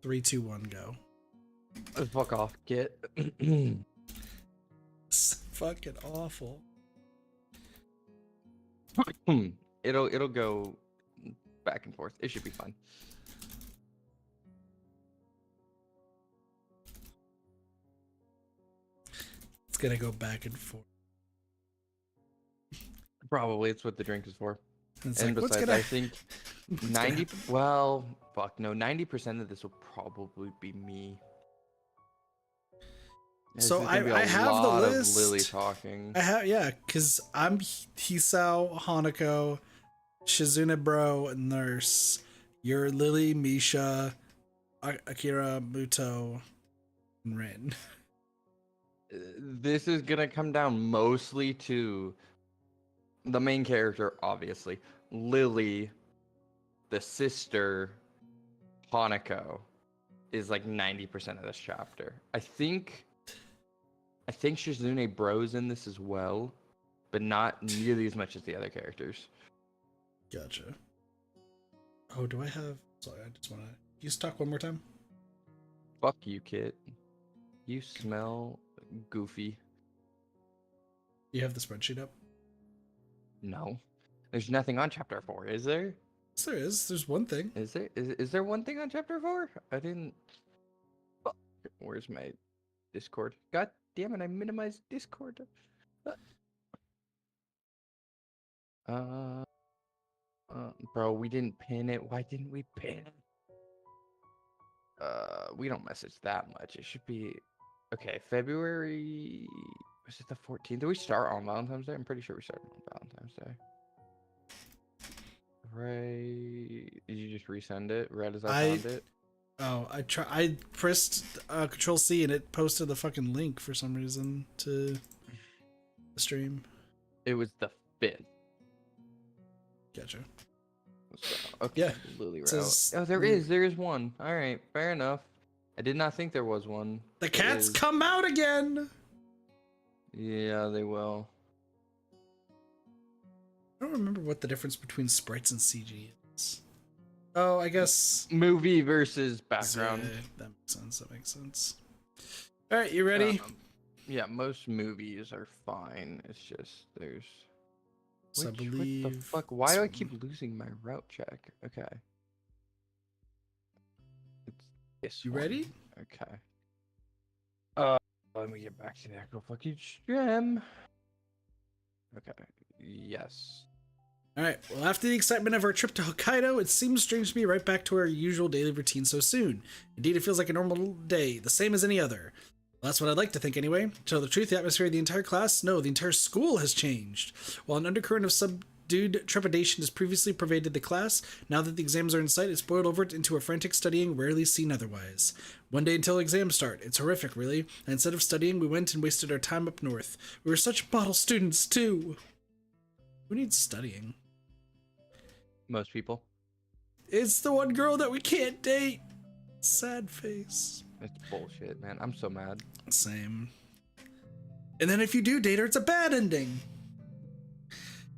3, 2, 1, go. Fuck off, Kit. It's fucking awful. It'll go back and forth. It should be fun. It's gonna go back and forth. Probably it's what the drink is for. It's And like, what's besides, gonna, I think what's 90. gonna Well, fuck no. 90% of this will probably be me. So There's gonna be I a have the lot of list. Lilly talking. I have, yeah, because I'm Hisao, Hanako, Shizune Bro, Nurse. You're Lily, Misha, Akira, Muto, and Rin. This is gonna come down mostly to the main character, obviously. Lily, the sister, Hanako, is like 90% of this chapter. I think Shizune Bro's in this as well, but not nearly as much as the other characters. Gotcha. Oh, do I have? Sorry, I just want to. You just talk one more time. Fuck you, Kit. You smell goofy. You have the spreadsheet up? No. There's nothing on chapter 4, is there? Yes, there is. There's one thing. Is there one thing on chapter 4? I didn't. Fuck. Where's my Discord? God damn it, I minimized Discord. Bro, we didn't pin it. Why didn't we pin it? We don't message that much. It should be okay. February, was it the 14th? Did we start on Valentine's Day? I'm pretty sure we started on Valentine's Day. Right? Did you just resend it right as I found it? Oh, I pressed Control C and it posted the fucking link for some reason to the stream. It was the 5th. Gotcha. So, okay. Yeah. Lily route. Says, Oh, there is one. All right, fair enough. I did not think there was one. The cats come out again. Yeah, they will. I don't remember what the difference between sprites and CG is. Oh, I guess Movie versus background. That makes sense. That makes sense. All right, you ready? Yeah, most movies are fine. It's just there's. So Which, I believe. What the fuck? Why do I keep losing my route check? Okay. It's this You one. ready? Okay. Let me get back to the actual fucking stream. Okay. Yes. All right. Well, after the excitement of our trip to Hokkaido, it seems strange to be right back to our usual daily routine so soon. Indeed, it feels like a normal day, the same as any other. Well, that's what I'd like to think anyway. To tell the truth, the atmosphere of the entire class, no, the entire school has changed. While an undercurrent of subdued trepidation has previously pervaded the class, now that the exams are in sight, it's boiled over into a frantic studying rarely seen otherwise. One day until exams start. It's horrific, really. And instead of studying, we went and wasted our time up north. We were such model students, too. Who needs studying? Most people. It's the one girl that we can't date. Sad face. It's bullshit, man. I'm so mad. Same. And then if you do date her, it's a bad ending.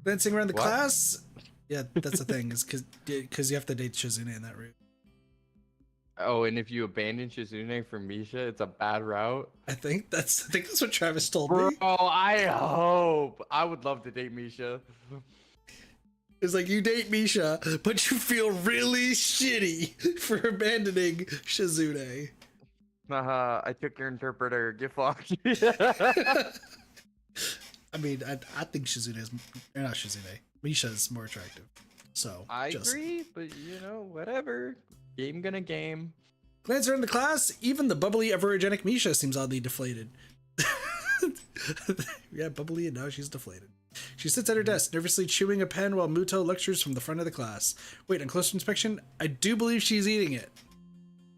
Dancing around the class. Yeah, that's the thing. Is because you have to date Shizune in that route. Oh, and if you abandon Shizune for Misha, it's a bad route. I think that's what Travis told Bro, me. I hope. I would love to date Misha. It's like you date Misha, but you feel really shitty for abandoning Shizune. Haha, I took your interpreter. Get fucked. I mean, I think Shizune is, or not Shizune, Misha is more attractive. So I agree, but you know, whatever. Game gonna game. Glance around the class, even the bubbly, ever-energetic Misha seems oddly deflated. Yeah, bubbly, and now she's deflated. She sits at her desk, nervously chewing a pen while Muto lectures from the front of the class. Wait, on closer inspection, I do believe she's eating it.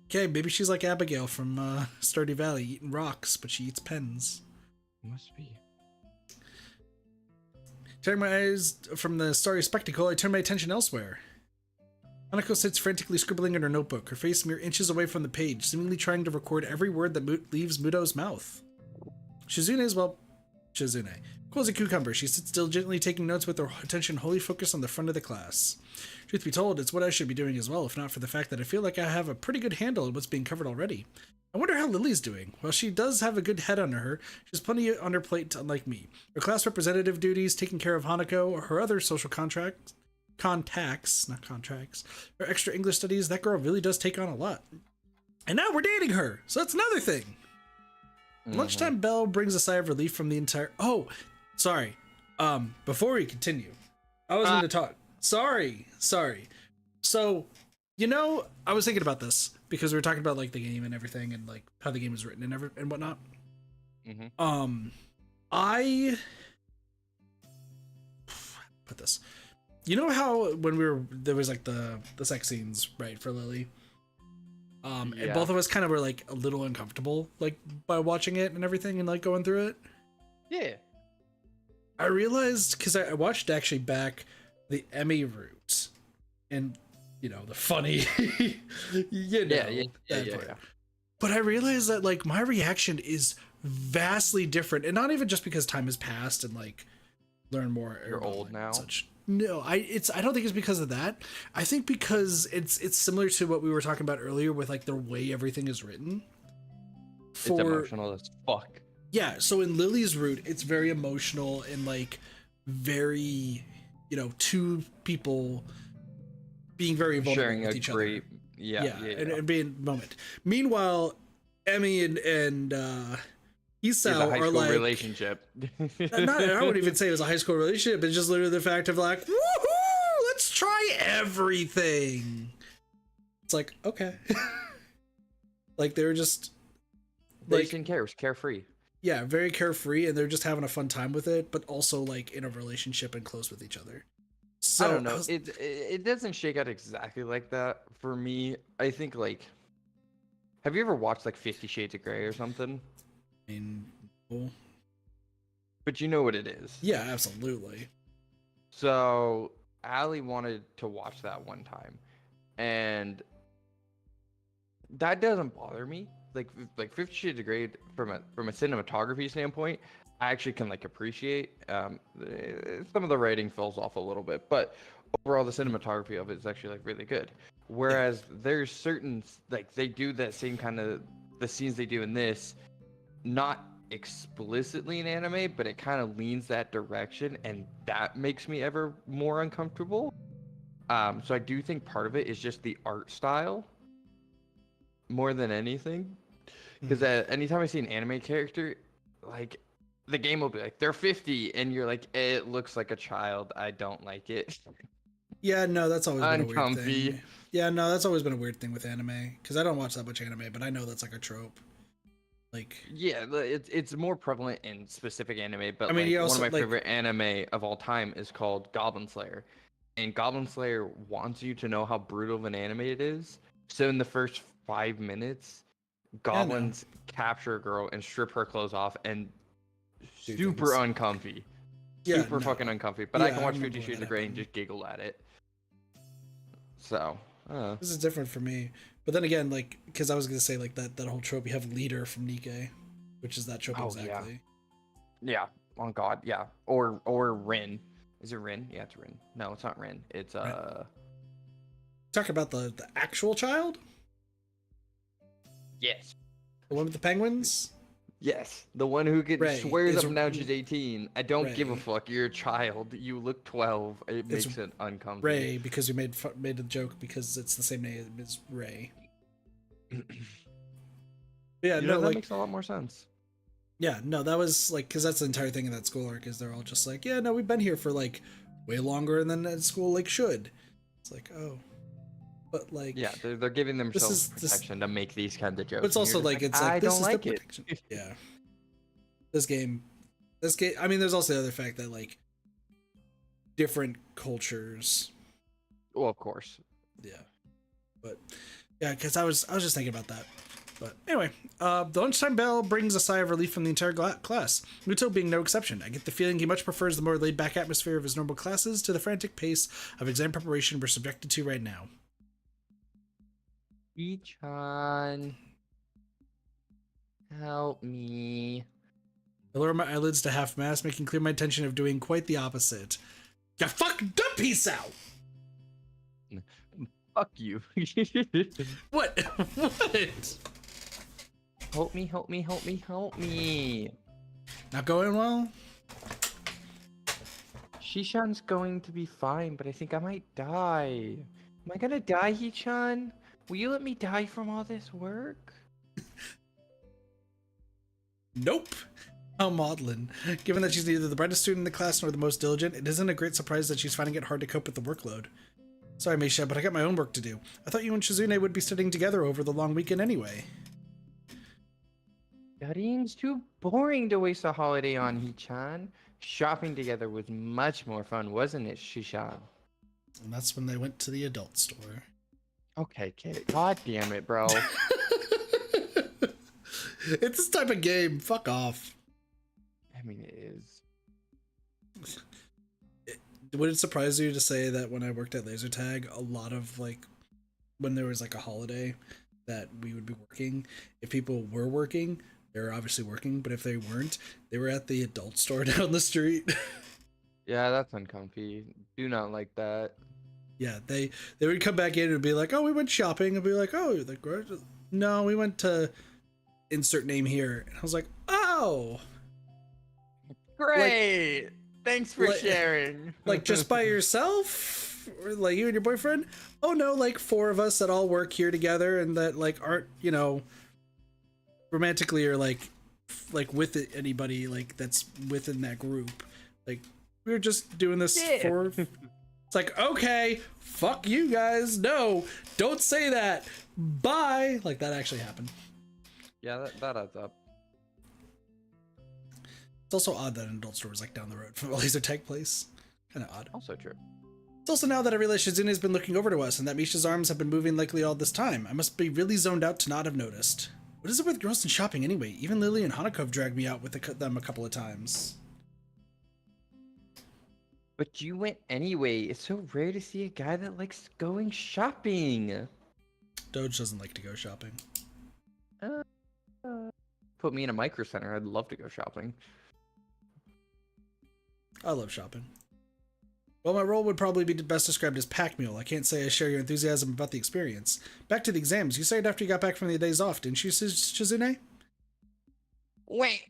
Okay, maybe she's like Abigail from Stardew Valley, eating rocks, but she eats pens. Must be. Turning my eyes from the starry spectacle, I turn my attention elsewhere. Hanako sits frantically scribbling in her notebook, her face mere inches away from the page, seemingly trying to record every word that leaves Muto's mouth. Shizune is, well, Shizune. Cool as a cucumber, she sits diligently taking notes with her attention wholly focused on the front of the class. Truth be told, it's what I should be doing as well, if not for the fact that I feel like I have a pretty good handle on what's being covered already. I wonder how Lily's doing. While she does have a good head under her, she has plenty on her plate, unlike me. Her class representative duties, taking care of Hanako, or her other social contacts, not contracts, her extra English studies, that girl really does take on a lot. And now we're dating her, so that's another thing. Lunchtime bell brings a sigh of relief from the entire... Oh, sorry. Before we continue, I was going to talk. Sorry. So, I was thinking about this because we were talking about like the game and everything and like how the game is written and whatnot. I put this. You know how when there was like the sex scenes, right, for Lily? And both of us kind of were like a little uncomfortable like by watching it and everything and like going through it. Yeah. I realized because I watched actually back the Emmy route and the funny Yeah. But I realized that like my reaction is vastly different, and not even just because time has passed and like learn more. You're old now. Such. No, I don't think it's because of that. I think because it's similar to what we were talking about earlier with like the way everything is written. It's emotional as fuck. Yeah, so in Lily's route, it's very emotional and like very, two people being very vulnerable sharing with each other. And being a moment. Meanwhile, Emmy and Isao high are school like relationship. I wouldn't even say it was a high school relationship. It's just literally the fact of like, woohoo, let's try everything. It's like, okay. Like they were just they didn't care. It was carefree. Yeah, very carefree, and they're just having a fun time with it, but also like in a relationship and close with each other. So I don't know. It doesn't shake out exactly like that for me. I think like, have you ever watched like 50 Shades of Grey or something? I mean, well, but you know what it is. Yeah, absolutely. So Allie wanted to watch that one time, and that doesn't bother me. Like 50 Shades of Grey from a cinematography standpoint, I actually can like appreciate. Some of the writing falls off a little bit, but overall the cinematography of it is actually like really good. Whereas there's certain like they do that same kind of the scenes they do in this, not explicitly in anime, but it kind of leans that direction, and that makes me ever more uncomfortable. So I do think part of it is just the art style more than anything. Because anytime I see an anime character, like the game will be like they're 50, and you're like, it looks like a child. I don't like it. Yeah, no, that's always been a weird Uncomfy. thing. Yeah, no, that's always been a weird thing with anime because I don't watch that much anime, but I know that's like a trope. Like, yeah, it's more prevalent in specific anime, but I mean, like, also, one of my like, favorite anime of all time is called Goblin Slayer, and Goblin Slayer wants you to know how brutal of an anime it is. So in the first 5 minutes, goblins capture a girl and strip her clothes off, and super uncomfy. Super fucking uncomfy. But I can watch 50 Shades of Grey and just giggle at it. So, this is different for me. But then again, like, because I was going to say, like, that whole trope, you have Leader from Nikkei, which is that trope exactly. Yeah. Oh, God, yeah. Or Rin. Is it Rin? Yeah, it's Rin. No, it's not Rin. It's, Talk about the actual child? Yes. The one with the penguins? Yes. The one who swears up and down she's 18. I don't Ray. give a fuck. You're a child. You look 12. It makes it uncomfortable. Ray, because we made the joke because it's the same name as Ray. Yeah, no, that like, makes a lot more sense. Yeah, no, that was like, because that's the entire thing in that school arc is they're all just like, yeah, no, we've been here for like way longer than that school like should. It's like, oh, but like, yeah, they're giving themselves protection to make these kinds of jokes. But it's also like, it's like, I this don't is like the protection. Yeah, this game. I mean, there's also the other fact that like different cultures. Well, of course. Yeah, but yeah, because I was just thinking about that. But anyway, the lunchtime bell brings a sigh of relief from the entire class, Muto being no exception. I get the feeling he much prefers the more laid-back atmosphere of his normal classes to the frantic pace of exam preparation we're subjected to right now. Ichan, help me. I lower my eyelids to half mast, making clear my intention of doing quite the opposite. Ya fucking dumb piece out! Fuck you. What? What? Help me, help me, help me, help me. Not going well? Shishan's going to be fine, but I think I might die. Am I gonna die, Hichan? Will you let me die from all this work? Nope. How maudlin. Given that she's neither the brightest student in the class nor the most diligent, it isn't a great surprise that she's finding it hard to cope with the workload. Sorry, Misha, but I got my own work to do. I thought you and Shizune would be studying together over the long weekend anyway. Studying's too boring to waste a holiday on, Hichan. Shopping together was much more fun, wasn't it, Shishan? And that's when they went to the adult store. Okay, kid. God damn it, bro. It's this type of game. Fuck off. I mean, it is. Would it surprise you to say that when I worked at laser tag, a lot of like when there was like a holiday that we would be working, if people were working, they were obviously working, but if they weren't, they were at the adult store down the street. Yeah, that's uncomfy. Do not like that. Yeah, they would come back in and be like, "Oh, we went shopping," and be like, "Oh, no, we went to insert name here," and I was like, "Oh, Great! Thanks for sharing. like just by yourself, or like you and your boyfriend? Oh no, like 4 of us that all work here together and that like aren't, you know, romantically or like with anybody like that's within that group. Like we're just doing this for." It's like, okay, fuck you guys. No, don't say that. Bye. Like that actually happened. Yeah, that adds up. It's also odd that an adult store is like down the road from a laser tag place. Kind of odd. Also true. It's also now that I realize Shizune has been looking over to us and that Misha's arms have been moving likely all this time. I must be really zoned out to not have noticed. What is it with girls and shopping anyway? Even Lilly and Hanako have dragged me out with them a couple of times. But you went anyway. It's so rare to see a guy that likes going shopping. Doge doesn't like to go shopping. Put me in a micro center. I'd love to go shopping. I love shopping. Well, my role would probably be best described as pack mule. I can't say I share your enthusiasm about the experience. Back to the exams. You said after you got back from the days off, didn't you, Shizune? Wait.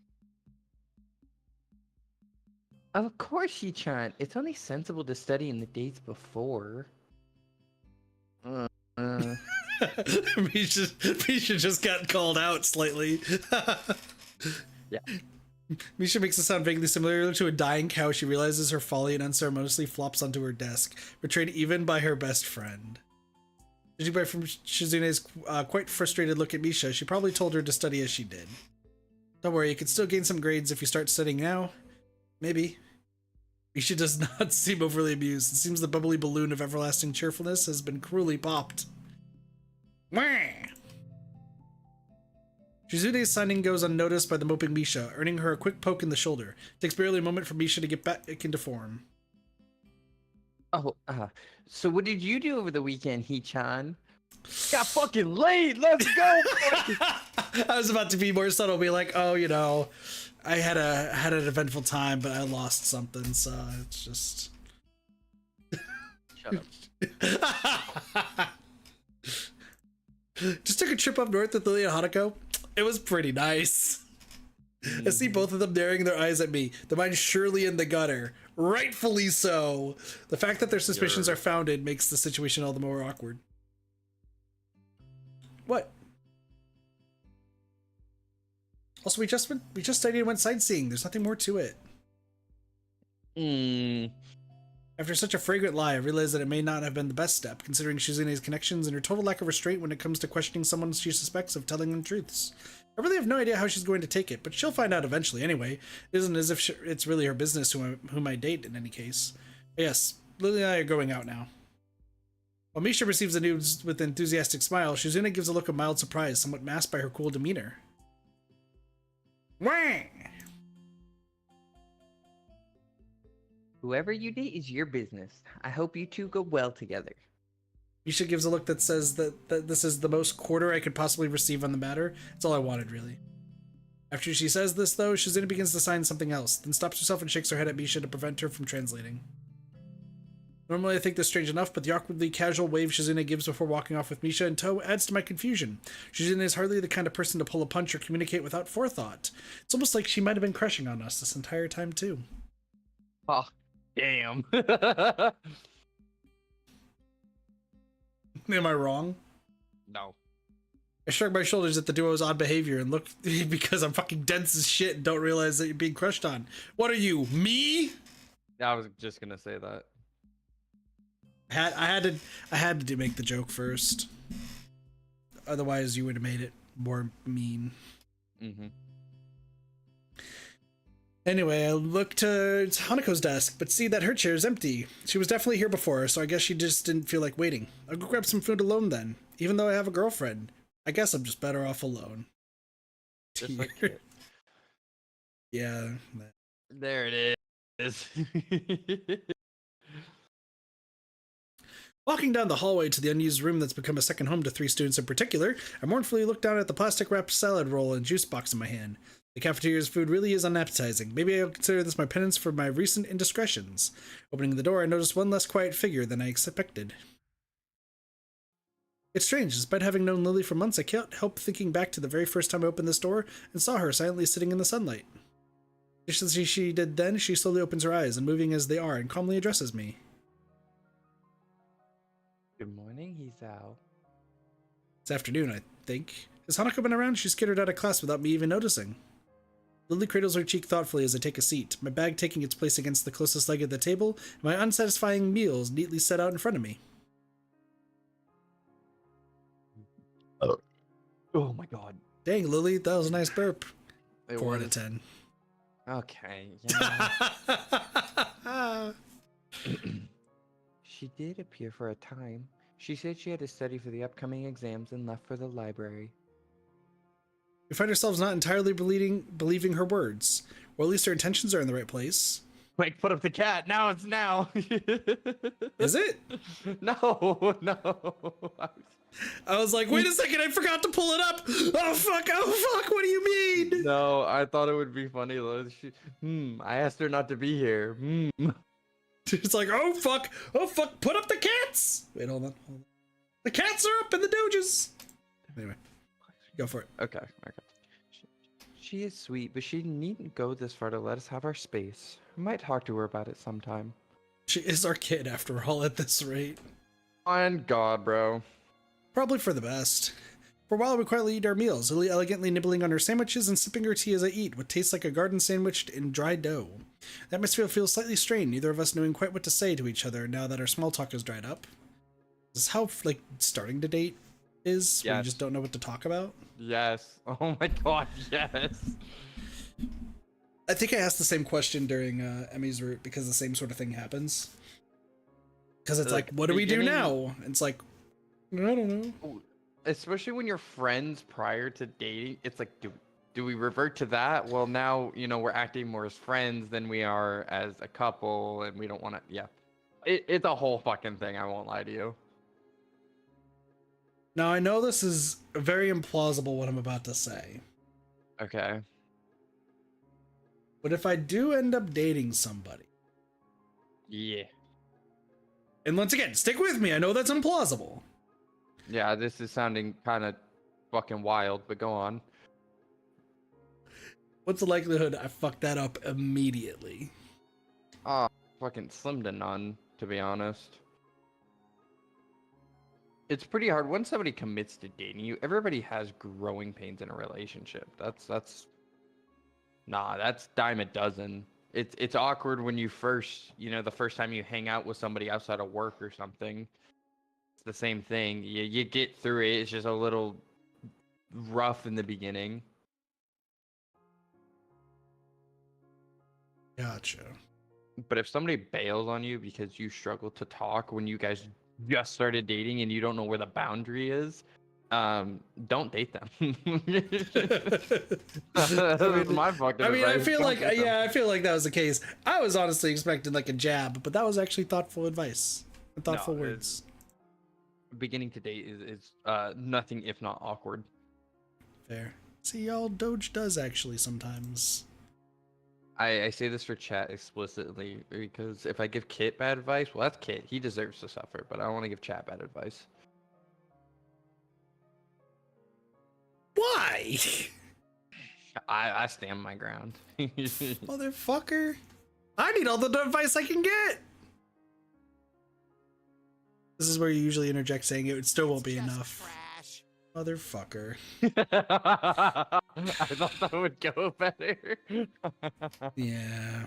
Of course, Shi-chan. It's only sensible to study in the days before. Misha just got called out slightly. Yeah. Misha makes it sound vaguely similar to a dying cow. She realizes her folly and unceremoniously flops onto her desk, betrayed even by her best friend. Judging by from Shizune's quite frustrated look at Misha, she probably told her to study as she did. Don't worry, you can still gain some grades if you start studying now. Maybe. Misha does not seem overly amused. It seems the bubbly balloon of everlasting cheerfulness has been cruelly popped. Shizune's signing goes unnoticed by the moping Misha, earning her a quick poke in the shoulder. It takes barely a moment for Misha to get back into form. Oh, so what did you do over the weekend, Hee-chan? Got fucking late. Let's go. I was about to be more subtle, be like, oh, you know, I had an eventful time, but I lost something, so it's just. Shut up. Just took a trip up north with Lilly and Hanako. It was pretty nice. I see both of them narrowing their eyes at me. The mind surely in the gutter. Rightfully so. The fact that their suspicions are founded makes the situation all the more awkward. What? Also, we just studied and went sightseeing. There's nothing more to it. After such a fragrant lie, I realized that it may not have been the best step, considering Shizune's connections and her total lack of restraint when it comes to questioning someone she suspects of telling them truths. I really have no idea how she's going to take it, but she'll find out eventually anyway. It isn't as if it's really her business whom I date in any case. But yes, Lily and I are going out now. While Misha receives the news with an enthusiastic smile, Shizune gives a look of mild surprise, somewhat masked by her cool demeanor. Wah! Whoever you date is your business. I hope you two go well together. Misha gives a look that says that this is the most quarter I could possibly receive on the matter. It's all I wanted, really. After she says this, though, Shizuna begins to sign something else, then stops herself and shakes her head at Misha to prevent her from translating. Normally I think this strange enough, but the awkwardly casual wave Shizuna gives before walking off with Misha in tow adds to my confusion. Shizuna is hardly the kind of person to pull a punch or communicate without forethought. It's almost like she might have been crushing on us this entire time, too. Oh, damn. Am I wrong? No. I shrug my shoulders at the duo's odd behavior and look because I'm fucking dense as shit and don't realize that you're being crushed on. What are you, me? I was just gonna say that. I had to make the joke first. Otherwise, you would have made it more mean. Mm-hmm. Anyway, I look to Hanako's desk, but see that her chair is empty. She was definitely here before, so I guess she just didn't feel like waiting. I'll go grab some food alone then. Even though I have a girlfriend, I guess I'm just better off alone. Just like it. Yeah. There it is. Walking down the hallway to the unused room that's become a second home to 3 students in particular, I mournfully look down at the plastic-wrapped salad roll and juice box in my hand. The cafeteria's food really is unappetizing. Maybe I'll consider this my penance for my recent indiscretions. Opening the door, I notice one less quiet figure than I expected. It's strange, despite having known Lilly for months, I can't help thinking back to the very first time I opened this door and saw her silently sitting in the sunlight. Just as she did then, she slowly opens her eyes, and moving as they are, and calmly addresses me. Good morning, Hisao. It's afternoon, I think. Has Hanako been around? She skittered out of class without me even noticing. Lilly cradles her cheek thoughtfully as I take a seat, my bag taking its place against the closest leg of the table, and my unsatisfying meals neatly set out in front of me. Oh my god. Dang, Lilly, that was a nice burp. It 4 was. out of 10. Okay. Yeah. She did appear for a time. She said she had to study for the upcoming exams and left for the library. We find ourselves not entirely believing her words, or at least her intentions are in the right place. Quick, put up the cat. Now it's now. Is it? No. I was like, wait a second, I forgot to pull it up. Oh fuck, what do you mean? No, I thought it would be funny though. I asked her not to be here. It's like, oh fuck, put up the cats. Wait, hold on. The cats are up in the doges. Anyway, go for it. Okay. She is sweet, but she needn't go this far to let us have our space. We might talk to her about it sometime. She is our kid after all at this rate. On God, bro. Probably for the best. For a while, we quietly eat our meals, Lily elegantly nibbling on her sandwiches and sipping her tea as I eat, what tastes like a garden sandwich in dry dough. The atmosphere feels slightly strained, neither of us knowing quite what to say to each other now that our small talk has dried up. Is this how, like, starting to date is? Yes. Where you just don't know what to talk about? Yes. Oh my god, yes. I think I asked the same question during Emmy's route because the same sort of thing happens. Because it's like, what do we do now? And it's like, I don't know. Especially when you're friends prior to dating, it's like, do we revert to that? Well, now, we're acting more as friends than we are as a couple, and we don't want to, yeah. It's a whole fucking thing, I won't lie to you. Now, I know this is very implausible what I'm about to say. Okay. But if I do end up dating somebody. Yeah. And once again, stick with me, I know that's implausible. Yeah, this is sounding kind of fucking wild, but go on. What's the likelihood I fuck that up immediately? Fucking slim to none, to be honest. It's pretty hard. Once somebody commits to dating you, everybody has growing pains in a relationship. That's dime a dozen. It's awkward when you first, the first time you hang out with somebody outside of work or something. The same thing. You get through it. It's just a little rough in the beginning. Gotcha. But if somebody bails on you because you struggle to talk when you guys just started dating and you don't know where the boundary is, don't date them. That's my fucking advice. I feel like I feel like that was the case. I was honestly expecting like a jab, but that was actually thoughtful advice and thoughtful words. Beginning to date is nothing if not awkward. Fair. See, y'all, Doge does actually sometimes. I say this for chat explicitly because if I give Kit bad advice, well, that's Kit. He deserves to suffer, but I don't want to give chat bad advice. Why? I stand my ground. Motherfucker. I need all the advice I can get. This is where you usually interject saying it still won't be enough. Trash. Motherfucker. I thought that would go better. Yeah.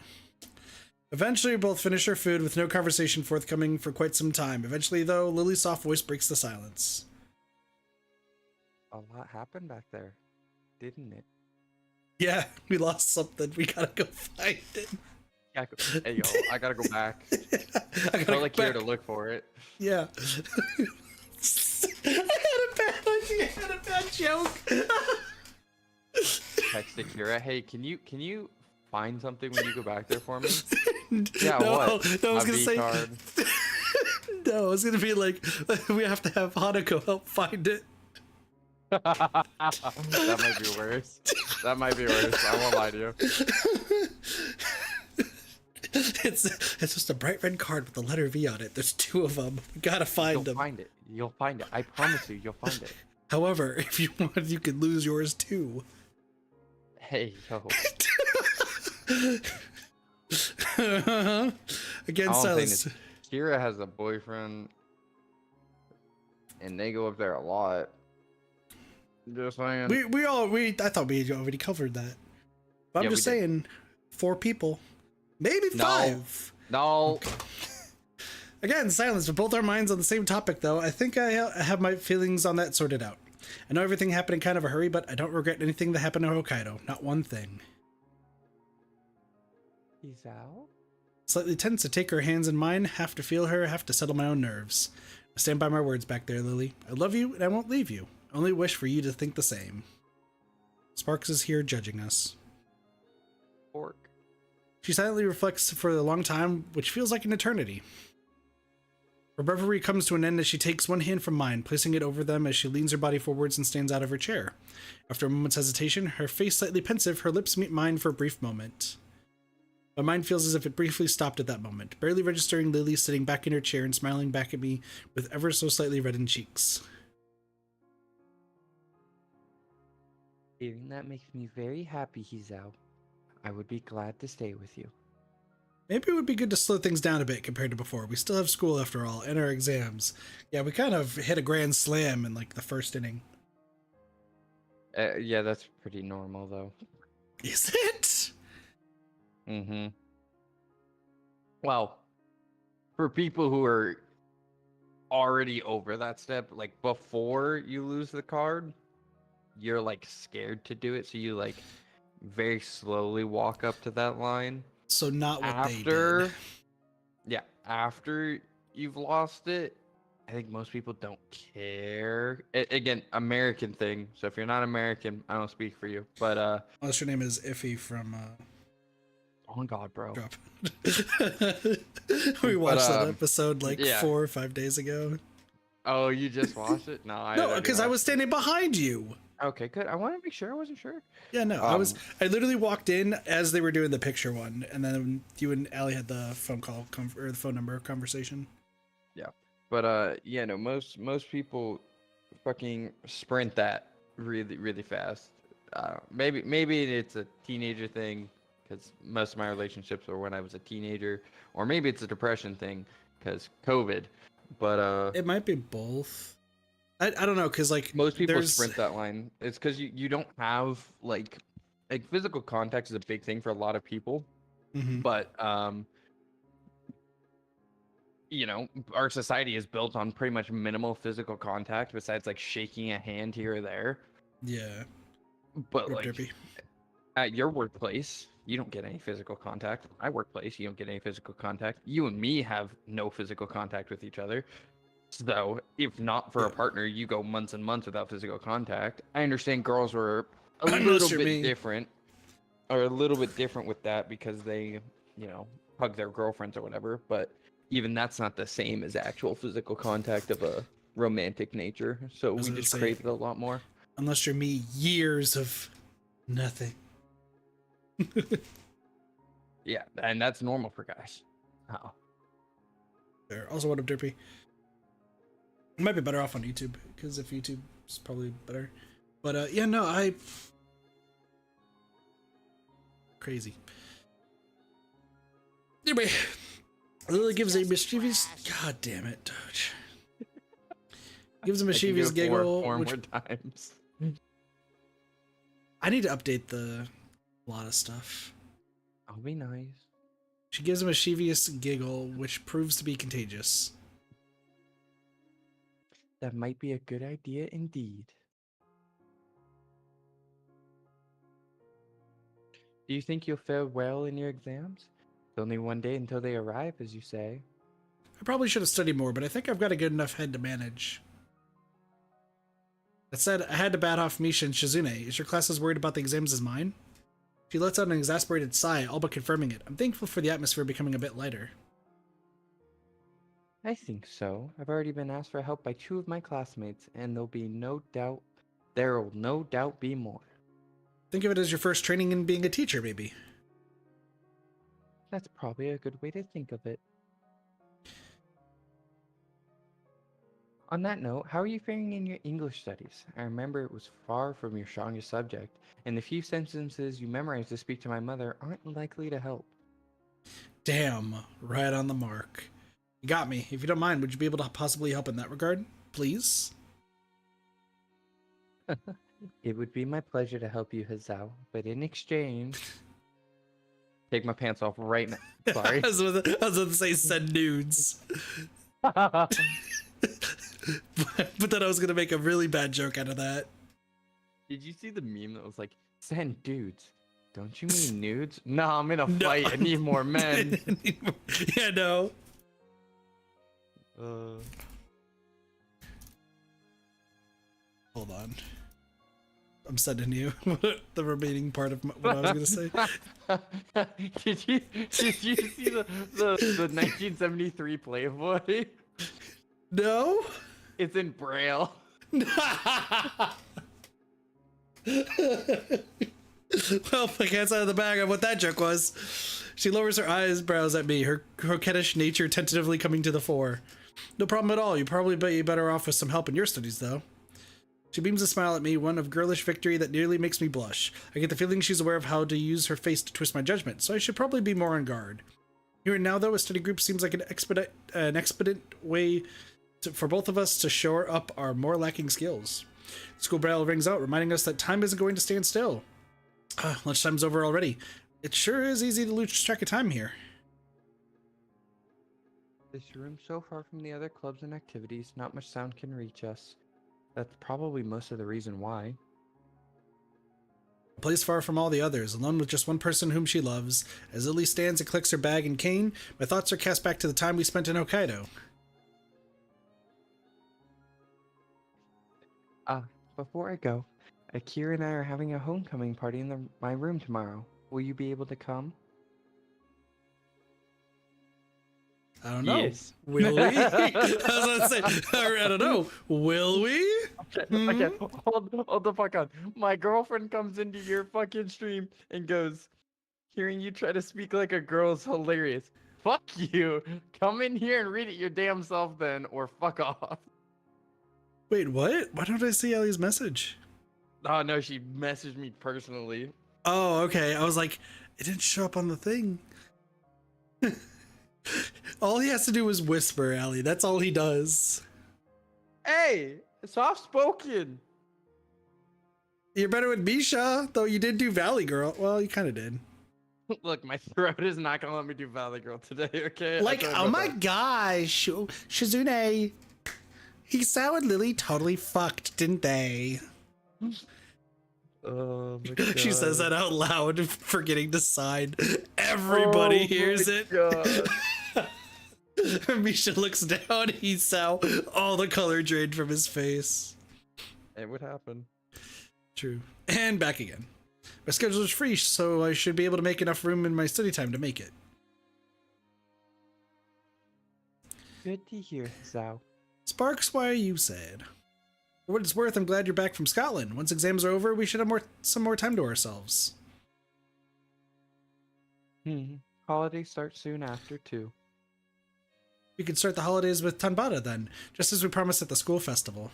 Eventually, we both finish our food with no conversation forthcoming for quite some time. Eventually, though, Lily's soft voice breaks the silence. A lot happened back there, didn't it? Yeah, we lost something. We gotta go find it. Hey, yo, I gotta go back. I gotta Go like here to look for it. Yeah. I had a bad joke. Text Akira. Hey, can you find something when you go back there for me? Yeah, no, what? No, I was My gonna say. V-card. No, I was gonna be like, we have to have Hanako help find it. That might be worse. That might be worse. I won't lie to you. It's just a bright red card with the letter V on it. There's 2 of them. We gotta find You'll them. find it. You'll find it. I promise you, you'll find it. However, if you want, you could lose yours too. Hey, yo. Again, All I'm saying Silas. is Kira has a boyfriend, and they go up there a lot. Just saying. I thought we already covered that. But I'm Yeah, just we did. saying, 4 people, maybe No. 5. No. Again, silence. With both our minds on the same topic, though, I think I have my feelings on that sorted out. I know everything happened in kind of a hurry, but I don't regret anything that happened in Hokkaido. Not one thing. He's out. Slightly tense to take her hands in mine, have to feel her, have to settle my own nerves. I stand by my words back there, Lily. I love you, and I won't leave you. I only wish for you to think the same. Sparks is here judging us. Pork. She silently reflects for a long time, which feels like an eternity. Her reverie comes to an end as she takes one hand from mine, placing it over them as she leans her body forwards and stands out of her chair. After a moment's hesitation, her face slightly pensive, her lips meet mine for a brief moment. My mind feels as if it briefly stopped at that moment, barely registering Lily sitting back in her chair and smiling back at me with ever so slightly reddened cheeks. Hearing that makes me very happy, Hizao. I would be glad to stay with you. Maybe it would be good to slow things down a bit compared to before. We still have school after all, and our exams. Yeah, we kind of hit a grand slam in like the first inning. Yeah, that's pretty normal though. Is it? Mm-hmm. Well, for people who are already over that step, like before you lose the card, you're like scared to do it, so you like very slowly walk up to that line. So not what they After, did. yeah, after you've lost it, I think most people don't care. Again, American thing. So if you're not American, I don't speak for you. But Unless your name is Iffy from oh God, bro. Drop. We watched that um, episode like yeah. 4 or 5 days ago. Oh, you just watched it? No, I No, already because I was watched it. standing behind you. Okay, good. I want to make sure. I wasn't sure. Yeah, no, I literally walked in as they were doing the picture one, and then you and Allie had the phone call or the phone number conversation. Yeah, but yeah, no, most people fucking sprint that really fast. Maybe it's a teenager thing because most of my relationships were when I was a teenager, or maybe it's a depression thing because COVID. But It might be both. I don't know, because like most people there's... sprint that line. It's because you don't have like physical contact is a big thing for a lot of people. Mhm. But you know, our society is built on pretty much minimal physical contact besides like shaking a hand here or there. Yeah. But Rip like Derpy. at your workplace, you don't get any physical contact. My workplace, you don't get any physical contact. You and me have no physical contact with each other. So if not for a Yeah. partner, you go months and months without physical contact. I understand girls were a Unless little you're bit me. different, or a little bit different with that because they, you know, hug their girlfriends or whatever. But even that's not the same as actual physical contact of a romantic nature. So was we gonna just say- crave it a lot more. Unless you're me, years of nothing. Yeah, and that's normal for guys. Oh. There. Also, what up, Derpy? It might be better off on YouTube, because if YouTube is probably better. But yeah, no, crazy. Anyway, Lily gives a mischievous. God damn it, Doge. Gives a mischievous giggle. Four more times. I need to update a lot of stuff. I'll be nice. She gives a mischievous giggle, which proves to be contagious. That might be a good idea indeed. Do you think you'll fare well in your exams? It's only one day until they arrive, as you say. I probably should have studied more, but I think I've got a good enough head to manage. That said, I had to bat off Misha and Shizune. Is your class as worried about the exams as mine? She lets out an exasperated sigh, all but confirming it. I'm thankful for the atmosphere becoming a bit lighter. I think so. I've already been asked for help by 2 of my classmates, and there will no doubt be more. Think of it as your first training in being a teacher, maybe. That's probably a good way to think of it. On that note, how are you faring in your English studies? I remember it was far from your strongest subject, and the few sentences you memorized to speak to my mother aren't likely to help. Damn, right on the mark. You got me. If you don't mind, would you be able to possibly help in that regard? Please? It would be my pleasure to help you, Hazao, but in exchange... Take my pants off right now. Sorry. I was about to say send nudes. But then I was going to make a really bad joke out of that. Did you see the meme that was like, send dudes? Don't you mean nudes? No, I'm in a fight. I need more men. Yeah, no. Hold on. I'm sending you the remaining part of what I was going to say. Did you see the 1973 Playboy? No. It's in Braille. Well, my cat's out of the bag on what that joke was. She lowers her eyebrows at me, her coquettish nature tentatively coming to the fore. No problem at all. You probably be better off with some help in your studies, though. She beams a smile at me, one of girlish victory that nearly makes me blush. I get the feeling she's aware of how to use her face to twist my judgment, so I should probably be more on guard. Here and now, though, a study group seems like an expedient way for both of us to shore up our more lacking skills. School bell rings out, reminding us that time isn't going to stand still. Lunchtime's over already. It sure is easy to lose track of time here. This room's so far from the other clubs and activities, not much sound can reach us. That's probably most of the reason why. A place far from all the others, alone with just one person whom she loves. As Lily stands and clicks her bag and cane, my thoughts are cast back to the time we spent in Hokkaido. Before I go, Akira and I are having a homecoming party in my room tomorrow. Will you be able to come? I don't know. Yes. Will we? I was gonna say, I don't know. Will we? Okay, hold the fuck on. My girlfriend comes into your fucking stream and goes, hearing you try to speak like a girl is hilarious. Fuck you. Come in here and read it your damn self then, or fuck off. Wait, what? Why don't I see Ellie's message? Oh no, she messaged me personally. Oh, okay. I was like, it didn't show up on the thing. All he has to do is whisper, Ellie. That's all he does. Hey, soft spoken. You're better with Misha, though you did do Valley Girl. Well, you kind of did. Look, my throat is not gonna let me do Valley Girl today, okay? Like, oh my gosh, Shizune. Hisao and Lily totally fucked, didn't they? Oh my God. She says that out loud, forgetting to sign. Everybody hears it. Misha looks down, Hisao, all the color drained from his face. It would happen. True. And back again. My schedule is free, so I should be able to make enough room in my study time to make it. Good to hear, Zao. Sparks, why are you sad? For what it's worth, I'm glad you're back from Scotland. Once exams are over, we should have some more time to ourselves. Holidays start soon after, too. We could start the holidays with Tanbata then, just as we promised at the school festival.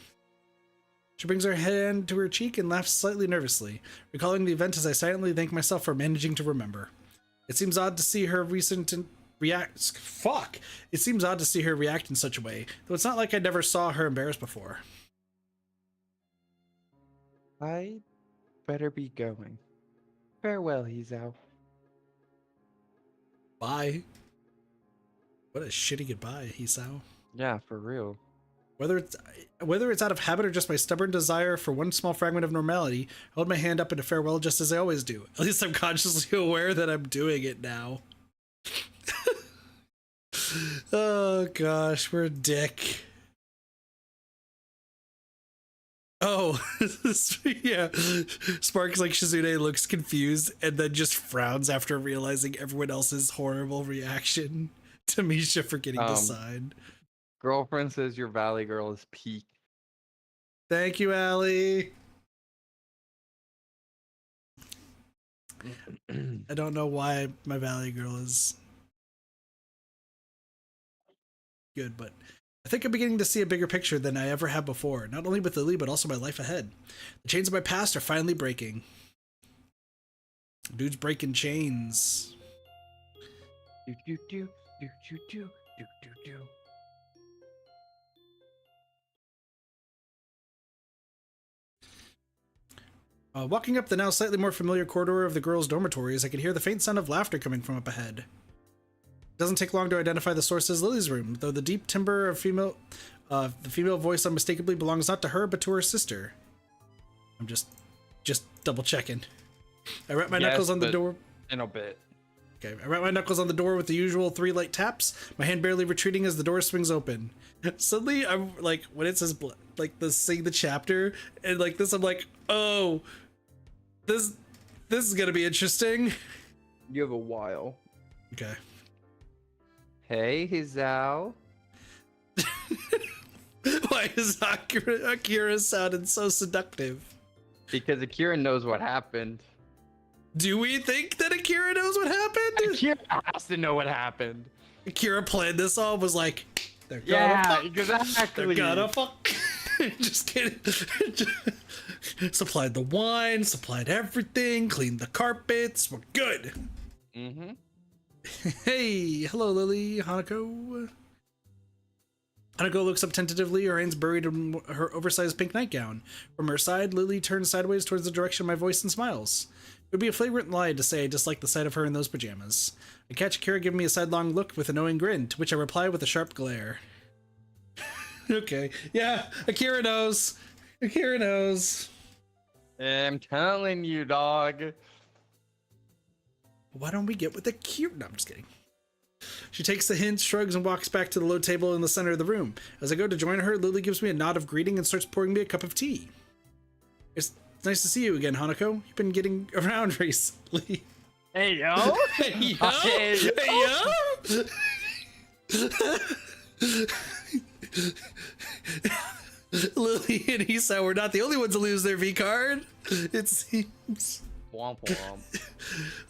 She brings her hand to her cheek and laughs slightly nervously, recalling the event as I silently thank myself for managing to remember. It seems odd to see her react in such a way, though it's not like I never saw her embarrassed before. I better be going. Farewell, Hizao. Bye. What a shitty goodbye, Hisao. Yeah, for real. Whether it's out of habit or just my stubborn desire for one small fragment of normality, I hold my hand up in a farewell just as I always do. At least I'm consciously aware that I'm doing it now. Oh gosh, we're a dick. Oh, yeah. Sparks like Shizune looks confused and then just frowns after realizing everyone else's horrible reaction to Misha forgetting to sign. Girlfriend says your Valley Girl is peak. Thank you, Allie. I don't know why my Valley Girl is good, but I think I'm beginning to see a bigger picture than I ever have before, not only with Lilly, but also my life ahead. The chains of my past are finally breaking. Dude's breaking chains. Do do do do do do do do do. Walking up the now slightly more familiar corridor of the girls' dormitories, I could hear the faint sound of laughter coming from up ahead. It doesn't take long to identify the source as Lily's room, though the deep timbre of the female voice unmistakably belongs not to her, but to her sister. I'm just double checking. I wrap my knuckles on the door. In a bit. Okay, I wrap my knuckles on the door with the usual 3 light taps, my hand barely retreating as the door swings open. Suddenly, I'm like, when it says, like, sing the chapter, and like this, I'm like, oh, this is gonna be interesting. You have a while. Okay. Hey, Hizao. Why is Akira sounding so seductive? Because Akira knows what happened. Do we think that Akira knows what happened? Akira has to know what happened. Akira planned this all, was like, they're gonna fuck. Exactly. They're gonna fuck. Just kidding. Supplied the wine, supplied everything, cleaned the carpets. We're good. Mm-hmm. Hey, hello, Lily, Hanako. Hanako looks up tentatively, her hands buried in her oversized pink nightgown. From her side, Lily turns sideways towards the direction of my voice and smiles. It would be a flagrant lie to say I dislike the sight of her in those pajamas. I catch Akira giving me a sidelong look with a knowing grin, to which I reply with a sharp glare. Okay, yeah, Akira knows. Akira knows. I'm telling you, dog. Why don't we get with Akira? No, I'm just kidding. She takes the hint, shrugs, and walks back to the low table in the center of the room. As I go to join her, Lily gives me a nod of greeting and starts pouring me a cup of tea. It's nice to see you again, Hanako. You've been getting around recently. Hey, yo. Hey, yo. Hey, yo. Lily and Issa were not the only ones to lose their V card, it seems. Womp womp.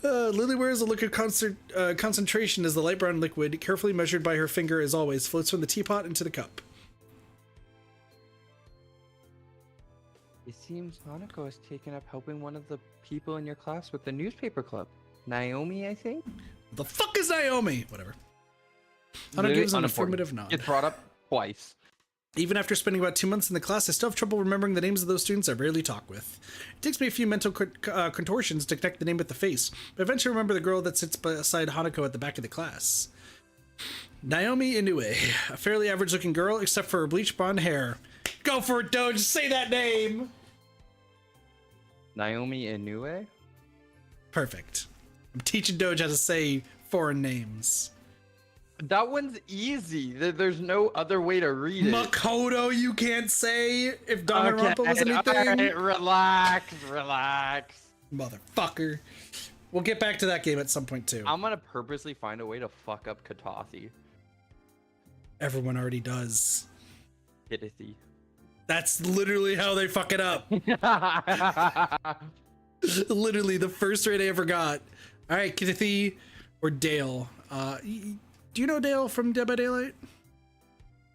Lily wears a look of concentration as the light brown liquid, carefully measured by her finger as always, floats from the teapot into the cup. It seems Hanako has taken up helping one of the people in your class with the newspaper club. Naomi, I think? The fuck is Naomi? Whatever. Hanako gives an affirmative nod. It's brought up twice. Even after spending about 2 months in the class, I still have trouble remembering the names of those students I rarely talk with. It takes me a few mental contortions to connect the name with the face, but eventually remember the girl that sits beside Hanako at the back of the class. Naomi Inoue, a fairly average-looking girl, except for her bleached blonde hair. Go for it, Doge! Say that name! Naomi Inoue? Perfect. I'm teaching Doge how to say foreign names. That one's easy. There's no other way to read it. Makoto, you can't say if Danganronpa was anything. Alright, relax. Motherfucker. We'll get back to that game at some point too. I'm gonna purposely find a way to fuck up Katasi. Everyone already does. Kitty. That's literally how they fuck it up. Literally the first rate I ever got. All right, Kitty or Dale. Do you know Dale from Dead by Daylight?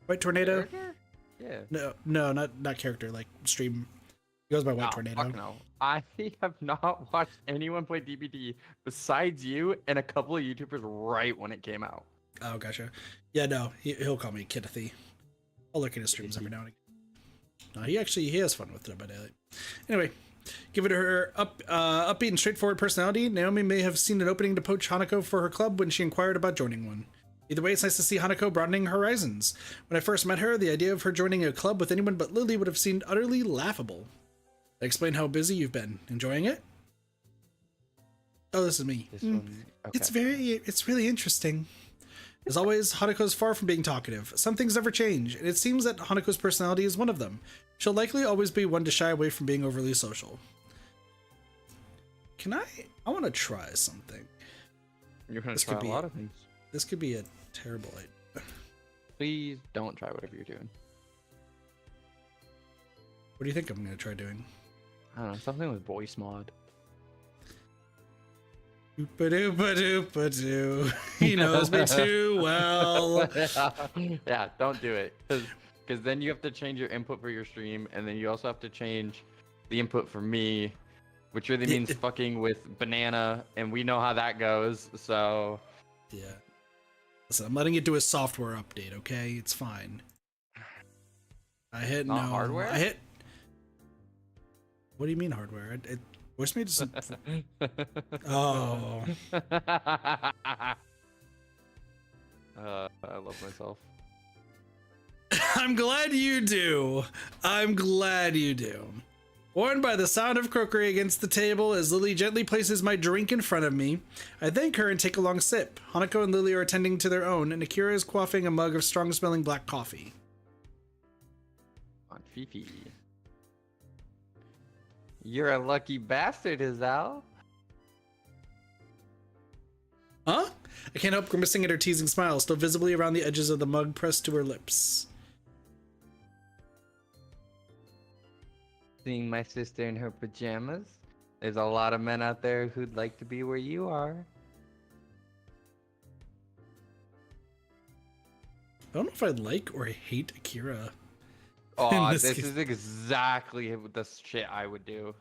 White Tornado? Character? Yeah. No, not character, like stream. He goes by White Tornado. Fuck no. I have not watched anyone play DBD besides you and a couple of YouTubers right when it came out. Oh, gotcha. Yeah, no, he'll call me Kitty. I'll look at his streams every now and again. No, he has fun with Dead by Daylight. Anyway, given her upbeat and straightforward personality, Naomi may have seen an opening to poach Hanako for her club when she inquired about joining one. Either way, it's nice to see Hanako broadening her horizons. When I first met her, the idea of her joining a club with anyone but Lilly would have seemed utterly laughable. Explain how busy you've been. Enjoying it? Oh, this is me. This one, okay. It's really interesting. As always, Hanako's far from being talkative. Some things never change, and it seems that Hanako's personality is one of them. She'll likely always be one to shy away from being overly social. I want to try something. You're going to try a lot of things. This could be a terrible idea. Please don't try whatever you're doing. What do you think I'm going to try doing? I don't know, something with voice mod. Doo-ba-doo-ba-doo-ba-doo. He knows me too well. Yeah, don't do it. Because then you have to change your input for your stream, and then you also have to change the input for me, which really means fucking with banana, and we know how that goes, so... Yeah. Listen, I'm letting it do a software update, okay? It's fine. I hit Not hardware? I hit... What do you mean hardware? Voice me just... Oh. I love myself. I'm glad you do. I'm glad you do. Warned by the sound of crockery against the table as Lilly gently places my drink in front of me, I thank her and take a long sip. Hanako and Lilly are attending to their own, and Akira is quaffing a mug of strong-smelling black coffee. On Fifi. You're a lucky bastard, Izal. Huh? I can't help grimacing at her teasing smile, still visibly around the edges of the mug pressed to her lips. Seeing my sister in her pajamas? There's a lot of men out there who'd like to be where you are. I don't know if I like or hate Akira. Oh, this is exactly the shit I would do.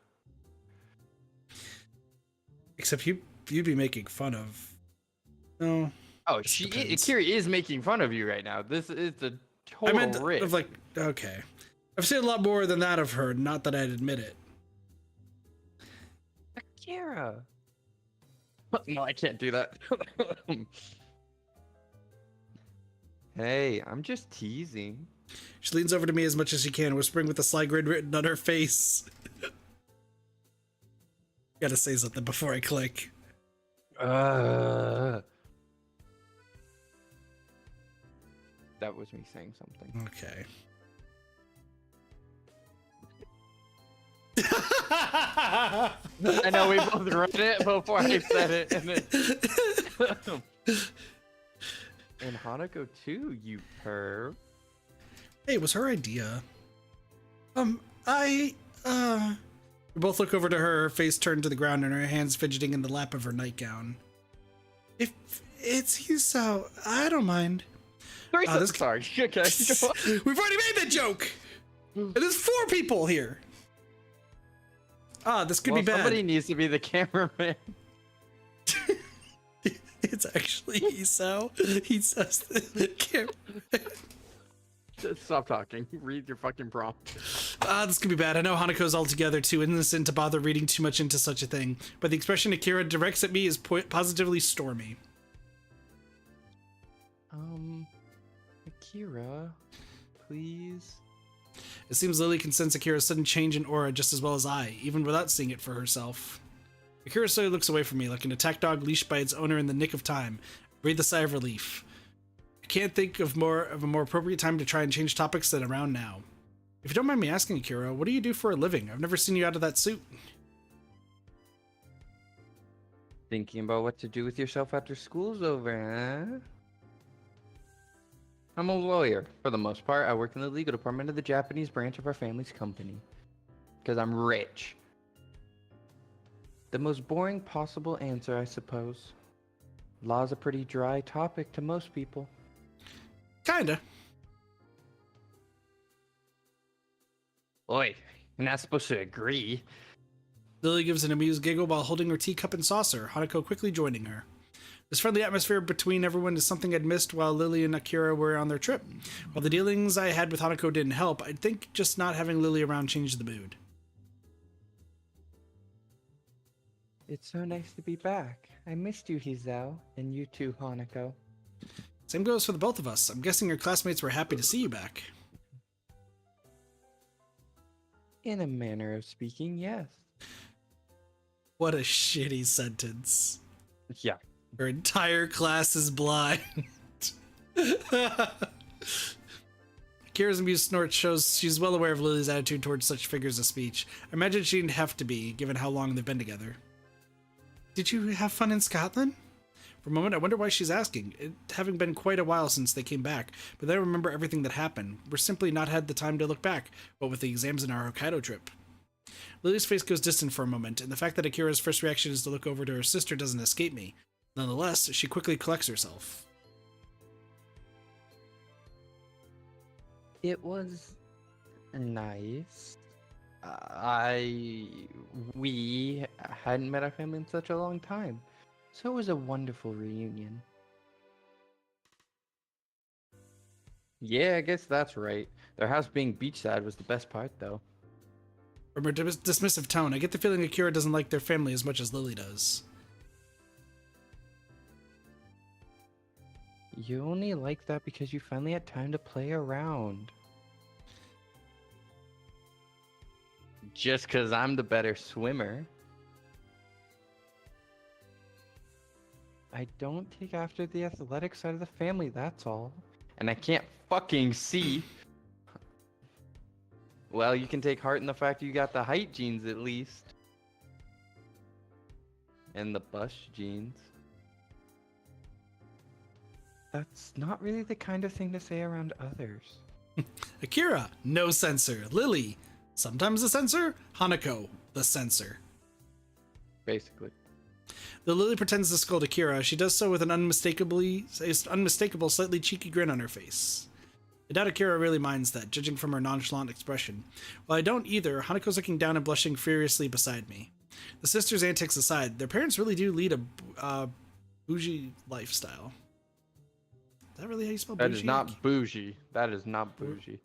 Except you'd be making fun of... No. Oh, Akira is making fun of you right now. This is the total I meant rip. of like, okay. I've seen a lot more than that of her, not that I'd admit it. Akira. No, I can't do that. Hey, I'm just teasing. She leans over to me as much as she can, whispering with a sly grin written on her face. Gotta say something before I click. That was me saying something. Okay. I know we both read it before I said it, and then... And Hanako too, you perv. Hey, it was her idea. We both look over to her face turned to the ground and her hands fidgeting in the lap of her nightgown. If it's you, so I don't mind. Sorry. Okay. We've already made the joke! And there's 4 people here! This could be bad. Somebody needs to be the cameraman. It's actually Isao. He says the camera. Just stop talking. Read your fucking prompt. This could be bad. I know Hanako's altogether too innocent to bother reading too much into such a thing, but the expression Akira directs at me is positively stormy. Akira, please. It seems Lilly can sense Akira's sudden change in aura just as well as I, even without seeing it for herself. Akira slowly looks away from me like an attack dog leashed by its owner in the nick of time. I breathe a sigh of relief. I can't think of a more appropriate time to try and change topics than around now. If you don't mind me asking, Akira, what do you do for a living? I've never seen you out of that suit. Thinking about what to do with yourself after school's over, huh? I'm a lawyer. For the most part, I work in the legal department of the Japanese branch of our family's company. Because I'm rich. The most boring possible answer, I suppose. Law's a pretty dry topic to most people. Kinda. Oi, you're not supposed to agree. Lily gives an amused giggle while holding her teacup and saucer, Hanako quickly joining her. This friendly atmosphere between everyone is something I'd missed while Lily and Akira were on their trip. While the dealings I had with Hanako didn't help, I think just not having Lily around changed the mood. It's so nice to be back. I missed you, Hizao, and you too, Hanako. Same goes for the both of us. I'm guessing your classmates were happy to see you back. In a manner of speaking, yes. What a shitty sentence. Yeah. Her entire class is blind. Akira's amused snort shows she's well aware of Lily's attitude towards such figures of speech. I imagine she didn't have to be, given how long they've been together. Did you have fun in Scotland? For a moment, I wonder why she's asking, it having been quite a while since they came back, but then I remember everything that happened. We're simply not had the time to look back, what with the exams and our Hokkaido trip. Lily's face goes distant for a moment, and the fact that Akira's first reaction is to look over to her sister doesn't escape me. Nonetheless, she quickly collects herself. It was nice. We hadn't met our family in such a long time, so it was a wonderful reunion. Yeah, I guess that's right. Their house being beachside was the best part, though. From her dismissive tone, I get the feeling Akira doesn't like their family as much as Lily does. You only like that because you finally had time to play around. Just because I'm the better swimmer. I don't take after the athletic side of the family, that's all. And I can't fucking see. Well, you can take heart in the fact you got the height genes at least. And the bust genes. That's not really the kind of thing to say around others. Akira, no censor. Lily, sometimes the censor. Hanako, the censor. Basically. Though Lily pretends to scold Akira, she does so with an unmistakable, slightly cheeky grin on her face. I doubt Akira really minds that, judging from her nonchalant expression. While I don't either, Hanako's looking down and blushing furiously beside me. The sisters' antics aside, their parents really do lead a bougie lifestyle. Is that really how you spell bougie? That is not bougie. That is not bougie.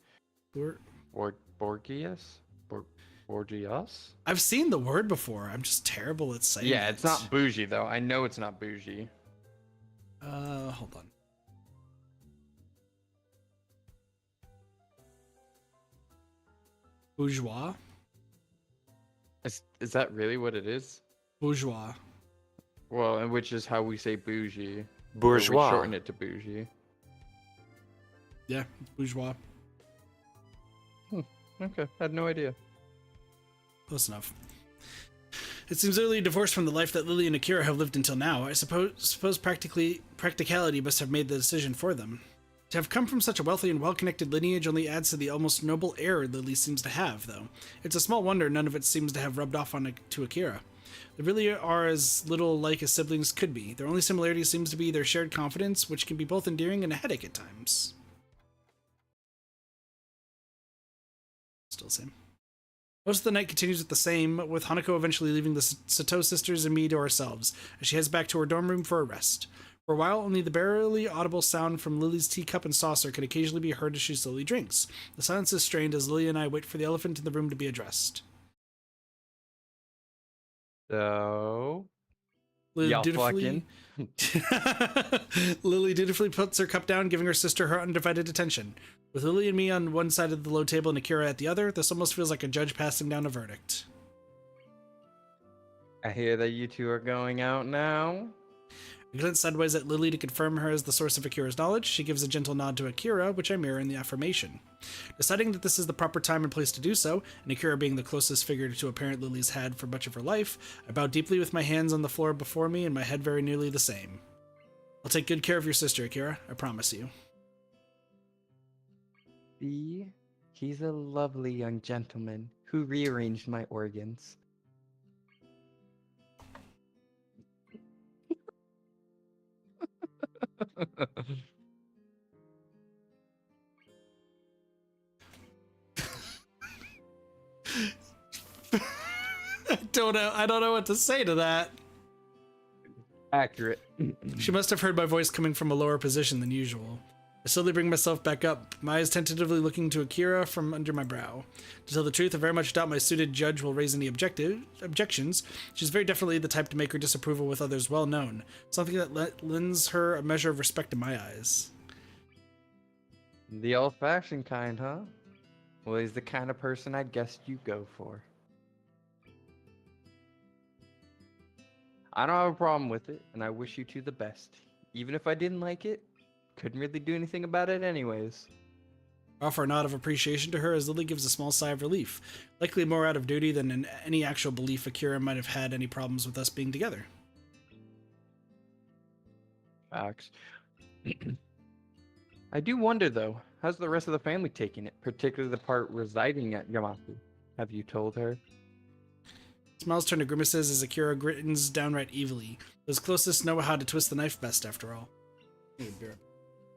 Borgias? Borgias? I've seen the word before. I'm just terrible at saying it. Yeah, it's not bougie, though. I know it's not bougie. Hold on. Bourgeois? Is that really what it is? Bourgeois. Well, and which is how we say bougie. Bourgeois. We shorten it to bougie. Yeah, bourgeois. Okay, I had no idea. Close enough. It seems Lily divorced from the life that Lily and Akira have lived until now. I suppose practicality must have made the decision for them. To have come from such a wealthy and well-connected lineage only adds to the almost noble air Lily seems to have, though. It's a small wonder none of it seems to have rubbed off to Akira. They really are as little alike as siblings could be. Their only similarity seems to be their shared confidence, which can be both endearing and a headache at times. Still the same. Most of the night continues with the same, with Hanako eventually leaving the Sato sisters and me to ourselves, as she heads back to her dorm room for a rest. For a while, only the barely audible sound from Lily's teacup and saucer can occasionally be heard as she slowly drinks. The silence is strained as Lily and I wait for the elephant in the room to be addressed. So... Lily y'all dutifully... Lily dutifully puts her cup down, giving her sister her undivided attention. With Lily and me on one side of the low table and Akira at the other, this almost feels like a judge passing down a verdict. I hear that you two are going out now. I glance sideways at Lily to confirm her as the source of Akira's knowledge. She gives a gentle nod to Akira, which I mirror in the affirmation. Deciding that this is the proper time and place to do so, and Akira being the closest figure to a parent Lily's had for much of her life, I bow deeply with my hands on the floor before me and my head very nearly the same. I'll take good care of your sister, Akira. I promise you. See? He's a lovely young gentleman who rearranged my organs. I don't know what to say to that. Accurate. She must have heard my voice coming from a lower position than usual. I slowly bring myself back up, my eyes tentatively looking to Akira from under my brow. To tell the truth, I very much doubt my suited judge will raise any objections. She's very definitely the type to make her disapproval with others well known, something that lends her a measure of respect in my eyes. The old-fashioned kind, huh? Well, he's the kind of person I guessed you go for. I don't have a problem with it, and I wish you two the best. Even if I didn't like it, couldn't really do anything about it anyways. I offer a nod of appreciation to her as Lily gives a small sigh of relief, likely more out of duty than in any actual belief Akira might have had any problems with us being together. Facts. I do wonder, though, how's the rest of the family taking it, particularly the part residing at Yamaku? Have you told her? Smiles turn to grimaces as Akira grins downright evilly. Those closest know how to twist the knife best, after all.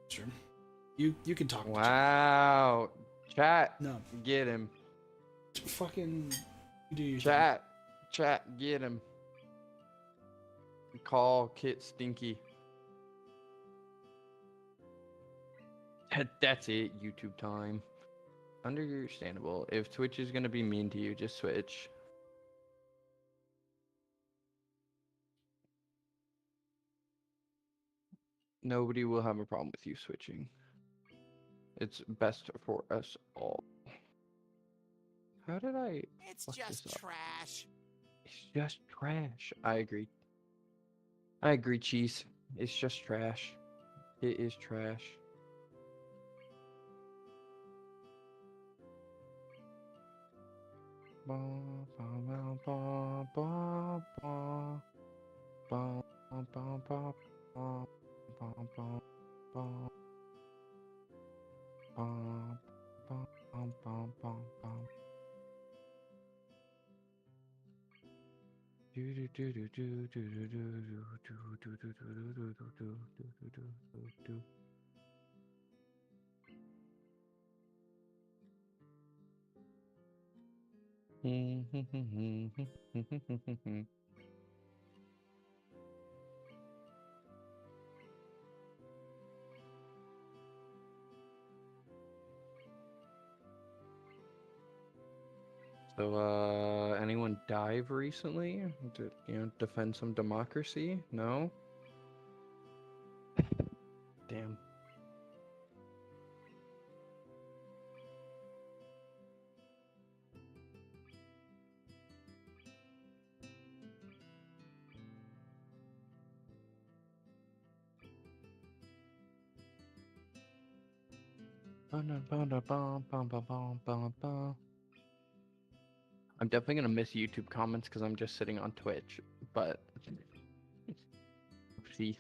Sure. You can talk. Wow. Chat. No. Get him. Fucking do your Chat. Chat. Get him. Call Kit Stinky. That's it. YouTube time. Understandable. If Twitch is gonna be mean to you, just switch. Nobody will have a problem with you switching. It's best for us all. How did I? It's fuck just this up? trash. It's just trash. I agree. I agree, Cheese. It's just trash. It is trash. Ba, ba, ba, ba, ba, ba, ba, ba, ba, ba, ba, ba, ba, ba, ba, ba. Do do do do do do do do do do do do do do do do do. So, anyone dive recently to, defend some democracy? No? Damn. I'm definitely gonna miss YouTube comments because I'm just sitting on Twitch, but see.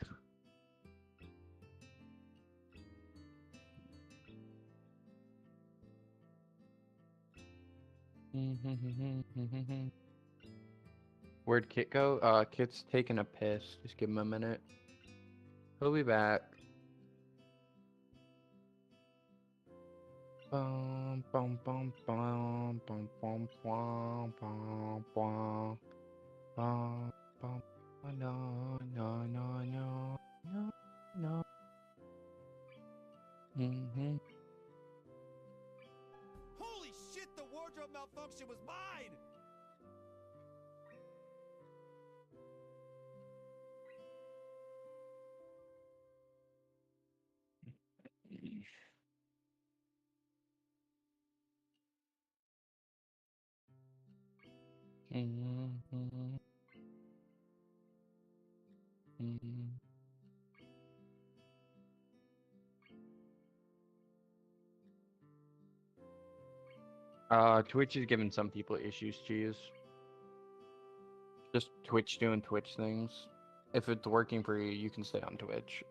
Where'd Kit go? Kit's taking a piss. Just give him a minute. He'll be back. Bum bum bum bum bum bum bum bum bum bum bum. No no no no no no. Holy shit, the wardrobe malfunction was mine! Twitch is giving some people issues, Cheese. Just Twitch doing Twitch things. If it's working for you, you can stay on Twitch.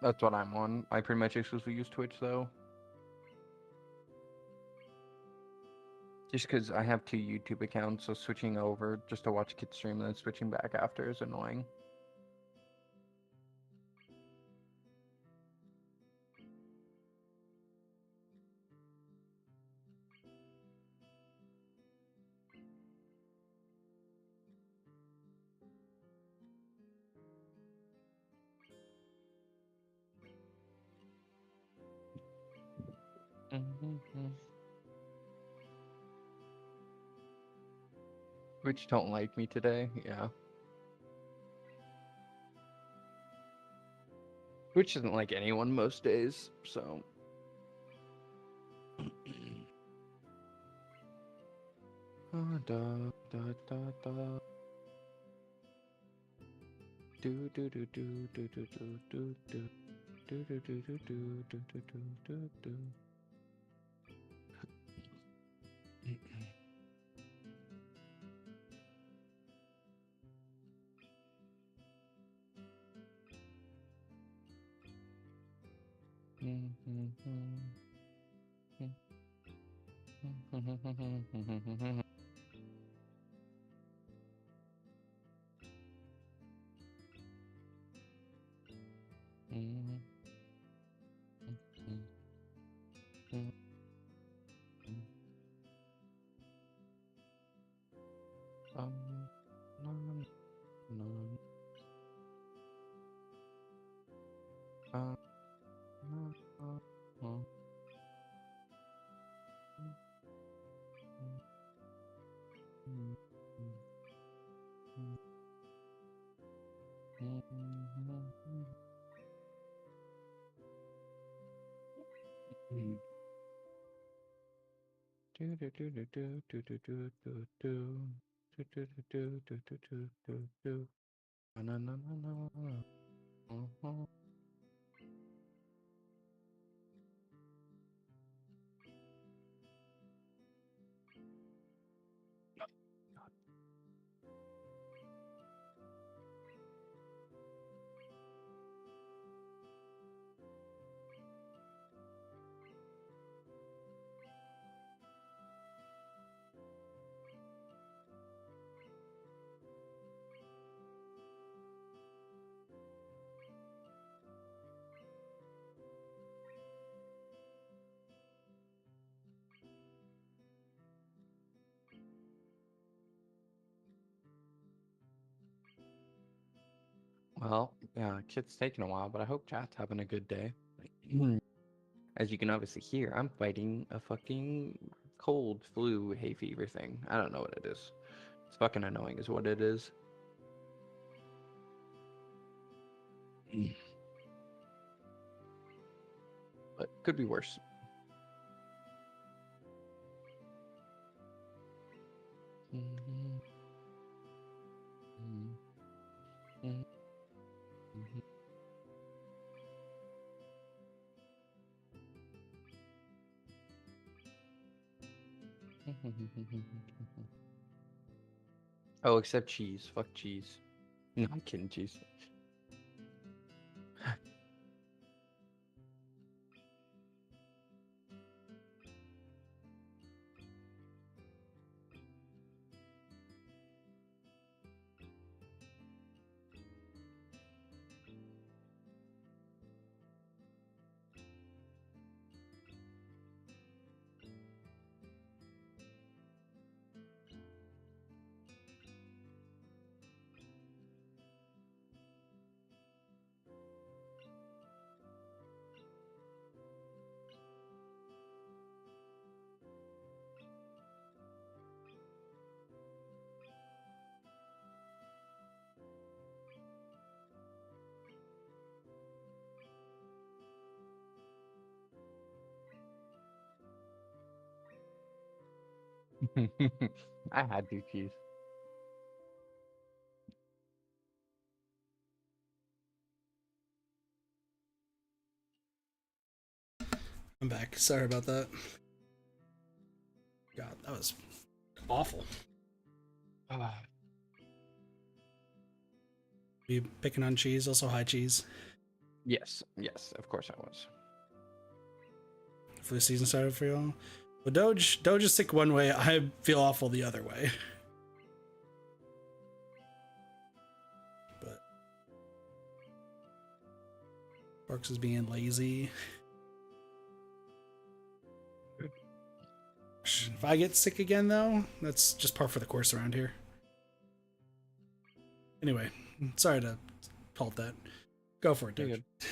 That's what I'm on. I pretty much exclusively use Twitch, though. Just because I have two YouTube accounts, so switching over just to watch kids stream and then switching back after is annoying. Which don't like me today, yeah. Which doesn't like anyone most days, so. Da, da, da, da. Do do do do do do do do do do do do do do do do do do. Well, yeah, kid's taking a while, but I hope chat's having a good day. As you can obviously hear, I'm fighting a fucking cold, flu, hay fever thing. I don't know what it is. It's fucking annoying, is what it is. But could be worse. Oh, except cheese. Fuck cheese. No, I'm kidding, cheese. I had to cheese. I'm back. Sorry about that. God, that was awful. You picking on cheese? Also, high cheese. Yes, yes, of course I was. Flu season started for y'all. Well, Doge is sick one way. I feel awful the other way. But Sparks is being lazy. If I get sick again, though, that's just par for the course around here. Anyway, sorry to halt that. Go for it, You're Doge. good.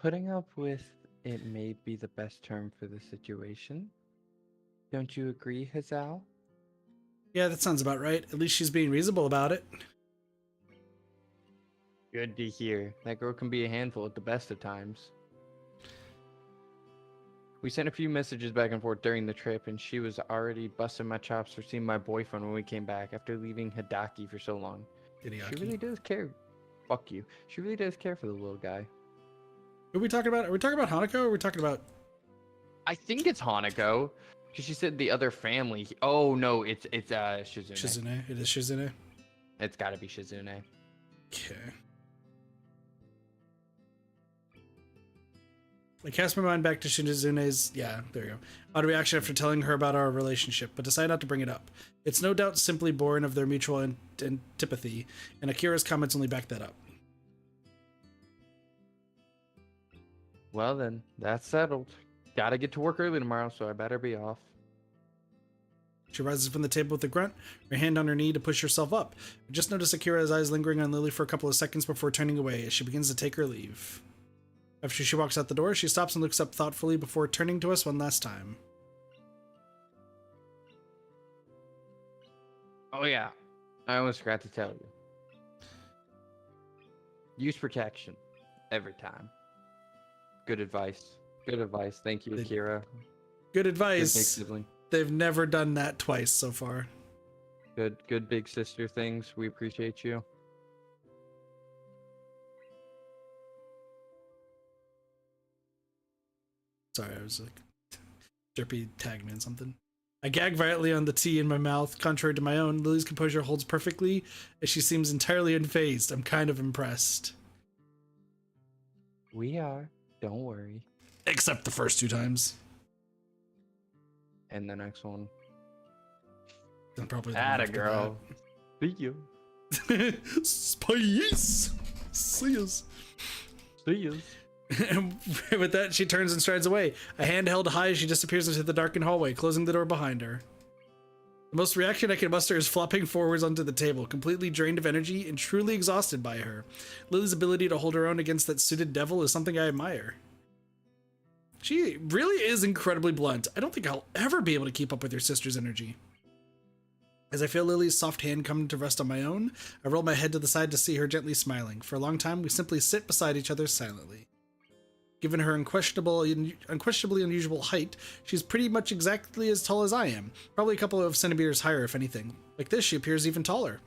Putting up with it may be the best term for the situation. Don't you agree, Hazal? Yeah, that sounds about right. At least she's being reasonable about it. Good to hear. That girl can be a handful at the best of times. We sent a few messages back and forth during the trip, and she was already busting my chops for seeing my boyfriend when we came back after leaving Hidaki for so long. She really does care. Fuck you. She really does care for the little guy. Who are we talking about? Are we talking about Hanako or are we talking about... I think it's Hanako, because she said the other family. Oh no, it's Shizune. Shizune? It is Shizune? It's got to be Shizune. Okay. I cast my mind back to Shizune's, yeah, there you go, odd reaction after telling her about our relationship, but decide not to bring it up. It's no doubt simply born of their mutual antipathy, and Akira's comments only back that up. Well then, that's settled. Gotta get to work early tomorrow, so I better be off. She rises from the table with a grunt, her hand on her knee to push herself up. We just notice Akira's eyes lingering on Lilly for a couple of seconds before turning away as she begins to take her leave. After she walks out the door, she stops and looks up thoughtfully before turning to us one last time. Oh yeah, I almost forgot to tell you. Use protection every time. Good advice. Good advice. Thank you, Akira. Good Good big advice. sibling. They've never done that twice so far. Good big sister things. We appreciate you. Sorry, I was like, Derpy tagged me in something. I gag violently on the tea in my mouth. Contrary to my own, Lily's composure holds perfectly as she seems entirely unfazed. I'm kind of impressed. We are. Don't worry. Except the first two times. And the next one. And probably the one Atta after girl. See you. that. Spice! See us. See you. And with that, she turns and strides away. A hand held high as she disappears into the darkened hallway, closing the door behind her. The most reaction I can muster is flopping forwards onto the table, completely drained of energy and truly exhausted by her. Lily's ability to hold her own against that suited devil is something I admire. She really is incredibly blunt. I don't think I'll ever be able to keep up with your sister's energy. As I feel Lily's soft hand come to rest on my own, I roll my head to the side to see her gently smiling. For a long time, we simply sit beside each other silently. Given her unquestionably unusual height, she's pretty much exactly as tall as I am, probably a couple of centimeters higher if anything. Like this, she appears even taller.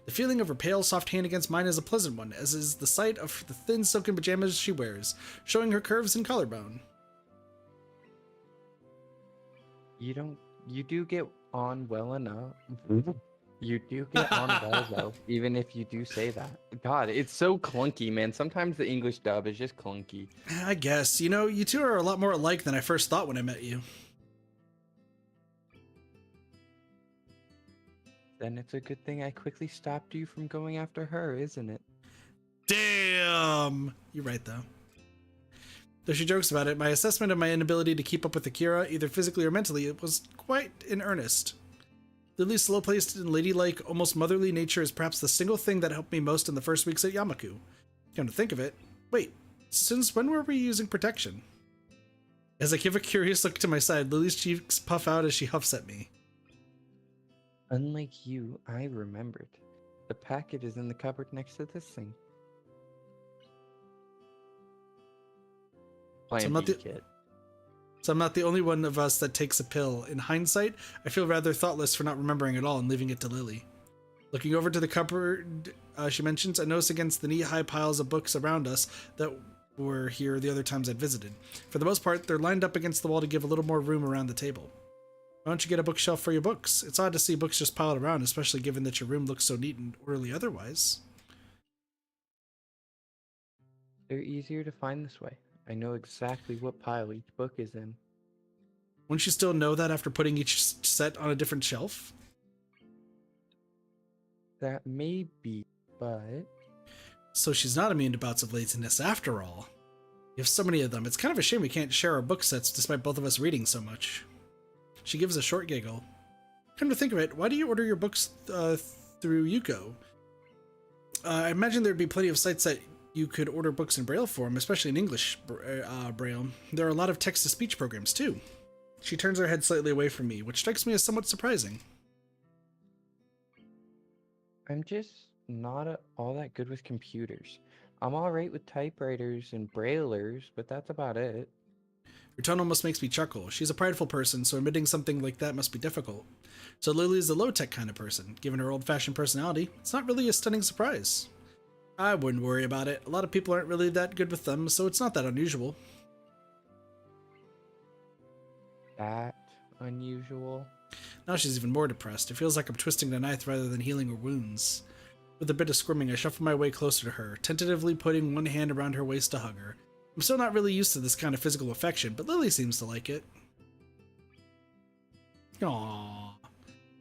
The feeling of her pale, soft hand against mine is a pleasant one, as is the sight of the thin silken pajamas she wears, showing her curves and collarbone. You do get on well enough. You do get on well though, even if you do say that. God, it's so clunky, man. Sometimes the English dub is just clunky. I guess. You know, you two are a lot more alike than I first thought when I met you. Then it's a good thing I quickly stopped you from going after her, isn't it? Damn! You're right, though. Though she jokes about it, my assessment of my inability to keep up with Akira, either physically or mentally, was quite in earnest. Lily's slow-paced and ladylike, almost motherly nature is perhaps the single thing that helped me most in the first weeks at Yamaku. Come to think of it, wait, since when were we using protection? As I give a curious look to my side, Lily's cheeks puff out as she huffs at me. Unlike you, I remembered. The packet is in the cupboard next to this thing. Plan I'm not B, the- kid. So I'm not the only one of us that takes a pill. In hindsight, I feel rather thoughtless for not remembering it all and leaving it to Lily. Looking over to the cupboard she mentions, I notice against the knee-high piles of books around us that were here the other times I'd visited. For the most part, they're lined up against the wall to give a little more room around the table. Why don't you get a bookshelf for your books? It's odd to see books just piled around, especially given that your room looks so neat and orderly otherwise. They're easier to find this way. I know exactly what pile each book is in. Wouldn't you still know that after putting each set on a different shelf? That may be, but So she's not immune to bouts of laziness after all. You have so many of them. It's kind of a shame we can't share our book sets despite both of us reading so much. She gives a short giggle. Come to think of it, why do you order your books through Yuko? I imagine there'd be plenty of sites that you could order books in Braille form, especially in English Braille. There are a lot of text-to-speech programs, too. She turns her head slightly away from me, which strikes me as somewhat surprising. I'm just not all that good with computers. I'm alright with typewriters and braillers, but that's about it. Her tone almost makes me chuckle. She's a prideful person, so admitting something like that must be difficult. So Lily's a low-tech kind of person. Given her old-fashioned personality, it's not really a stunning surprise. I wouldn't worry about it. A lot of people aren't really that good with them, so it's not that unusual. That unusual? Now she's even more depressed. It feels like I'm twisting the knife rather than healing her wounds. With a bit of squirming, I shuffle my way closer to her, tentatively putting one hand around her waist to hug her. I'm still not really used to this kind of physical affection, but Lily seems to like it. Aww.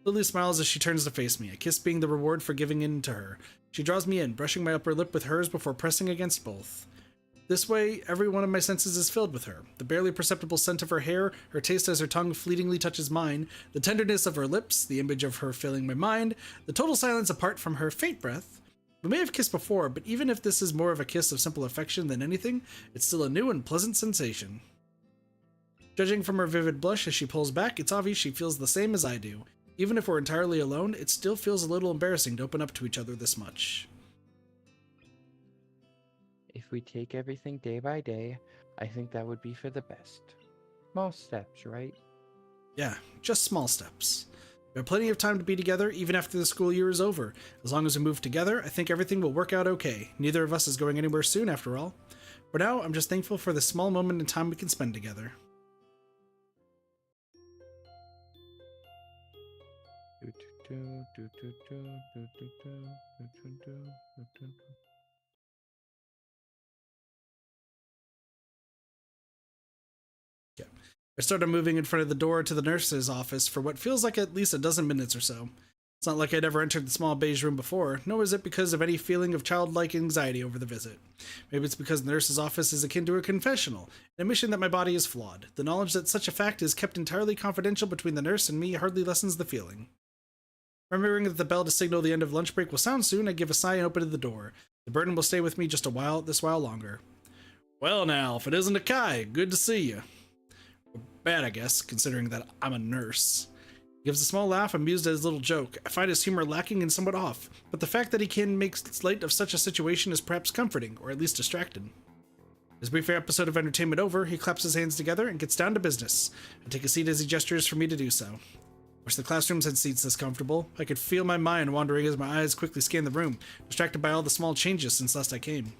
Lily smiles as she turns to face me, a kiss being the reward for giving in to her. She draws me in, brushing my upper lip with hers before pressing against both. This way, every one of my senses is filled with her. The barely perceptible scent of her hair, her taste as her tongue fleetingly touches mine, the tenderness of her lips, the image of her filling my mind, the total silence apart from her faint breath. We may have kissed before, but even if this is more of a kiss of simple affection than anything, it's still a new and pleasant sensation. Judging from her vivid blush as she pulls back, it's obvious she feels the same as I do. Even if we're entirely alone, it still feels a little embarrassing to open up to each other this much. If we take everything day by day, I think that would be for the best. Small steps, right? Yeah, just small steps. We have plenty of time to be together even after the school year is over. As long as we move together, I think everything will work out okay. Neither of us is going anywhere soon after all. For now, I'm just thankful for the small moment in time we can spend together. Yeah. I started moving in front of the door to the nurse's office for what feels like at least a dozen minutes or so. It's not like I'd ever entered the small beige room before, nor is it because of any feeling of childlike anxiety over the visit. Maybe it's because the nurse's office is akin to a confessional, an admission that my body is flawed. The knowledge that such a fact is kept entirely confidential between the nurse and me hardly lessens the feeling. Remembering that the bell to signal the end of lunch break will sound soon, I give a sigh and open the door. The burden will stay with me just this while longer. Well now, if it isn't Akai, good to see you. Bad, I guess, considering that I'm a nurse. He gives a small laugh, amused at his little joke. I find his humor lacking and somewhat off, but the fact that he can make light of such a situation is perhaps comforting, or at least distracting. His brief episode of entertainment over, he claps his hands together and gets down to business. I take a seat as he gestures for me to do so. Wish the classrooms had seats this comfortable. I could feel my mind wandering as my eyes quickly scan the room, distracted by all the small changes since last I came.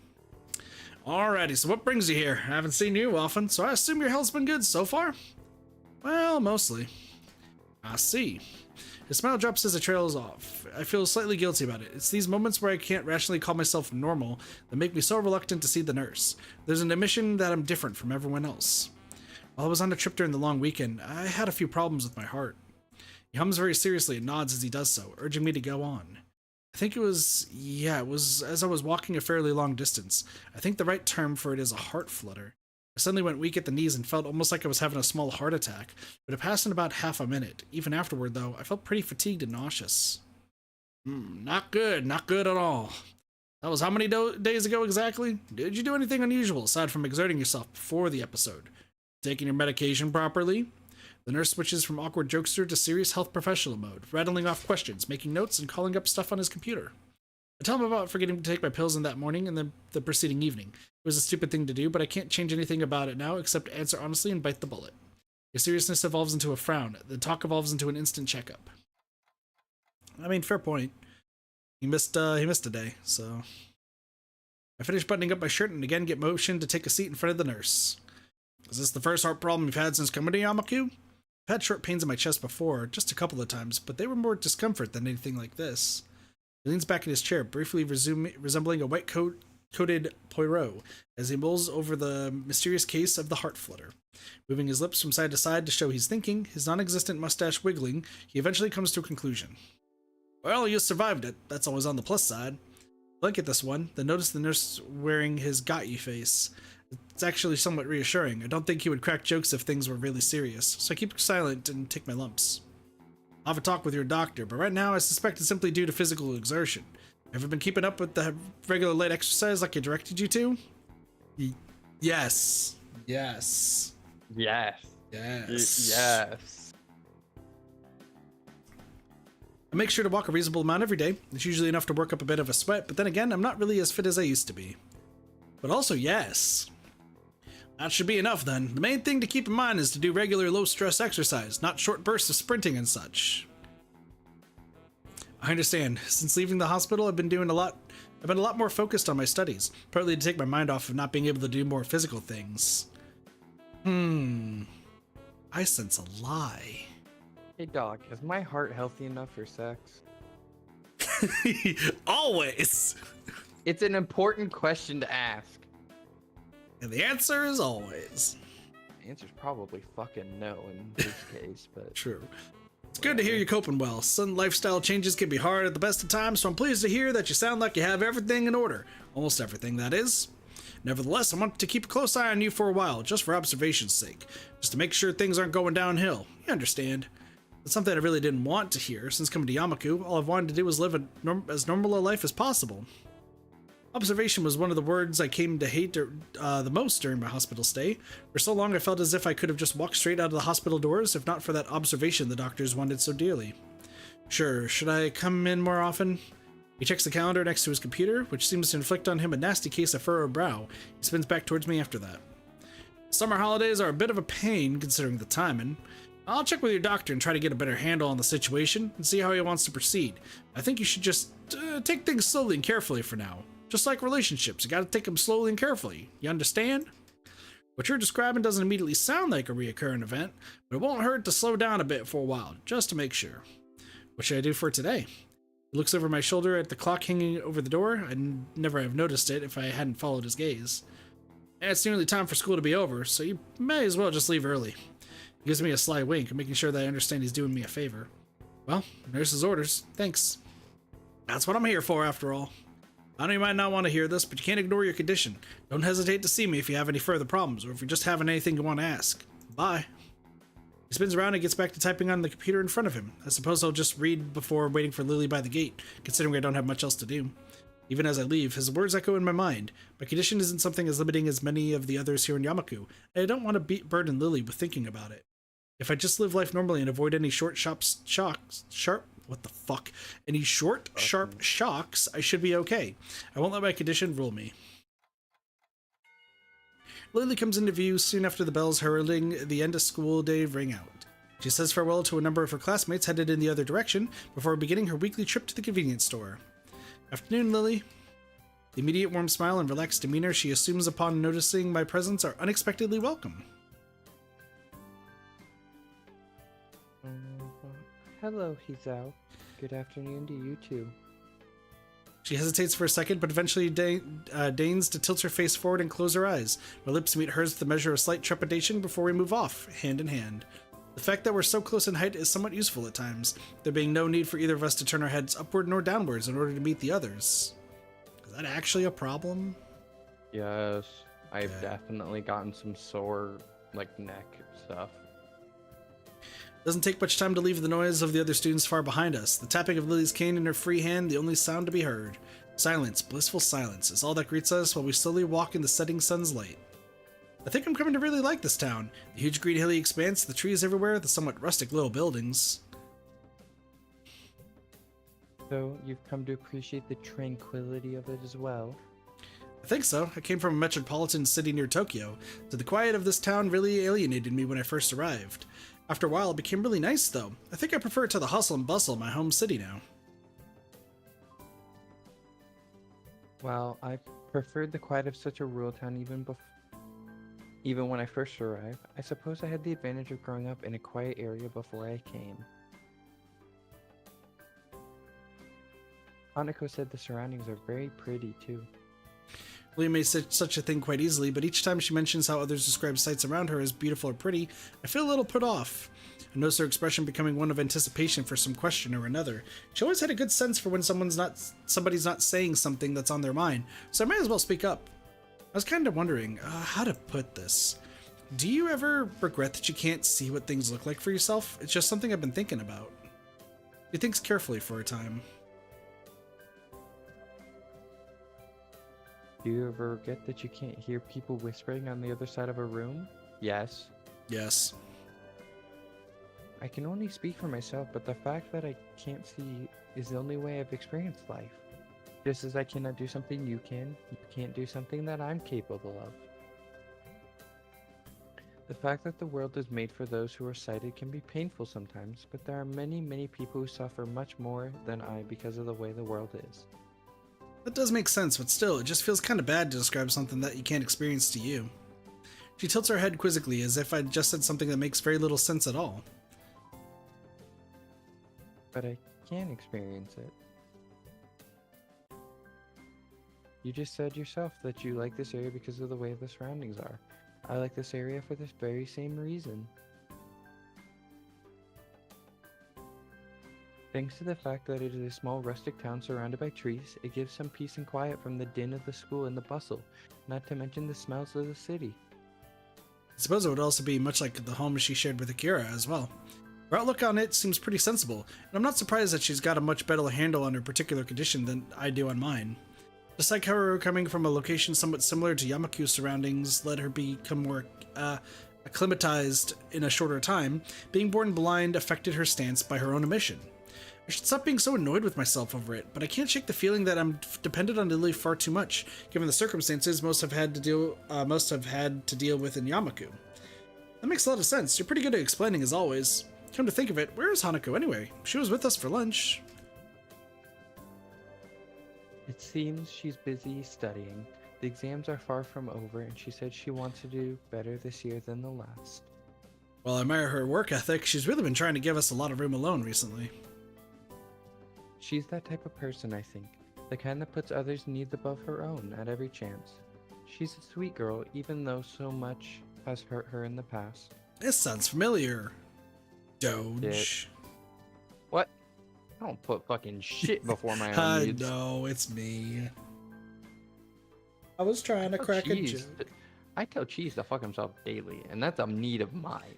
Alrighty, so what brings you here? I haven't seen you often, so I assume your health's been good so far? Well, mostly. I see. His smile drops as it trails off. I feel slightly guilty about it. It's these moments where I can't rationally call myself normal that make me so reluctant to see the nurse. There's an admission that I'm different from everyone else. While I was on a trip during the long weekend, I had a few problems with my heart. He hums very seriously and nods as he does so, urging me to go on. I think it was as I was walking a fairly long distance. I think the right term for it is a heart flutter. I suddenly went weak at the knees and felt almost like I was having a small heart attack, but it passed in about half a minute. Even afterward, though, I felt pretty fatigued and nauseous. Not good at all. That was how many days ago exactly? Did you do anything unusual aside from exerting yourself before the episode? Taking your medication properly? The nurse switches from awkward jokester to serious health professional mode, rattling off questions, making notes, and calling up stuff on his computer. I tell him about forgetting to take my pills in that morning and the preceding evening. It was a stupid thing to do, but I can't change anything about it now except answer honestly and bite the bullet. His seriousness evolves into a frown. The talk evolves into an instant checkup. I mean, fair point. He missed a day, so... I finish buttoning up my shirt and again get motioned to take a seat in front of the nurse. Is this the first heart problem you've had since coming to Yamaku? I've had short pains in my chest before, just a couple of times, but they were more discomfort than anything like this. He leans back in his chair, briefly resembling a white coat coated Poirot as he mulls over the mysterious case of the heart flutter. Moving his lips from side to side to show he's thinking, his non-existent mustache wiggling, he eventually comes to a conclusion. Well, you survived it. That's always on the plus side. Blink at this one, then notice the nurse wearing his got you face. It's actually somewhat reassuring. I don't think he would crack jokes if things were really serious, so I keep silent and take my lumps. I'll have a talk with your doctor, but right now I suspect it's simply due to physical exertion. Ever been keeping up with the regular light exercise like I directed you to? Yes. Yes. Yes. Yes. Yes. I make sure to walk a reasonable amount every day. It's usually enough to work up a bit of a sweat, but then again, I'm not really as fit as I used to be. But also, yes. That should be enough then. The main thing to keep in mind is to do regular low-stress exercise, not short bursts of sprinting and such. I understand. Since leaving the hospital, I've been a lot more focused on my studies, partly to take my mind off of not being able to do more physical things. I sense a lie. Hey, Doc, is my heart healthy enough for sex? Always! It's an important question to ask. And the answer is always. The answer's probably fucking no in this case, but... True. It's good to hear you're coping well. Sudden lifestyle changes can be hard at the best of times, so I'm pleased to hear that you sound like you have everything in order. Almost everything, that is. Nevertheless, I want to keep a close eye on you for a while, just for observation's sake. Just to make sure things aren't going downhill. You understand. It's something I really didn't want to hear. Since coming to Yamaku, all I've wanted to do was live as normal a life as possible. Observation was one of the words I came to hate the most during my hospital stay. For so long I felt as if I could have just walked straight out of the hospital doors, if not for that observation the doctors wanted so dearly. Sure, should I come in more often? He checks the calendar next to his computer, which seems to inflict on him a nasty case of furrowed brow. He spins back towards me after that. Summer holidays are a bit of a pain, considering the timing. I'll check with your doctor and try to get a better handle on the situation and see how he wants to proceed. I think you should just take things slowly and carefully for now. Just like relationships, you gotta take them slowly and carefully. You understand? What you're describing doesn't immediately sound like a reoccurring event, but it won't hurt to slow down a bit for a while, just to make sure. What should I do for today? He looks over my shoulder at the clock hanging over the door. I'd never have noticed it if I hadn't followed his gaze. It's nearly time for school to be over, so you may as well just leave early. He gives me a sly wink, making sure that I understand he's doing me a favor. Well, nurse's orders. Thanks. That's what I'm here for, after all. I know you might not want to hear this, but you can't ignore your condition. Don't hesitate to see me if you have any further problems, or if you're just having anything you want to ask. Bye. He spins around and gets back to typing on the computer in front of him. I suppose I'll just read before waiting for Lilly by the gate, considering I don't have much else to do. Even as I leave, his words echo in my mind. My condition isn't something as limiting as many of the others here in Yamaku, and I don't want to burden Lilly with thinking about it. If I just live life normally and avoid any short, sharp shocks, I should be okay. I won't let my condition rule me. Lilly comes into view soon after the bells heralding the end of school day ring out. She says farewell to a number of her classmates headed in the other direction before beginning her weekly trip to the convenience store. Afternoon, Lilly. The immediate warm smile and relaxed demeanor she assumes upon noticing my presence are unexpectedly welcome. Hello, Hizao. Good afternoon to you too. She hesitates for a second, but eventually deigns to tilt her face forward and close her eyes. My lips meet hers with a measure of slight trepidation before we move off, hand in hand. The fact that we're so close in height is somewhat useful at times, there being no need for either of us to turn our heads upward nor downwards in order to meet the others. Is that actually a problem? Yes, I've definitely gotten some sore, neck stuff. Doesn't take much time to leave the noise of the other students far behind us. The tapping of Lily's cane in her free hand, the only sound to be heard. Silence, blissful silence, is all that greets us while we slowly walk in the setting sun's light. I think I'm coming to really like this town. The huge green hilly expanse, the trees everywhere, the somewhat rustic little buildings. So, you've come to appreciate the tranquility of it as well? I think so. I came from a metropolitan city near Tokyo, so the quiet of this town really alienated me when I first arrived. After a while, it became really nice, though. I think I prefer it to the hustle and bustle of my home city now. Well, I preferred the quiet of such a rural town even when I first arrived. I suppose I had the advantage of growing up in a quiet area before I came. Hanako said the surroundings are very pretty, too. Lily may say such a thing quite easily, but each time she mentions how others describe sights around her as beautiful or pretty, I feel a little put off. I notice her expression becoming one of anticipation for some question or another. She always had a good sense for when somebody's not saying something that's on their mind, so I might as well speak up. I was kind of wondering how to put this. Do you ever regret that you can't see what things look like for yourself? It's just something I've been thinking about. He thinks carefully for a time. Do you ever regret that you can't hear people whispering on the other side of a room? Yes. Yes. I can only speak for myself, but the fact that I can't see is the only way I've experienced life. Just as I cannot do something you can't do something that I'm capable of. The fact that the world is made for those who are sighted can be painful sometimes, but there are many, many people who suffer much more than I because of the way the world is. That does make sense, but still, it just feels kind of bad to describe something that you can't experience to you. She tilts her head quizzically, as if I'd just said something that makes very little sense at all. But I can experience it. You just said yourself that you like this area because of the way the surroundings are. I like this area for this very same reason. Thanks to the fact that it is a small rustic town surrounded by trees, it gives some peace and quiet from the din of the school and the bustle, not to mention the smells of the city. I suppose it would also be much like the home she shared with Akira as well. Her outlook on it seems pretty sensible, and I'm not surprised that she's got a much better handle on her particular condition than I do on mine. Just like how her coming from a location somewhat similar to Yamaku's surroundings led her become more acclimatized in a shorter time, being born blind affected her stance by her own omission. I should stop being so annoyed with myself over it, but I can't shake the feeling that I'm dependent on Lilly far too much, given the circumstances most have had to deal with in Yamaku. That makes a lot of sense. You're pretty good at explaining as always. Come to think of it, where is Hanako anyway? She was with us for lunch. It seems she's busy studying. The exams are far from over, and she said she wants to do better this year than the last. While I admire her work ethic, she's really been trying to give us a lot of room alone recently. She's that type of person, I think. The kind that puts others' needs above her own at every chance. She's a sweet girl, even though so much has hurt her in the past. This sounds familiar. Doge. Shit. What? I don't put fucking shit before my own I needs. know, it's me. I was trying to crack a joke. I tell Cheese to fuck himself daily, and that's a need of mine.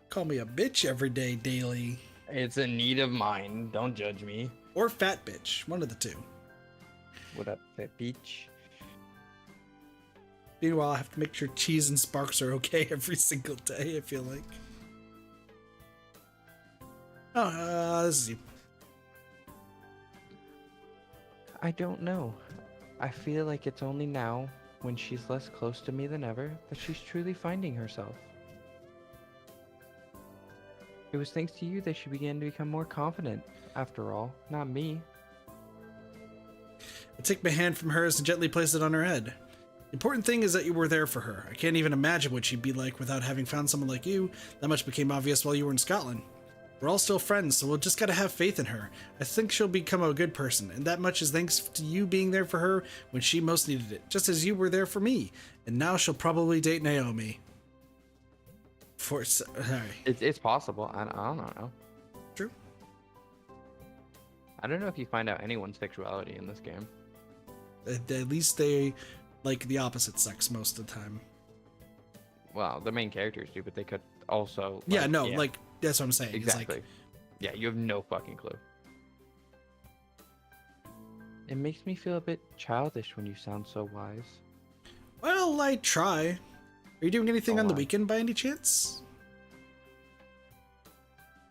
Call me a bitch every day, daily. It's a need of mine. Don't judge me. Or fat bitch, one of the two. What up, fat beach? Meanwhile, I have to make sure Cheese and Sparks are okay every single day, I feel like. Oh, this is you. I don't know. I feel like it's only now, when she's less close to me than ever, that she's truly finding herself. It was thanks to you that she began to become more confident, after all, not me. I take my hand from hers and gently place it on her head. The important thing is that you were there for her. I can't even imagine what she'd be like without having found someone like you. That much became obvious while you were in Scotland. We're all still friends, so we'll just gotta have faith in her. I think she'll become a good person, and that much is thanks to you being there for her when she most needed it, just as you were there for me. And now she'll probably date Naomi. Sorry. It's possible. I don't know. True. I don't know if you find out anyone's sexuality in this game. At least they like the opposite sex most of the time. Well, the main characters do, but they could also... Like, that's what I'm saying. Exactly. It's like, yeah, you have no fucking clue. It makes me feel a bit childish when you sound so wise. well, I try. Are you doing anything Oh, on the wow. weekend by any chance?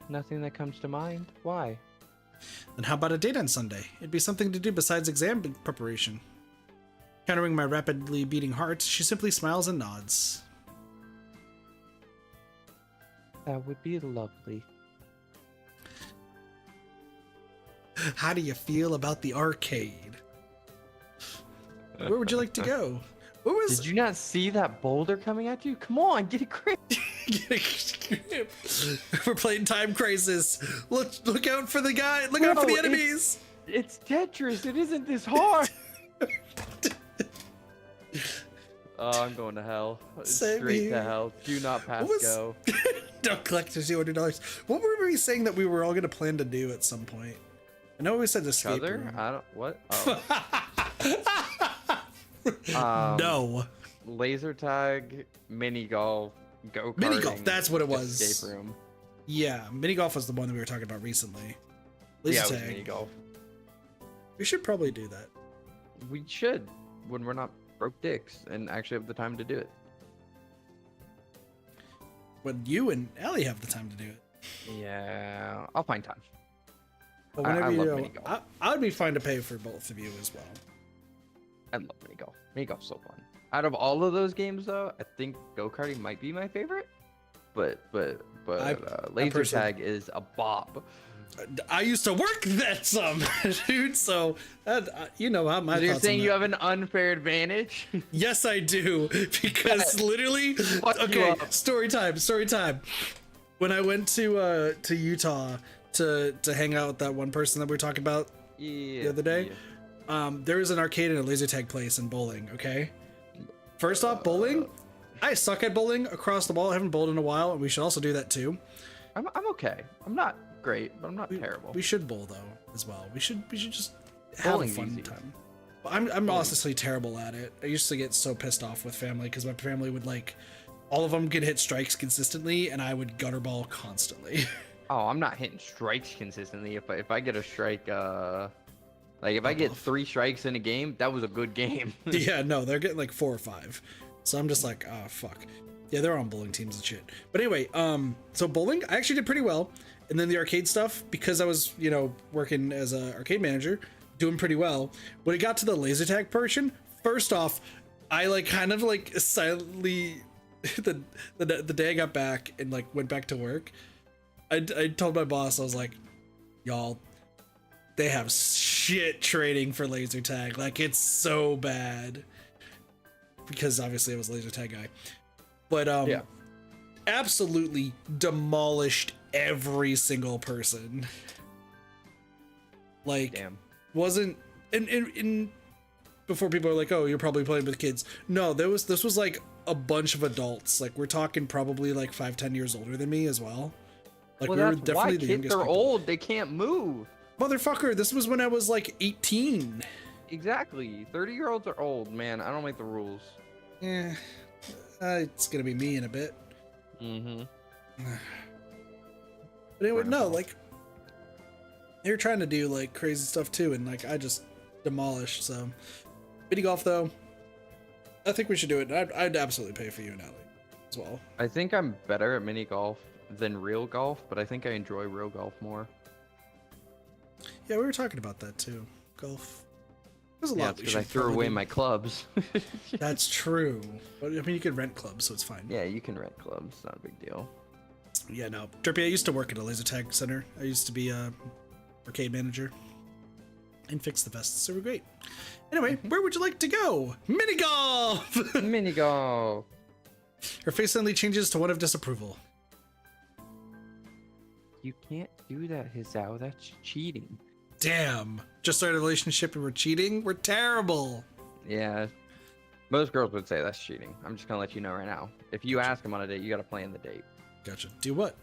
Nothing that comes to mind. Why? Then how about a date on Sunday? It'd be something to do besides exam preparation. Countering my rapidly beating heart, she simply smiles and nods. That would be lovely. How do you feel about the arcade? Where would you like to go? What was... Did you not see that boulder coming at you? Come on, get a grip. We're playing Time Crisis. Look out for the guy. Look out for the enemies. It's Tetris. It isn't this hard. Oh, I'm going to hell. Same Straight here. to hell. Do not pass was- go. Don't collect the $200. What were we saying that we were all gonna plan to do at some point? I know we said escape Other? room. I don't. What? Oh. No. Laser tag, mini golf, go karting. Mini golf, that's what it was. Escape room. Yeah, mini golf was the one that we were talking about recently. Yeah, Laser it was tag. mini golf. We should probably do that. We should when we're not broke dicks and actually have the time to do it. When you and Ellie have the time to do it. Yeah, I'll find time. But I whenever you love know, mini golf. I would be fine to pay for both of you as well. I love mini golf. Mini golf's so fun. Out of all of those games, though, I think go karting might be my favorite. But laser personally- tag is a bop. I used to work that some, dude. So you know how my You're thoughts saying on you that. have an unfair advantage? Yes, I do, because literally. Fuck you Okay, up. story time. Story time. When I went to Utah to hang out with that one person that we were talking about Yeah. the other day, yeah. there was an arcade and a laser tag place in bowling. Okay. First off, bowling. I suck at bowling across the ball. I haven't bowled in a while, and we should also do that too. I'm okay. I'm not great, but I'm not terrible. We should bowl though as well. We should just have Bowling's a fun easy. time. But I'm honestly terrible at it. I used to get so pissed off with family because my family would all of them could hit strikes consistently, and I would gutter ball constantly. Oh, I'm not hitting strikes consistently. If I get a strike, if I get 3 strikes in a game, that was a good game. Yeah, no, they're getting like 4 or 5. So I'm just like, oh fuck. Yeah, they're on bowling teams and shit. But anyway, so bowling, I actually did pretty well. And then the arcade stuff, because I was, working as an arcade manager, doing pretty well. When it got to the laser tag portion, first off, I silently the day I got back and went back to work, I told my boss, I was like, y'all, they have shit training for laser tag. Like, it's so bad. Because obviously I was a laser tag guy. But Yeah. absolutely demolished every single person. Like, Damn. wasn't in before people are like, oh, you're probably playing with kids. No, this was like a bunch of adults. Like, we're talking probably like 5-10 years older than me as well. Like, Well, we were that's definitely why the kids youngest are people. old. They can't move. Motherfucker, this was when I was like 18. Exactly. 30-year-olds are old, man. I don't make the rules. Yeah, it's gonna be me in a bit. Mm-hmm. But anyway, no, Grandpa. like, they're trying to do like crazy stuff too, and like I just demolished. So, mini golf though, I think we should do it. I'd absolutely pay for you and Ellie as well. I think I'm better at mini golf than real golf, but I think I enjoy real golf more. Yeah, we were talking about that too. Golf. There's a Yeah, lot we because should I threw probably away do. my clubs. That's true. But I mean, you could rent clubs, so it's fine. Yeah, you can rent clubs. Not a big deal. Yeah, no. Derpy, I used to work at a laser tag center. I used to be a arcade manager and fix the vests, so we're great. Anyway, where would you like to go? Mini golf! Mini golf. Her face suddenly changes to one of disapproval. You can't do that, Hizao. That's cheating. Damn. Just started a relationship and we're cheating? We're terrible. Yeah. Most girls would say that's cheating. I'm just gonna let you know right now. If you ask them on a date, you gotta plan the date. Gotcha. Do what?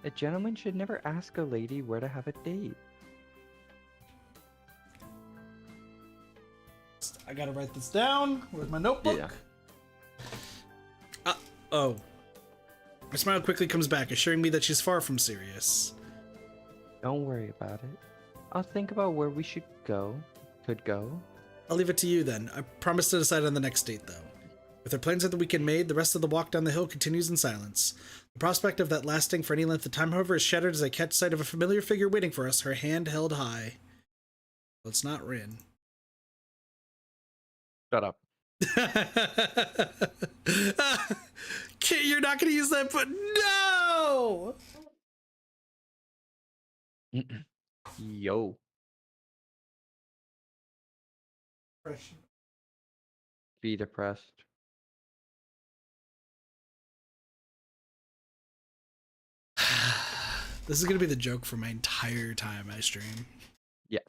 A gentleman should never ask a lady where to have a date. I gotta write this down. Where's my notebook? Yeah. Oh. Her smile quickly comes back, assuring me that she's far from serious. Don't worry about it. I'll think about where we should go. Could go. I'll leave it to you then. I promise to decide on the next date, though. With her plans of the weekend made, the rest of the walk down the hill continues in silence. The prospect of that lasting for any length of time, however, is shattered as I catch sight of a familiar figure waiting for us, her hand held high. Well, it's not Rin. Shut up. Kit, you're not going to use that, but no! Yo. Be depressed. This is going to be the joke for my entire time I stream. Yes.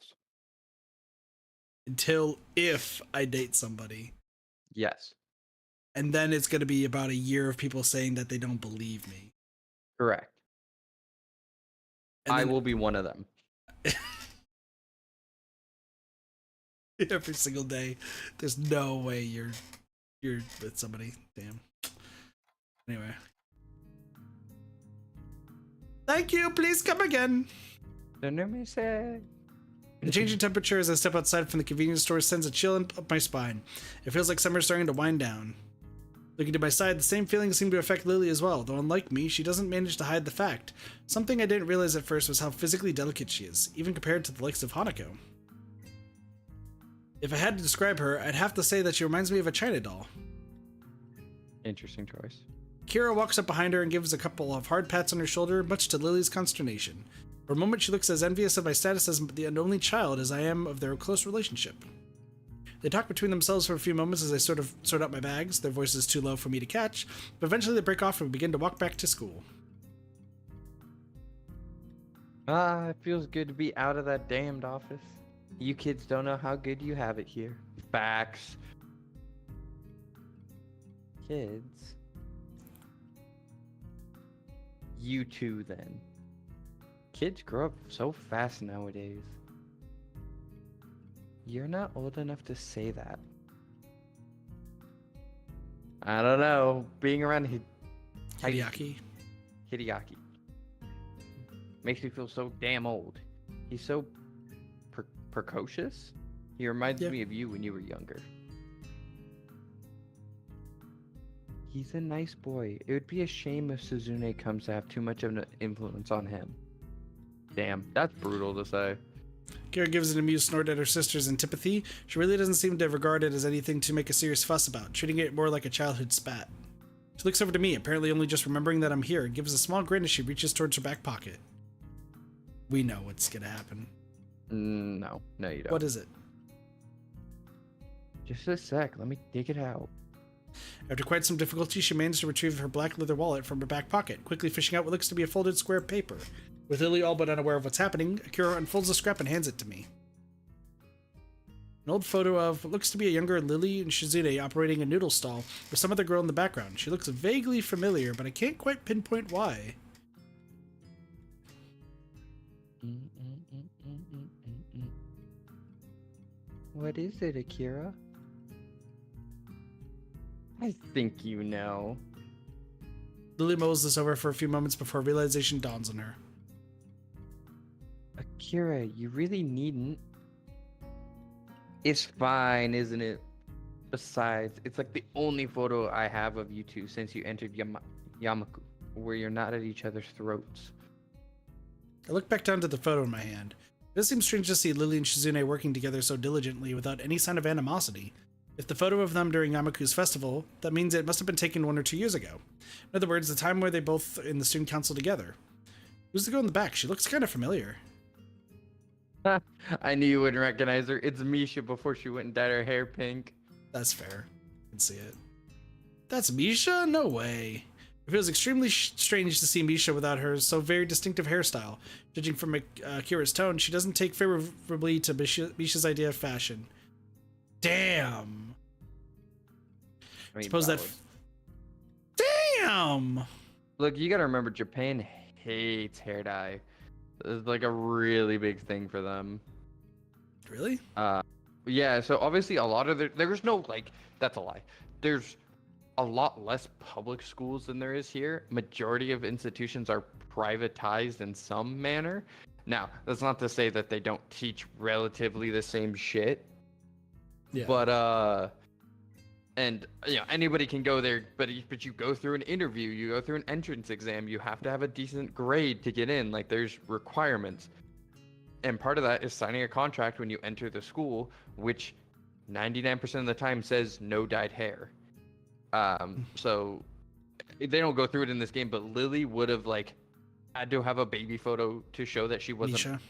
If I date somebody. Yes, And then it's going to be about a year of people saying that they don't believe me. correct. And I then will be one of them. every single day. There's no way you're with somebody. Damn. Anyway. Thank you. Please come again. The The changing temperature as I step outside from the convenience store sends a chill up my spine. It feels like summer's starting to wind down. Looking to my side, the same feelings seem to affect Lily as well, though unlike me, she doesn't manage to hide the fact. Something I didn't realize at first was how physically delicate she is, even compared to the likes of Hanako. If I had to describe her, I'd have to say that she reminds me of a China doll. Interesting choice. Kira walks up behind her and gives a couple of hard pats on her shoulder, much to Lily's consternation. For a moment, she looks as envious of my status as the only child as I am of their close relationship. They talk between themselves for a few moments as I sort out my bags, their voices too low for me to catch, but eventually they break off and begin to walk back to school. It feels good to be out of that damned office. You kids don't know how good you have it here. Facts. Kids. You too, then. Kids grow up so fast nowadays. You're not old enough to say that. I don't know. Being around Hideaki. Hideaki makes me feel so damn old. He's so precocious. He reminds me of you when you were younger. He's a nice boy. It would be a shame if Suzune comes to have too much of an influence on him. Damn, that's brutal to say. Kira gives an amused snort at her sister's antipathy. She really doesn't seem to regard it as anything to make a serious fuss about, treating it more like a childhood spat. She looks over to me, apparently only just remembering that I'm here, and gives a small grin as she reaches towards her back pocket. We know what's gonna happen. No, you don't. What is it? Just a sec, let me dig it out. After quite some difficulty, she managed to retrieve her black leather wallet from her back pocket, quickly fishing out what looks to be a folded square of paper. With Lily all but unaware of what's happening, Akira unfolds the scrap and hands it to me. An old photo of what looks to be a younger Lily and Shizune operating a noodle stall with some other girl in the background. She looks vaguely familiar, but I can't quite pinpoint why. What is it, Akira? I think you know. Lily mulls this over for a few moments before realization dawns on her. Akira, you really needn't. It's fine, isn't it? Besides, it's like the only photo I have of you two since you entered Yamaku, where you're not at each other's throats. I look back down to the photo in my hand. It does seem strange to see Lily and Shizune working together so diligently without any sign of animosity. If the photo of them during Yamaku's festival, that means it must have been taken 1 or 2 years ago. In other words, the time where they both in the student council together. Who's the girl in the back? She looks kind of familiar. I knew you wouldn't recognize her. It's Misha before she went and dyed her hair pink. That's fair. I can see it. That's Misha? No way. It feels extremely strange to see Misha without her so very distinctive hairstyle. Judging from Akira's tone, she doesn't take favorably to Misha's idea of fashion. Damn. I mean, Suppose that. Damn. Look, you gotta remember, Japan hates hair dye. It's like a really big thing for them. Really? Yeah. So obviously, a lot of there's no like. That's a lie. There's a lot less public schools than there is here. Majority of institutions are privatized in some manner. Now, that's not to say that they don't teach relatively the same shit. Yeah. But and anybody can go there, but you go through an interview, you go through an entrance exam, you have to have a decent grade to get in. Like, there's requirements, and part of that is signing a contract when you enter the school, which 99% of the time says no dyed hair. So they don't go through it in this game, but Lily would have had to have a baby photo to show that she wasn't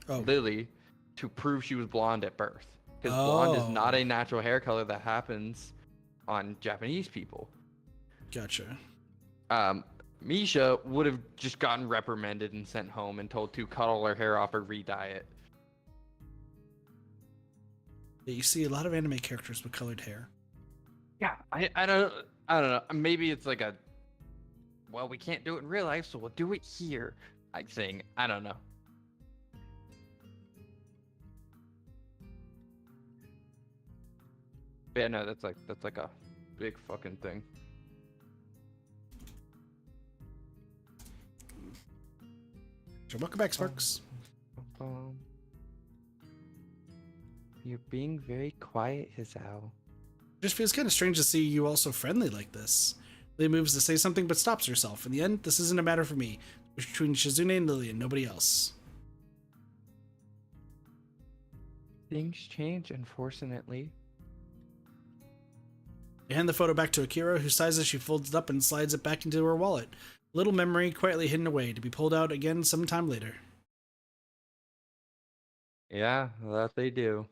Lily, to prove she was blonde at birth. Because blonde is not a natural hair color that happens on Japanese people. Gotcha. Misha would have just gotten reprimanded and sent home and told to cut all her hair off or re-dye it. Yeah, you see a lot of anime characters with colored hair. Yeah, I don't know. Maybe it's like a, well, we can't do it in real life, so we'll do it here. I think. I don't know. But yeah, no, that's like a big fucking thing. So welcome back, Sparks. You're being very quiet, Hizao. It just feels kind of strange to see you all so friendly like this. Lily moves to say something but stops herself. In the end, this isn't a matter for me. It's between Shizune and Lily and nobody else. Things change, unfortunately. I hand the photo back to Akira, who sighs as she folds it up and slides it back into her wallet. A little memory quietly hidden away to be pulled out again sometime later. Yeah, that they do.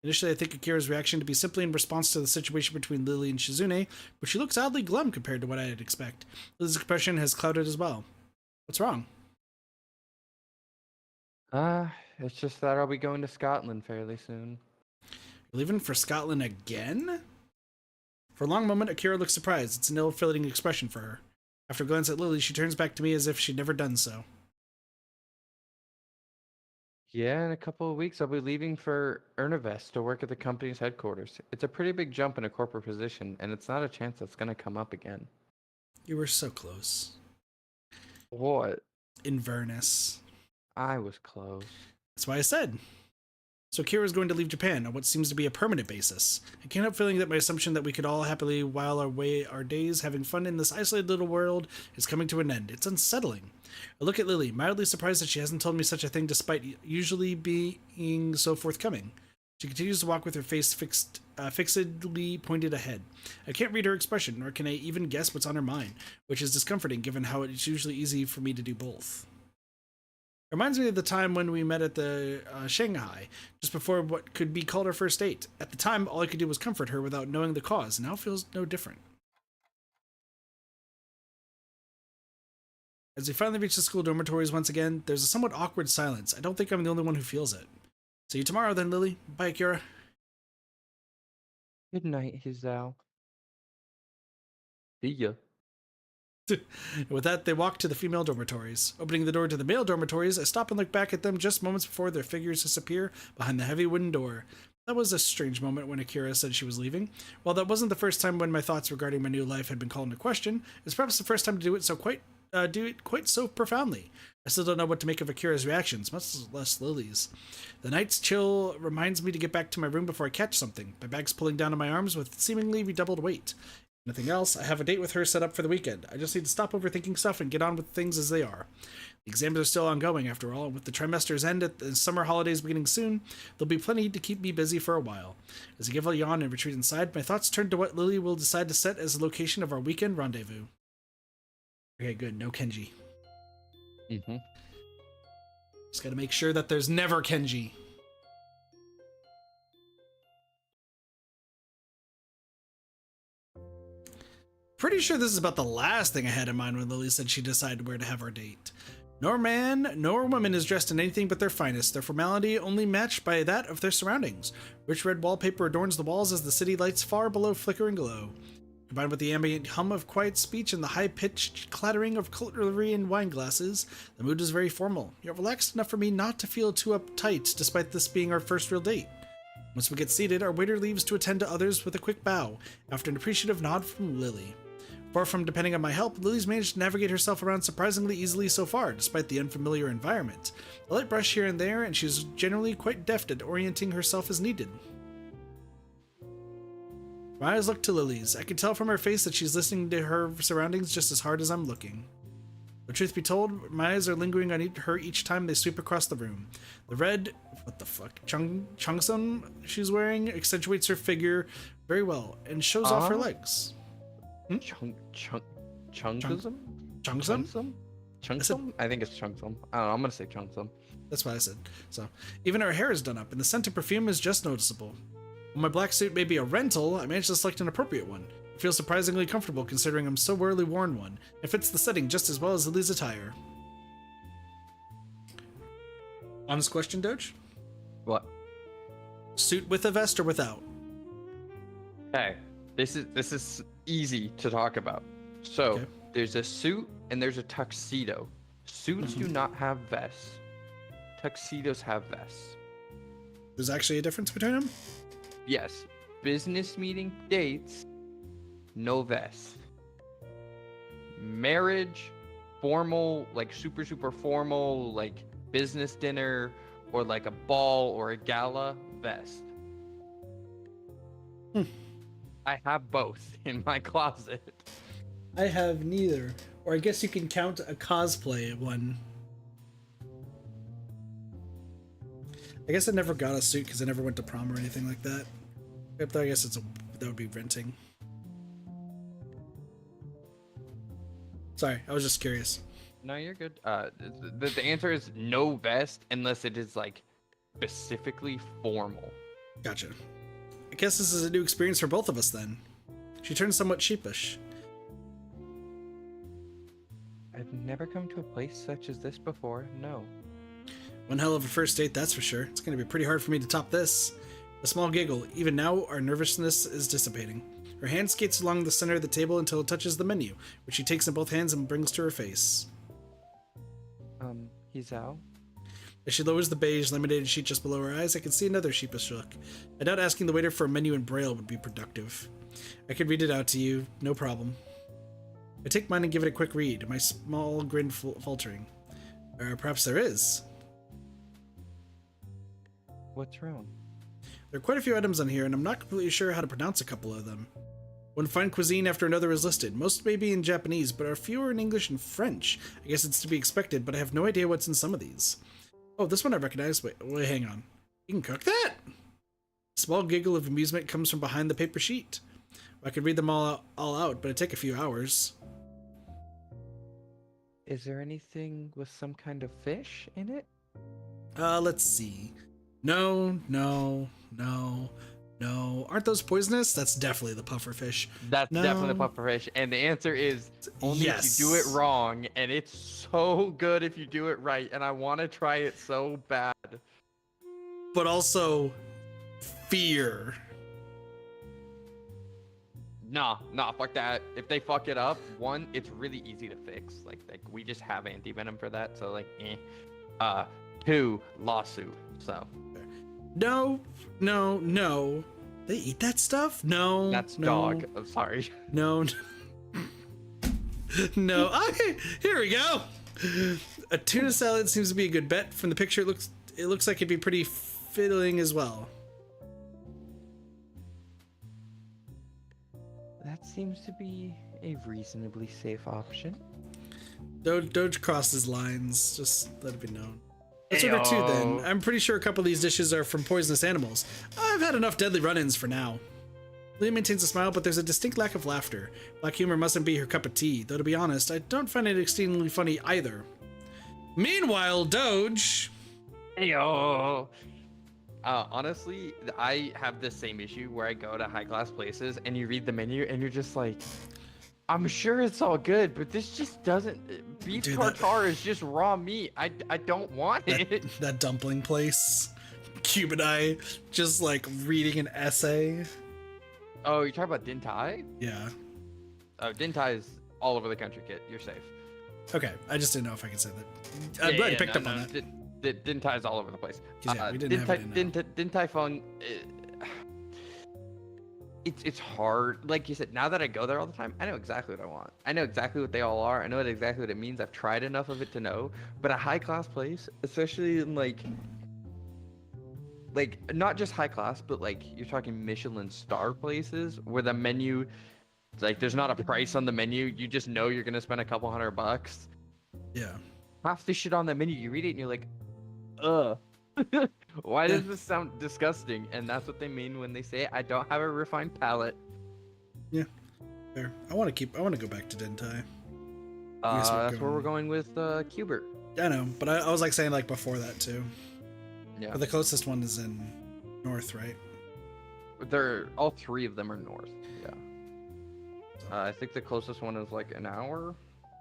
Initially, I think Akira's reaction to be simply in response to the situation between Lily and Shizune, but she looks oddly glum compared to what I'd expect. Lily's expression has clouded as well. What's wrong? It's just that I'll be going to Scotland fairly soon. You're leaving for Scotland again? For a long moment, Akira looks surprised. It's an ill-fitting expression for her. After a glance at Lily, she turns back to me as if she'd never done so. Yeah, in a couple of weeks, I'll be leaving for Ernavest to work at the company's headquarters. It's a pretty big jump in a corporate position, and it's not a chance that's going to come up again. You were so close. What? Inverness. I was close. That's why I said. So Akira's going to leave Japan on what seems to be a permanent basis. I can't help feeling that my assumption that we could all happily while away our days having fun in this isolated little world is coming to an end. It's unsettling. I look at Lily, mildly surprised that she hasn't told me such a thing despite usually being so forthcoming. She continues to walk with her face fixedly pointed ahead. I can't read her expression, nor can I even guess what's on her mind, which is discomforting given how it's usually easy for me to do both. It reminds me of the time when we met at the Shanghai, just before what could be called our first date. At the time, all I could do was comfort her without knowing the cause, and now it feels no different. As we finally reach the school dormitories once again, there's a somewhat awkward silence. I don't think I'm the only one who feels it. See you tomorrow then, Lily. Bye, Akira. Good night, Hizao. See ya. With that, they walk to the female dormitories. Opening the door to the male dormitories, I stop and look back at them just moments before their figures disappear behind the heavy wooden door. That was a strange moment when Akira said she was leaving. While that wasn't the first time when my thoughts regarding my new life had been called into question, it's perhaps the first time to do it quite so profoundly. I still don't know what to make of Akira's reactions, much less Lily's. The night's chill reminds me to get back to my room before I catch something. My bag's pulling down on my arms with seemingly redoubled weight. Nothing else. I have a date with her set up for the weekend. I just need to stop overthinking stuff and get on with things as they are. The exams are still ongoing, after all, and with the trimester's end at the summer holidays beginning soon, there'll be plenty to keep me busy for a while. As I give a yawn and retreat inside, my thoughts turn to what Lily will decide to set as the location of our weekend rendezvous. Okay, good. No Kenji. Mm-hmm. Just gotta make sure that there's never Kenji. Pretty sure this is about the last thing I had in mind when Lily said she decided where to have our date. Nor man nor woman is dressed in anything but their finest, their formality only matched by that of their surroundings. Rich red wallpaper adorns the walls as the city lights far below flicker and glow. Combined with the ambient hum of quiet speech and the high-pitched clattering of cutlery and wine glasses, the mood is very formal, yet relaxed enough for me not to feel too uptight despite this being our first real date. Once we get seated, our waiter leaves to attend to others with a quick bow, after an appreciative nod from Lily. Far from depending on my help, Lily's managed to navigate herself around surprisingly easily so far, despite the unfamiliar environment. A light brush here and there, and she's generally quite deft at orienting herself as needed. My eyes look to Lily's. I can tell from her face that she's listening to her surroundings just as hard as I'm looking. The truth be told, my eyes are lingering on her each time they sweep across the room. The red, cheongsam she's wearing accentuates her figure very well and shows off her legs. Chungsum? Cheongsam? Chungsum? I think it's Chungsum. I don't know. I'm gonna say Chungsum. That's what I said. So, even her hair is done up, and the scent of perfume is just noticeable. While my black suit may be a rental, I managed to select an appropriate one. It feels surprisingly comfortable considering I'm so rarely worn one. It fits the setting just as well as Lily's attire. Honest question, Doge? What? Suit with a vest or without? Okay, this is easy to talk about. So Okay. there's a suit and there's a tuxedo. Suits do not have vests. Tuxedos have vests. There's actually a difference between them? Yes, business meeting dates, no vest. Marriage, formal, like super formal, like business dinner or like a ball or a gala, vest. I have both in my closet. I have neither. Or I guess you can count a cosplay one. I guess I never got a suit because I never went to prom or anything like that. Except I guess that would be renting. Sorry, I was just curious. No, you're good. The answer is no vest unless it is like specifically formal. Gotcha. I guess this is a new experience for both of us then. She turned somewhat sheepish. I've never come to a place such as this before. No. One hell of a first date, that's for sure. It's going to be pretty hard for me to top this. A small giggle. Even now, our nervousness is dissipating. Her hand skates along the center of the table until it touches the menu, which she takes in both hands and brings to her face. He's out. As she lowers the beige laminated sheet just below her eyes, I can see another sheepish look. I doubt asking the waiter for a menu in Braille would be productive. I could read it out to you, no problem. I take mine and give it a quick read, my small grin faltering. Perhaps there is. What's wrong? There are quite a few items on here, and I'm not completely sure how to pronounce a couple of them. One fine cuisine after another is listed. Most may be in Japanese, but a few are in English and French. I guess it's to be expected, but I have no idea what's in some of these. Oh, this one I recognize. Wait, hang on. You can cook that? A small giggle of amusement comes from behind the paper sheet. I could read them all out, but it'd take a few hours. Is there anything with some kind of fish in it? Let's see. No. Aren't those poisonous? That's definitely the pufferfish. That's No. definitely pufferfish. And the answer is only Yes. if you do it wrong. And it's so good if you do it right. And I want to try it so bad. But also, fear. Nah, fuck that. If they fuck it up, one, it's really easy to fix. Like we just have anti-venom for that. So like, two, lawsuit. So. No. They eat that stuff? No. That's no, dog. I'm sorry. No. No. Here we go. A tuna salad seems to be a good bet. From the picture, it looks like it'd be pretty filling as well. That seems to be a reasonably safe option. Doge crosses lines. Just let it be known. Let's order two then. I'm pretty sure a couple of these dishes are from poisonous animals. I've had enough deadly run-ins for now. Lilly maintains a smile, but there's a distinct lack of laughter. Black humor mustn't be her cup of tea, though to be honest, I don't find it extremely funny either. Meanwhile, Doge... Heyo. Honestly, I have the same issue where I go to high-class places and you read the menu and you're just like, I'm sure it's all good, but this just doesn't... Beef tartare is just raw meat. I don't want it. That dumpling place. Cuban Eye, just like reading an essay. Oh, you're talking about Din Tai? Yeah. Oh, Din Tai is all over the country, kid. You're safe. Okay, I just didn't know if I could say that. I'm glad you picked up on that. Din Tai is all over the place. 'Cause, yeah, we didn't have it in Din Tai phone... It's hard. Like you said, now that I go there all the time, I know exactly what I want. I know exactly what they all are. I know exactly what it means. I've tried enough of it to know. But a high-class place, especially in like not just high class, but like you're talking Michelin star places where the menu, like there's not a price on the menu. You just know you're gonna spend a couple $100. Yeah. Half the shit on the menu, you read it and you're like, ugh. Why does this sound disgusting? And that's what they mean when they say I don't have a refined palate. Yeah, fair. I want to go back to Din Tai. That's where we're going with Cubert. I know, but I was like saying like before that too. Yeah. But the closest one is in North, right? They're all three of them are north. Yeah. I think the closest one is like an hour,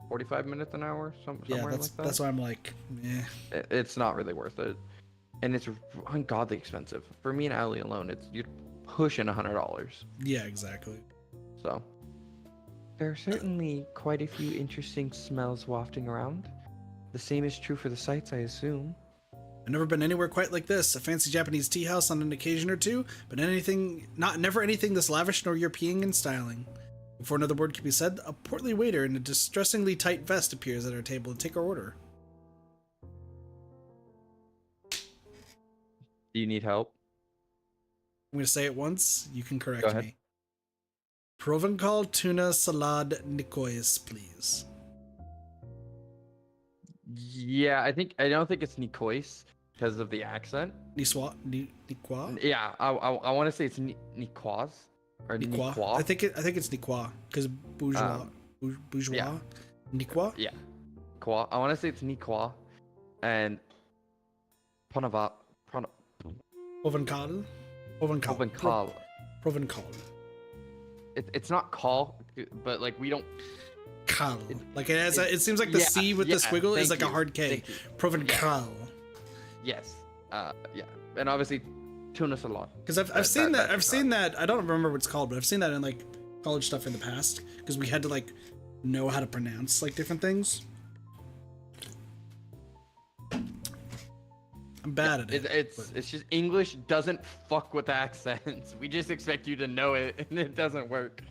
45 minutes an hour, somewhere Yeah, like that. that's why I'm like, eh. It's not really worth it. and it's ungodly expensive. For me and Ali alone, you're pushing $100. Yeah, exactly. So there are certainly quite a few interesting smells wafting around. The same is true for the sights, I assume. I've never been anywhere quite like this. A fancy Japanese tea house on an occasion or two, but never anything this lavish nor European in styling. Before another word can be said, a portly waiter in a distressingly tight vest appears at our table to take our order. Do you need help? I'm going to say it once. You can Go correct ahead. me. Provencal tuna salad nicois, please. Yeah, I don't think it's Nicois because of the accent. Nicois? Yeah, I want to say it's Nicois or Nicois? Nicois. I think it's Nicois because bourgeois. Bourgeois? yeah. Nicois? Yeah, Nicois. I want to say it's Nicois and Provencal. Provencal? Provencal. Provencal. It's not call, but like we don't. Cal. Like it has it seems like the C with the squiggle is like a hard K. Thank you. Provencal. Yes. Yeah. And obviously, tuna salad. Because I've seen that. I've seen that. I don't remember what it's called, but I've seen that in like college stuff in the past because we had to like know how to pronounce like different things. I'm bad at it. It's just English doesn't fuck with accents. We just expect you to know it, and it doesn't work.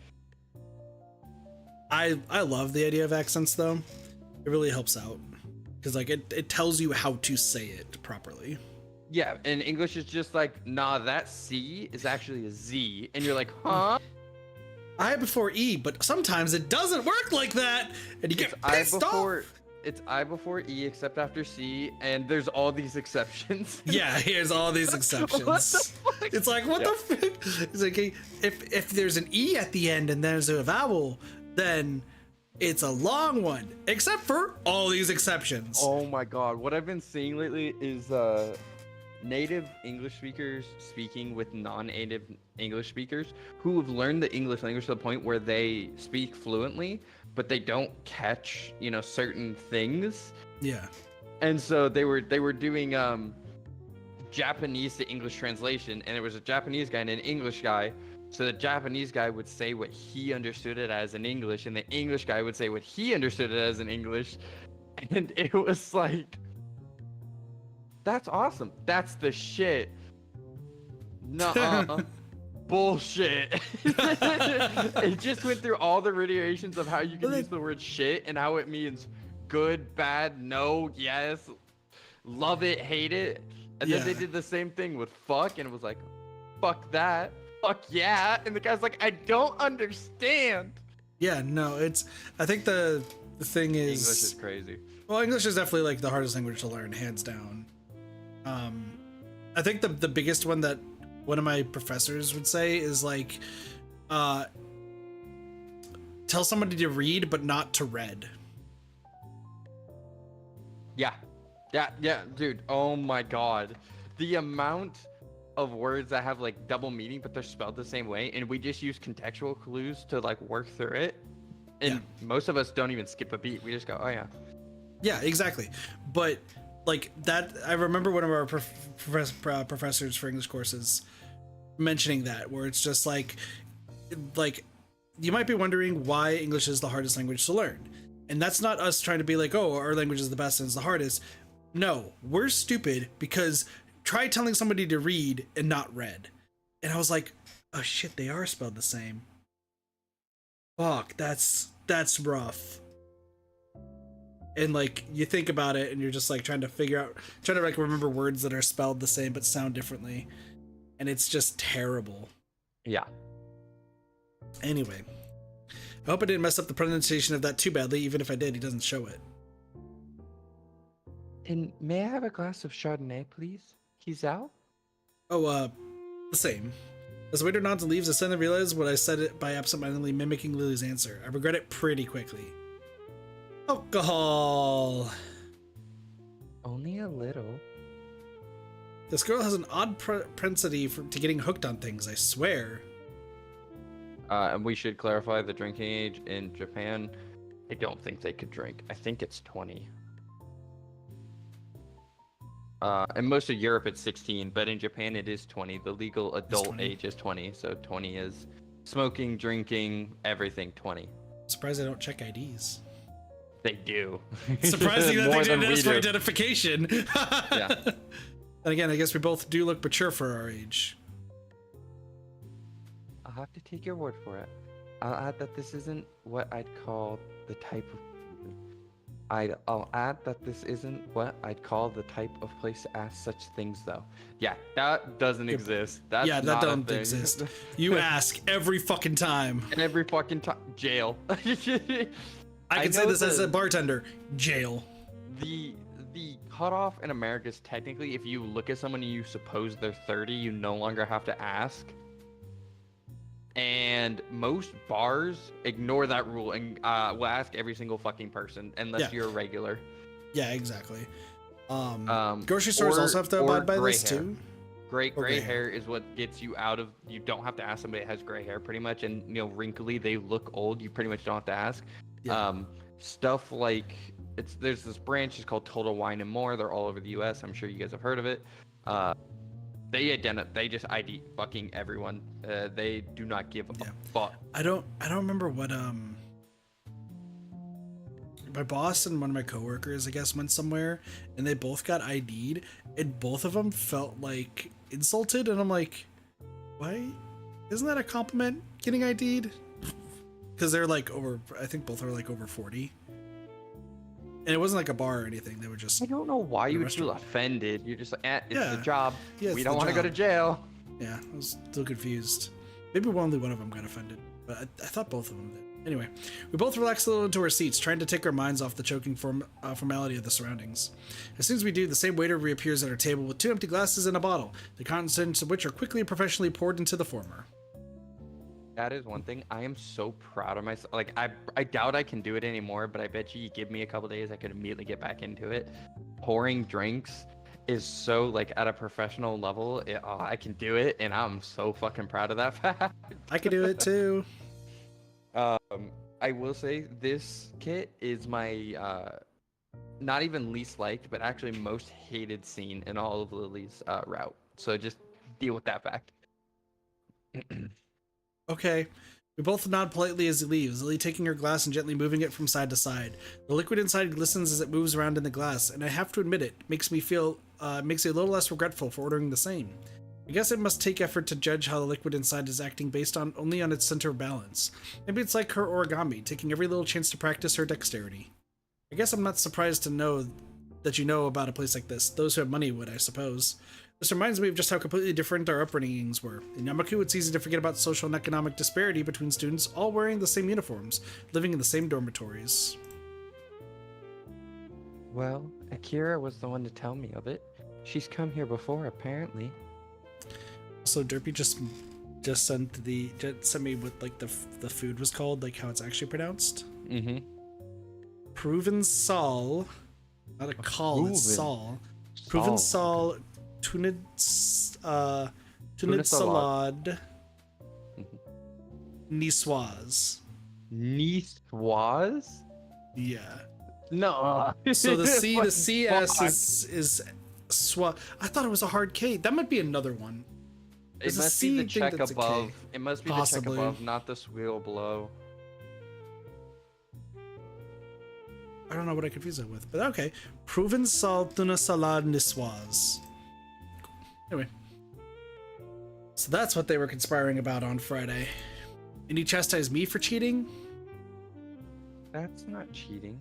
I love the idea of accents though. It really helps out because like it tells you how to say it properly. Yeah, and English is just like, nah, that C is actually a Z, and you're like, huh? I before E, but sometimes it doesn't work like that, and you get pissed off. It's I before E except after C, and there's all these exceptions. Yeah, here's all these exceptions. What the fuck? It's like, what the fuck? It's like, hey, if there's an E at the end and there's a vowel, then it's a long one, except for all these exceptions. Oh my god, what I've been seeing lately is native English speakers speaking with non-native English speakers who have learned the English language to the point where they speak fluently, but they don't catch, certain things. Yeah. And so they were doing Japanese to English translation, and it was a Japanese guy and an English guy. So the Japanese guy would say what he understood it as in English, and the English guy would say what he understood it as in English. And it was like, that's awesome. That's the shit. Nuh-uh. Bullshit. It just went through all the variations of how you can use the word shit and how it means good, bad, no, yes, love it, hate it. And then they did the same thing with fuck, and it was like, fuck that, fuck yeah. And the guy's like, I don't understand. Yeah, no, I think the thing is... English is crazy. Well, English is definitely like the hardest language to learn, hands down. I think the biggest one that one of my professors would say is like, tell somebody to read but not to read. Yeah, dude. Oh my god, the amount of words that have like double meaning but they're spelled the same way, and we just use contextual clues to like work through it. And most of us don't even skip a beat. We just go, oh yeah. Yeah, exactly. But like that, I remember one of our professors for English courses mentioning that, where it's just like you might be wondering why English is the hardest language to learn. And that's not us trying to be like, oh, our language is the best and it's the hardest. No, we're stupid because try telling somebody to read and not read. And I was like, oh shit, they are spelled the same. Fuck, that's rough. And like you think about it and you're just like trying to like remember words that are spelled the same but sound differently. And it's just terrible. Yeah. Anyway, I hope I didn't mess up the pronunciation of that too badly. Even if I did, he doesn't show it. And may I have a glass of Chardonnay, please? He's out? Oh, the same. As the waiter nods and leaves, I suddenly realize what I said it by absentmindedly mimicking Lily's answer. I regret it pretty quickly. Alcohol. Only a little. This girl has an odd propensity to getting hooked on things, I swear. And we should clarify the drinking age in Japan. I don't think they could drink. I think it's 20. In most of Europe, it's 16, but in Japan, it is 20. The legal adult 20. age is 20, so 20 is smoking, drinking, everything 20. Surprised I don't check IDs. They do. Surprising that More they than didn't we ask for do. identification. Yeah. And again, I guess we both do look mature for our age. I'll have to take your word for it. I'll add that this isn't what I'd call the type of. I'll add that this isn't what I'd call the type of place to ask such things, though. Yeah, that doesn't exist. That's Yeah, that not a don't thing. exist. You ask every fucking time. And every fucking time, jail. I can say know this as a bartender. Jail. The cutoff in America is technically if you look at someone and you suppose they're 30, you no longer have to ask. And most bars ignore that rule and will ask every single fucking person unless you're a regular. Yeah, exactly. Grocery stores also have to abide by this hair. too. Gray hair is what gets you out of. You don't have to ask somebody that has gray hair, pretty much. And wrinkly, they look old. You pretty much don't have to ask. Yeah. Stuff like there's this branch is called Total Wine and More. They're all over the U.S. I'm sure you guys have heard of it. They just ID fucking everyone. They do not give a fuck. I don't remember what my boss and one of my coworkers, I guess, went somewhere and they both got ID'd and both of them felt like insulted, and I'm like, why? Isn't that a compliment, getting ID'd? Because they're like I think both are like over 40. And it wasn't like a bar or anything. They were just. I don't know why you would feel restaurant. offended. You're just like, it's Yeah. the job. Yeah, We it's don't the want to go to job. jail. Yeah, I was still confused. Maybe only one of them got offended, but I thought both of them did. Anyway, we both relaxed a little into our seats, trying to take our minds off the choking formality of the surroundings. As soon as we do, the same waiter reappears at our table with 2 empty glasses and a bottle, the contents of which are quickly and professionally poured into the former. That is one thing. I am so proud of myself. Like, I doubt I can do it anymore, but I bet you give me a couple days, I could immediately get back into it. Pouring drinks is so, like, at a professional level. I can do it, and I'm so fucking proud of that fact. I could do it too. I will say this kit is my not even least liked, but actually most hated scene in all of Lily's route. So just deal with that fact. Okay. We both nod politely as he leaves, Lily taking her glass and gently moving it from side to side. The liquid inside glistens as it moves around in the glass, and I have to admit it makes me a little less regretful for ordering the same. I guess it must take effort to judge how the liquid inside is acting based only on its center of balance. Maybe it's like her origami, taking every little chance to practice her dexterity. I guess I'm not surprised to know that you know about a place like this. Those who have money would, I suppose. This reminds me of just how completely different our upbringings were. In Yamaku, it's easy to forget about social and economic disparity between students all wearing the same uniforms, living in the same dormitories. Well, Akira was the one to tell me of it. She's come here before, apparently. So Derpy just sent me what like the food was called, like how it's actually pronounced. Mm-hmm. Proven Sol, not a call, it's Sol. Proven Sol, tunid salad, niçoise. Niçoise? Yeah. No. So the CS is swa. I thought it was a hard K. That might be another one. It There's a must C be the thing check that's a K. above. It must be Possibly. the check above, not the squeal below. I don't know what I confuse it with, but okay. Proven Sol tuna salade niçoise. Anyway. So that's what they were conspiring about on Friday. And he chastised me for cheating? That's not cheating.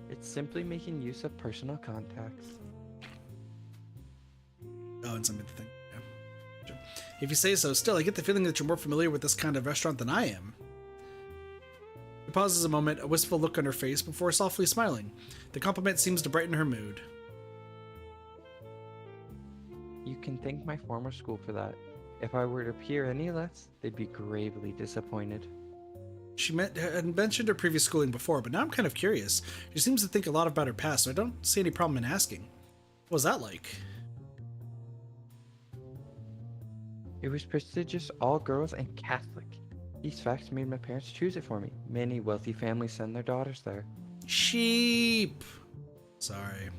It's simply making use of personal contacts. Oh, and some of the thing. Yeah. Sure. If you say so, still, I get the feeling that you're more familiar with this kind of restaurant than I am. She pauses a moment, a wistful look on her face, before softly smiling. The compliment seems to brighten her mood. You can thank my former school for that. If I were to appear any less, they'd be gravely disappointed. She had mentioned her previous schooling before, but now I'm kind of curious. She seems to think a lot about her past, so I don't see any problem in asking. What was that like? It was prestigious, all girls, and Catholic. These facts made my parents choose it for me. Many wealthy families send their daughters there. Sheep! Sorry.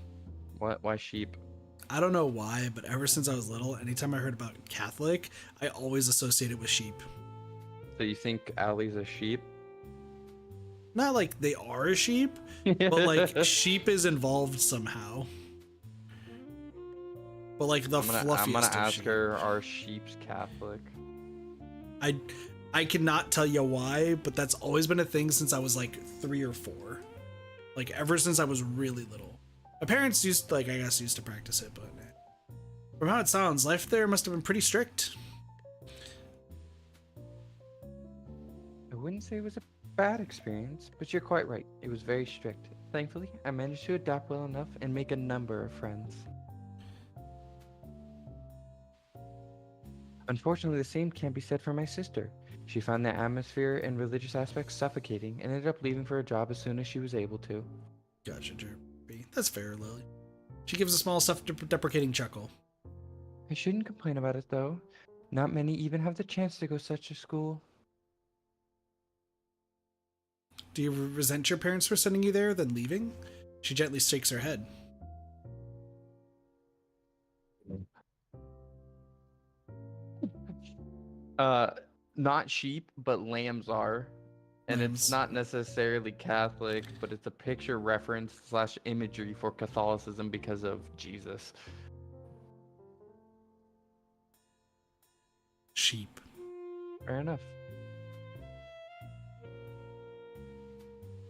What? Why sheep? I don't know why, but ever since I was little, anytime I heard about Catholic, I always associate it with sheep. So you think Allie's a sheep? Not like they are a sheep, but like sheep is involved somehow. But like the fluffiest I'm gonna of ask sheep. her, are sheeps Catholic? I cannot tell you why, but that's always been a thing since I was like 3 or 4. Like ever since I was really little. My parents used to practice it, but from how it sounds, life there must have been pretty strict. I wouldn't say it was a bad experience, but you're quite right. It was very strict. Thankfully, I managed to adapt well enough and make a number of friends. Unfortunately, the same can't be said for my sister. She found the atmosphere and religious aspects suffocating and ended up leaving for a job as soon as she was able to. Gotcha, Jeremy. That's fair, Lily. She gives a small self-deprecating chuckle. I shouldn't complain about it, though. Not many even have the chance to go such a school. Do you resent your parents for sending you there, then leaving? She gently shakes her head. Not sheep, but lambs are. And Lambs. it's not necessarily Catholic, but it's a picture reference / imagery for Catholicism because of Jesus. Sheep. Fair enough.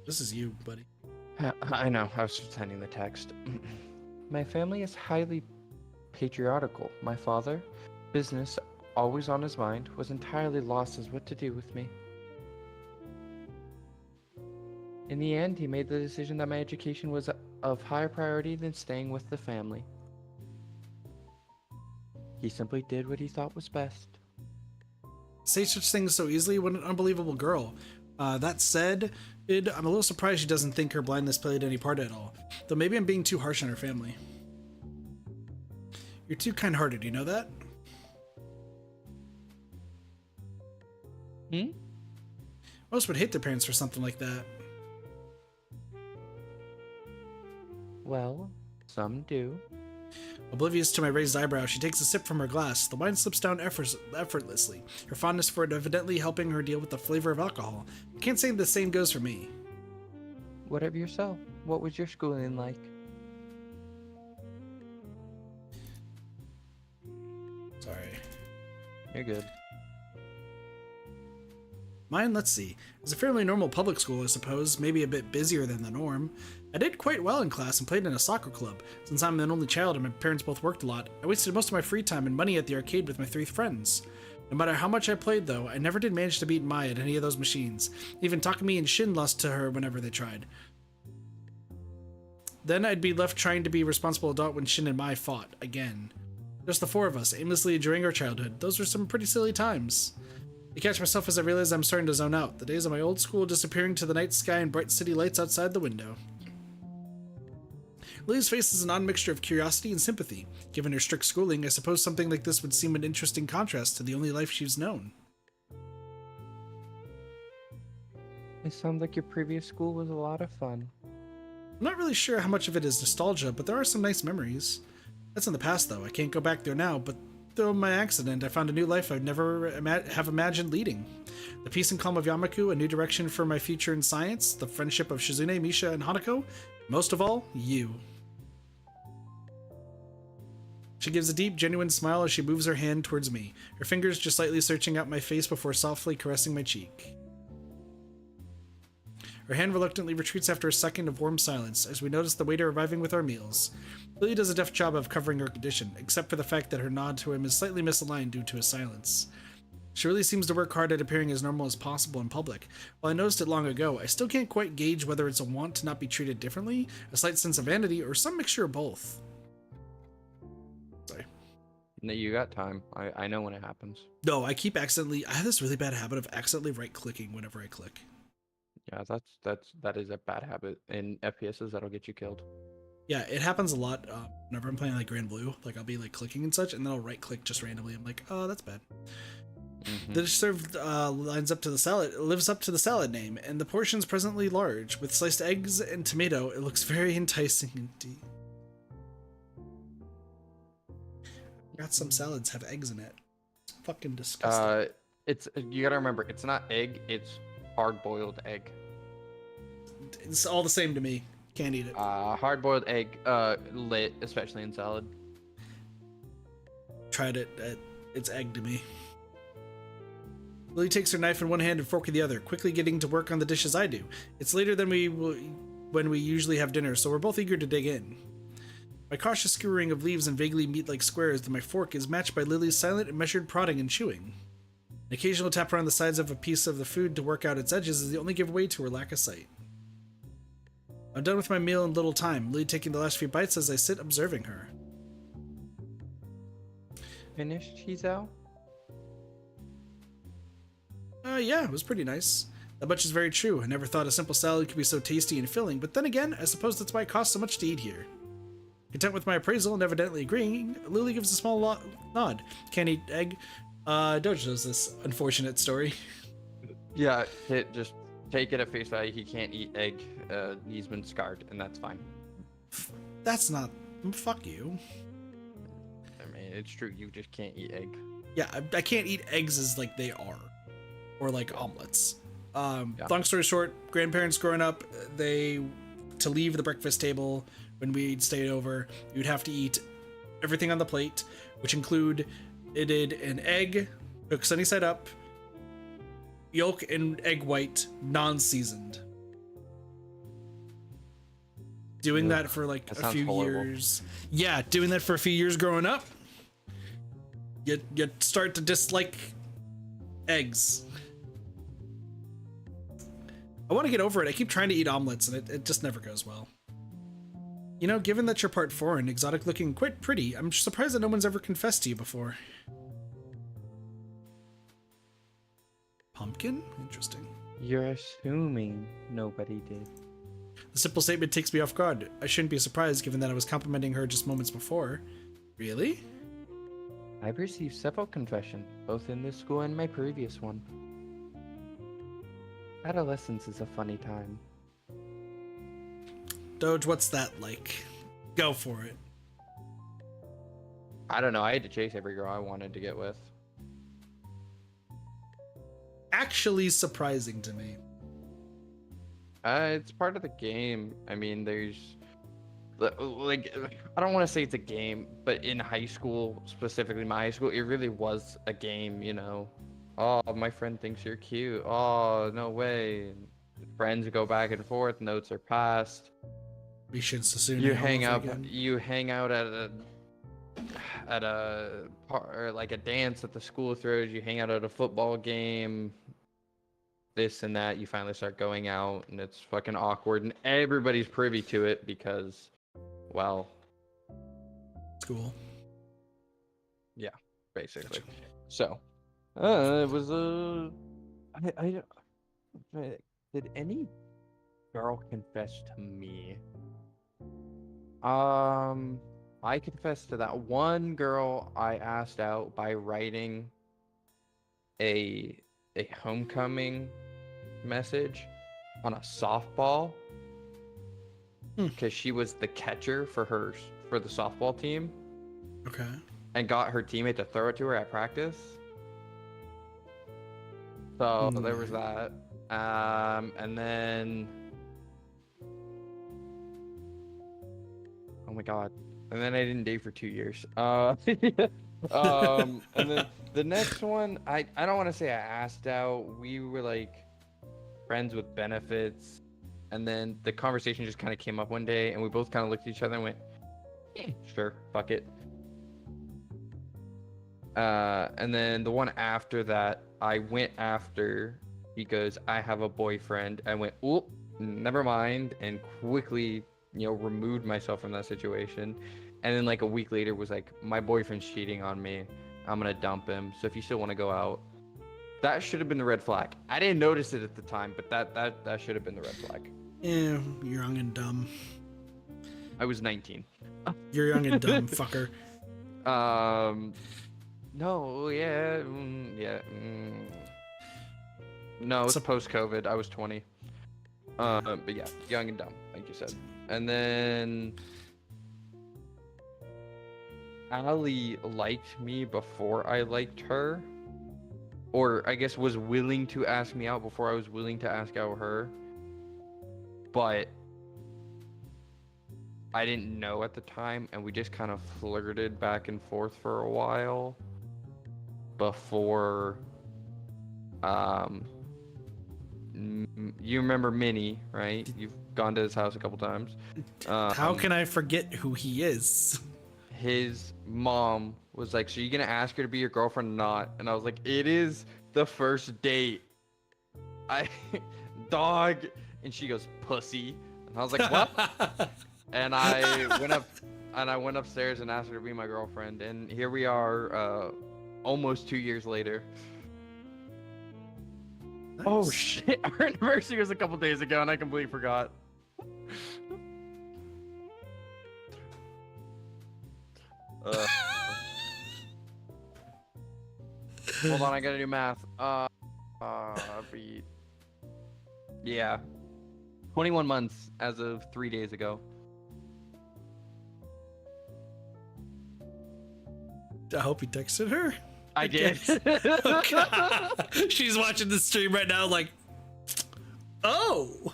This is you, buddy. I know, I was just sending the text. My family is highly patriarchal. My father, business always on his mind, was entirely lost as what to do with me. In the end, he made the decision that my education was of higher priority than staying with the family. He simply did what he thought was best. Say such things so easily. What an unbelievable girl. That said, I'm a little surprised she doesn't think her blindness played any part at all. Though maybe I'm being too harsh on her family. You're too kind-hearted, you know that? Most would hate their parents for something like that. Well, some do. Oblivious to my raised eyebrow, she takes a sip from her glass. The wine slips down effortlessly, her fondness for it evidently helping her deal with the flavor of alcohol. I can't say the same goes for me. What of yourself? What was your schooling like? Sorry. You're good. Mine, let's see. It was a fairly normal public school, I suppose, maybe a bit busier than the norm. I did quite well in class and played in a soccer club. Since I'm an only child and my parents both worked a lot, I wasted most of my free time and money at the arcade with my 3 friends. No matter how much I played, though, I never did manage to beat Mai at any of those machines. Even Takumi and Shin lost to her whenever they tried. Then I'd be left trying to be a responsible adult when Shin and Mai fought, again. Just the 4 of us, aimlessly enjoying our childhood. Those were some pretty silly times. I catch myself as I realize I'm starting to zone out, the days of my old school disappearing to the night sky and bright city lights outside the window. Lily's face is an odd mixture of curiosity and sympathy. Given her strict schooling, I suppose something like this would seem an interesting contrast to the only life she's known. It sounds like your previous school was a lot of fun. I'm not really sure how much of it is nostalgia, but there are some nice memories. That's in the past, though. I can't go back there now, but through my accident, I found a new life I'd never have imagined leading. The peace and calm of Yamaku, a new direction for my future in science, the friendship of Shizune, Misha, and Hanako, most of all, you. She gives a deep, genuine smile as she moves her hand towards me, her fingers just lightly searching out my face before softly caressing my cheek. Her hand reluctantly retreats after a second of warm silence as we notice the waiter arriving with our meals. Lily does a deft job of covering her condition, except for the fact that her nod to him is slightly misaligned due to his silence. She really seems to work hard at appearing as normal as possible in public. While I noticed it long ago, I still can't quite gauge whether it's a want to not be treated differently, a slight sense of vanity, or some mixture of both. Sorry. No, you got time. I know when it happens. No, I have this really bad habit of accidentally right-clicking whenever I click. Yeah, that is a bad habit. In FPSs, that'll get you killed. Yeah, it happens a lot whenever I'm playing like Grand Blue. Like I'll be like clicking and such, and then I'll right-click just randomly. I'm like, oh, that's bad. The dish served lives up to the salad name, and the portion's presently large. With sliced eggs and tomato, it looks very enticing indeed. Got some salads have eggs in it. It's fucking disgusting. You gotta remember, it's not egg, it's hard-boiled egg. It's all the same to me. Can't eat it. Hard-boiled egg, lit, especially in salad. Tried it. It's egg to me. Lily takes her knife in one hand and fork in the other, quickly getting to work on the dishes I do. It's later than when we usually have dinner, so we're both eager to dig in. My cautious skewering of leaves and vaguely meat-like squares to my fork is matched by Lily's silent and measured prodding and chewing. An occasional tap around the sides of a piece of the food to work out its edges is the only giveaway to her lack of sight. I'm done with my meal in little time, Lily taking the last few bites as I sit observing her. Finished, Chizo? Yeah, it was pretty nice. That much is very true. I never thought a simple salad could be so tasty and filling, but then again, I suppose that's why it costs so much to eat here. Content with my appraisal and evidently agreeing, Lily gives a small nod. Can't eat egg. Doge knows this unfortunate story. Yeah, just take it at face value. He can't eat egg. He's been scarred, and that's fine. That's not... Fuck you. I mean, it's true. You just can't eat egg. Yeah, I can't eat eggs as like they are. Or like omelets. Yeah. Long story short, grandparents growing up, to leave the breakfast table when we'd stayed over, you'd have to eat everything on the plate, which included an egg, cooked sunny side up, yolk and egg white, non-seasoned. Doing that for like a few years. Yeah, doing that for a few years growing up, you start to dislike eggs. I want to get over it. I keep trying to eat omelets, and it just never goes well. You know, given that you're part foreign, exotic looking, quite pretty, I'm surprised that no one's ever confessed to you before. Pumpkin? Interesting. You're assuming nobody did. The simple statement takes me off guard. I shouldn't be surprised, given that I was complimenting her just moments before. Really? I've received several confessions, both in this school and my previous one. Adolescence is a funny time. Doge, what's that like? Go for it. I don't know. I had to chase every girl I wanted to get with. Actually surprising to me. It's part of the game. I mean, there's like I don't want to say it's a game, but in high school, specifically my high school, it really was a game, you know. Oh, my friend thinks you're cute. Oh, no way. Friends go back and forth, notes are passed. We should assume You hang out at a or like a dance that the school throws, you hang out at a football game, this and that, you finally start going out and it's fucking awkward and everybody's privy to it because, well, School. yeah, basically. So, it was did any girl confess to me? I confessed to that one girl I asked out by writing a homecoming message on a softball because she was the catcher for the softball team. Okay. And got her teammate to throw it to her at practice. So there was that. And then, oh my god. And then I didn't date for 2 years. And then the next one, I don't want to say I asked out. We were like friends with benefits. And then the conversation just kind of came up one day and we both kind of looked at each other and went, sure, fuck it. And then the one after that, I went after because I have a boyfriend. I went, oh, never mind, and quickly, removed myself from that situation. And then like a week later was like, my boyfriend's cheating on me. I'm gonna dump him. So if you still want to go out, that should have been the red flag. I didn't notice it at the time, but that should have been the red flag. Yeah, you're young and dumb. I was 19. You're young and dumb, fucker. No, yeah, No, it's So- post-COVID. I was 20. But yeah, young and dumb, like you said. And then, Allie liked me before I liked her, or I guess was willing to ask me out before I was willing to ask out her, but I didn't know at the time, and we just kind of flirted back and forth for a while before you remember Minnie, right? You've gone to his house a couple times. How can I forget who he is? His mom was like, "So you gonna ask her to be your girlfriend or not?" And I was like, "It is the first date." I dog, and she goes, "Pussy," and I was like, "What?" And I went upstairs and asked her to be my girlfriend, and here we are, almost 2 years later. Nice. Oh shit! Our anniversary was a couple days ago, and I completely forgot. Hold on, I gotta do math. Beat. Yeah, 21 months as of 3 days ago. I hope he texted her. I did. Oh, God. She's watching the stream right now, like, oh.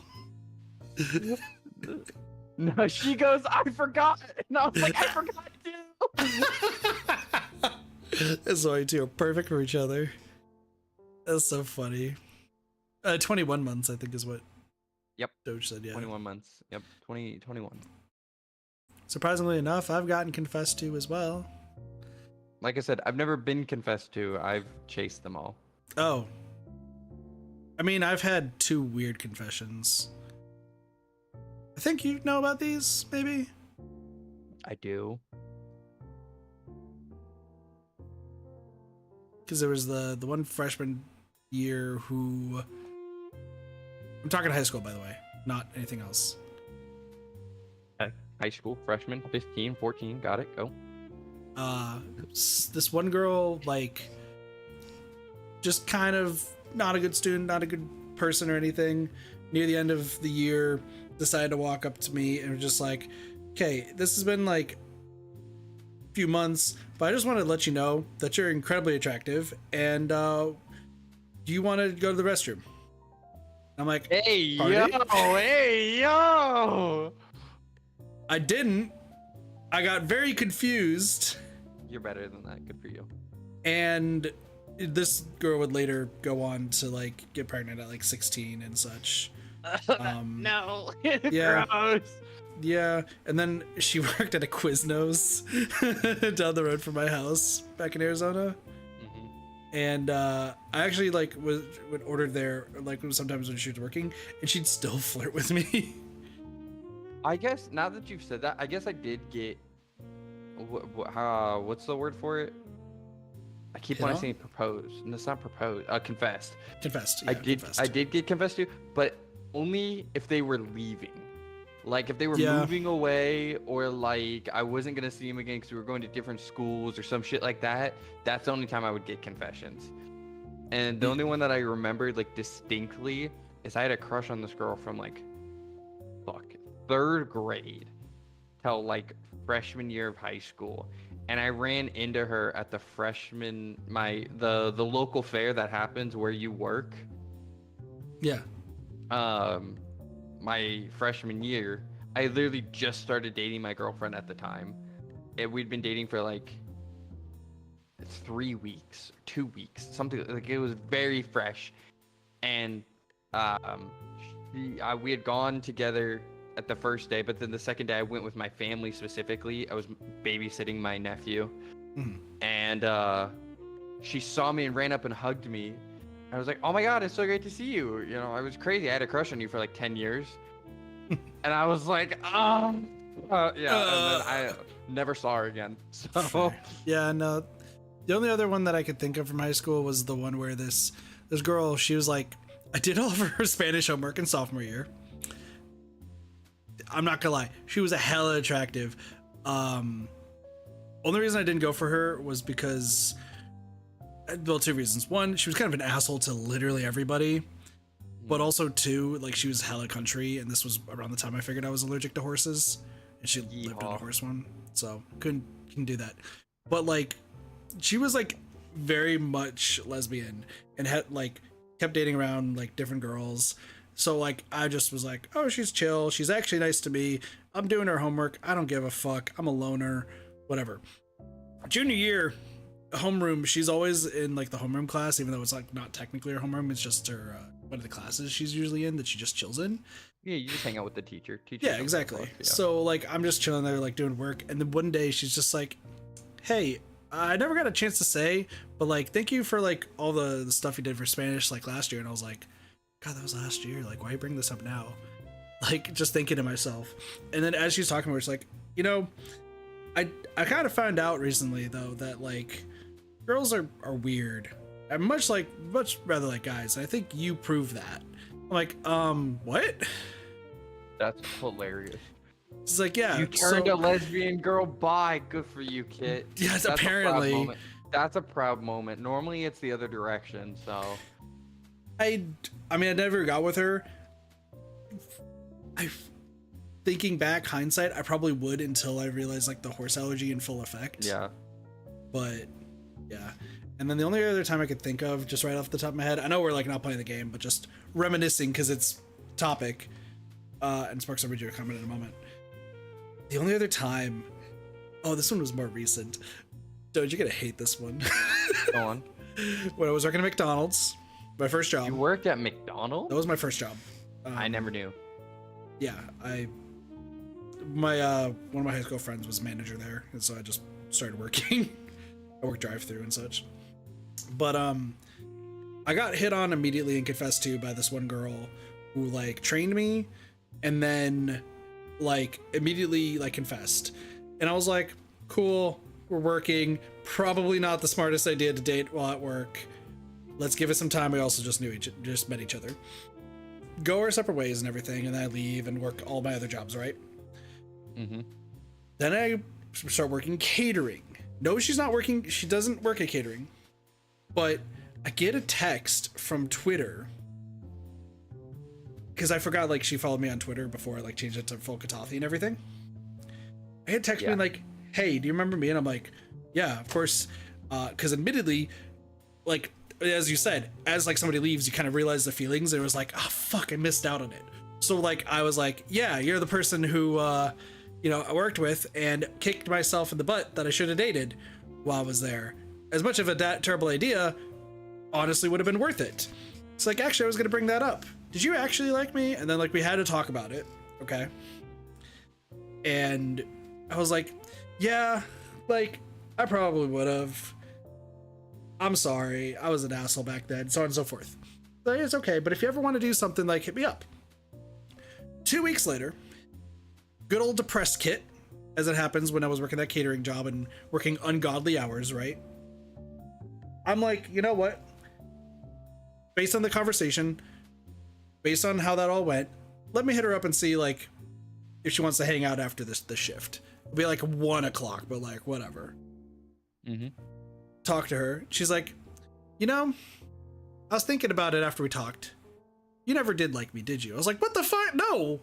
No, she goes, "I forgot," and I was like, "I forgot too." That's why you two are perfect for each other. That's so funny. 21 months, I think, is what. Yep. Doge said. Yeah. 21 months. Yep. 2021. Surprisingly enough, I've gotten confessed to as well. Like I said, I've never been confessed to. I've chased them all. Oh. I mean, I've had 2 weird confessions. I think you know about these, maybe? I do. Because there was the one freshman year who... I'm talking high school, by the way, not anything else. High school, freshman, 15, 14, got it, go. This one girl, like, just kind of not a good student, not a good person or anything, near the end of the year, decided to walk up to me and was just like, "Okay, this has been like a few months, but I just wanted to let you know that you're incredibly attractive, and do you want to go to the restroom?" I'm like, Hey, "Party?" yo, hey, yo. I didn't. I got very confused. You're better than that. Good for you. And this girl would later go on to like get pregnant at like 16 and such. No. Yeah. Gross. Yeah, and then she worked at a Quiznos down the road from my house back in Arizona. Mhm. And I actually like would order there like sometimes when she was working, and she'd still flirt with me. I guess now that you've said that, I guess I did get. What's the word for it? I keep Hit wanting on? to say proposed. No, it's not proposed. Confessed. Confessed. Yeah, I did. confessed. I did get confessed to, but only if they were leaving. Like if they were Yeah. moving away, or like I wasn't gonna see them again because we were going to different schools or some shit like that. That's the only time I would get confessions. And the only one that I remembered like distinctly is I had a crush on this girl from like, fuck, 3rd grade till like freshman year of high school, and I ran into her at the the local fair that happens where you work. Yeah. My freshman year, I literally just started dating my girlfriend at the time. We'd been dating for like 3 weeks, 2 weeks, something like it was very fresh. And we had gone together at the first day, but then the second day I went with my family specifically. I was babysitting my nephew. Mhm. And she saw me and ran up and hugged me. I was like, "Oh my god, it's so great to see you." You know, I was crazy. I had a crush on you for like 10 years. And I was like, yeah. And then I never saw her again. So Fair. Yeah, no. The only other one that I could think of from high school was the one where this girl, she was like, I did all of her Spanish homework in sophomore year. I'm not gonna lie, she was a hella attractive. Only reason I didn't go for her was because, well, 2 reasons. One, she was kind of an asshole to literally everybody, but also 2, like she was hella country, and this was around the time I figured I was allergic to horses, and she lived on a horse one, so couldn't do that. but like she was like very much lesbian and had like kept dating around like different girls. So like I just was like, oh, she's chill, she's actually nice to me, I'm doing her homework, I don't give a fuck, I'm a loner, whatever. Junior year, homeroom, she's always in like the homeroom class, even though it's like not technically her homeroom, it's just her one of the classes she's usually in that she just chills in. Yeah, you just hang out with the teacher. Yeah, exactly. So like I'm just chilling there like doing work, and then one day she's just like, hey, I never got a chance to say, but like thank you for like all the stuff you did for Spanish like last year. And I was like, God, that was last year, like why you bring this up now? Like just thinking to myself. And then as she's talking to her, it's like, you know, I kind of found out recently though that like girls are weird. I'm much rather like guys. And I think you prove that. I'm like, what? That's hilarious. It's like, yeah, You turned a lesbian girl bi. Good for you, Kit. Yes, That's apparently. A proud moment. That's a proud moment. Normally it's the other direction, so. I mean, I never got with her. Thinking back, hindsight, I probably would until I realized like the horse allergy in full effect. Yeah. But yeah. And then the only other time I could think of, just right off the top of my head, I know we're like not playing the game, but just reminiscing because it's topic, and Sparks will read your comment in a moment. The only other time, oh, this one was more recent. Doge, you're gonna hate this one. Go on. When I was working at McDonald's, my first job. You worked at McDonald's? That was my first job. I never knew. Yeah, one of my high school friends was manager there, and so I just started working. I worked drive-through and such. But I got hit on immediately and confessed to by this one girl who like trained me and then like immediately like confessed. And I was like, cool, we're working, probably not the smartest idea to date while at work. Let's give it some time. We also just met each other. Go our separate ways and everything, and then I leave and work all my other jobs, right? Mm-hmm. Then I start working catering. No, she's not working. She doesn't work at catering. But I get a text from Twitter because I forgot like she followed me on Twitter before I like changed it to full Katafi and everything. I had text me like, "Hey, do you remember me?" And I'm like, "Yeah, of course." Because admittedly, like as you said, as like somebody leaves, you kind of realize the feelings. And it was like, "Oh fuck, I missed out on it." So like I was like, "Yeah, you're the person who you know I worked with and kicked myself in the butt that I should have dated while I was there. As much of a terrible idea, honestly, would have been worth it." It's like, actually, I was gonna bring that up. Did you actually like me? And then like we had to talk about it, okay? And I was like, yeah, like I probably would have. I'm sorry, I was an asshole back then, so on and so forth. But it's okay, but if you ever want to do something, like hit me up. 2 weeks later, good old depressed Kit, as it happens when I was working that catering job and working ungodly hours, right? I'm like, you know what? Based on the conversation, based on how that all went, let me hit her up and see like if she wants to hang out after this shift. It'll be like 1 o'clock, but like whatever. Mm-hmm. Talk to her. She's like, you know, I was thinking about it after we talked. You never did like me, did you? I was like, what the fuck? No,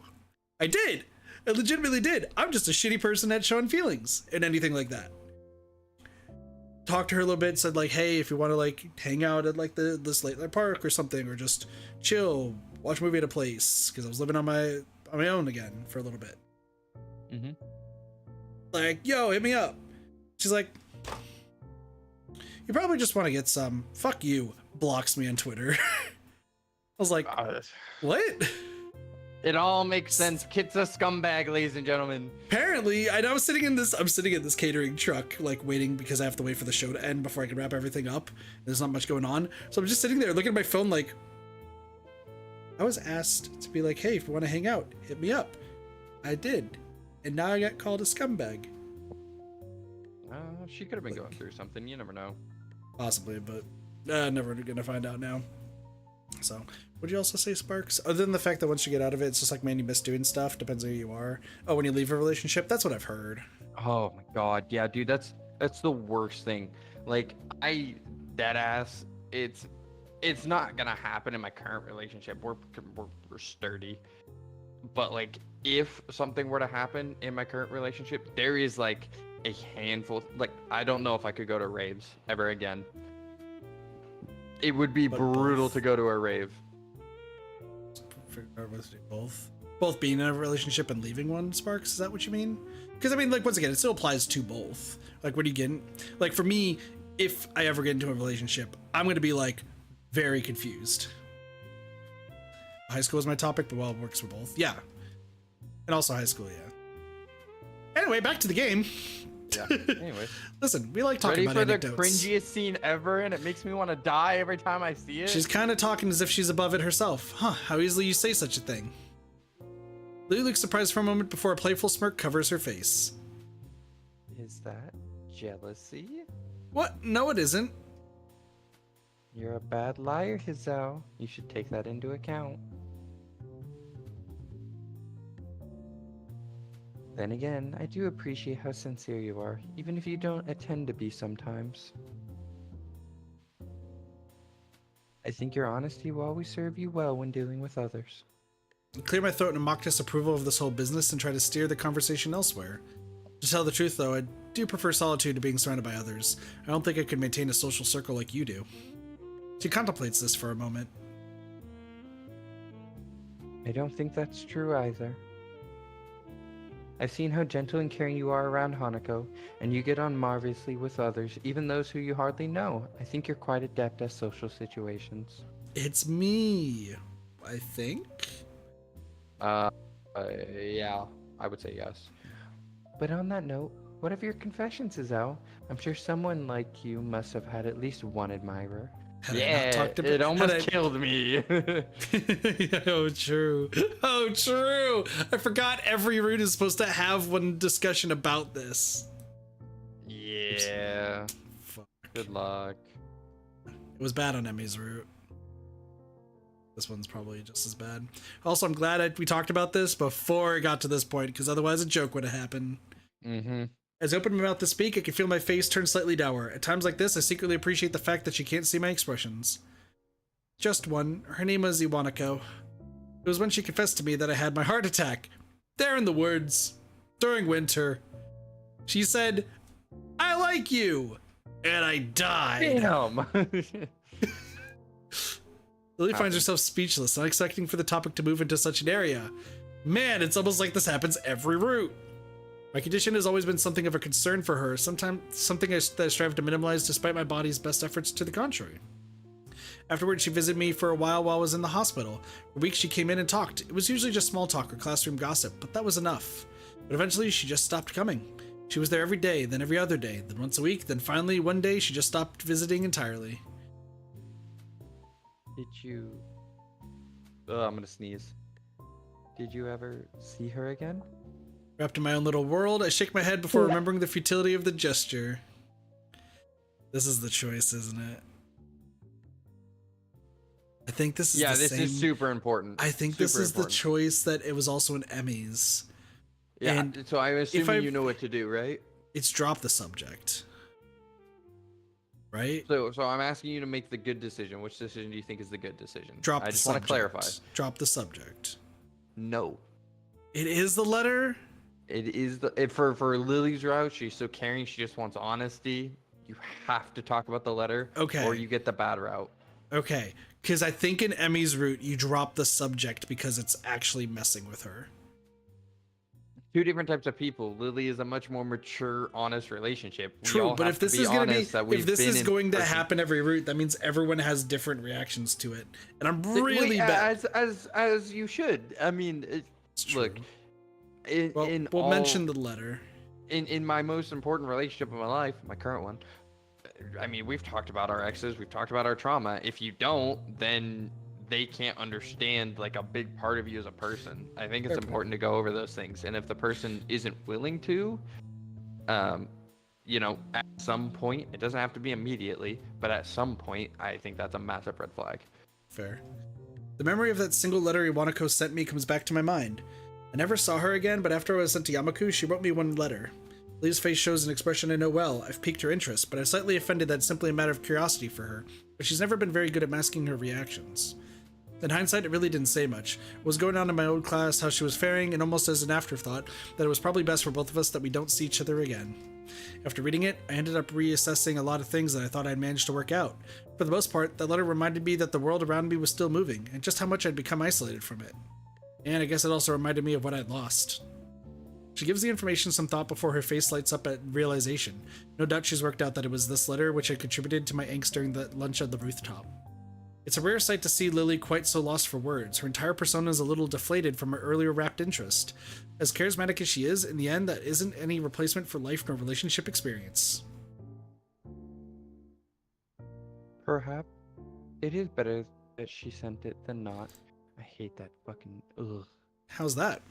I did. I legitimately did. I'm just a shitty person at showing feelings and anything like that. Talked to her a little bit, said like, hey, if you want to like hang out at like this late night park or something, or just chill, watch a movie at a place, because I was living on my own again for a little bit. Mm-hmm. Like, yo, hit me up. She's like, you probably just want to get some. Fuck you. Blocks me on Twitter. I was like, what? It all makes sense. Kit's a scumbag, ladies and gentlemen. Apparently, I'm sitting in this catering truck, like waiting because I have to wait for the show to end before I can wrap everything up. There's not much going on. So I'm just sitting there looking at my phone like, I was asked to be like, hey, if you want to hang out, hit me up. I did. And now I got called a scumbag. She could have been going through something. You never know. Possibly, but never gonna find out now. So, would you also say, Sparks? Other than the fact that once you get out of it, it's just like, man, you miss doing stuff. Depends on who you are. Oh, when you leave a relationship, that's what I've heard. Oh my god, yeah, dude, that's the worst thing. Like, dead ass. It's not gonna happen in my current relationship. We're sturdy. But like, if something were to happen in my current relationship, there is like a handful. Like, I don't know if I could go to raves ever again. It would be But brutal both. to go to a rave. Figure out whether to do both. Both being in a relationship and leaving one, Sparks? Is that what you mean? Because I mean, like, once again, it still applies to both. Like, when you get in, like, for me, if I ever get into a relationship, I'm gonna be like very confused. High school is my topic, but well, it works for both. Yeah, and also high school. Yeah. Anyway, back to the game. Yeah. Anyways. Listen, we like talking Ready about for the anecdotes. cringiest scene ever, and it makes me want to die every time I see it. She's kind of talking as if she's above it herself. Huh, how easily you say such a thing. Lily looks surprised for a moment before a playful smirk covers her face. Is that jealousy? What? No, it isn't. You're a bad liar, Hizao. You should take that into account. Then again, I do appreciate how sincere you are, even if you don't attend to be sometimes. I think your honesty will always serve you well when dealing with others. I clear my throat in mock disapproval of this whole business and try to steer the conversation elsewhere. To tell the truth, though, I do prefer solitude to being surrounded by others. I don't think I could maintain a social circle like you do. She contemplates this for a moment. I don't think that's true either. I've seen how gentle and caring you are around Hanako, and you get on marvelously with others, even those who you hardly know. I think you're quite adept at social situations. It's me, I think. Yeah, I would say yes. But on that note, what of your confessions, Izao? I'm sure someone like you must have had at least one admirer. Had I not talked about, it almost had I- killed me. Oh, true. Oh, true. I forgot every route is supposed to have one discussion about this. Yeah. Fuck. Good luck. It was bad on Emmy's route. This one's probably just as bad. Also, I'm glad we talked about this before it got to this point, because otherwise a joke would have happened. Mm-hmm. As I open my mouth to speak, I can feel my face turn slightly dour. At times like this, I secretly appreciate the fact that she can't see my expressions. Just one. Her name was Iwanako. It was when she confessed to me that I had my heart attack. There in the woods. During winter. She said, "I like you!" And I died. Damn. Lily finds herself speechless, not expecting for the topic to move into such an area. Man, it's almost like this happens every route. My condition has always been something of a concern for her, sometimes something that I strive to minimize despite my body's best efforts to the contrary. Afterwards, she visited me for a while I was in the hospital. For weeks she came in and talked. It was usually just small talk or classroom gossip, but that was enough. But eventually she just stopped coming. She was there every day, then every other day, then once a week, then finally one day she just stopped visiting entirely. Did you... Oh, I'm gonna sneeze. Did you ever see her again? Wrapped in my own little world, I shake my head before remembering the futility of the gesture. This is the choice, isn't it? I think this is Yeah, the this same... is super important. I think this is the choice that it was also an Emmys. Yeah, and so I'm assuming I- you know what to do, right? It's drop the subject. Right? So I'm asking you to make the good decision. Which decision do you think is the good decision? Drop I the just subject. want to clarify. Drop the subject. No. It is the letter? It is for Lily's route. She's so caring. She just wants honesty. You have to talk about the letter. Okay. Or you get the bad route. Okay. Because I think in Emmy's route, you drop the subject because it's actually messing with her. Two different types of people. Lily is a much more mature, honest relationship. We True, all but have if this to is going to be, honest that if we've this been is in going to person. happen every route, that means everyone has different reactions to it, and I'm Wait, really bad. as you should. I mean, It's true. look. In We'll all, mention the letter. in my most important relationship of my life, my current one. I mean, we've talked about our exes, we've talked about our trauma. If you don't, then they can't understand like a big part of you as a person. I think it's Fair point. important to go over those things. And if the person isn't willing to, at some point, it doesn't have to be immediately, but at some point, I think that's a massive red flag. Fair. The memory of that single letter Iwanako sent me comes back to my mind. I never saw her again, but after I was sent to Yamaku, she wrote me one letter. Lee's face shows an expression I know well. I've piqued her interest, but I'm slightly offended that it's simply a matter of curiosity for her, but she's never been very good at masking her reactions. In hindsight, it really didn't say much. It was going on in my old class, how she was faring, and almost as an afterthought, that it was probably best for both of us that we don't see each other again. After reading it, I ended up reassessing a lot of things that I thought I'd managed to work out. For the most part, that letter reminded me that the world around me was still moving, and just how much I'd become isolated from it. And I guess it also reminded me of what I'd lost. She gives the information some thought before her face lights up at realization. No doubt she's worked out that it was this letter which had contributed to my angst during the lunch at the rooftop. It's a rare sight to see Lilly quite so lost for words. Her entire persona is a little deflated from her earlier rapt interest. As charismatic as she is, in the end, that isn't any replacement for life nor relationship experience. Perhaps it is better that she sent it than not. I hate that fucking ugh. How's that?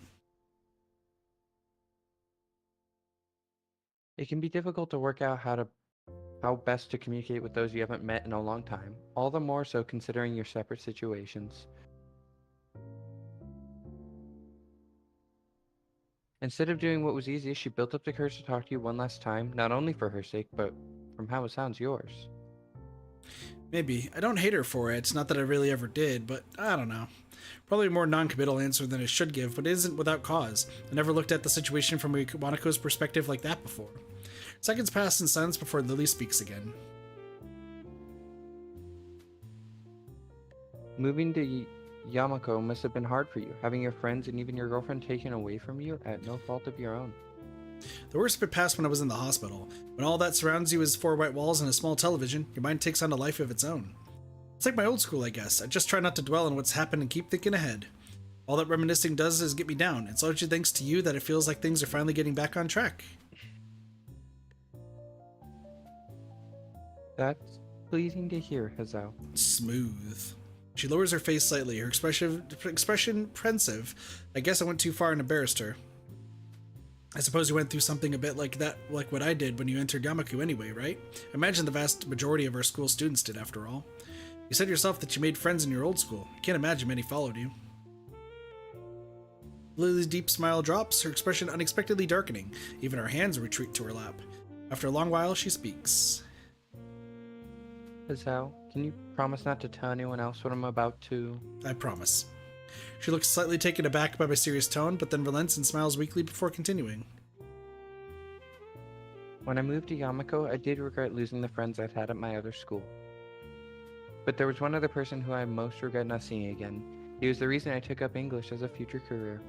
It can be difficult to work out how best to communicate with those you haven't met in a long time, all the more so considering your separate situations. Instead of doing what was easiest, she built up the courage to talk to you one last time, not only for her sake, but from how it sounds, yours. Maybe. I don't hate her for it. Not that I really ever did, but I don't know. Probably a more non-committal answer than I should give, but it isn't without cause. I never looked at the situation from Wanako's perspective like that before. Seconds pass in silence before Lilly speaks again. Moving to Yamako must have been hard for you, having your friends and even your girlfriend taken away from you at no fault of your own. The worst of it passed when I was in the hospital. When all that surrounds you is four white walls and a small television, your mind takes on a life of its own. It's like my old school, I guess. I just try not to dwell on what's happened and keep thinking ahead. All that reminiscing does is get me down. It's largely thanks to you that it feels like things are finally getting back on track. That's pleasing to hear, Hazao. Smooth. She lowers her face slightly, her expression pensive. I guess I went too far and embarrassed her. I suppose you went through something a bit like that, like what I did when you entered Yamaku anyway, right? I imagine the vast majority of our school students did, after all. You said yourself that you made friends in your old school. I can't imagine many followed you. Lily's deep smile drops, her expression unexpectedly darkening. Even her hands retreat to her lap. After a long while, she speaks. Hazao, can you promise not to tell anyone else what I'm about to... I promise. She looks slightly taken aback by my serious tone, but then relents and smiles weakly before continuing. When I moved to Yamako, I did regret losing the friends I'd had at my other school. But there was one other person who I most regret not seeing again. He was the reason I took up English as a future career.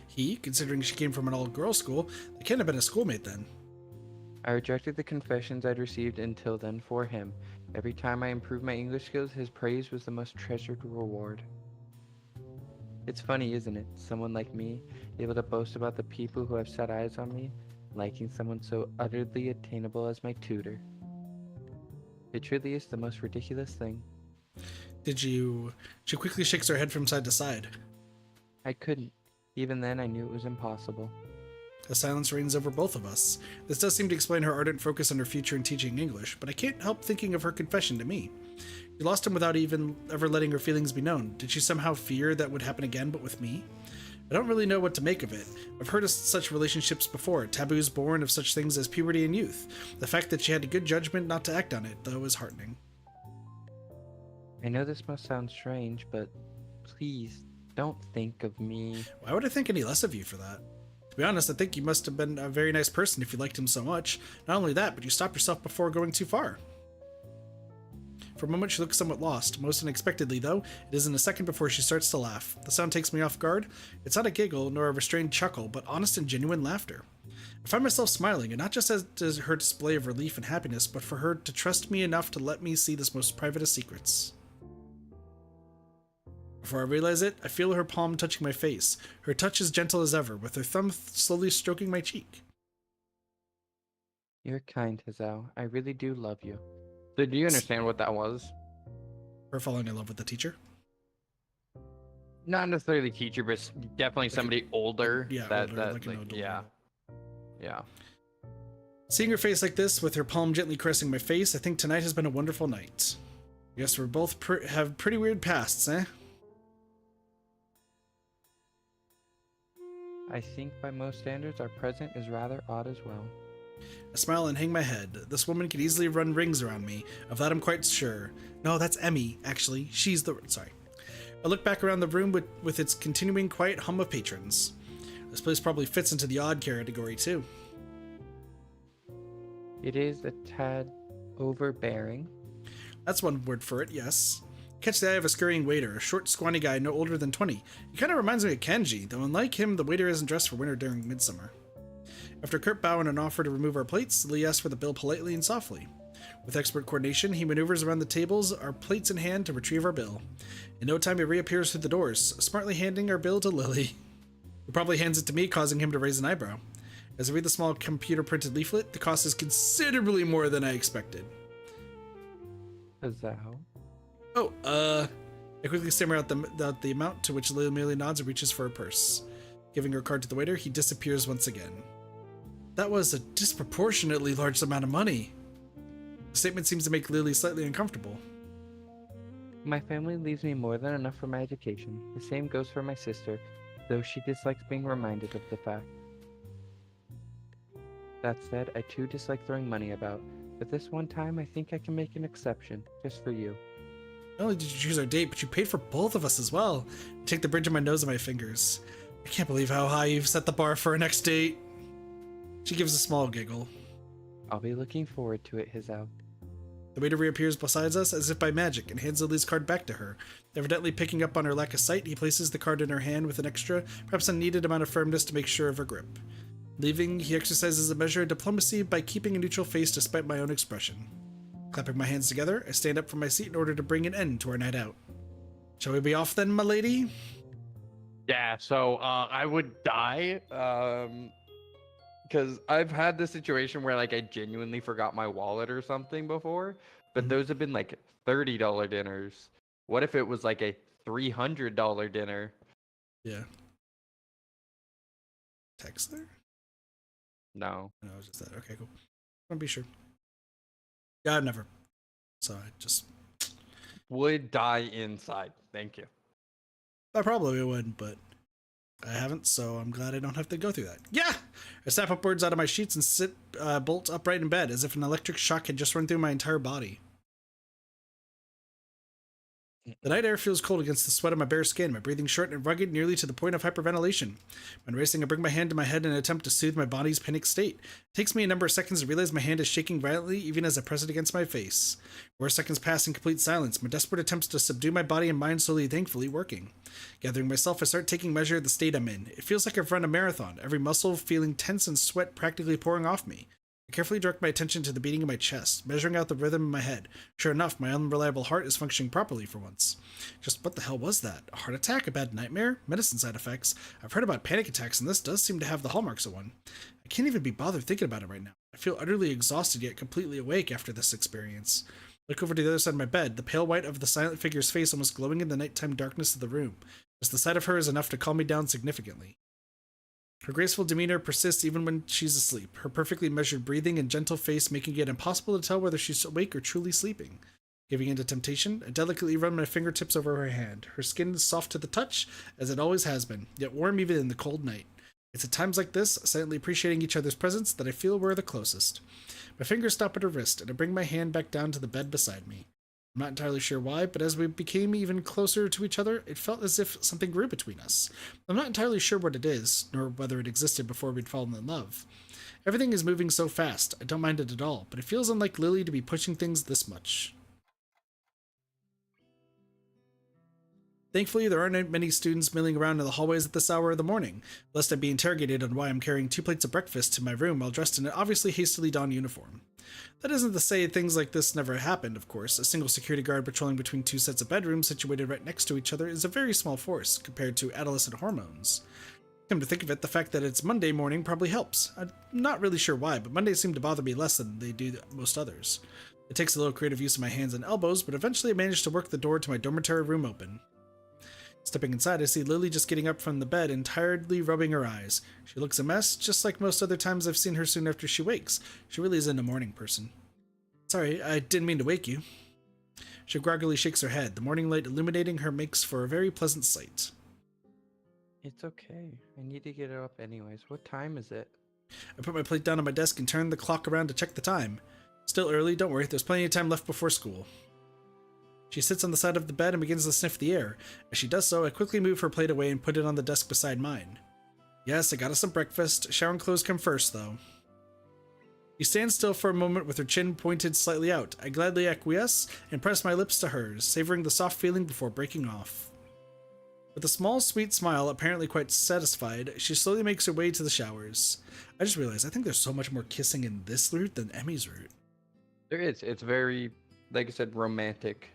He, considering she came from an all-girls school, they can't have been a schoolmate then. I rejected the confessions I'd received until then for him. Every time I improved my English skills, his praise was the most treasured reward. It's funny, isn't it? Someone like me, able to boast about the people who have set eyes on me, liking someone so utterly attainable as my tutor. It truly is the most ridiculous thing. She quickly shakes her head from side to side. I couldn't. Even then, I knew it was impossible. A silence reigns over both of us. This does seem to explain her ardent focus on her future in teaching English, but I can't help thinking of her confession to me. She lost him without even ever letting her feelings be known. Did she somehow fear that would happen again, but with me? I don't really know what to make of it. I've heard of such relationships before, taboos born of such things as puberty and youth. The fact that she had a good judgment not to act on it, though, is heartening. I know this must sound strange, but please, don't think of me. Why would I think any less of you for that? To be honest, I think you must have been a very nice person if you liked him so much. Not only that, but you stopped yourself before going too far. For a moment, she looks somewhat lost. Most unexpectedly, though, it isn't a second before she starts to laugh. The sound takes me off guard. It's not a giggle, nor a restrained chuckle, but honest and genuine laughter. I find myself smiling, and not just as her display of relief and happiness, but for her to trust me enough to let me see this most private of secrets. Before I realize it, I feel her palm touching my face. Her touch is gentle as ever, with her thumb slowly stroking my cheek. You're kind, Hazao. I really do love you. So do you understand what that was? Her falling in love with the teacher? Not necessarily teacher, but definitely somebody older. Yeah, older, like an older yeah. woman. Yeah. Seeing her face like this, with her palm gently caressing my face, I think tonight has been a wonderful night. I guess we're both have pretty weird pasts, eh? I think by most standards, our present is rather odd as well. I smile and hang my head. This woman could easily run rings around me. Of that I'm quite sure. No, that's Emmy, actually. She's the... Sorry. I look back around the room with its continuing quiet hum of patrons. This place probably fits into the odd category, too. It is a tad overbearing. That's one word for it, yes. Catch the eye of a scurrying waiter, a short, scrawny guy no older than 20. He kind of reminds me of Kenji, though unlike him, the waiter isn't dressed for winter during midsummer. After a curt bow and an offer to remove our plates, Lee asks for the bill politely and softly. With expert coordination, he maneuvers around the tables, our plates in hand, to retrieve our bill. In no time, he reappears through the doors, smartly handing our bill to Lilly, who probably hands it to me, causing him to raise an eyebrow. As I read the small computer-printed leaflet, the cost is considerably more than I expected. Huzzah. I quickly stammer out the amount, to which Lily merely nods and reaches for her purse. Giving her card to the waiter, he disappears once again. That was a disproportionately large amount of money. The statement seems to make Lily slightly uncomfortable. My family leaves me more than enough for my education. The same goes for my sister, though she dislikes being reminded of the fact. That said, I too dislike throwing money about, but this one time I think I can make an exception, just for you. Not only did you choose our date, but you paid for both of us as well. I take the bridge of my nose and my fingers. I can't believe how high you've set the bar for our next date. She gives a small giggle. I'll be looking forward to it, Hizao. The waiter reappears beside us as if by magic and hands Lily's card back to her. Evidently picking up on her lack of sight, he places the card in her hand with an extra, perhaps unneeded amount of firmness to make sure of her grip. Leaving, he exercises a measure of diplomacy by keeping a neutral face despite my own expression. Clapping my hands together, I stand up from my seat in order to bring an end to our night out. Shall we be off then, my lady? Yeah, so I would die because I've had this situation where like I genuinely forgot my wallet or something before, but those have been like $30 dinners. What if it was like a $300 dinner? Yeah. Text there? No. No, it was just that. Okay, cool. I'll be sure. Yeah, I've never. So I just. Would die inside. Thank you. I probably would, but I haven't, so I'm glad I don't have to go through that. Yeah! I snap upwards out of my sheets and sit bolt upright in bed as if an electric shock had just run through my entire body. The night air feels cold against the sweat of my bare skin, my breathing short and rugged nearly to the point of hyperventilation. When racing, I bring my hand to my head in an attempt to soothe my body's panicked state. It takes me a number of seconds to realize my hand is shaking violently even as I press it against my face. More seconds pass in complete silence, my desperate attempts to subdue my body and mind slowly thankfully working. Gathering myself, I start taking measure of the state I'm in. It feels like I've run a marathon, every muscle feeling tense and sweat practically pouring off me. I carefully direct my attention to the beating of my chest, measuring out the rhythm in my head. Sure enough, my unreliable heart is functioning properly for once. Just what the hell was that? A heart attack? A bad nightmare? Medicine side effects? I've heard about panic attacks, and this does seem to have the hallmarks of one. I can't even be bothered thinking about it right now. I feel utterly exhausted yet completely awake after this experience. Look over to the other side of my bed, the pale white of the silent figure's face almost glowing in the nighttime darkness of the room. Just the sight of her is enough to calm me down significantly. Her graceful demeanor persists even when she's asleep, her perfectly measured breathing and gentle face making it impossible to tell whether she's awake or truly sleeping. Giving in to temptation, I delicately run my fingertips over her hand. Her skin is soft to the touch, as it always has been, yet warm even in the cold night. It's at times like this, silently appreciating each other's presence, that I feel we're the closest. My fingers stop at her wrist, and I bring my hand back down to the bed beside me. I'm not entirely sure why, but as we became even closer to each other, it felt as if something grew between us. I'm not entirely sure what it is, nor whether it existed before we'd fallen in love. Everything is moving so fast, I don't mind it at all, but it feels unlike Lily to be pushing things this much. Thankfully, there aren't many students milling around in the hallways at this hour of the morning, lest I be interrogated on why I'm carrying 2 plates of breakfast to my room while dressed in an obviously hastily donned uniform. That isn't to say things like this never happened, of course. A single security guard patrolling between 2 sets of bedrooms situated right next to each other is a very small force compared to adolescent hormones. Come to think of it, the fact that it's Monday morning probably helps. I'm not really sure why, but Mondays seem to bother me less than they do most others. It takes a little creative use of my hands and elbows, but eventually I manage to work the door to my dormitory room open. Stepping inside, I see Lily just getting up from the bed and tiredly rubbing her eyes. She looks a mess, just like most other times I've seen her soon after she wakes. She really isn't a morning person. Sorry, I didn't mean to wake you. She groggily shakes her head. The morning light illuminating her makes for a very pleasant sight. It's okay. I need to get up anyways. What time is it? I put my plate down on my desk and turn the clock around to check the time. Still early, don't worry, there's plenty of time left before school. She sits on the side of the bed and begins to sniff the air. As she does so, I quickly move her plate away and put it on the desk beside mine. Yes, I got us some breakfast. Shower and clothes come first, though. She stands still for a moment with her chin pointed slightly out. I gladly acquiesce and press my lips to hers, savoring the soft feeling before breaking off. With a small, sweet smile, apparently quite satisfied, she slowly makes her way to the showers. I just realized I think there's so much more kissing in this route than Emmy's route. There is. It's very, like I said, romantic.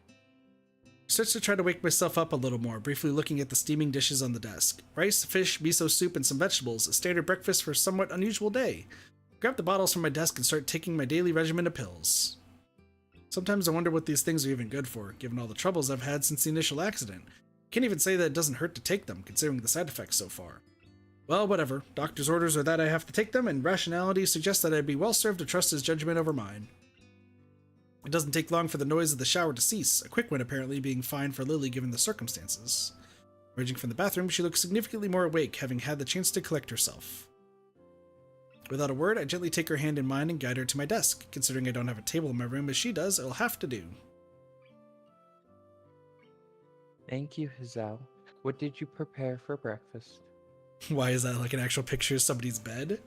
I start to try to wake myself up a little more, briefly looking at the steaming dishes on the desk. Rice, fish, miso soup, and some vegetables, a standard breakfast for a somewhat unusual day. I grab the bottles from my desk and start taking my daily regimen of pills. Sometimes I wonder what these things are even good for, given all the troubles I've had since the initial accident. Can't even say that it doesn't hurt to take them, considering the side effects so far. Well, whatever. Doctor's orders are that I have to take them, and rationality suggests that I'd be well served to trust his judgment over mine. It doesn't take long for the noise of the shower to cease, a quick one apparently being fine for Lilly given the circumstances. Emerging from the bathroom, she looks significantly more awake, having had the chance to collect herself. Without a word, I gently take her hand in mine and guide her to my desk. Considering I don't have a table in my room as she does, it'll have to do. Thank you, Hazal. What did you prepare for breakfast? Why is that like an actual picture of somebody's bed?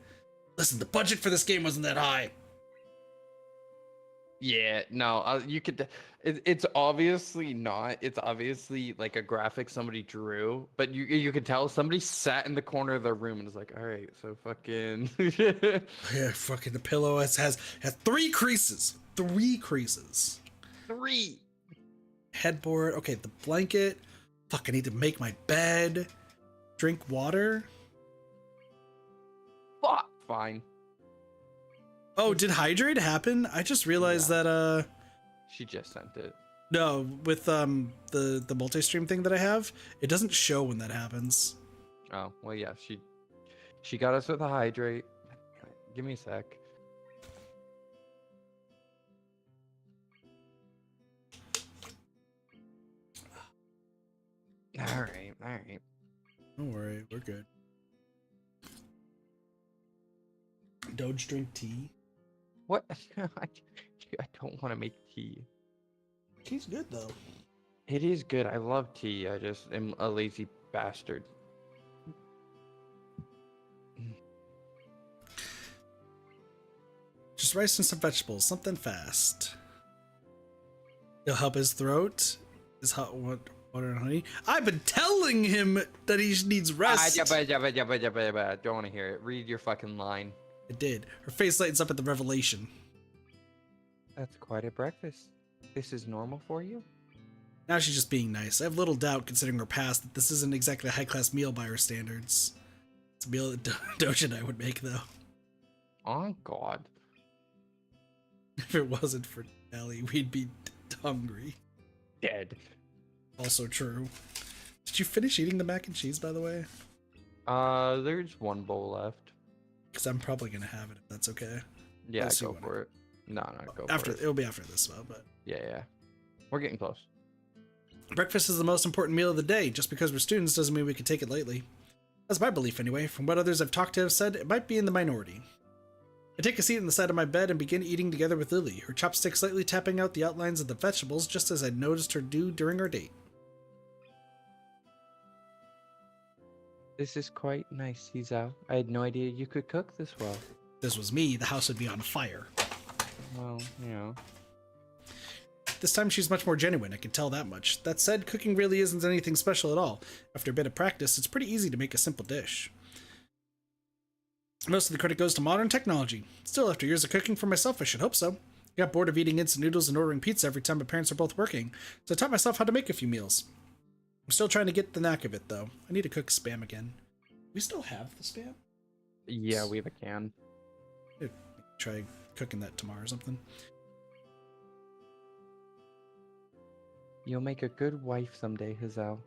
Listen, the budget for this game wasn't that high. Yeah, no, you could. It's obviously not. It's obviously like a graphic somebody drew, but you could tell somebody sat in the corner of their room and was like, all right, so fucking. Yeah, fucking the pillow has 3 creases. 3 creases. 3. Headboard. Okay, the blanket. Fuck, I need to make my bed. Drink water. Fuck. Fine. Oh, did hydrate happen? I just realized that She just sent it. no, with the multi-stream thing that I have, it doesn't show when that happens. Oh well, yeah. She got us with a hydrate. Give me a sec. All right, all right. Don't worry, we're good. Doge drink tea. What? I don't want to make tea. Tea's good though. It is good. I love tea. I just am a lazy bastard. Just rice and some vegetables, something fast. It'll help his throat. His hot water and honey. I've been telling him that he needs rest. Don't want to hear it. Read your fucking line. It did. Her face lightens up at the revelation. That's quite a breakfast. This is normal for you? Now she's just being nice. I have little doubt, considering her past, that this isn't exactly a high-class meal by her standards. It's a meal that Doge and I would make, though. Oh, God. If it wasn't for Ellie, we'd be hungry. Dead. Also true. Did you finish eating the mac and cheese, by the way? There's one bowl left. Because I'm probably going to have it, if that's okay. Yeah, Unless you go want for it. No, go After for it. It'll be after this, though, but... Yeah. We're getting close. Breakfast is the most important meal of the day. Just because we're students doesn't mean we can take it lightly. That's my belief, anyway. From what others I've talked to have said, it might be in the minority. I take a seat on the side of my bed and begin eating together with Lilly, her chopstick slightly tapping out the outlines of the vegetables just as I'd noticed her do during our date. This is quite nice, Hizao. I had no idea you could cook this well. If this was me, the house would be on fire. Well, you know. This time she's much more genuine, I can tell that much. That said, cooking really isn't anything special at all. After a bit of practice, it's pretty easy to make a simple dish. Most of the credit goes to modern technology. Still, after years of cooking for myself, I should hope so. I got bored of eating instant noodles and ordering pizza every time my parents are both working, so I taught myself how to make a few meals. I'm still trying to get the knack of it, though. I need to cook Spam again. We still have the Spam? Yeah, we have a can. Try cooking that tomorrow or something. You'll make a good wife someday, Hizao.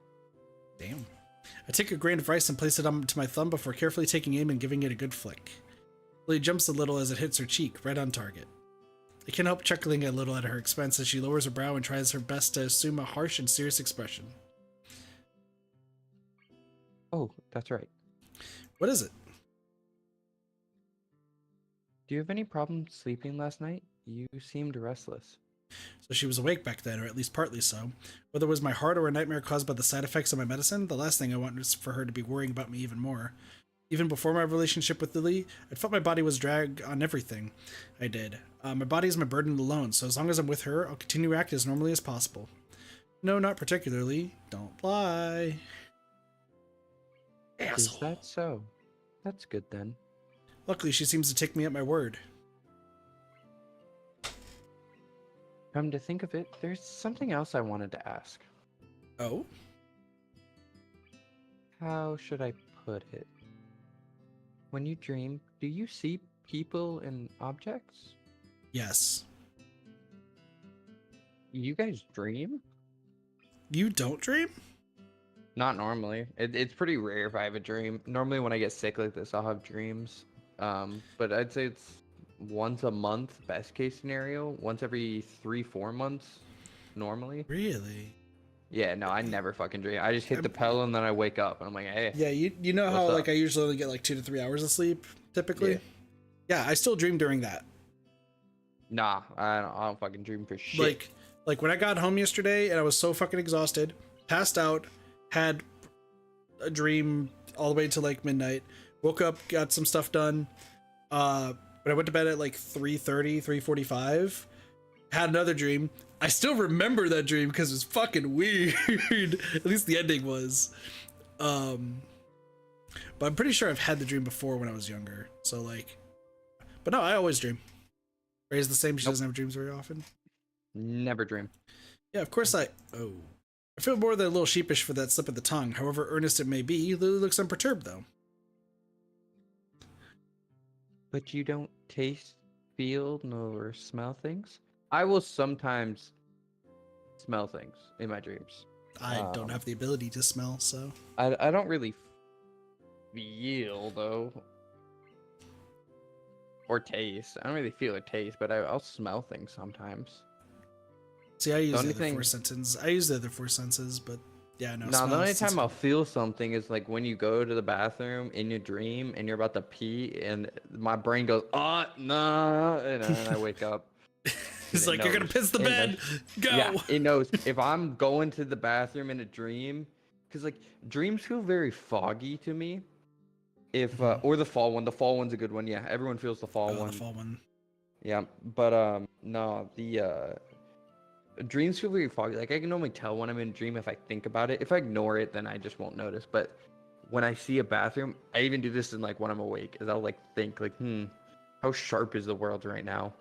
Damn. I take a grain of rice and place it onto my thumb before carefully taking aim and giving it a good flick. Lily jumps a little as it hits her cheek, right on target. I can't help chuckling a little at her expense as she lowers her brow and tries her best to assume a harsh and serious expression. Oh, that's right. What is it? Do you have any problem sleeping last night? You seemed restless. So she was awake back then, or at least partly so. Whether it was my heart or a nightmare caused by the side effects of my medicine, the last thing I want is for her to be worrying about me even more. Even before my relationship with Lily, I felt my body was drag on everything I did. My body is my burden alone, so as long as I'm with her, I'll continue to act as normally as possible. No, not particularly. Don't lie. Is Asshole. that so? That's good then. Luckily, she seems to take me at my word. Come to think of it, there's something else I wanted to ask. Oh? How should I put it? When you dream, do you see people and objects? Yes. You guys dream? You don't dream? Not normally. It's pretty rare if I have a dream. Normally when I get sick like this, I'll have dreams. But I'd say it's once a month, best case scenario. Once every 3-4 months, normally. Really? Yeah, no, I never fucking dream. I just hit the pedal and then I wake up and I'm like, hey. Yeah, you know how What's like up? I usually only get like 2 to 3 hours of sleep typically? Yeah, I still dream during that. Nah, I don't fucking dream for shit. Like when I got home yesterday and I was so fucking exhausted, passed out, had a dream all the way to like midnight, woke up, got some stuff done. But I went to bed at like 3:30, 3:45, had another dream. I still remember that dream because it was fucking weird. At least the ending was. But I'm pretty sure I've had the dream before when I was younger. So like, but no, I always dream. Ray's the same. She doesn't have dreams very often. Never dream. Yeah, of course I feel more than a little sheepish for that slip of the tongue. However earnest it may be, Lily looks unperturbed though. But you don't taste, feel, nor smell things? I will sometimes smell things in my dreams. I don't have the ability to smell, so. I don't really feel, though. Or taste. I don't really feel or taste, but I'll smell things sometimes. See, I use the only other thing- 4 senses. I use the other 4 senses, but yeah, no. No, smell the only is time I'll feel something is like when you go to the bathroom in your dream and you're about to pee and my brain goes, oh, no, and then I wake up. It's it like, you're gonna knows. piss the It bed. knows. Go. Yeah, it knows. If I'm going to the bathroom in a dream, because like dreams feel very foggy to me. If or the fall one. The fall one's a good one. Yeah, everyone feels the fall Oh, one. the fall one. Yeah, but no, the dreams feel very foggy. Like I can normally tell when I'm in a dream if I think about it. If I ignore it, then I just won't notice. But when I see a bathroom, I even do this in like when I'm awake, is I'll like think like, how sharp is the world right now?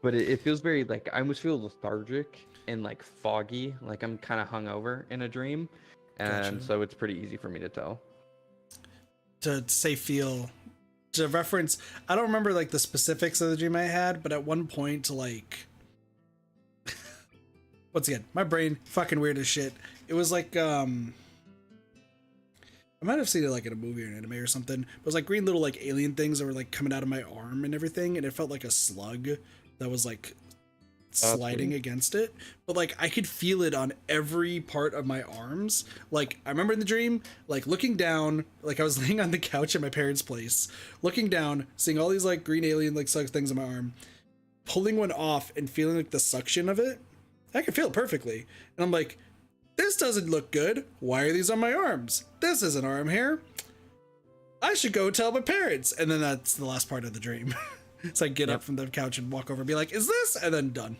But it feels very like I almost feel lethargic and like foggy, like I'm kind of hungover in a dream, and Gotcha. so it's pretty easy for me to tell. To say feel, to reference, I don't remember like the specifics of the dream I had, but at one point, like, once again, my brain fucking weird as shit. It was like, I might have seen it like in a movie or an anime or something. It was like green little like alien things that were like coming out of my arm and everything, and it felt like a slug that was like sliding weird. against it. But like I could feel it on every part of my arms. Like I remember in the dream, like looking down, like I was laying on the couch at my parents' place, looking down, seeing all these like green alien like slug things on my arm, pulling one off and feeling like the suction of it. I could feel it perfectly. And I'm like, this doesn't look good. Why are these on my arms? This isn't arm hair. I should go tell my parents. And then that's the last part of the dream. So I get up from the couch and walk over and be like, is this? And then done.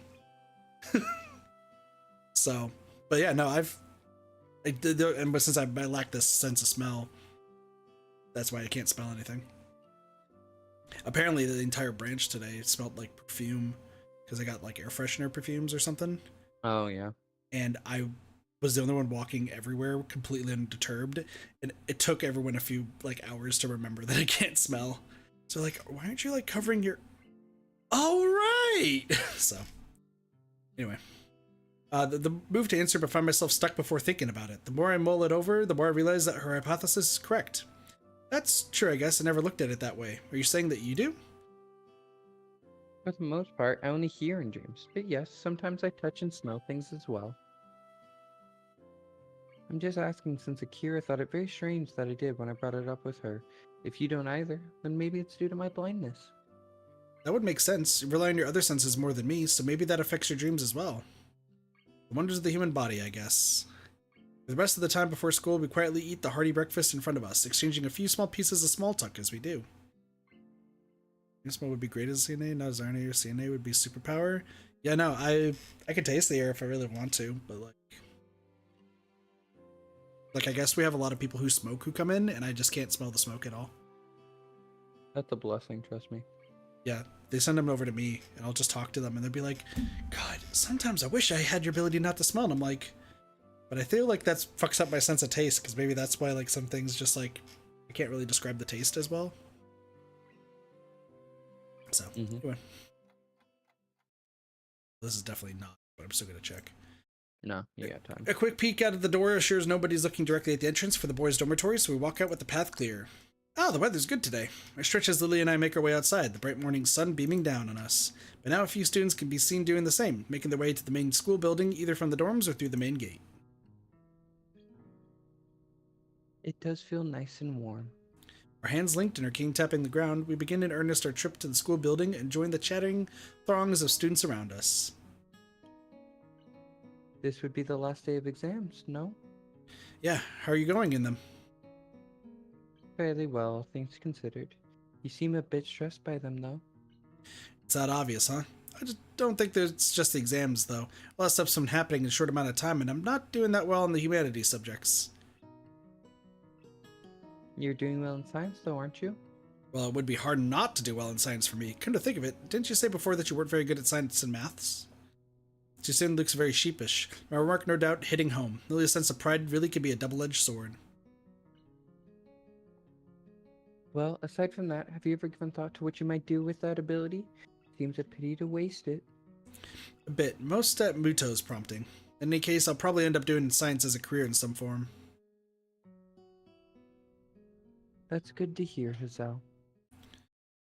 So, but yeah, no, but since I lack this sense of smell, that's why I can't smell anything. Apparently the entire branch today smelled like perfume because I got like air freshener perfumes or something. Oh yeah. And I was the only one walking everywhere completely undeterred, and it took everyone a few like hours to remember that I can't smell. So like, why aren't you like covering your... All right. So anyway, the move to answer, but find myself stuck before thinking about it. The more I mull it over, the more I realize that her hypothesis is correct. That's true, I guess. I never looked at it that way. Are you saying that you do? For the most part, I only hear in dreams. But yes, sometimes I touch and smell things as well. I'm just asking since Akira thought it very strange that I did when I brought it up with her. If you don't either, then maybe it's due to my blindness. That would make sense. You rely on your other senses more than me, so maybe that affects your dreams as well. The wonders of the human body, I guess. For the rest of the time before school, we quietly eat the hearty breakfast in front of us, exchanging a few small pieces of small talk as we do. Charisma would be great as CNA, not as RNA or CNA would be superpower. Yeah, no, I could taste the air if I really want to, but like I guess we have a lot of people who smoke who come in, and I just can't smell the smoke at all. That's a blessing, trust me. Yeah, they send them over to me, and I'll just talk to them, and they'll be like, God, sometimes I wish I had your ability not to smell. And I'm like, but I feel like that fucks up my sense of taste, because maybe that's why like some things just like, I can't really describe the taste as well. So, anyway. This is definitely not, but I'm still going to check. No, you got time. A quick peek out of the door assures nobody's looking directly at the entrance for the boys' dormitory, so we walk out with the path clear. Oh, the weather's good today. I stretch as Lily and I make our way outside, the bright morning sun beaming down on us. But now a few students can be seen doing the same, making their way to the main school building either from the dorms or through the main gate. It does feel nice and warm. Our hands linked and our cane tapping the ground, we begin in earnest our trip to the school building and join the chattering throngs of students around us. This would be the last day of exams, no? Yeah, how are you going in them? Fairly well, things considered. You seem a bit stressed by them, though. It's that obvious, huh? I just don't think it's just the exams, though. A lot of stuff's been happening in a short amount of time, and I'm not doing that well in the humanities subjects. You're doing well in science, though, aren't you? Well, it would be hard not to do well in science for me. Come to think of it, didn't you say before that you weren't very good at science and maths? Jason looks very sheepish, my remark no doubt hitting home. Lily's sense of pride really could be a double-edged sword. Well, aside from that, have you ever given thought to what you might do with that ability? Seems a pity to waste it. A bit, most at Muto's prompting. In any case, I'll probably end up doing science as a career in some form. That's good to hear, Hazel.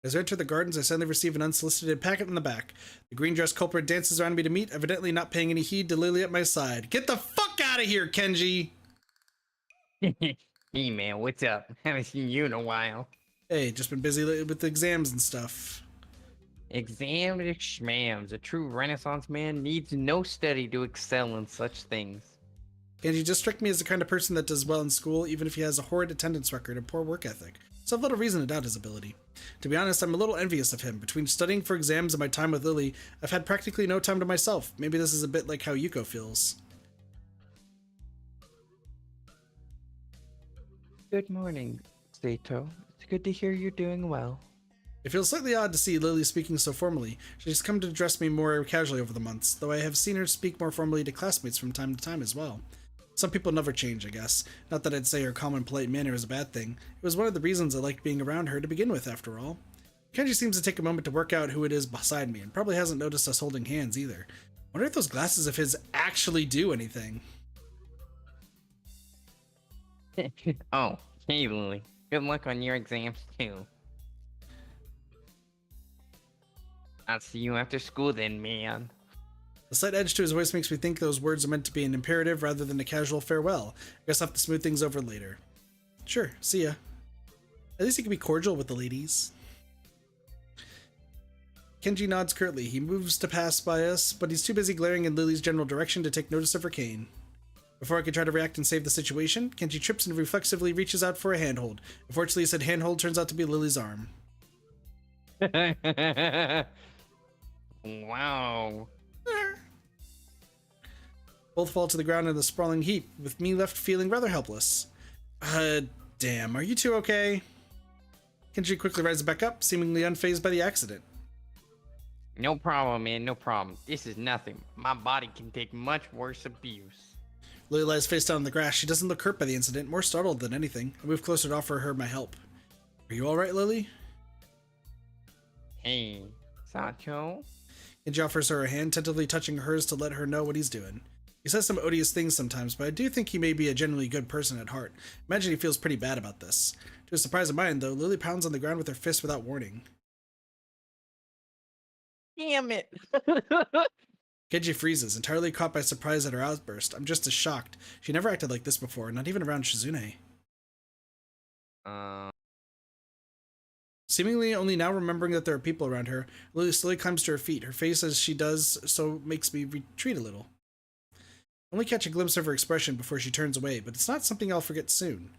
As I enter the gardens, I suddenly receive an unsolicited packet in the back. The green-dressed culprit dances around me to meet, evidently not paying any heed to Lily at my side. Get the fuck out of here, Kenji! Hey man, what's up? Haven't seen you in a while. Hey, just been busy with the exams and stuff. Exams or schmams. A true Renaissance man needs no study to excel in such things. Kenji just struck me as the kind of person that does well in school, even if he has a horrid attendance record and poor work ethic. So I've little reason to doubt his ability. To be honest, I'm a little envious of him. Between studying for exams and my time with Lily, I've had practically no time to myself. Maybe this is a bit like how Yuko feels. Good morning, Sato. It's good to hear you're doing well. It feels slightly odd to see Lily speaking so formally. She's come to address me more casually over the months, though I have seen her speak more formally to classmates from time to time as well. Some people never change, I guess. Not that I'd say her calm and polite manner is a bad thing. It was one of the reasons I liked being around her to begin with, after all. Kenji seems to take a moment to work out who it is beside me, and probably hasn't noticed us holding hands either. Wonder if those glasses of his actually do anything. Oh, hey Lily. Good luck on your exams too. I'll see you after school then, man. The slight edge to his voice makes me think those words are meant to be an imperative rather than a casual farewell. I guess I'll have to smooth things over later. Sure, see ya. At least he can be cordial with the ladies. Kenji nods curtly. He moves to pass by us, but he's too busy glaring in Lily's general direction to take notice of her cane. Before I can try to react and save the situation, Kenji trips and reflexively reaches out for a handhold. Unfortunately, said handhold turns out to be Lily's arm. Wow. Both fall to the ground in a sprawling heap, with me left feeling rather helpless. Damn, are you two okay? Kenji quickly rises back up, seemingly unfazed by the accident. No problem, man, no problem. This is nothing. My body can take much worse abuse. Lily lies face down on the grass. She doesn't look hurt by the incident, more startled than anything. I move closer to offer her my help. Are you alright, Lily? Hey, Sato? Kenji offers her a hand, tentatively touching hers to let her know what he's doing. He says some odious things sometimes, but I do think he may be a genuinely good person at heart. Imagine he feels pretty bad about this. To his surprise of mine, though, Lily pounds on the ground with her fist without warning. Damn it! Kenji freezes, entirely caught by surprise at her outburst. I'm just as shocked. She never acted like this before, not even around Shizune. Seemingly only now remembering that there are people around her, Lily slowly climbs to her feet. Her face as she does so makes me retreat a little. Only catch a glimpse of her expression before she turns away, but it's not something I'll forget soon.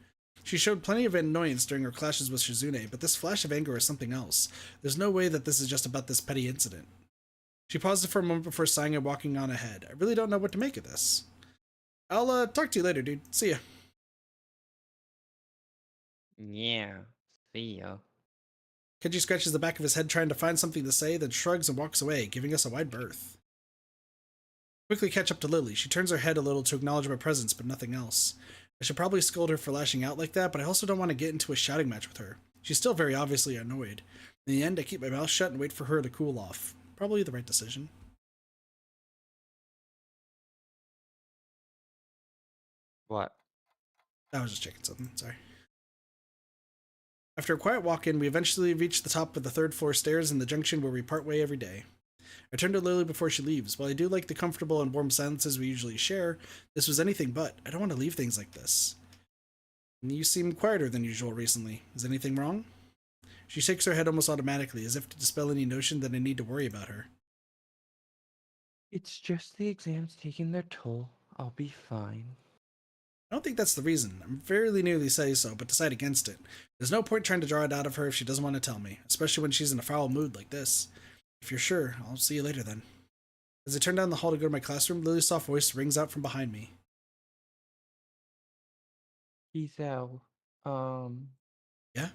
She showed plenty of annoyance during her clashes with Shizune, but this flash of anger is something else. There's no way that this is just about this petty incident. She paused for a moment before sighing and walking on ahead. I really don't know what to make of this. I'll talk to you later, dude. See ya. Yeah. See ya. Kenji scratches the back of his head trying to find something to say, then shrugs and walks away, giving us a wide berth. Quickly catch up to Lilly. She turns her head a little to acknowledge my presence, but nothing else. I should probably scold her for lashing out like that, but I also don't want to get into a shouting match with her. She's still very obviously annoyed. In the end, I keep my mouth shut and wait for her to cool off. Probably the right decision. What? I was just checking something, sorry. After a quiet walk in, we eventually reach the top of the third floor stairs in the junction where we part way every day. I turn to Lily before she leaves. While I do like the comfortable and warm silences we usually share, this was anything but. I don't want to leave things like this. You seem quieter than usual recently. Is anything wrong? She shakes her head almost automatically, as if to dispel any notion that I need to worry about her. It's just the exams taking their toll. I'll be fine. I don't think that's the reason. I'm fairly nearly say so, but decide against it. There's no point trying to draw it out of her if she doesn't want to tell me, especially when she's in a foul mood like this. If you're sure, I'll see you later then. As I turn down the hall to go to my classroom, Lily's soft voice rings out from behind me. Peace out. Yeah?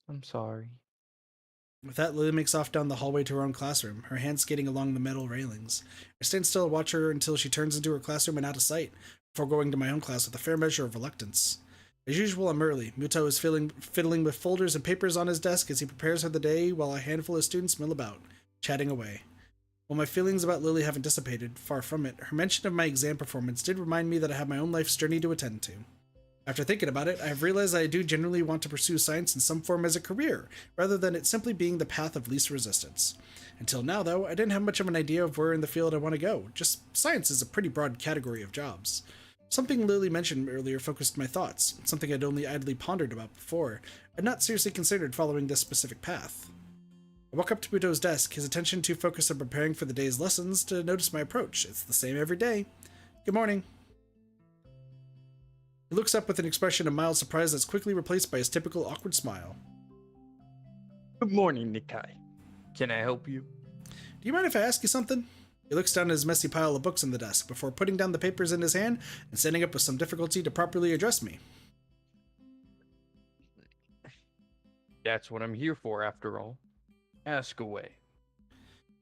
I'm sorry. With that, Lily makes off down the hallway to her own classroom, her hands skating along the metal railings. I stand still and watch her until she turns into her classroom and out of sight, before going to my own class with a fair measure of reluctance. As usual, I'm early. Muto is fiddling with folders and papers on his desk as he prepares for the day while a handful of students mill about, chatting away. While my feelings about Lily haven't dissipated, far from it, her mention of my exam performance did remind me that I have my own life's journey to attend to. After thinking about it, I have realized that I do generally want to pursue science in some form as a career, rather than it simply being the path of least resistance. Until now, though, I didn't have much of an idea of where in the field I want to go. Just science is a pretty broad category of jobs. Something Lily mentioned earlier focused my thoughts, something I'd only idly pondered about before. I'd not seriously considered following this specific path. I walk up to Muto's desk, his attention too focused on preparing for the day's lessons to notice my approach. It's the same every day. Good morning. He looks up with an expression of mild surprise that's quickly replaced by his typical awkward smile. Good morning, Nikai. Can I help you? Do you mind if I ask you something? He looks down at his messy pile of books on the desk before putting down the papers in his hand and standing up with some difficulty to properly address me. That's what I'm here for, after all. Ask away.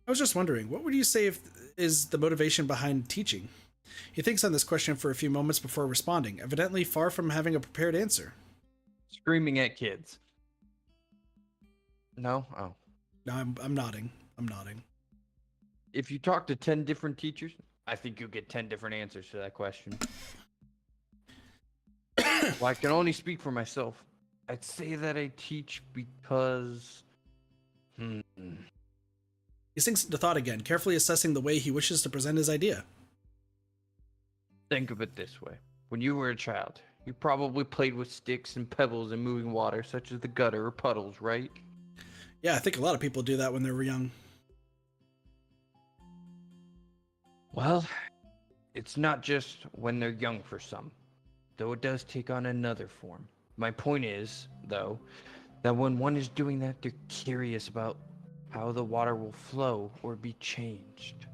I was just wondering, what would you say is the motivation behind teaching? He thinks on this question for a few moments before responding, evidently far from having a prepared answer. Screaming at kids. No? Oh. No, I'm nodding. I'm nodding. If you talk to 10 different teachers, I think you'll get 10 different answers to that question. Well, I can only speak for myself. I'd say that I teach because... He sinks into thought again, carefully assessing the way he wishes to present his idea. Think of it this way. When you were a child, you probably played with sticks and pebbles in moving water, such as the gutter or puddles, right? Yeah, I think a lot of people do that when they were young. Well, it's not just when they're young for some, though it does take on another form. My point is, though, that when one is doing that, they're curious about how the water will flow or be changed.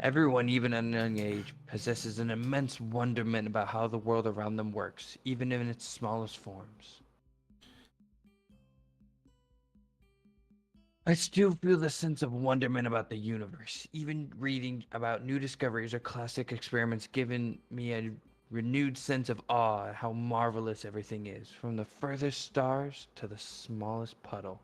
Everyone, even at a young age, possesses an immense wonderment about how the world around them works, even in its smallest forms. I still feel the sense of wonderment about the universe. Even reading about new discoveries or classic experiments given me a renewed sense of awe at how marvelous everything is, from the furthest stars to the smallest puddle.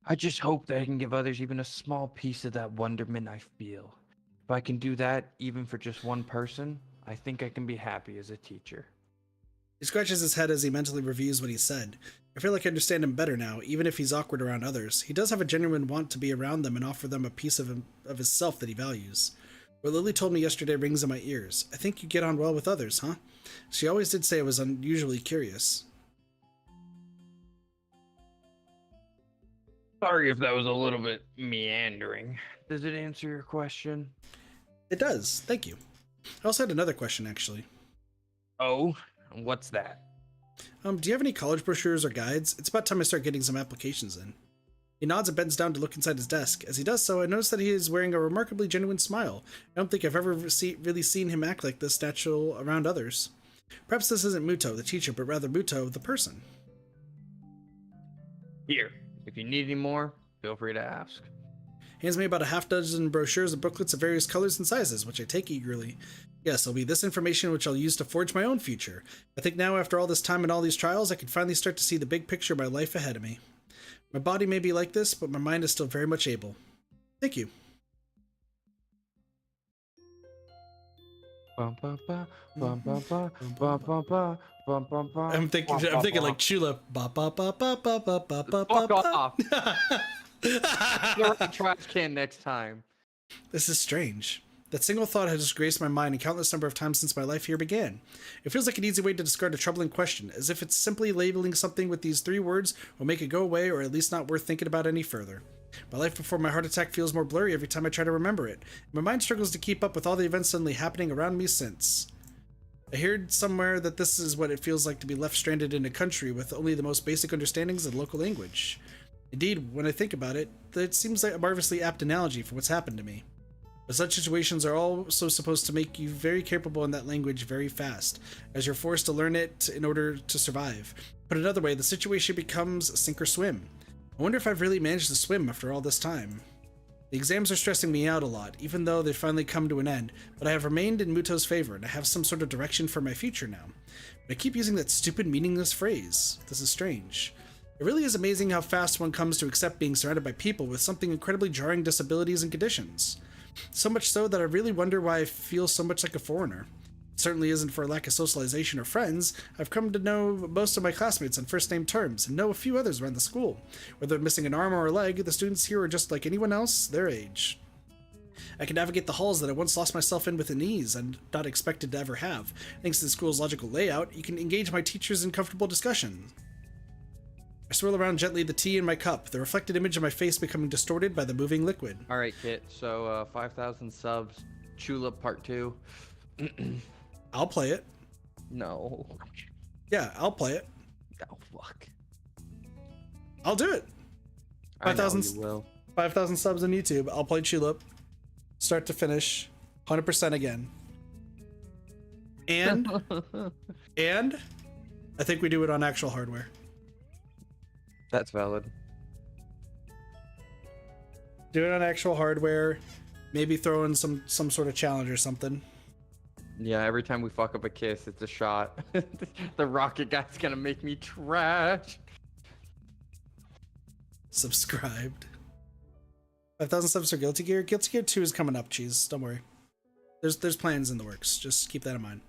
I just hope that I can give others even a small piece of that wonderment I feel. If I can do that, even for just one person, I think I can be happy as a teacher. He scratches his head as he mentally reviews what he said. I feel like I understand him better now, even if he's awkward around others. He does have a genuine want to be around them and offer them a piece of himself that he values. What Lily told me yesterday rings in my ears. I think you get on well with others, huh? She always did say I was unusually curious. Sorry if that was a little bit meandering. Does it answer your question? It does. Thank you. I also had another question, actually. Oh, what's that? Do you have any college brochures or guides? It's about time I start getting some applications in. He nods and bends down to look inside his desk. As he does so, I notice that he is wearing a remarkably genuine smile. I don't think I've ever really seen him act like this natural around others. Perhaps this isn't Muto, the teacher, but rather Muto, the person. Here, if you need any more, feel free to ask. He hands me about a half dozen brochures and booklets of various colors and sizes, which I take eagerly. Yes, it'll be this information which I'll use to forge my own future. I think now, after all this time and all these trials, I can finally start to see the big picture of my life ahead of me. My body may be like this, but my mind is still very much able. Thank you. I'm thinking like Chula. Ba ba ba ba ba ba ba ba Fuck ba. off. Throw a trash can next time. This is strange. That single thought has graced my mind a countless number of times since my life here began. It feels like an easy way to discard a troubling question, as if it's simply labeling something with these 3 words will make it go away or at least not worth thinking about any further. My life before my heart attack feels more blurry every time I try to remember it. My mind struggles to keep up with all the events suddenly happening around me since. I heard somewhere that this is what it feels like to be left stranded in a country with only the most basic understandings of the local language. Indeed, when I think about it, it seems like a marvelously apt analogy for what's happened to me. But such situations are also supposed to make you very capable in that language very fast, as you're forced to learn it in order to survive. Put another way, the situation becomes sink or swim. I wonder if I've really managed to swim after all this time. The exams are stressing me out a lot, even though they've finally come to an end, but I have remained in Muto's favor, and I have some sort of direction for my future now. But I keep using that stupid, meaningless phrase. This is strange. It really is amazing how fast one comes to accept being surrounded by people with something incredibly jarring disabilities and conditions. So much so that I really wonder why I feel so much like a foreigner. It certainly isn't for lack of socialization or friends. I've come to know most of my classmates on first-name terms, and know a few others around the school. Whether they're missing an arm or a leg, the students here are just like anyone else their age. I can navigate the halls that I once lost myself in with an ease and not expected to ever have. Thanks to the school's logical layout, you can engage my teachers in comfortable discussion. I swirl around gently the tea in my cup, the reflected image of my face becoming distorted by the moving liquid. Alright, Kit, so 5,000 subs, Chula Part 2. I'll play it. No. Yeah, I'll play it. Oh, fuck. I'll do it. I know 5,000 you will. 5,000 subs on YouTube. I'll play Chulip. Start to finish. 100% again. And I think we do it on actual hardware. That's valid. Do it on actual hardware. Maybe throw in some sort of challenge or something. Yeah, every time we fuck up a kiss, it's a shot. The rocket guy's gonna make me trash. Subscribed. 5,000 subs for Guilty Gear. Guilty Gear 2 is coming up, cheese. Don't worry. There's plans in the works. Just keep that in mind.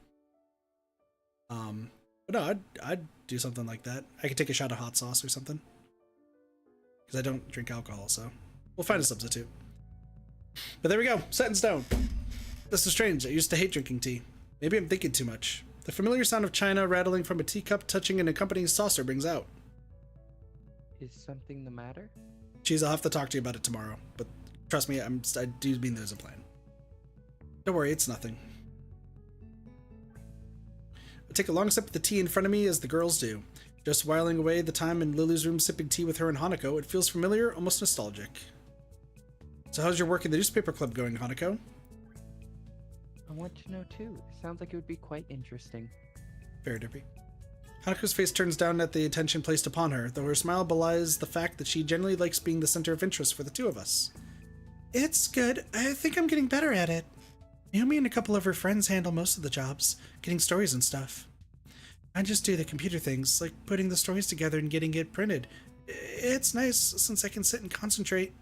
But no, I'd do something like that. I could take a shot of hot sauce or something. Because I don't drink alcohol, so we'll find a substitute. But there we go. Set in stone. This is strange. I used to hate drinking tea. Maybe I'm thinking too much. The familiar sound of china rattling from a teacup touching an accompanying saucer brings out. Is something the matter? Cheese, I'll have to talk to you about it tomorrow. But trust me, I do mean there's a plan. Don't worry, it's nothing. I take a long sip of the tea in front of me as the girls do. Just whiling away the time in Lily's room sipping tea with her and Hanako, it feels familiar, almost nostalgic. So how's your work in the newspaper club going, Hanako? I want to know too. Sounds like it would be quite interesting. Fair, Dippy. Hanako's face turns down at the attention placed upon her, though her smile belies the fact that she generally likes being the center of interest for the two of us. It's good. I think I'm getting better at it. Naomi and a couple of her friends handle most of the jobs, getting stories and stuff. I just do the computer things, like putting the stories together and getting it printed. It's nice, since I can sit and concentrate.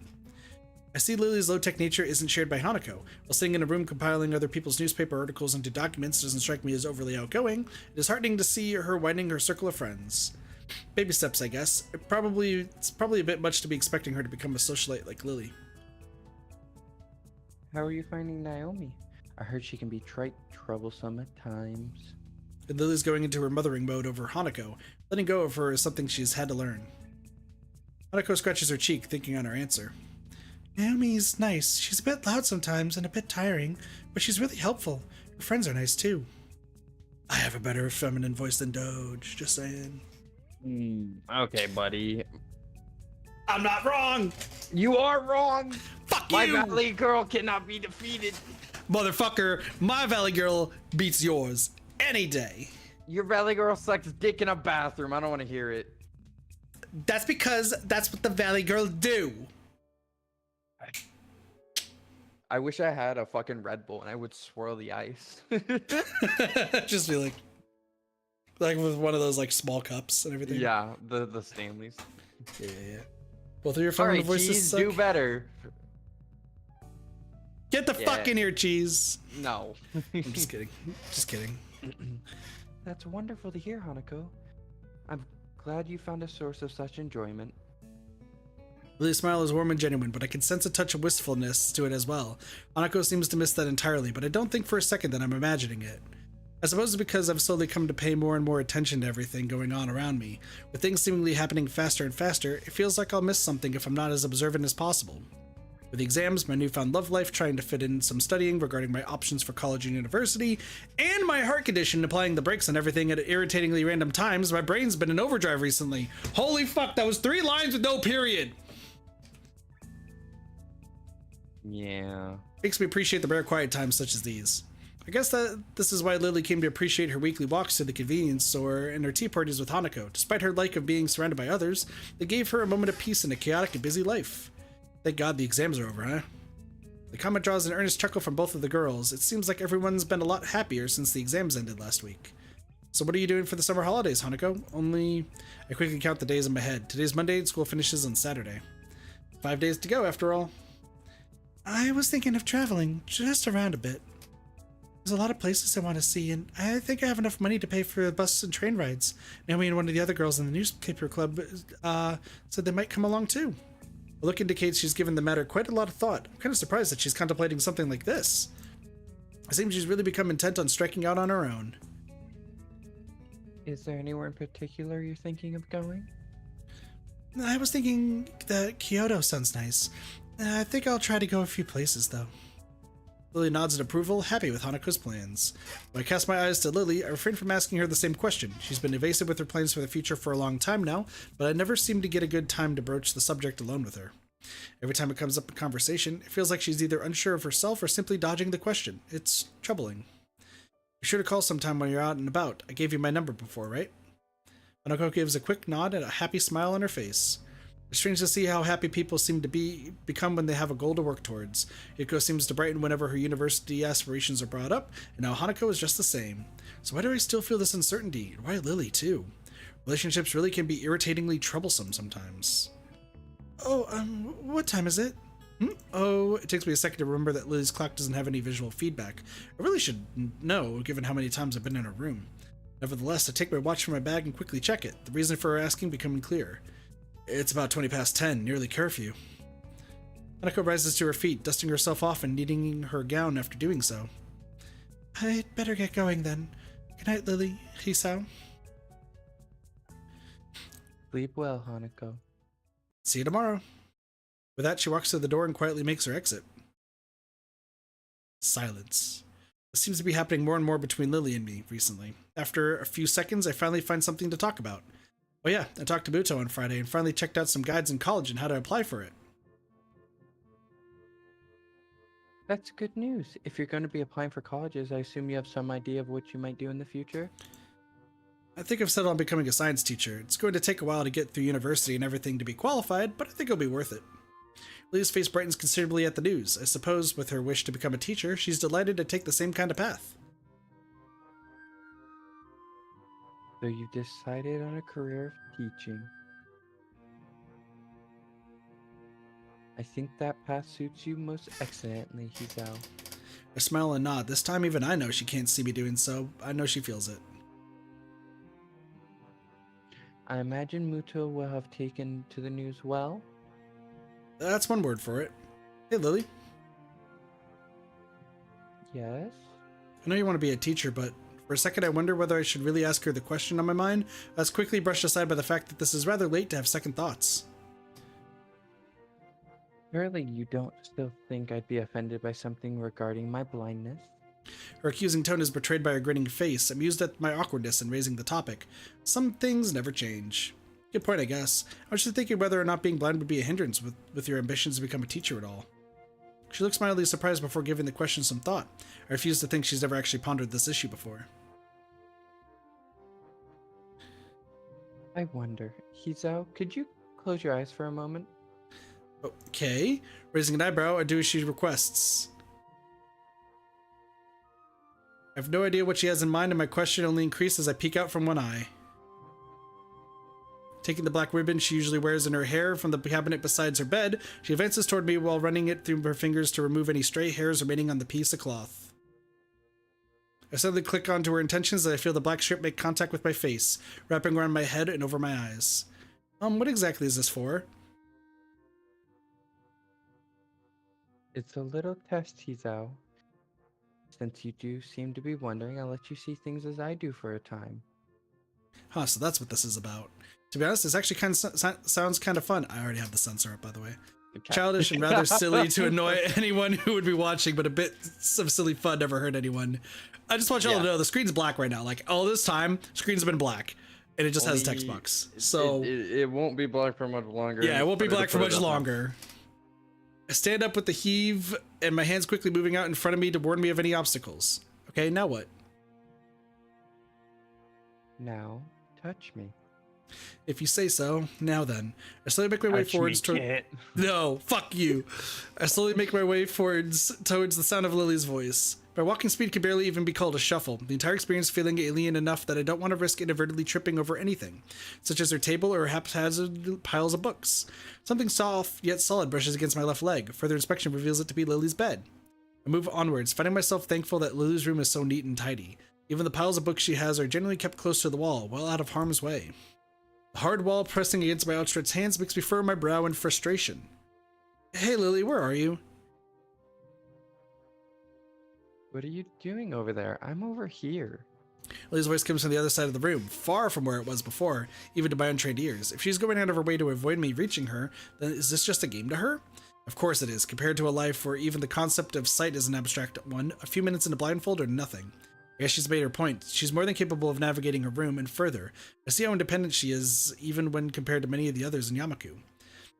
I see Lily's low-tech nature isn't shared by Hanako. While sitting in a room compiling other people's newspaper articles into documents doesn't strike me as overly outgoing, it is heartening to see her widening her circle of friends. Baby steps, I guess. It's probably a bit much to be expecting her to become a socialite like Lily. How are you finding Naomi? I heard she can be trite, troublesome at times. And Lily's going into her mothering mode over Hanako. Letting go of her is something she's had to learn. Hanako scratches her cheek, thinking on her answer. Naomi's nice. She's a bit loud sometimes and a bit tiring, but she's really helpful. Her friends are nice too. I have a better feminine voice than Doge, just saying. Okay, buddy. I'm not wrong! You are wrong! Fuck My you! valley girl cannot be defeated. Motherfucker, my valley girl beats yours any day. Your valley girl sucks dick in a bathroom. I don't want to hear it. That's because that's what the valley girls do. I wish I had a fucking Red Bull and I would swirl the ice. Just be like with one of those like small cups and everything. Yeah, the Stanleys. Yeah. Both of your feminine Alright, voices cheese, suck. do better. Get the fuck in here, cheese. No. I'm just kidding. Just kidding. That's wonderful to hear, Hanako. I'm glad you found a source of such enjoyment. Lily's smile is warm and genuine, but I can sense a touch of wistfulness to it as well. Hanako seems to miss that entirely, but I don't think for a second that I'm imagining it. I suppose it's because I've slowly come to pay more and more attention to everything going on around me. With things seemingly happening faster and faster, it feels like I'll miss something if I'm not as observant as possible. With the exams, my newfound love life, trying to fit in some studying regarding my options for college and university, and my heart condition applying the brakes on everything at irritatingly random times, my brain's been in overdrive recently. Holy fuck, that was 3 lines with no period! Yeah. Makes me appreciate the rare quiet times such as these. I guess that this is why Lily came to appreciate her weekly walks to the convenience store and her tea parties with Hanako. Despite her like of being surrounded by others, they gave her a moment of peace in a chaotic and busy life. Thank God the exams are over, huh? The comment draws an earnest chuckle from both of the girls. It seems like everyone's been a lot happier since the exams ended last week. So what are you doing for the summer holidays, Hanako? I quickly count the days in my head. Today's Monday and school finishes on Saturday. 5 days to go after all. I was thinking of traveling just around a bit. There's a lot of places I want to see, and I think I have enough money to pay for bus and train rides. Naomi and one of the other girls in the newspaper club said they might come along too. The look indicates she's given the matter quite a lot of thought. I'm kind of surprised that she's contemplating something like this. It seems she's really become intent on striking out on her own. Is there anywhere in particular you're thinking of going? I was thinking that Kyoto sounds nice. I think I'll try to go a few places, though. Lily nods in approval, happy with Hanako's plans. When I cast my eyes to Lily, I refrain from asking her the same question. She's been evasive with her plans for the future for a long time now, but I never seem to get a good time to broach the subject alone with her. Every time it comes up in conversation, it feels like she's either unsure of herself or simply dodging the question. It's troubling. Be sure to call sometime when you're out and about. I gave you my number before, right? Hanako gives a quick nod and a happy smile on her face. It's strange to see how happy people seem to become when they have a goal to work towards. Yuko seems to brighten whenever her university aspirations are brought up, and now Hanako is just the same. So why do I still feel this uncertainty? And why Lily, too? Relationships really can be irritatingly troublesome sometimes. Oh, what time is it? Oh, it takes me a second to remember that Lily's clock doesn't have any visual feedback. I really should know, given how many times I've been in her room. Nevertheless, I take my watch from my bag and quickly check it, the reason for her asking becoming clear. It's about 20 past 10, nearly curfew. Hanako rises to her feet, dusting herself off and knitting her gown after doing so. I'd better get going then. Good night, Lily. Hisao. Sleep well, Hanako. See you tomorrow. With that, she walks to the door and quietly makes her exit. Silence. This seems to be happening more and more between Lily and me recently. After a few seconds, I finally find something to talk about. Oh yeah, I talked to Muto on Friday and finally checked out some guides in college and how to apply for it. That's good news. If you're going to be applying for colleges, I assume you have some idea of what you might do in the future? I think I've settled on becoming a science teacher. It's going to take a while to get through university and everything to be qualified, but I think it'll be worth it. Lily's face brightens considerably at the news. I suppose with her wish to become a teacher, she's delighted to take the same kind of path. So you've decided on a career of teaching. I think that path suits you most excellently, Hisao. I smile and nod. This time even I know she can't see me doing so. I know she feels it. I imagine Muto will have taken to the news well. That's one word for it. Hey, Lily. Yes? I know you want to be a teacher, but for a second I wonder whether I should really ask her the question on my mind. I was quickly brushed aside by the fact that this is rather late to have second thoughts. Surely you don't still think I'd be offended by something regarding my blindness? Her accusing tone is betrayed by her grinning face, amused at my awkwardness in raising the topic. Some things never change. Good point, I guess. I was just thinking whether or not being blind would be a hindrance with your ambitions to become a teacher at all. She looks mildly surprised before giving the question some thought. I refuse to think she's never actually pondered this issue before. I wonder. Hizao, could you close your eyes for a moment? Okay. Raising an eyebrow, I do as she requests. I have no idea what she has in mind, and my question only increases as I peek out from one eye. Taking the black ribbon she usually wears in her hair from the cabinet beside her bed, she advances toward me while running it through her fingers to remove any stray hairs remaining on the piece of cloth. I suddenly click onto her intentions as I feel the black strip make contact with my face, wrapping around my head and over my eyes. What exactly is this for? It's a little test, Hizao. Since you do seem to be wondering, I'll let you see things as I do for a time. Huh, so that's what this is about. To be honest, this actually sounds kind of fun. I already have the censor up, by the way. Okay. Childish and rather silly to annoy anyone who would be watching, but a bit of silly fun never hurt anyone. I just want y'all to know the screen's black right now. Like, all this time, screen's been black, and it just has text box. So it won't be black for much longer. yeah, it won't be black for much Put it up. longer. I stand up with the heave, and my hands quickly moving out in front of me to warn me of any obstacles. Okay, now what? Now, touch me. If you say so. Now then. I slowly make my way forwards toward... No, fuck you. I slowly make my way forwards towards the sound of Lily's voice. My walking speed can barely even be called a shuffle, the entire experience feeling alien enough that I don't want to risk inadvertently tripping over anything, such as her table or haphazard piles of books. Something soft yet solid brushes against my left leg. Further inspection reveals it to be Lily's bed. I move onwards, finding myself thankful that Lily's room is so neat and tidy. Even the piles of books she has are generally kept close to the wall, well out of harm's way. The hard wall pressing against my outstretched hands makes me furrow my brow in frustration. Hey Lily, where are you? What are you doing over there? I'm over here. Lily's voice comes from the other side of the room, far from where it was before, even to my untrained ears. If she's going out of her way to avoid me reaching her, then is this just a game to her? Of course it is, compared to a life where even the concept of sight is an abstract one. A few minutes in a blindfold or nothing. I guess she's made her point. She's more than capable of navigating her room, and further, I see how independent she is, even when compared to many of the others in Yamaku.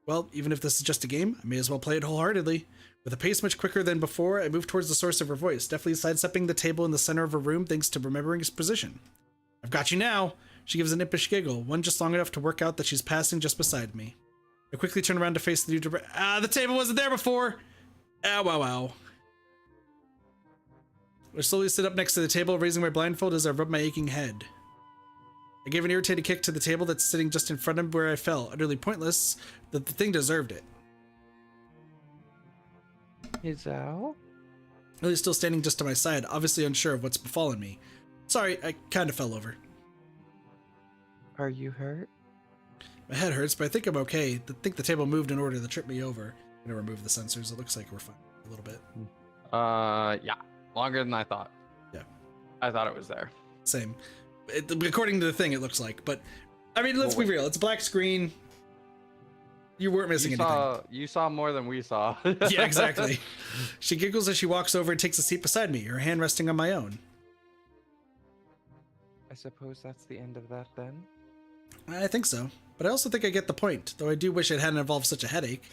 Well, even if this is just a game, I may as well play it wholeheartedly. With a pace much quicker than before, I move towards the source of her voice, deftly sidestepping the table in the center of her room thanks to remembering its position. I've got you now! She gives an impish giggle, one just long enough to work out that she's passing just beside me. I quickly turn around to face the new direction. The table wasn't there before! Ow, ow, ow. I slowly sit up next to the table, raising my blindfold as I rub my aching head. I gave an irritated kick to the table that's sitting just in front of where I fell, utterly pointless, that the thing deserved it. Hizao? Lily's still standing just to my side, obviously unsure of what's befallen me. Sorry, I kind of fell over. Are you hurt? My head hurts, but I think I'm okay. I think the table moved in order to trip me over. I'm gonna remove the sensors. It looks like we're fine a little bit. Yeah. Longer than I thought. Yeah. I thought it was there. Same. According to the thing, it looks like. But, I mean, let's be real. It's a black screen. You weren't missing anything. You saw more than we saw. Yeah, exactly. She giggles as she walks over and takes a seat beside me, her hand resting on my own. I suppose that's the end of that then? I think so. But I also think I get the point, though I do wish it hadn't involved such a headache.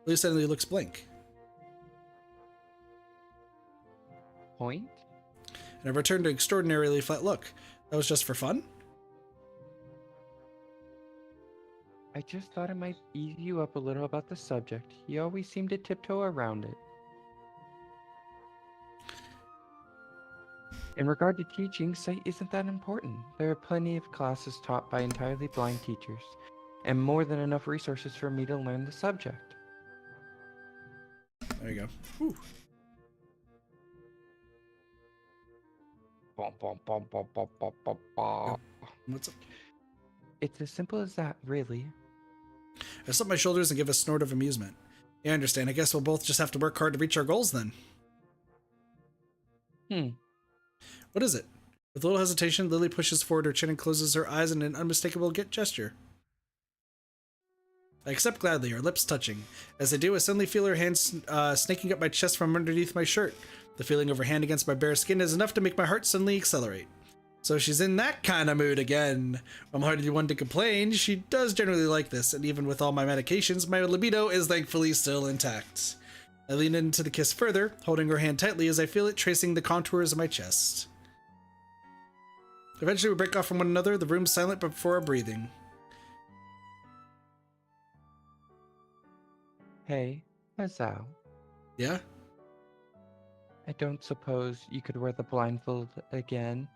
Lily suddenly looks blank. Point? And I returned an extraordinarily flat look. That was just for fun? I just thought it might ease you up a little about the subject. You always seem to tiptoe around it. In regard to teaching, sight isn't that important. There are plenty of classes taught by entirely blind teachers, and more than enough resources for me to learn the subject. There you go. Whew. What's up? It's as simple as that, really. I slip my shoulders and give a snort of amusement. Yeah, I understand. I guess we'll both just have to work hard to reach our goals then. What is it? With a little hesitation, Lily pushes forward her chin and closes her eyes in an unmistakable gesture. I accept gladly, our lips touching. As I do, I suddenly feel her hands snaking up my chest from underneath my shirt. The feeling of her hand against my bare skin is enough to make my heart suddenly accelerate. So she's in that kind of mood again. I'm hardly one to complain. She does generally like this, and even with all my medications, my libido is thankfully still intact. I lean into the kiss further, holding her hand tightly as I feel it tracing the contours of my chest. Eventually we break off from one another, the room's silent but before our breathing. Hey, Azao. Yeah? I don't suppose you could wear the blindfold again?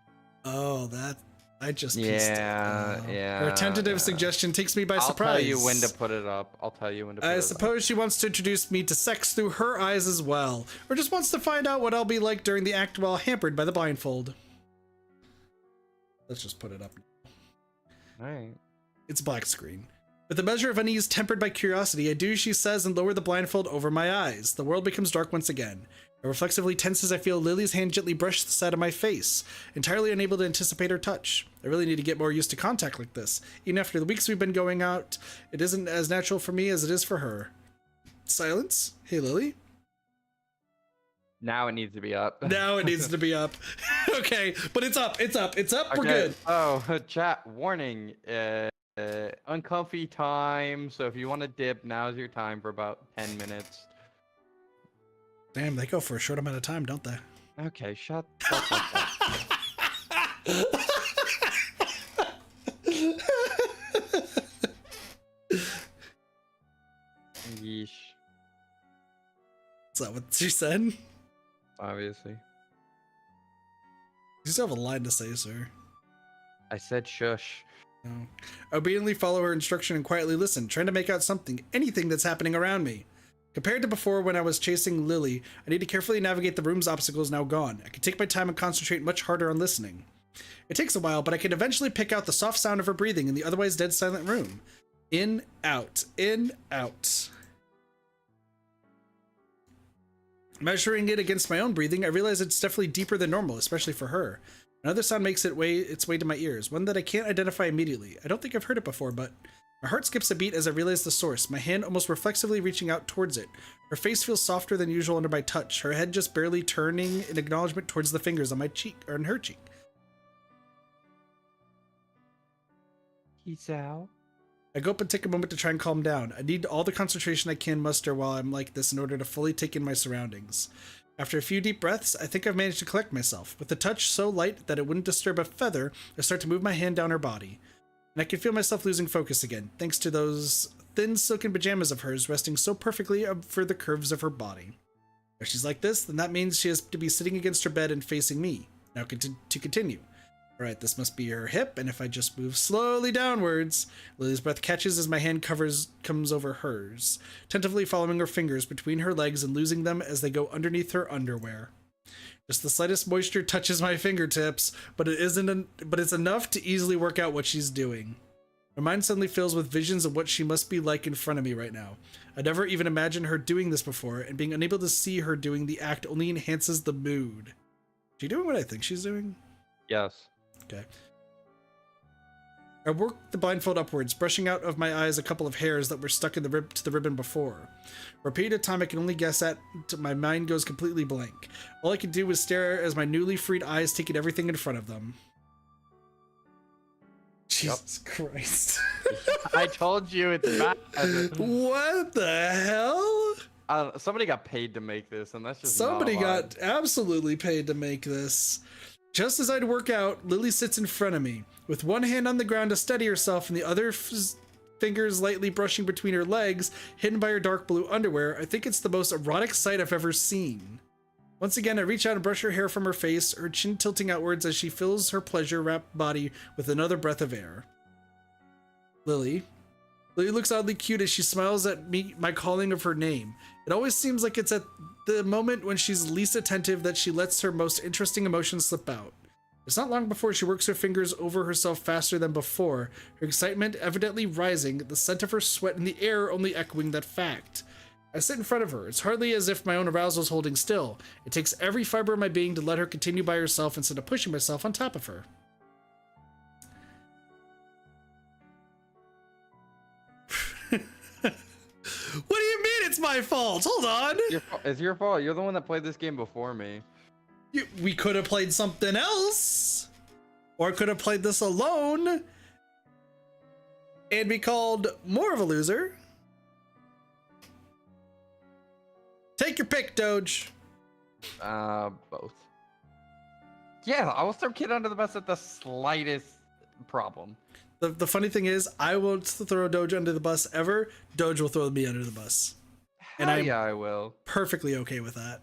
Oh, that... I just Yeah, yeah. Her tentative yeah. suggestion takes me by I'll surprise. tell you when to put it up. I suppose she wants to introduce me to sex through her eyes as well, or just wants to find out what I'll be like during the act while hampered by the blindfold. Let's just put it up. Alright. It's black screen. With a measure of unease tempered by curiosity, I do, she says, and lower the blindfold over my eyes. The world becomes dark once again. I reflexively tense as I feel Lily's hand gently brush the side of my face, entirely unable to anticipate her touch. I really need to get more used to contact like this. Even after the weeks we've been going out, it isn't as natural for me as it is for her. Silence? Hey, Lily? Now it needs to be up. Now it needs to be up. Okay, but it's up, it's up, it's up, Okay. We're good. Oh, chat warning. Uncomfy time. So if you want to dip, now's your time for about 10 minutes. Damn, they go for a short amount of time, don't they? Okay, shut the fuck up. Yeesh. Is that what she said? Obviously. You still have a line to say, sir. I said shush. No. I obediently follow her instruction and quietly listen, trying to make out anything that's happening around me. Compared to before when I was chasing Lily, I need to carefully navigate the room's obstacles now gone. I can take my time and concentrate much harder on listening. It takes a while, but I can eventually pick out the soft sound of her breathing in the otherwise dead silent room. In, out, in, out. Measuring it against my own breathing, I realize it's definitely deeper than normal, especially for her. Another sound makes its way to my ears, one that I can't identify immediately. I don't think I've heard it before, but my heart skips a beat as I realize the source, my hand almost reflexively reaching out towards it. Her face feels softer than usual under my touch, her head just barely turning in acknowledgement towards the fingers on my cheek, or on her cheek. Azao? I go up and take a moment to try and calm down. I need all the concentration I can muster while I'm like this in order to fully take in my surroundings. After a few deep breaths, I think I've managed to collect myself. With a touch so light that it wouldn't disturb a feather, I start to move my hand down her body. And I can feel myself losing focus again, thanks to those thin silken pajamas of hers resting so perfectly for the curves of her body. If she's like this, then that means she has to be sitting against her bed and facing me. Now to continue. Alright, this must be her hip, and if I just move slowly downwards, Lily's breath catches as my hand comes over hers, tentatively following her fingers between her legs and losing them as they go underneath her underwear. Just the slightest moisture touches my fingertips, but it's enough to easily work out what she's doing. My mind suddenly fills with visions of what she must be like in front of me right now. I never even imagined her doing this before, and being unable to see her doing the act only enhances the mood. Is she doing what I think she's doing? Yes. Okay. I worked the blindfold upwards, brushing out of my eyes a couple of hairs that were stuck in to the ribbon before. For a period of time I can only guess at, my mind goes completely blank. All I could do was stare as my newly freed eyes take in everything in front of them. Jesus Christ. I told you it's bad. What the hell? Somebody got paid to make this, and that's just Somebody not allowed. got absolutely paid to make this. Just as I'd work out, Lily sits in front of me, with one hand on the ground to steady herself and the other fingers lightly brushing between her legs, hidden by her dark blue underwear. I think it's the most erotic sight I've ever seen. Once again, I reach out and brush her hair from her face, her chin tilting outwards as she fills her pleasure-wrapped body with another breath of air. Lily looks oddly cute as she smiles at me, my calling of her name. It always seems like it's at the moment when she's least attentive that she lets her most interesting emotions slip out. It's not long before she works her fingers over herself faster than before, her excitement evidently rising, the scent of her sweat in the air only echoing that fact. I sit in front of her. It's hardly as if my own arousal is holding still. It takes every fiber of my being to let her continue by herself instead of pushing myself on top of her. It's my fault. Hold on. It's your fault. You're the one that played this game before me. We could have played something else. Or could have played this alone. And be called more of a loser. Take your pick, Doge. Both. Yeah, I will throw Kid under the bus at the slightest problem. The funny thing is, I won't throw Doge under the bus ever. Doge will throw me under the bus. And I will. Perfectly okay with that.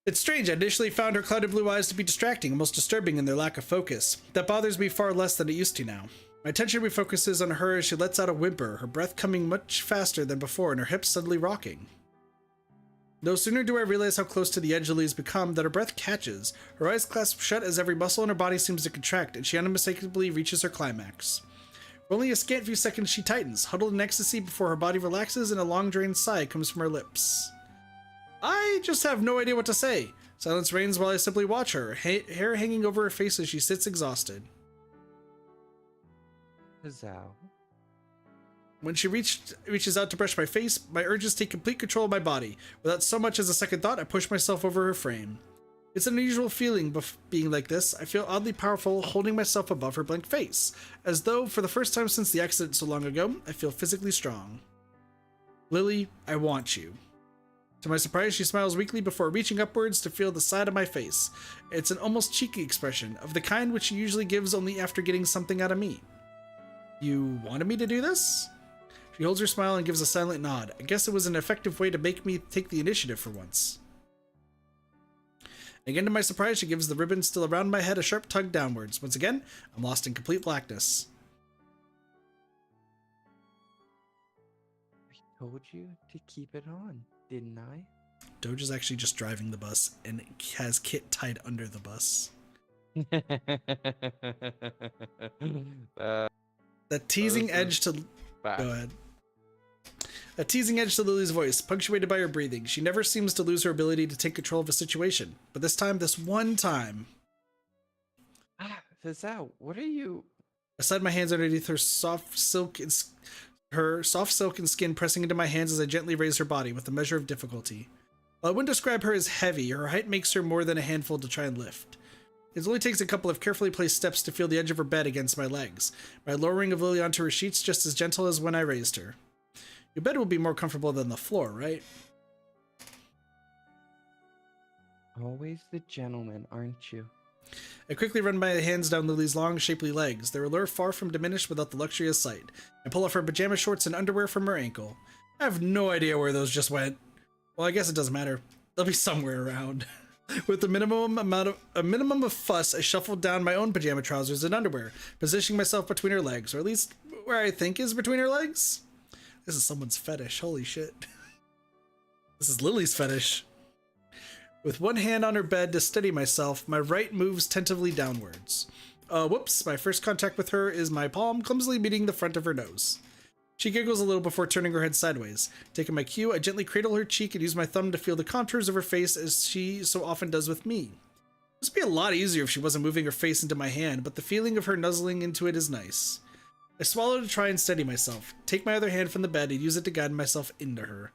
It's strange. I initially found her clouded blue eyes to be distracting, almost disturbing in their lack of focus. That bothers me far less than it used to now. My attention refocuses on her as she lets out a whimper, her breath coming much faster than before and her hips suddenly rocking. No sooner do I realize how close to the edge Lily has become than her breath catches. Her eyes clasp shut as every muscle in her body seems to contract, and she unmistakably reaches her climax. For only a scant few seconds she tightens, huddled in ecstasy before her body relaxes and a long-drained sigh comes from her lips. I just have no idea what to say. Silence reigns while I simply watch her, hair hanging over her face as she sits exhausted. Zao. When she reaches out to brush my face, my urges take complete control of my body. Without so much as a second thought, I push myself over her frame. It's an unusual feeling being like this. I feel oddly powerful, holding myself above her blank face. As though, for the first time since the accident so long ago, I feel physically strong. Lily, I want you. To my surprise, she smiles weakly before reaching upwards to feel the side of my face. It's an almost cheeky expression, of the kind which she usually gives only after getting something out of me. You wanted me to do this? She holds her smile and gives a silent nod. I guess it was an effective way to make me take the initiative for once. Again, to my surprise, she gives the ribbon still around my head a sharp tug downwards. Once again, I'm lost in complete blackness. I told you to keep it on, didn't I? Doge is actually just driving the bus and has Kit tied under the bus. That teasing edge to... Back. Go ahead. A teasing edge to Lily's voice, punctuated by her breathing. She never seems to lose her ability to take control of a situation. But this one time... Zao, what are you... I slide my hands underneath her soft silk and skin pressing into my hands as I gently raise her body with a measure of difficulty. While I wouldn't describe her as heavy, her height makes her more than a handful to try and lift. It only takes a couple of carefully placed steps to feel the edge of her bed against my legs, my lowering of Lily onto her sheets just as gentle as when I raised her. Your bed will be more comfortable than the floor, right? Always the gentleman, aren't you? I quickly run my hands down Lily's long, shapely legs, their allure far from diminished without the luxury of sight. I pull off her pajama shorts and underwear from her ankle. I have no idea where those just went. Well, I guess it doesn't matter. They'll be somewhere around. With a minimum of fuss, I shuffled down my own pajama trousers and underwear, positioning myself between her legs, or at least where I think is between her legs. This is someone's fetish. Holy shit. This is Lily's fetish. With one hand on her bed to steady myself, my right moves tentatively downwards. Whoops, my first contact with her is my palm clumsily meeting the front of her nose. She giggles a little before turning her head sideways. Taking my cue, I gently cradle her cheek and use my thumb to feel the contours of her face as she so often does with me. This would be a lot easier if she wasn't moving her face into my hand, but the feeling of her nuzzling into it is nice. I swallow to try and steady myself, take my other hand from the bed and use it to guide myself into her.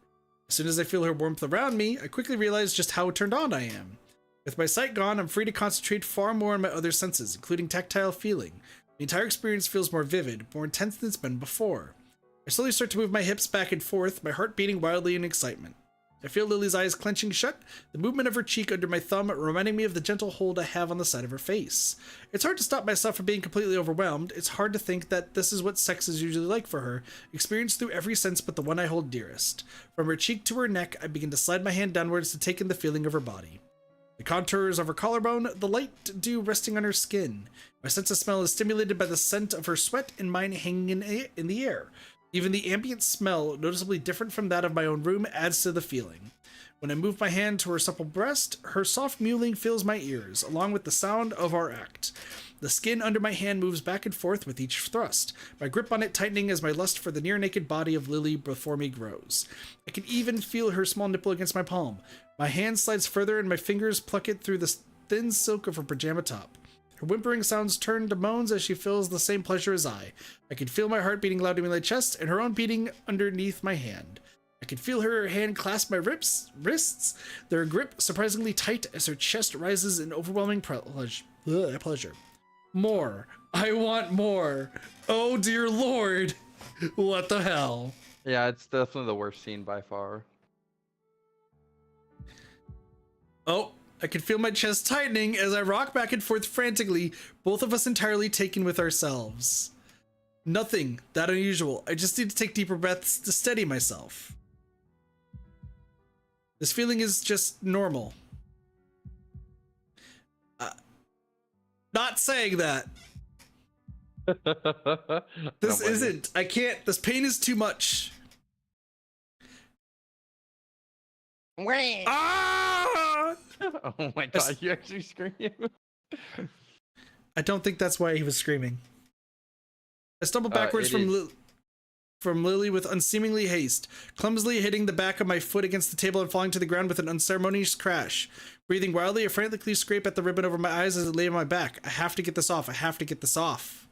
As soon as I feel her warmth around me, I quickly realize just how turned on I am. With my sight gone, I'm free to concentrate far more on my other senses, including tactile feeling. The entire experience feels more vivid, more intense than it's been before. I slowly start to move my hips back and forth, my heart beating wildly in excitement. I feel Lily's eyes clenching shut, the movement of her cheek under my thumb reminding me of the gentle hold I have on the side of her face. It's hard to stop myself from being completely overwhelmed. It's hard to think that this is what sex is usually like for her, experienced through every sense but the one I hold dearest. From her cheek to her neck, I begin to slide my hand downwards to take in the feeling of her body. The contours of her collarbone, the light dew resting on her skin. My sense of smell is stimulated by the scent of her sweat and mine hanging in the air. Even the ambient smell, noticeably different from that of my own room, adds to the feeling. When I move my hand to her supple breast, her soft mewling fills my ears, along with the sound of our act. The skin under my hand moves back and forth with each thrust, my grip on it tightening as my lust for the near-naked body of Lily before me grows. I can even feel her small nipple against my palm. My hand slides further and my fingers pluck it through the thin silk of her pajama top. Her whimpering sounds turn to moans as she feels the same pleasure as I. I can feel my heart beating loud in my chest and her own beating underneath my hand. I can feel her hand clasp my wrists, their grip surprisingly tight as her chest rises in overwhelming pleasure. More. I want more. Oh dear lord. What the hell? Yeah, it's definitely the worst scene by far. Oh, I can feel my chest tightening as I rock back and forth frantically, both of us entirely taken with ourselves. Nothing that unusual. I just need to take deeper breaths to steady myself. This feeling is just normal. Not saying that. This isn't. I can't. This pain is too much. Wait. Ah! Oh my god, you actually scream. I don't think that's why he was screaming. I stumbled backwards from Lilly with unseemly haste, clumsily hitting the back of my foot against the table and falling to the ground with an unceremonious crash. Breathing wildly, I frantically scrape at the ribbon over my eyes as it lay on my back. I have to get this off. I have to get this off.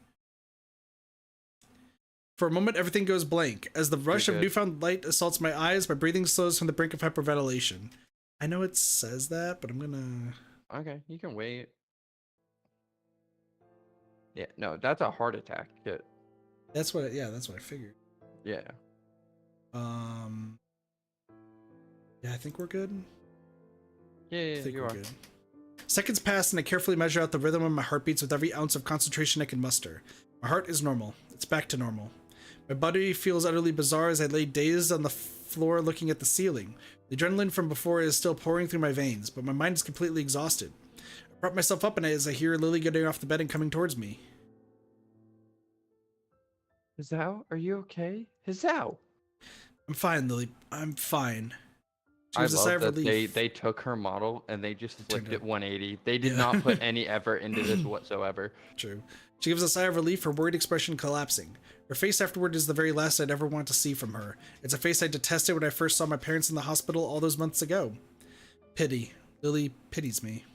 For a moment, everything goes blank. As the rush of newfound light assaults my eyes, my breathing slows from the brink of hyperventilation. I know it says that, but I'm gonna... Okay, you can wait. Yeah, no, that's a heart attack. Shit. That's what I figured. Yeah. Yeah, I think we're good. Yeah, I think you we're are. good. Seconds pass and I carefully measure out the rhythm of my heartbeats with every ounce of concentration I can muster. My heart is normal. It's back to normal. My body feels utterly bizarre as I lay dazed on the floor looking at the ceiling. The adrenaline from before is still pouring through my veins, but my mind is completely exhausted. I prop myself up and as I hear Lilly getting off the bed and coming towards me. Hizao, are you okay? Hizao! I'm fine, Lilly. I'm fine. I love that they took her model and they just flipped it 180. They did not put any effort into this whatsoever. True. She gives a sigh of relief, her worried expression collapsing. Her face afterward is the very last I'd ever want to see from her. It's a face I detested when I first saw my parents in the hospital all those months ago. Pity. Lilly pities me.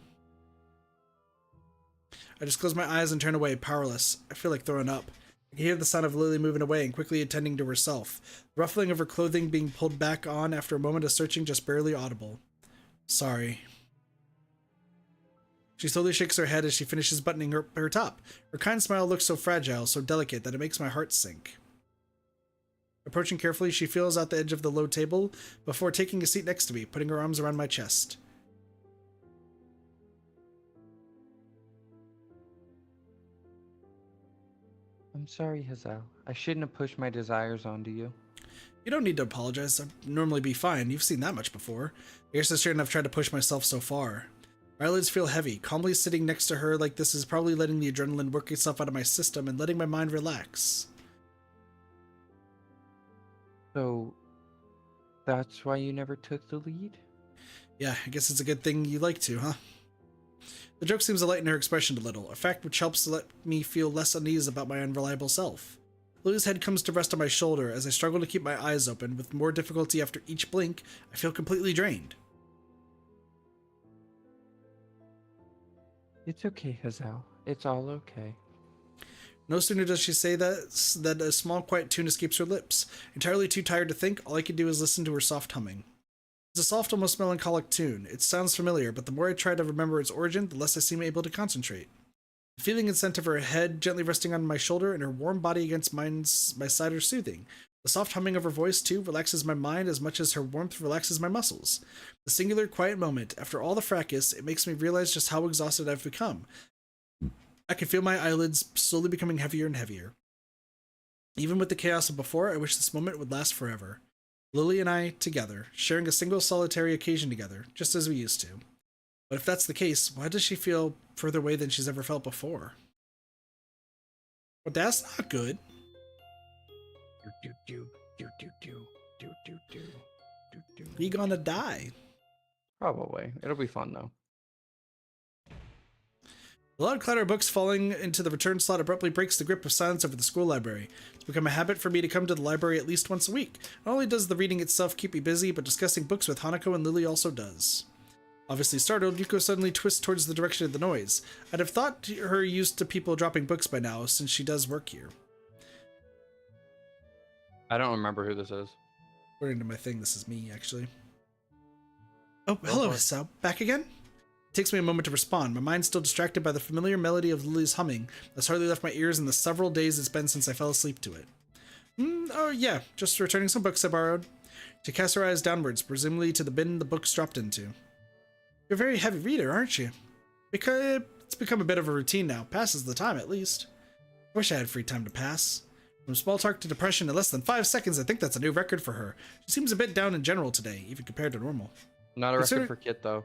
I just close my eyes and turn away, powerless. I feel like throwing up. I can hear the sound of Lilly moving away and quickly attending to herself. The ruffling of her clothing being pulled back on after a moment of searching just barely audible. Sorry. She slowly shakes her head as she finishes buttoning her top. Her kind smile looks so fragile, so delicate, that it makes my heart sink. Approaching carefully, she feels out the edge of the low table before taking a seat next to me, putting her arms around my chest. I'm sorry, Hizao. I shouldn't have pushed my desires onto you. You don't need to apologize. I'd normally be fine. You've seen that much before. I guess I shouldn't have tried to push myself so far. My eyelids feel heavy. Calmly sitting next to her like this is probably letting the adrenaline work itself out of my system and letting my mind relax. So, that's why you never took the lead? Yeah, I guess it's a good thing you like to, huh? The joke seems to lighten her expression a little, a fact which helps to let me feel less uneasy about my unreliable self. Lily's head comes to rest on my shoulder as I struggle to keep my eyes open. With more difficulty after each blink, I feel completely drained. It's okay, Hizao. It's all okay. No sooner does she say that than a small quiet tune escapes her lips. Entirely too tired to think, all I can do is listen to her soft humming. It's a soft, almost melancholic tune. It sounds familiar, but the more I try to remember its origin, the less I seem able to concentrate. The feeling and scent of her head gently resting on my shoulder and her warm body against my side are soothing. The soft humming of her voice, too, relaxes my mind as much as her warmth relaxes my muscles. The singular, quiet moment, after all the fracas, it makes me realize just how exhausted I've become. I can feel my eyelids slowly becoming heavier and heavier. Even with the chaos of before, I wish this moment would last forever. Lilly and I, together, sharing a single solitary occasion together, just as we used to. But if that's the case, why does she feel further away than she's ever felt before? But that's not good. We gonna die. Probably. It'll be fun though. The loud clatter of books falling into the return slot abruptly breaks the grip of silence over the school library. It's become a habit for me to come to the library at least once a week. Not only does the reading itself keep me busy, but discussing books with Hanako and Lilly also does. Obviously startled, Yuko suddenly twists towards the direction of the noise. I'd have thought her used to people dropping books by now, since she does work here. I don't remember who this is. According to my thing, this is me, actually. Oh, Go hello, for it. Hisaao. Back again? It takes me a moment to respond. My mind's still distracted by the familiar melody of Lily's humming that's hardly left my ears in the several days it's been since I fell asleep to it. Oh, yeah. Just returning some books I borrowed. She casts her eyes downwards, presumably to the bin the books dropped into. You're a very heavy reader, aren't you? Because it's become a bit of a routine now. Passes the time, at least. I wish I had free time to pass. From small talk to depression in less than 5 seconds, I think that's a new record for her. She seems a bit down in general today, even compared to normal. Not a Consider- record for Kit though.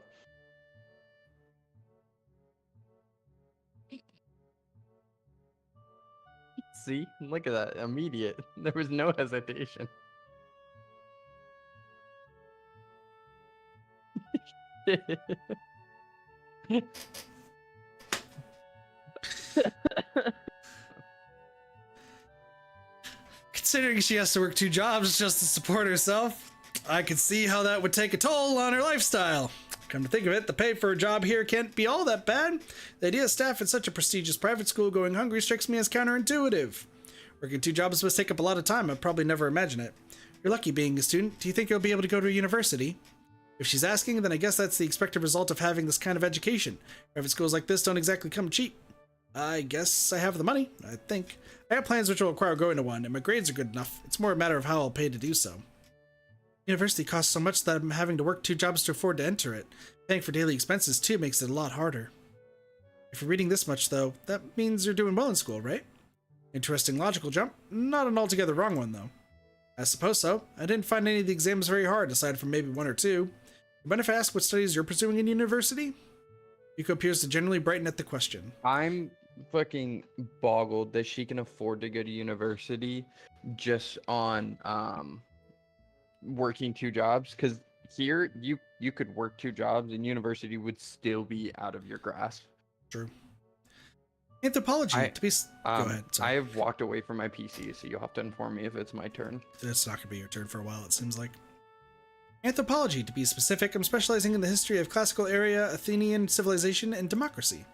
See, look at that, immediate. There was no hesitation. Considering she has to work 2 jobs just to support herself, I could see how that would take a toll on her lifestyle. Come to think of it, the pay for a job here can't be all that bad. The idea of staff at such a prestigious private school going hungry strikes me as counterintuitive. Working 2 jobs must take up a lot of time. I'd probably never imagine it. You're lucky being a student. Do you think you'll be able to go to a university? If she's asking, then I guess that's the expected result of having this kind of education. Private schools like this don't exactly come cheap. I guess I have the money, I think. I have plans which will require going to one, and my grades are good enough. It's more a matter of how I'll pay to do so. University costs so much that I'm having to work 2 jobs to afford to enter it. Paying for daily expenses, too, makes it a lot harder. If you're reading this much, though, that means you're doing well in school, right? Interesting logical jump. Not an altogether wrong one, though. I suppose so. I didn't find any of the exams very hard, aside from maybe 1 or 2. But if I ask what studies you're pursuing in university? Yuko appears to generally brighten at the question. I'm fucking boggled that she can afford to go to university just on working 2 jobs, because here you could work 2 jobs and university would still be out of your grasp. True. Anthropology, I- to be... Go ahead, I sorry. have walked away from my PC, so you'll have to inform me if it's my turn. It's not going to be your turn for a while, it seems like. Anthropology, to be specific, I'm specializing in the history of classical area, Athenian civilization, and democracy.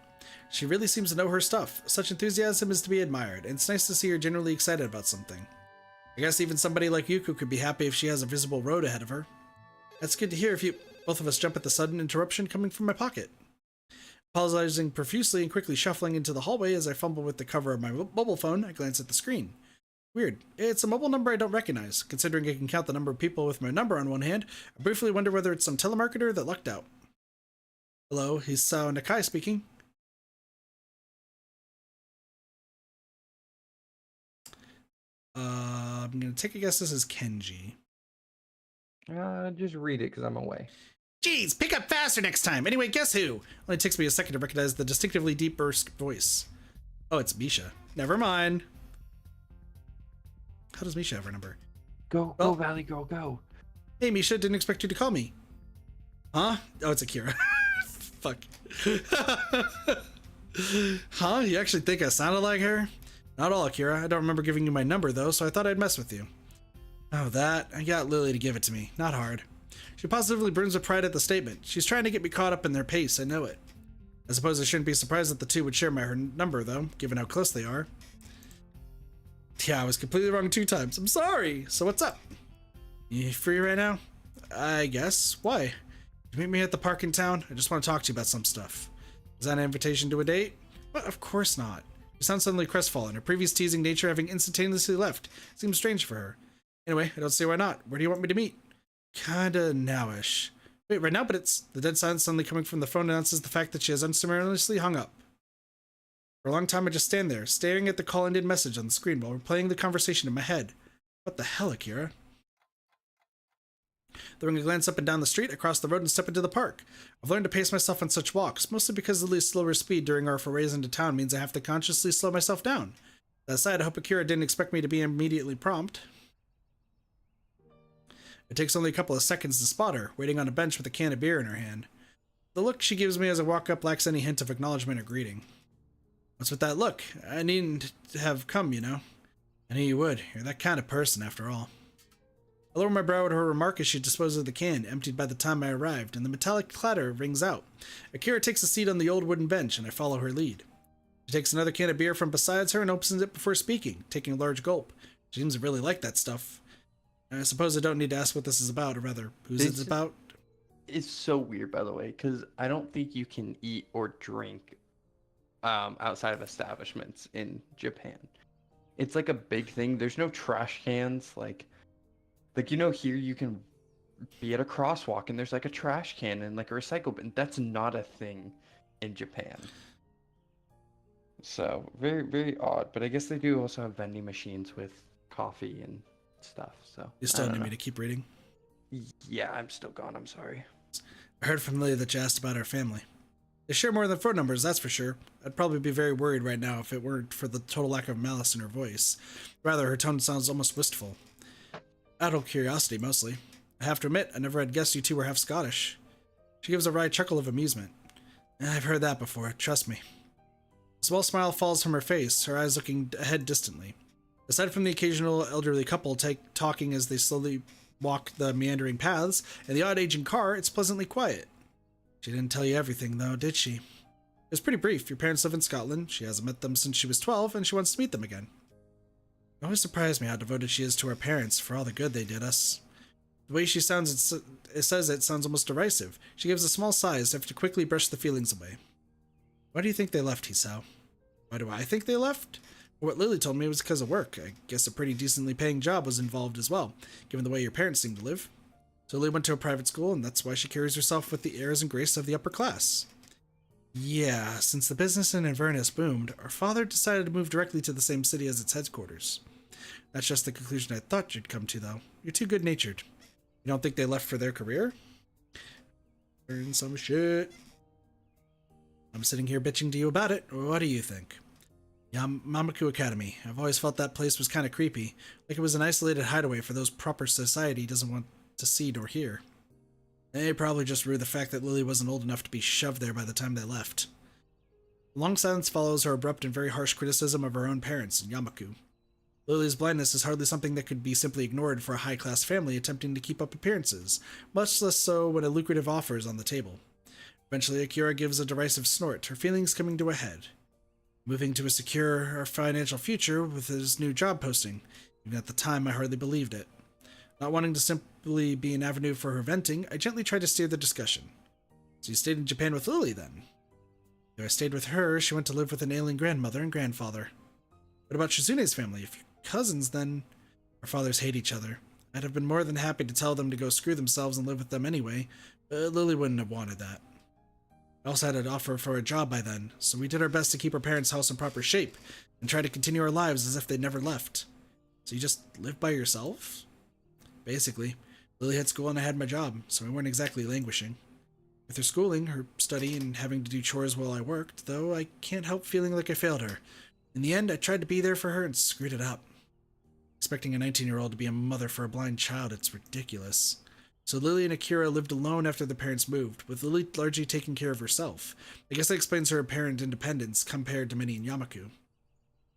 She really seems to know her stuff. Such enthusiasm is to be admired, and it's nice to see her genuinely excited about something. I guess even somebody like Yuko could be happy if she has a visible road ahead of her. That's good to hear if you... Both of us jump at the sudden interruption coming from my pocket. Apologizing profusely and quickly shuffling into the hallway as I fumble with the cover of my mobile phone, I glance at the screen. Weird. It's a mobile number I don't recognize. Considering I can count the number of people with my number on one hand, I briefly wonder whether it's some telemarketer that lucked out. Hello, Hisao Nakai speaking. I'm gonna take a guess this is Kenji. Just read it because I'm away. Jeez, pick up faster next time. Anyway, guess who? Only takes me a second to recognize the distinctively deep burst voice. Oh, it's Misha. Never mind. How does Misha have her number? Go, Well- go, Valley Girl, go. Hey, Misha, didn't expect you to call me. Huh? Oh, it's Akira. Fuck. Huh? You actually think I sounded like her? Not all, Akira. I don't remember giving you my number, though, so I thought I'd mess with you. Oh, that? I got Lilly to give it to me. Not hard. She positively burns with pride at the statement. She's trying to get me caught up in their pace, I know it. I suppose I shouldn't be surprised that the two would share her number, though, given how close they are. Yeah, I was completely wrong 2 times. I'm sorry. So what's up? You free right now? I guess. Why? You meet me at the park in town? I just want to talk to you about some stuff. Is that an invitation to a date? Well, of course not. You sound suddenly crestfallen. Her previous teasing nature having instantaneously left. Seems strange for her. Anyway, I don't see why not. Where do you want me to meet? Kinda nowish. Wait, right now? But it's... The dead silence suddenly coming from the phone announces the fact that she has unceremoniously hung up. For a long time, I just stand there, staring at the call-ended message on the screen while replaying the conversation in my head. What the hell, Akira? Throwing a glance up and down the street, I cross the road and step into the park. I've learned to pace myself on such walks, mostly because Lily's slower speed during our forays into town means I have to consciously slow myself down. That aside, I hope Akira didn't expect me to be immediately prompt. It takes only a couple of seconds to spot her, waiting on a bench with a can of beer in her hand. The look she gives me as I walk up lacks any hint of acknowledgement or greeting. What's with that look? I needn't have come, you know. I knew you would. You're that kind of person, after all. I lower my brow at her remark as she disposes of the can, emptied by the time I arrived, and the metallic clatter rings out. Akira takes a seat on the old wooden bench, and I follow her lead. She takes another can of beer from beside her and opens it before speaking, taking a large gulp. She seems to really like that stuff. I suppose I don't need to ask what this is about, or rather, who's This it about? It's so weird, by the way, because I don't think you can eat or drink outside of establishments in Japan. It's like a big thing. There's no trash cans. Like here you can be at a crosswalk and there's like a trash can and like a recycle bin. That's not a thing in Japan. So very, very odd. But I guess they do also have vending machines with coffee and stuff. So You I still don't need me know. to keep reading? Yeah, I'm still gone. I'm sorry. I heard from Lily that you asked about our family. They share more than phone numbers, that's for sure. I'd probably be very worried right now if it weren't for the total lack of malice in her voice. Rather, her tone sounds almost wistful. Out of curiosity, mostly. I have to admit, I never had guessed you two were half Scottish. She gives a wry chuckle of amusement. I've heard that before, trust me. A small smile falls from her face, her eyes looking ahead distantly. Aside from the occasional elderly couple talking as they slowly walk the meandering paths, and the odd aging car, it's pleasantly quiet. She didn't tell you everything, though, did she? It was pretty brief. Your parents live in Scotland, she hasn't met them since she was 12, and she wants to meet them again. It always surprised me how devoted she is to her parents for all the good they did us. The way she sounds, it sounds almost derisive. She gives a small sigh as if to quickly brush the feelings away. Why do you think they left, Hisao? Why do I think they left? What Lily told me was because of work. I guess a pretty decently paying job was involved as well, given the way your parents seem to live. So Lily went to a private school, and that's why she carries herself with the airs and grace of the upper class. Yeah, since the business in Inverness boomed, our father decided to move directly to the same city as its headquarters. That's just the conclusion I thought you'd come to, though. You're too good-natured. You don't think they left for their career? Learn some shit. I'm sitting here bitching to you about it. What do you think? Yamaku Academy. I've always felt that place was kind of creepy, like it was an isolated hideaway for those proper society doesn't want to see nor hear. They probably just rue the fact that Lily wasn't old enough to be shoved there by the time they left. A long silence follows her abrupt and very harsh criticism of her own parents and Yamaku. Lily's blindness is hardly something that could be simply ignored for a high-class family attempting to keep up appearances, much less so when a lucrative offer is on the table. Eventually, Akira gives a derisive snort, her feelings coming to a head. Moving to a secure financial future with his new job posting. Even at the time, I hardly believed it. Not wanting to simply be an avenue for her venting, I gently tried to steer the discussion. So you stayed in Japan with Lily, then? Though I stayed with her, she went to live with an ailing grandmother and grandfather. What about Shizune's family? If you're cousins, then... Our fathers hate each other. I'd have been more than happy to tell them to go screw themselves and live with them anyway, but Lily wouldn't have wanted that. I also had an offer for a job by then, so we did our best to keep our parents' house in proper shape and try to continue our lives as if they'd never left. So you just lived by yourself? Basically. Lily had school and I had my job, so we weren't exactly languishing. With her schooling, her study, and having to do chores while I worked, though, I can't help feeling like I failed her. In the end, I tried to be there for her and screwed it up. Expecting a 19-year-old to be a mother for a blind child, it's ridiculous. So Lily and Akira lived alone after the parents moved, with Lily largely taking care of herself. I guess that explains her apparent independence compared to many in Yamaku.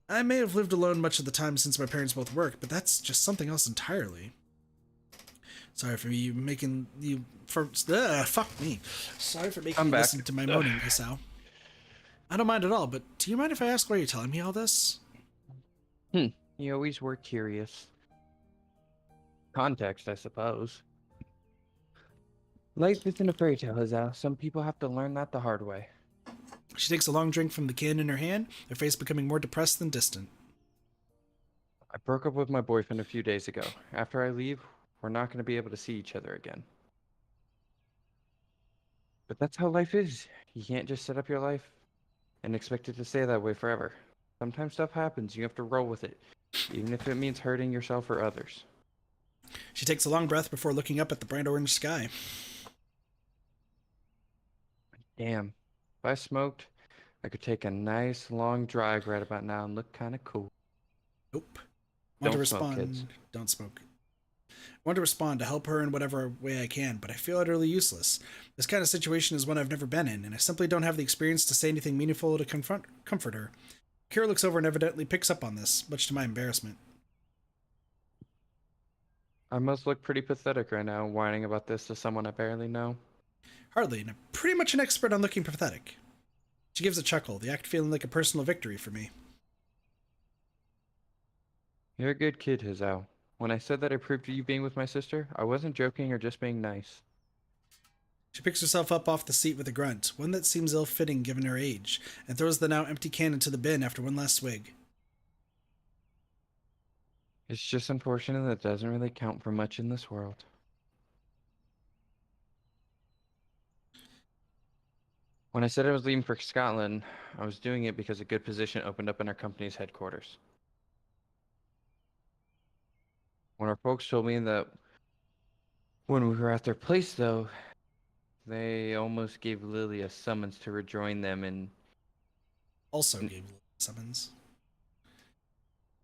I may have lived alone much of the time since my parents both worked, but that's just something else entirely. Sorry for me making you... fuck me. Sorry for making I'm you back. listen to my moaning, Hisao. I don't mind at all, but do you mind if I ask why you're telling me all this? You always were curious. Context, I suppose. Life isn't a fairy tale, Hazal. Some people have to learn that the hard way. She takes a long drink from the can in her hand, her face becoming more depressed than distant. I broke up with my boyfriend a few days ago. After I leave, we're not going to be able to see each other again. But that's how life is. You can't just set up your life and expect it to stay that way forever. Sometimes stuff happens, you have to roll with it, even if it means hurting yourself or others. She takes a long breath before looking up at the bright orange sky. Damn, if I smoked, I could take a nice long drive right about now and look kind of cool. Nope. Want to Don't smoke, respond. kids. Don't smoke. I want to respond to help her in whatever way I can, but I feel utterly useless. This kind of situation is one I've never been in, and I simply don't have the experience to say anything meaningful to comfort her. Kira looks over and evidently picks up on this, much to my embarrassment. I must look pretty pathetic right now, whining about this to someone I barely know. Hardly, and I'm pretty much an expert on looking pathetic. She gives a chuckle, the act feeling like a personal victory for me. You're a good kid, Hazal. When I said that I approved of you being with my sister, I wasn't joking or just being nice. She picks herself up off the seat with a grunt, one that seems ill-fitting given her age, and throws the now empty can into the bin after one last swig. It's just unfortunate that it doesn't really count for much in this world. When I said I was leaving for Scotland, I was doing it because a good position opened up in our company's headquarters. When our folks told me that when we were at their place, though, they almost gave Lily a summons to rejoin them in Also gave summons.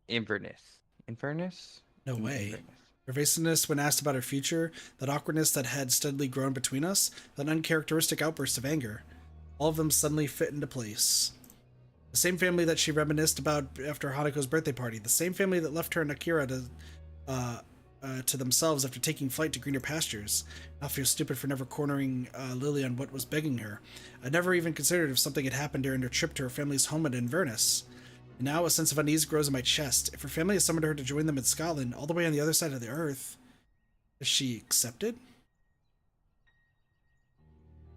Inverness. Inverness? No way. Inverness. Evasiveness when asked about her future, that awkwardness that had steadily grown between us, that uncharacteristic outburst of anger. All of them suddenly fit into place. The same family that she reminisced about after Hanako's birthday party, the same family that left her and Akira to themselves after taking flight to greener pastures. I feel stupid for never cornering Lily on what was begging her. I'd never even considered if something had happened during her trip to her family's home at Inverness. And now a sense of unease grows in my chest. If her family has summoned her to join them in Scotland, all the way on the other side of the earth, is she accepted?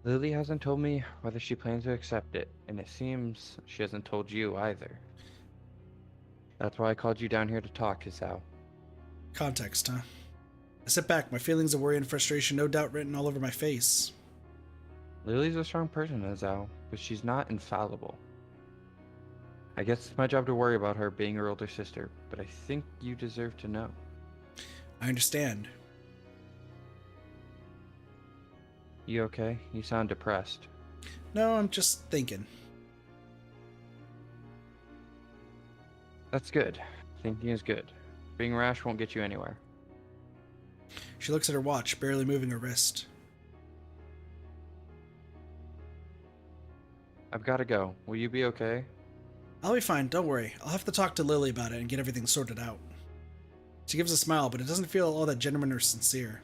Lily hasn't told me whether she plans to accept it, and it seems she hasn't told you either. That's why I called you down here to talk, Hisao. Context, huh? I sit back, my feelings of worry and frustration no doubt written all over my face. Lily's a strong person, Hisao, but she's not infallible. I guess it's my job to worry about her being her older sister, but I think you deserve to know. I understand. You okay? You sound depressed. No, I'm just thinking. That's good. Thinking is good. Being rash won't get you anywhere. She looks at her watch, barely moving her wrist. I've got to go. Will you be okay? I'll be fine, don't worry. I'll have to talk to Lily about it and get everything sorted out. She gives a smile, but it doesn't feel all that genuine or sincere.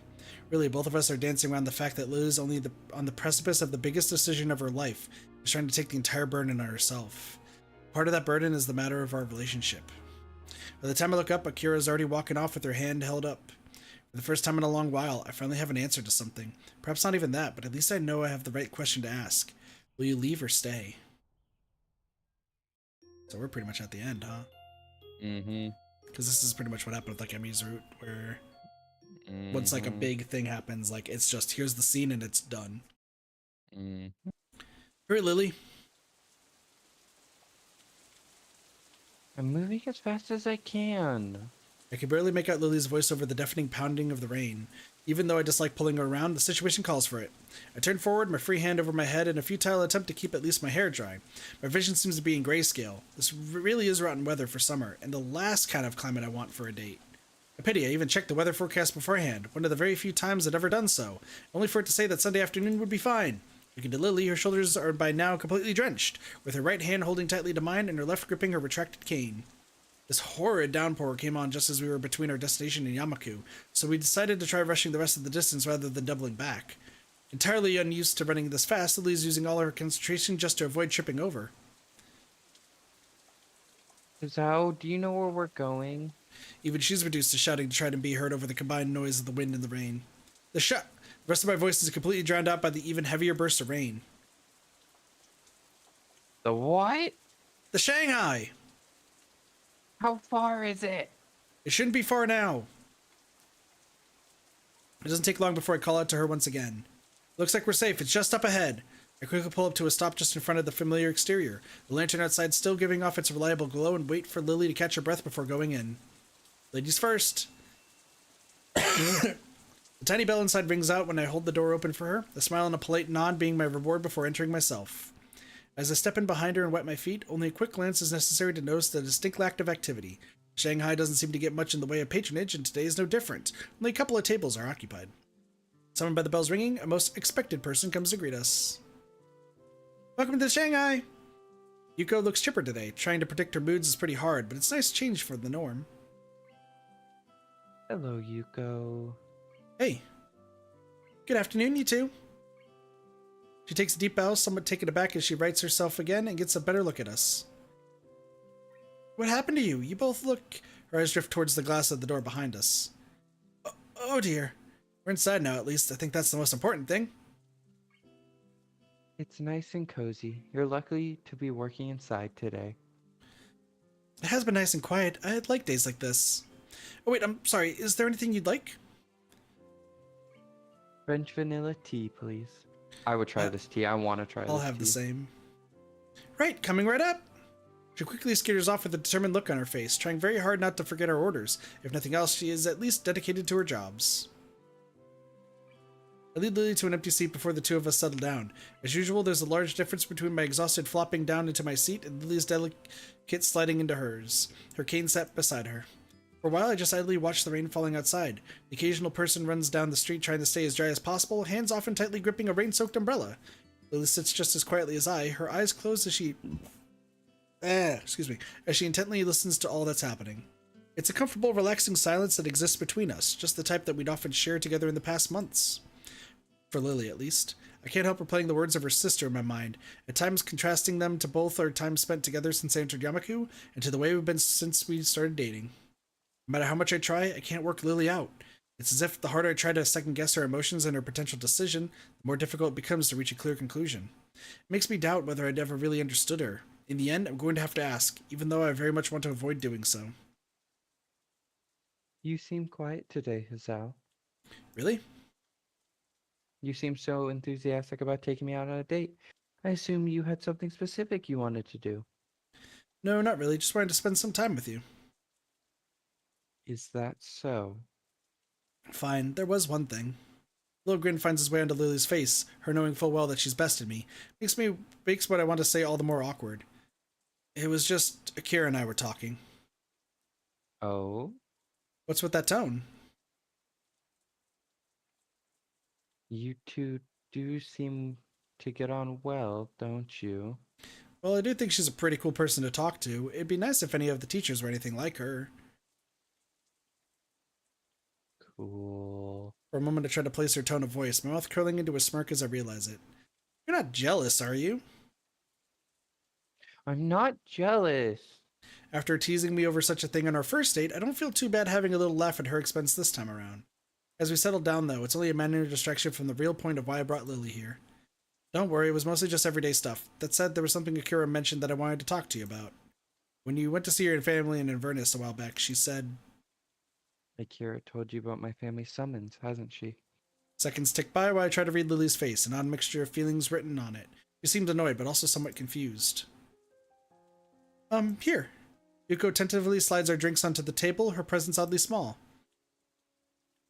Really, both of us are dancing around the fact that Lily's only on the precipice of the biggest decision of her life. She's trying to take the entire burden on herself. Part of that burden is the matter of our relationship. By the time I look up, Akira's already walking off with her hand held up. For the first time in a long while, I finally have an answer to something. Perhaps not even that, but at least I know I have the right question to ask. Will you leave or stay? So we're pretty much at the end, huh? Mm-hmm. Because this is pretty much what happened with like Emmy's route, where once like a big thing happens, like it's just here's the scene and it's done. Mm. Alright, Lily. I'm moving as fast as I can. I can barely make out Lily's voice over the deafening pounding of the rain. Even though I dislike pulling her around, the situation calls for it. I turn forward, my free hand over my head, in a futile attempt to keep at least my hair dry. My vision seems to be in grayscale. This really is rotten weather for summer, and the last kind of climate I want for a date. A pity I even checked the weather forecast beforehand, one of the very few times I'd ever done so, only for it to say that Sunday afternoon would be fine. Looking to Lily, her shoulders are by now completely drenched, with her right hand holding tightly to mine and her left gripping her retracted cane. This horrid downpour came on just as we were between our destination and Yamaku, so we decided to try rushing the rest of the distance rather than doubling back. Entirely unused to running this fast, Lily's using all her concentration just to avoid tripping over. Hisao, do you know where we're going? Even she's reduced to shouting to try to be heard over the combined noise of the wind and the rain. The rest of my voice is completely drowned out by the even heavier burst of rain. The what? The Shanghai! How far is it? It shouldn't be far now. It doesn't take long before I call out to her once again. Looks like we're safe. It's just up ahead. I quickly pull up to a stop just in front of the familiar exterior, the lantern outside still giving off its reliable glow, and wait for Lily to catch her breath before going in. Ladies first. The tiny bell inside rings out when I hold the door open for her, a smile and a polite nod being my reward before entering myself. As I step in behind her and wet my feet, only a quick glance is necessary to notice the distinct lack of activity. Shanghai doesn't seem to get much in the way of patronage, and today is no different. Only a couple of tables are occupied. Summoned by the bell's ringing, a most expected person comes to greet us. Welcome to the Shanghai! Yuko looks chipper today. Trying to predict her moods is pretty hard, but it's a nice change for the norm. Hello, Yuko. Hey. Good afternoon, you two. She takes a deep bow, somewhat taken aback as she rights herself again and gets a better look at us. What happened to you? You both look Her eyes drift towards the glass of the door behind us. Oh dear. We're inside now, at least. I think that's the most important thing. It's nice and cozy. You're lucky to be working inside today. It has been nice and quiet. I like days like this. Oh wait, I'm sorry. Is there anything you'd like? French vanilla tea, please. I would try this tea. I want to try this tea. I'll have the same. Right, coming right up. She quickly skitters off with a determined look on her face, trying very hard not to forget her orders. If nothing else, she is at least dedicated to her jobs. I lead Lily to an empty seat before the two of us settle down. As usual, there's a large difference between my exhausted flopping down into my seat and Lily's delicate sliding into hers, her cane set beside her. For a while, I just idly watched the rain falling outside. The occasional person runs down the street trying to stay as dry as possible, hands often tightly gripping a rain-soaked umbrella. Lily sits just as quietly as I, her eyes closed as she intently listens to all that's happening. It's a comfortable, relaxing silence that exists between us, just the type that we'd often share together in the past months. For Lily, at least. I can't help replaying the words of her sister in my mind, at times contrasting them to both our time spent together since I entered Yamaku, and to the way we've been since we started dating. No matter how much I try, I can't work Lily out. It's as if the harder I try to second-guess her emotions and her potential decision, the more difficult it becomes to reach a clear conclusion. It makes me doubt whether I'd ever really understood her. In the end, I'm going to have to ask, even though I very much want to avoid doing so. You seem quiet today, Hazal. Really? You seem so enthusiastic about taking me out on a date. I assume you had something specific you wanted to do. No, not really. Just wanted to spend some time with you. Is that so? Fine, there was one thing. A little grin finds its way onto Lily's face, her knowing full well that she's bested me. Makes what I want to say all the more awkward. It was just Akira and I were talking. Oh? What's with that tone? You two do seem to get on well, don't you? Well, I do think she's a pretty cool person to talk to. It'd be nice if any of the teachers were anything like her. Cool. For a moment, I tried to place her tone of voice, my mouth curling into a smirk as I realize it. You're not jealous, are you? I'm not jealous. After teasing me over such a thing on our first date, I don't feel too bad having a little laugh at her expense this time around. As we settle down, though, it's only a minor distraction from the real point of why I brought Lily here. Don't worry, it was mostly just everyday stuff. That said, there was something Akira mentioned that I wanted to talk to you about. When you went to see your family in Inverness a while back, she said... Akira told you about my family summons, hasn't she? Seconds ticked by while I tried to read Lily's face, an odd mixture of feelings written on it. She seemed annoyed, but also somewhat confused. Here. Yuko tentatively slides our drinks onto the table, her presence oddly small.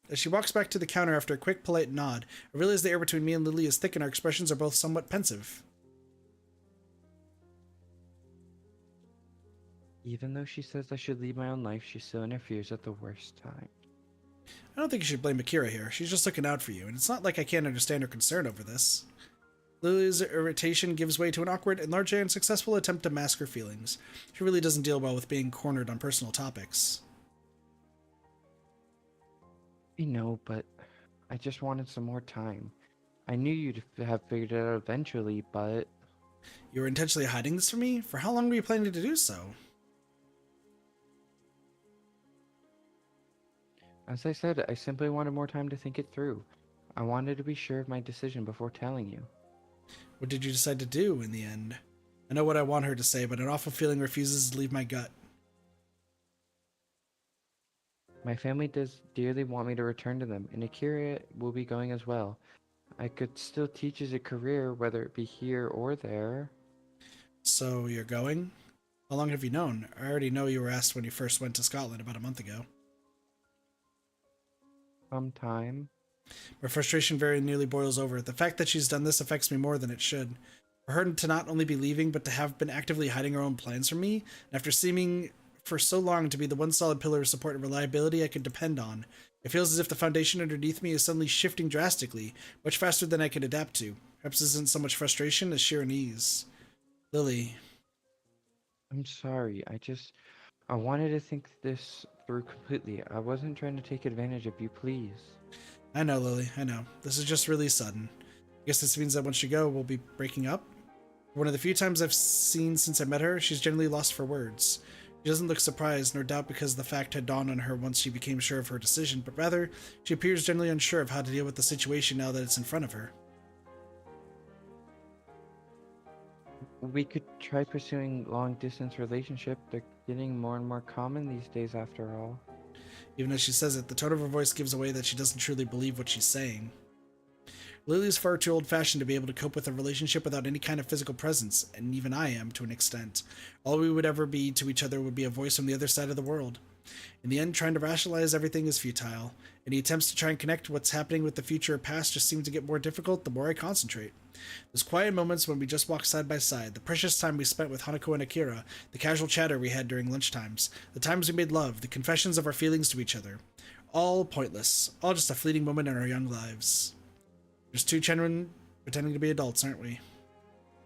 As she walks back to the counter after a quick, polite nod, I realize the air between me and Lily is thick and our expressions are both somewhat pensive. Even though she says I should lead my own life, she still interferes at the worst time. I don't think you should blame Akira here. She's just looking out for you, and it's not like I can't understand her concern over this. Lily's irritation gives way to an awkward and largely unsuccessful attempt to mask her feelings. She really doesn't deal well with being cornered on personal topics. I know, but I just wanted some more time. I knew you'd have figured it out eventually, but... You were intentionally hiding this from me? For how long were you planning to do so? As I said, I simply wanted more time to think it through. I wanted to be sure of my decision before telling you. What did you decide to do in the end? I know what I want her to say, but an awful feeling refuses to leave my gut. My family does dearly want me to return to them, and Akira will be going as well. I could still teach as a career, whether it be here or there. So, you're going? How long have you known? I already know you were asked when you first went to Scotland about a month ago. Sometime. My frustration very nearly boils over. The fact that she's done this affects me more than it should. For her to not only be leaving, but to have been actively hiding her own plans from me, and after seeming for so long to be the one solid pillar of support and reliability I could depend on, it feels as if the foundation underneath me is suddenly shifting drastically, much faster than I could adapt to. Perhaps this isn't so much frustration as sheer unease. Lily. I'm sorry, I wanted to think this through completely. I wasn't trying to take advantage of you, please. I know, Lily, I know. This is just really sudden. I guess this means that once you go, we'll be breaking up? One of the few times I've seen since I met her, she's generally lost for words. She doesn't look surprised, nor doubt because the fact had dawned on her once she became sure of her decision, but rather, she appears generally unsure of how to deal with the situation now that it's in front of her. We could try pursuing long-distance relationship. They're getting more and more common these days, after all. Even as she says it, the tone of her voice gives away that she doesn't truly believe what she's saying. Lily is far too old-fashioned to be able to cope with a relationship without any kind of physical presence, and even I am, to an extent. All we would ever be to each other would be a voice from the other side of the world. In the end, trying to rationalize everything is futile. Any attempts to try and connect what's happening with the future or past just seem to get more difficult the more I concentrate. Those quiet moments when we just walked side by side, the precious time we spent with Hanako and Akira, the casual chatter we had during lunchtimes, the times we made love, the confessions of our feelings to each other. All pointless. All just a fleeting moment in our young lives. Just two children pretending to be adults, aren't we?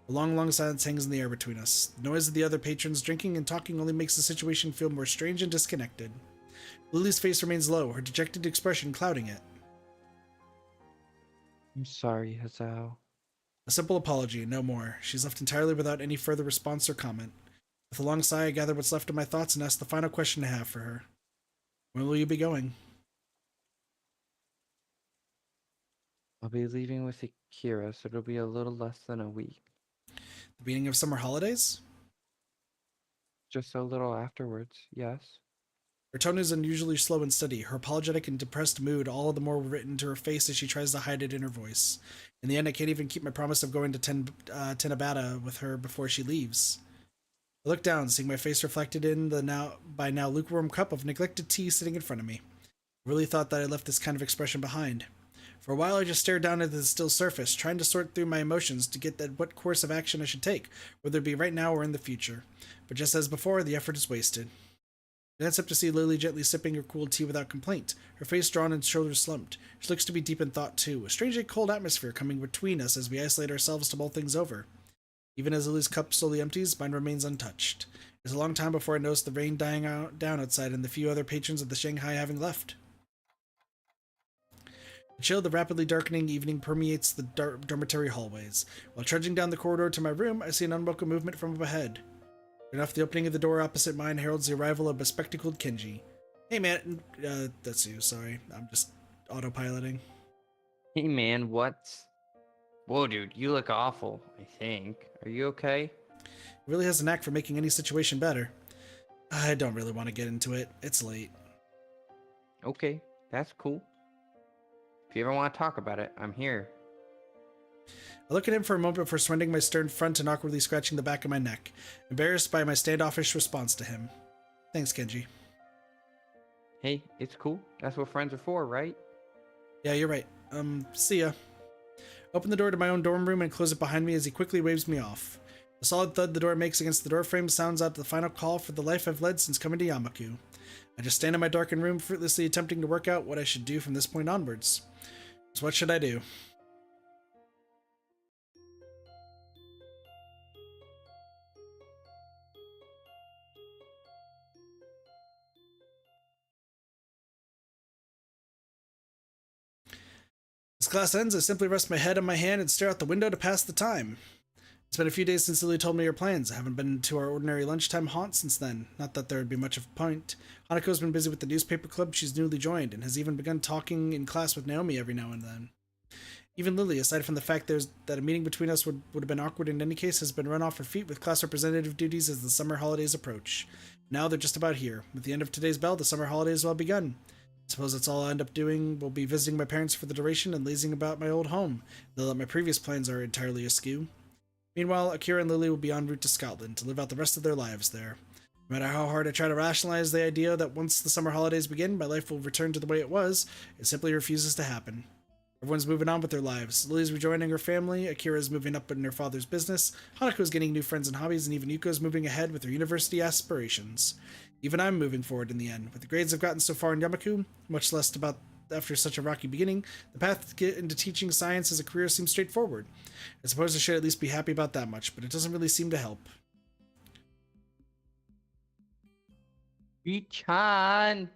A long, long silence hangs in the air between us. The noise of the other patrons drinking and talking only makes the situation feel more strange and disconnected. Lily's face remains low, her dejected expression clouding it. I'm sorry, Hazao. A simple apology and no more. She's left entirely without any further response or comment. With a long sigh, I gather what's left of my thoughts and ask the final question I have for her. When will you be going? I'll be leaving with Akira, so it'll be a little less than a week. The beginning of summer holidays? Just a little afterwards, yes. Her tone is unusually slow and steady, her apologetic and depressed mood all the more written to her face as she tries to hide it in her voice. In the end, I can't even keep my promise of going to Tenabata with her before she leaves. I look down, seeing my face reflected in the now lukewarm cup of neglected tea sitting in front of me. I really thought that I left this kind of expression behind. For a while, I just stared down into the still surface, trying to sort through my emotions to get at what course of action I should take, whether it be right now or in the future. But just as before, the effort is wasted. I glance up to see Lily gently sipping her cool tea without complaint, her face drawn and shoulders slumped. She looks to be deep in thought, too, a strangely cold atmosphere coming between us as we isolate ourselves to mull things over. Even as Lily's cup slowly empties, mine remains untouched. It's a long time before I notice the rain dying down outside and the few other patrons of the Shanghai having left. The chill of the rapidly darkening evening permeates the dormitory hallways. While trudging down the corridor to my room, I see an unwelcome movement from up ahead. Enough, the opening of the door opposite mine heralds the arrival of bespectacled Kenji. Hey man, that's you, sorry. I'm just autopiloting. Hey man, what's... Whoa dude, you look awful, I think. Are you okay? He really has a knack for making any situation better. I don't really want to get into it. It's late. Okay, that's cool. If you ever want to talk about it, I'm here. I look at him for a moment before surrendering my stern front and awkwardly scratching the back of my neck, embarrassed by my standoffish response to him. Thanks, Kenji. Hey, it's cool. That's what friends are for, right? Yeah, you're right. See ya. Open the door to my own dorm room and close it behind me as he quickly waves me off. The solid thud the door makes against the doorframe sounds out the final call for the life I've led since coming to Yamaku. I just stand in my darkened room, fruitlessly attempting to work out what I should do from this point onwards. So what should I do? As class ends, I simply rest my head on my hand and stare out the window to pass the time. It's been a few days since Lily told me her plans. I haven't been to our ordinary lunchtime haunt since then. Not that there would be much of a point. Hanako's been busy with the newspaper club she's newly joined, and has even begun talking in class with Naomi every now and then. Even Lily, aside from the fact that a meeting between us would have been awkward in any case, has been run off her feet with class representative duties as the summer holidays approach. Now they're just about here. With the end of today's bell, the summer holidays will have begun. I suppose that's all I'll end up doing. Will be visiting my parents for the duration and lazing about my old home, though that my previous plans are entirely askew. Meanwhile, Akira and Lily will be en route to Scotland to live out the rest of their lives there. No matter how hard I try to rationalize the idea that once the summer holidays begin, my life will return to the way it was, it simply refuses to happen. Everyone's moving on with their lives. Lily's rejoining her family, Akira's moving up in her father's business, Hanako's getting new friends and hobbies, and even Yuko's moving ahead with her university aspirations. Even I'm moving forward in the end. With the grades I've gotten so far in Yamaku, much less about after such a rocky beginning, the path to get into teaching science as a career seems straightforward. I suppose I should at least be happy about that much, but it doesn't really seem to help. Richan!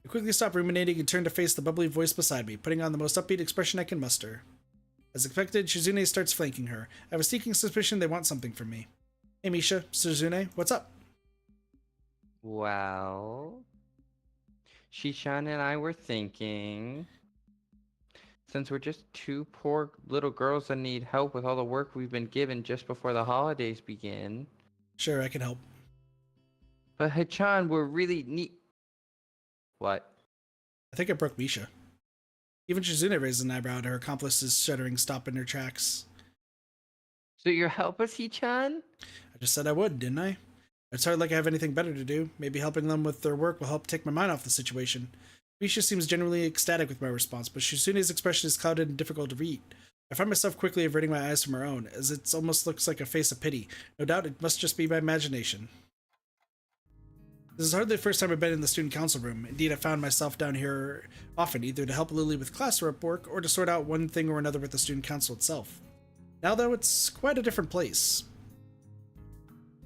I quickly stop ruminating and turn to face the bubbly voice beside me, putting on the most upbeat expression I can muster. As expected, Shizune starts flanking her. I have a sneaking suspicion they want something from me. Hey Misha, Shizune, what's up? Well, Shishan and I were thinking, since we're just two poor little girls that need help with all the work we've been given just before the holidays begin, Sure, I can help. but Hachan, we're really neat. What? I think I broke Misha. Even Shizune raises an eyebrow at her accomplice's shuddering stop in her tracks. So you'll help us, Hachan? I just said I would, didn't I? It's hard like I have anything better to do. Maybe helping them with their work will help take my mind off the situation. Misha seems genuinely ecstatic with my response, but Shizune's expression is clouded and difficult to read. I find myself quickly averting my eyes from her own, as it almost looks like a face of pity. No doubt it must just be my imagination. This is hardly the first time I've been in the student council room. Indeed, I found myself down here often, either to help Lilly with classwork or to sort out one thing or another with the student council itself. Now, though, it's quite a different place.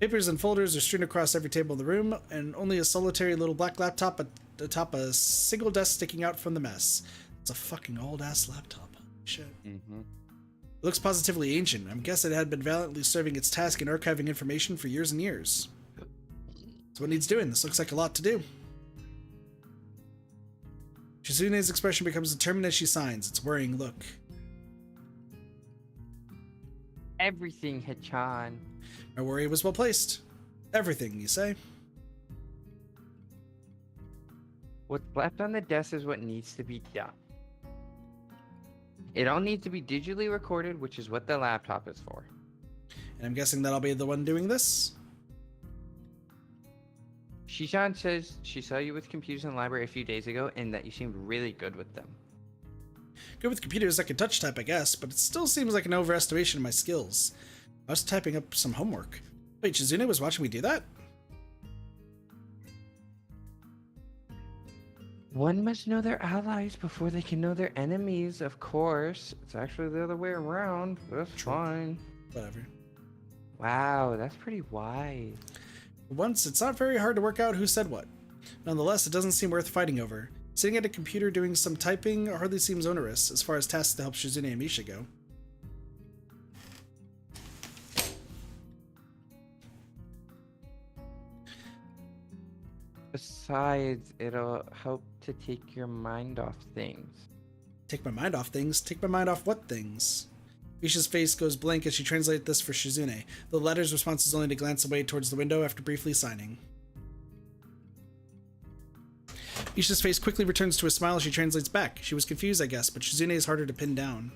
Papers and folders are strewn across every table in the room, and only a solitary little black laptop atop a single desk sticking out from the mess. It's a fucking old-ass laptop. Shit. Mm-hmm. It looks positively ancient. I'm guessing it had been valiantly serving its task in archiving information for years and years. So what needs doing? This looks like a lot to do. Shizune's expression becomes determined as she signs. It's a worrying look. Everything, Hachan. My worry was well placed. Everything, you say? What's left on the desk is what needs to be done. It all needs to be digitally recorded, which is what the laptop is for. And I'm guessing that I'll be the one doing this? Shishan says she saw you with computers in the library a few days ago and that you seemed really good with them. Good with computers, I can touch type, I guess, but it still seems like an overestimation of my skills. I was typing up some homework. Wait, Shizune was watching me do that? One must know their allies before they can know their enemies, of course. It's actually the other way around, but that's True. fine. Whatever. Wow, that's pretty wise. Once, it's not very hard to work out who said what. Nonetheless, it doesn't seem worth fighting over. Sitting at a computer doing some typing hardly seems onerous, as far as tasks to help Shizune and Misha go. Besides, it'll help to take your mind off things. Take my mind off things? Take my mind off what things? Misha's face goes blank as she translates this for Shizune. The latter's response is only to glance away towards the window after briefly signing. Misha's face quickly returns to a smile as she translates back. She was confused, I guess, but Shizune is harder to pin down.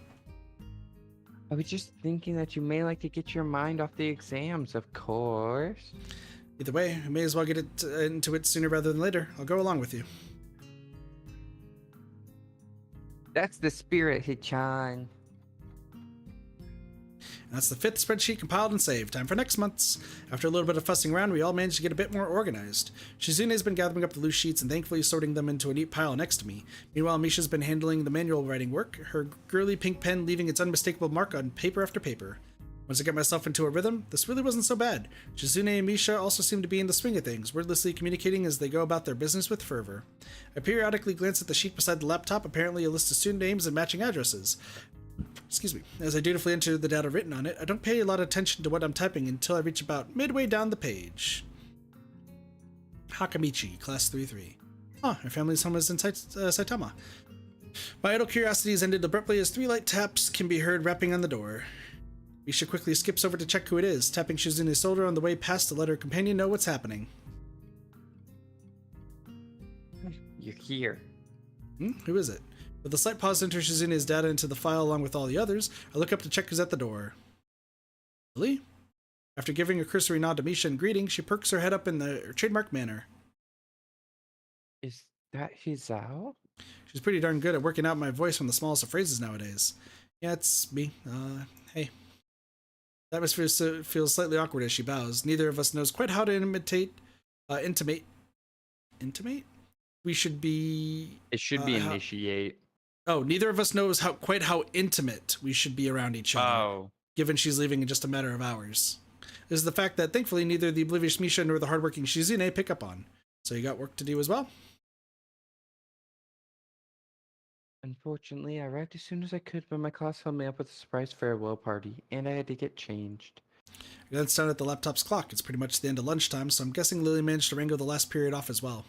I was just thinking that you may like to get your mind off the exams, of course. Either way, I may as well get into it sooner rather than later. I'll go along with you. That's the spirit, Hichan. And that's the 5th spreadsheet compiled and saved. Time for next month's. After a little bit of fussing around, we all managed to get a bit more organized. Shizune's been gathering up the loose sheets and thankfully sorting them into a neat pile next to me. Meanwhile, Misha's been handling the manual writing work, her girly pink pen leaving its unmistakable mark on paper after paper. Once I get myself into a rhythm, this really wasn't so bad. Shizune and Misha also seem to be in the swing of things, wordlessly communicating as they go about their business with fervor. I periodically glance at the sheet beside the laptop, apparently a list of student names and matching addresses. Excuse me. As I dutifully enter the data written on it, I don't pay a lot of attention to what I'm typing until I reach about midway down the page. Hakamichi, Class 3-3. Ah, her family's home is in Saitama. My idle curiosity is ended abruptly as 3 light taps can be heard rapping on the door. Misha quickly skips over to check who it is, tapping Shizune's shoulder on the way past to let her companion know what's happening. You're here. Who is it? With a slight pause to enter Shizune's data into the file along with all the others, I look up to check who's at the door. Lilly? After giving a cursory nod to Misha and greeting, she perks her head up in the trademark manner. Is that Hizao? She's pretty darn good at working out my voice from the smallest of phrases nowadays. Yeah, it's me. Hey. The atmosphere feels slightly awkward as she bows. Neither of us knows quite how to intimate? We should be... It should be initiate. neither of us knows quite how intimate we should be around each other. Oh. Given she's leaving in just a matter of hours. This is the fact that thankfully neither the oblivious Misha nor the hardworking Shizune pick up on. So you got work to do as well? Unfortunately, I arrived as soon as I could, but my class held me up with a surprise farewell party, and I had to get changed. I glanced down at the laptop's clock. It's pretty much the end of lunchtime, so I'm guessing Lily managed to wrangle the last period off as well.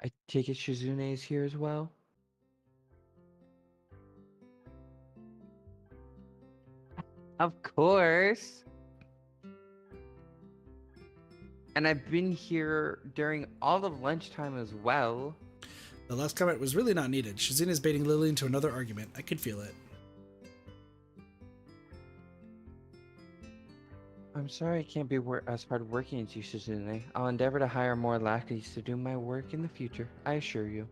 I take it Shizune is here as well? Of course. And I've been here during all of lunchtime as well. The last comment was really not needed. Shizune is baiting Lily into another argument. I could feel it. I'm sorry I can't be as hardworking as you, Shizune. I'll endeavor to hire more lackeys to do my work in the future, I assure you.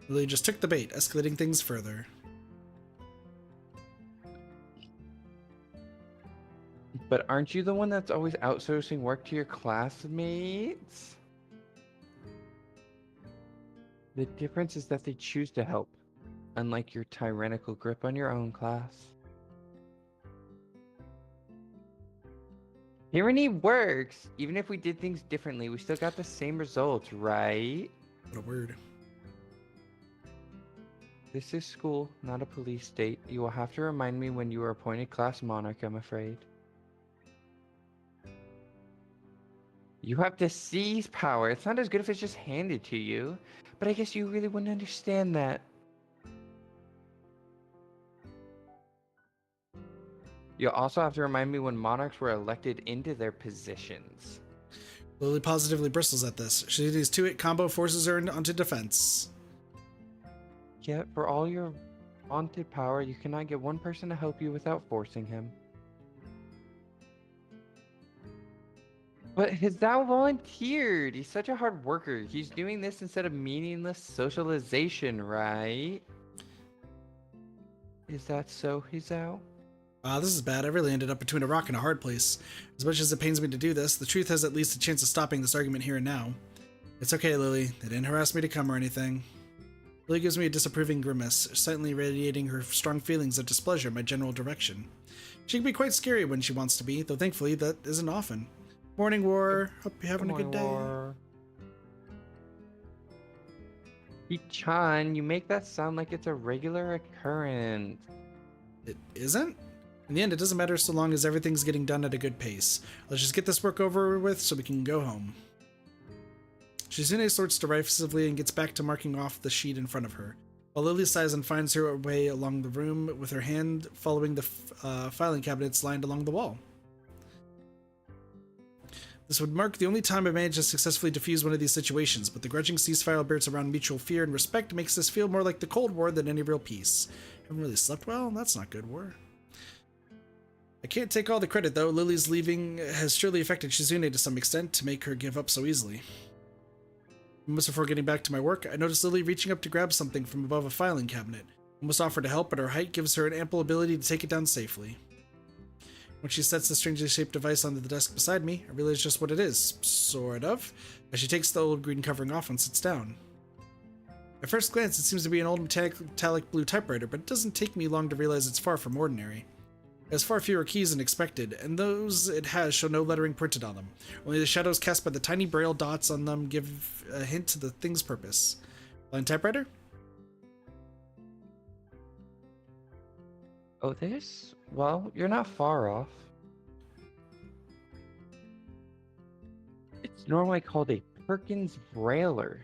Lily just took the bait, escalating things further. But aren't you the one that's always outsourcing work to your classmates? The difference is that they choose to help, unlike your tyrannical grip on your own class. Tyranny works! Even if we did things differently, we still got the same results, right? What a word. This is school, not a police state. You will have to remind me when you are appointed class monarch, I'm afraid. You have to seize power. It's not as good if it's just handed to you. But I guess you really wouldn't understand that. You'll also have to remind me when monarchs were elected into their positions. Lily positively bristles at this. Shizune's 2-hit combo forces her onto defense. Yet, for all your vaunted power, you cannot get one person to help you without forcing him. But Hizao volunteered. He's such a hard worker. He's doing this instead of meaningless socialization, right? Is that so, Hizao? This is bad. I really ended up between a rock and a hard place. As much as it pains me to do this, the truth has at least a chance of stopping this argument here and now. It's okay, Lily. They didn't harass me to come or anything. Lily gives me a disapproving grimace, silently radiating her strong feelings of displeasure in my general direction. She can be quite scary when she wants to be, though thankfully that isn't often. Morning, War. Hope you're having a good day. Chan, you make that sound like it's a regular occurrence. It isn't? In the end, it doesn't matter so long as everything's getting done at a good pace. Let's just get this work over with so we can go home. Shizune sorts derisively and gets back to marking off the sheet in front of her, while Lily sighs and finds her way along the room with her hand following the filing cabinets lined along the wall. This would mark the only time I managed to successfully defuse one of these situations, but the grudging ceasefire built around mutual fear and respect makes this feel more like the Cold War than any real peace. Haven't really slept well? That's not good, War. I can't take all the credit, though. Lily's leaving has surely affected Shizune to some extent to make her give up so easily. Almost before getting back to my work, I noticed Lily reaching up to grab something from above a filing cabinet. Almost offered to help, but her height gives her an ample ability to take it down safely. When she sets the strangely shaped device onto the desk beside me, I realize just what it is, sort of, as she takes the old green covering off and sits down. At first glance, it seems to be an old metallic blue typewriter, but it doesn't take me long to realize it's far from ordinary. It has far fewer keys than expected, and those it has show no lettering printed on them. Only the shadows cast by the tiny braille dots on them give a hint to the thing's purpose. Blind typewriter? Oh, this? Well, you're not far off. It's normally called a Perkins Brailer.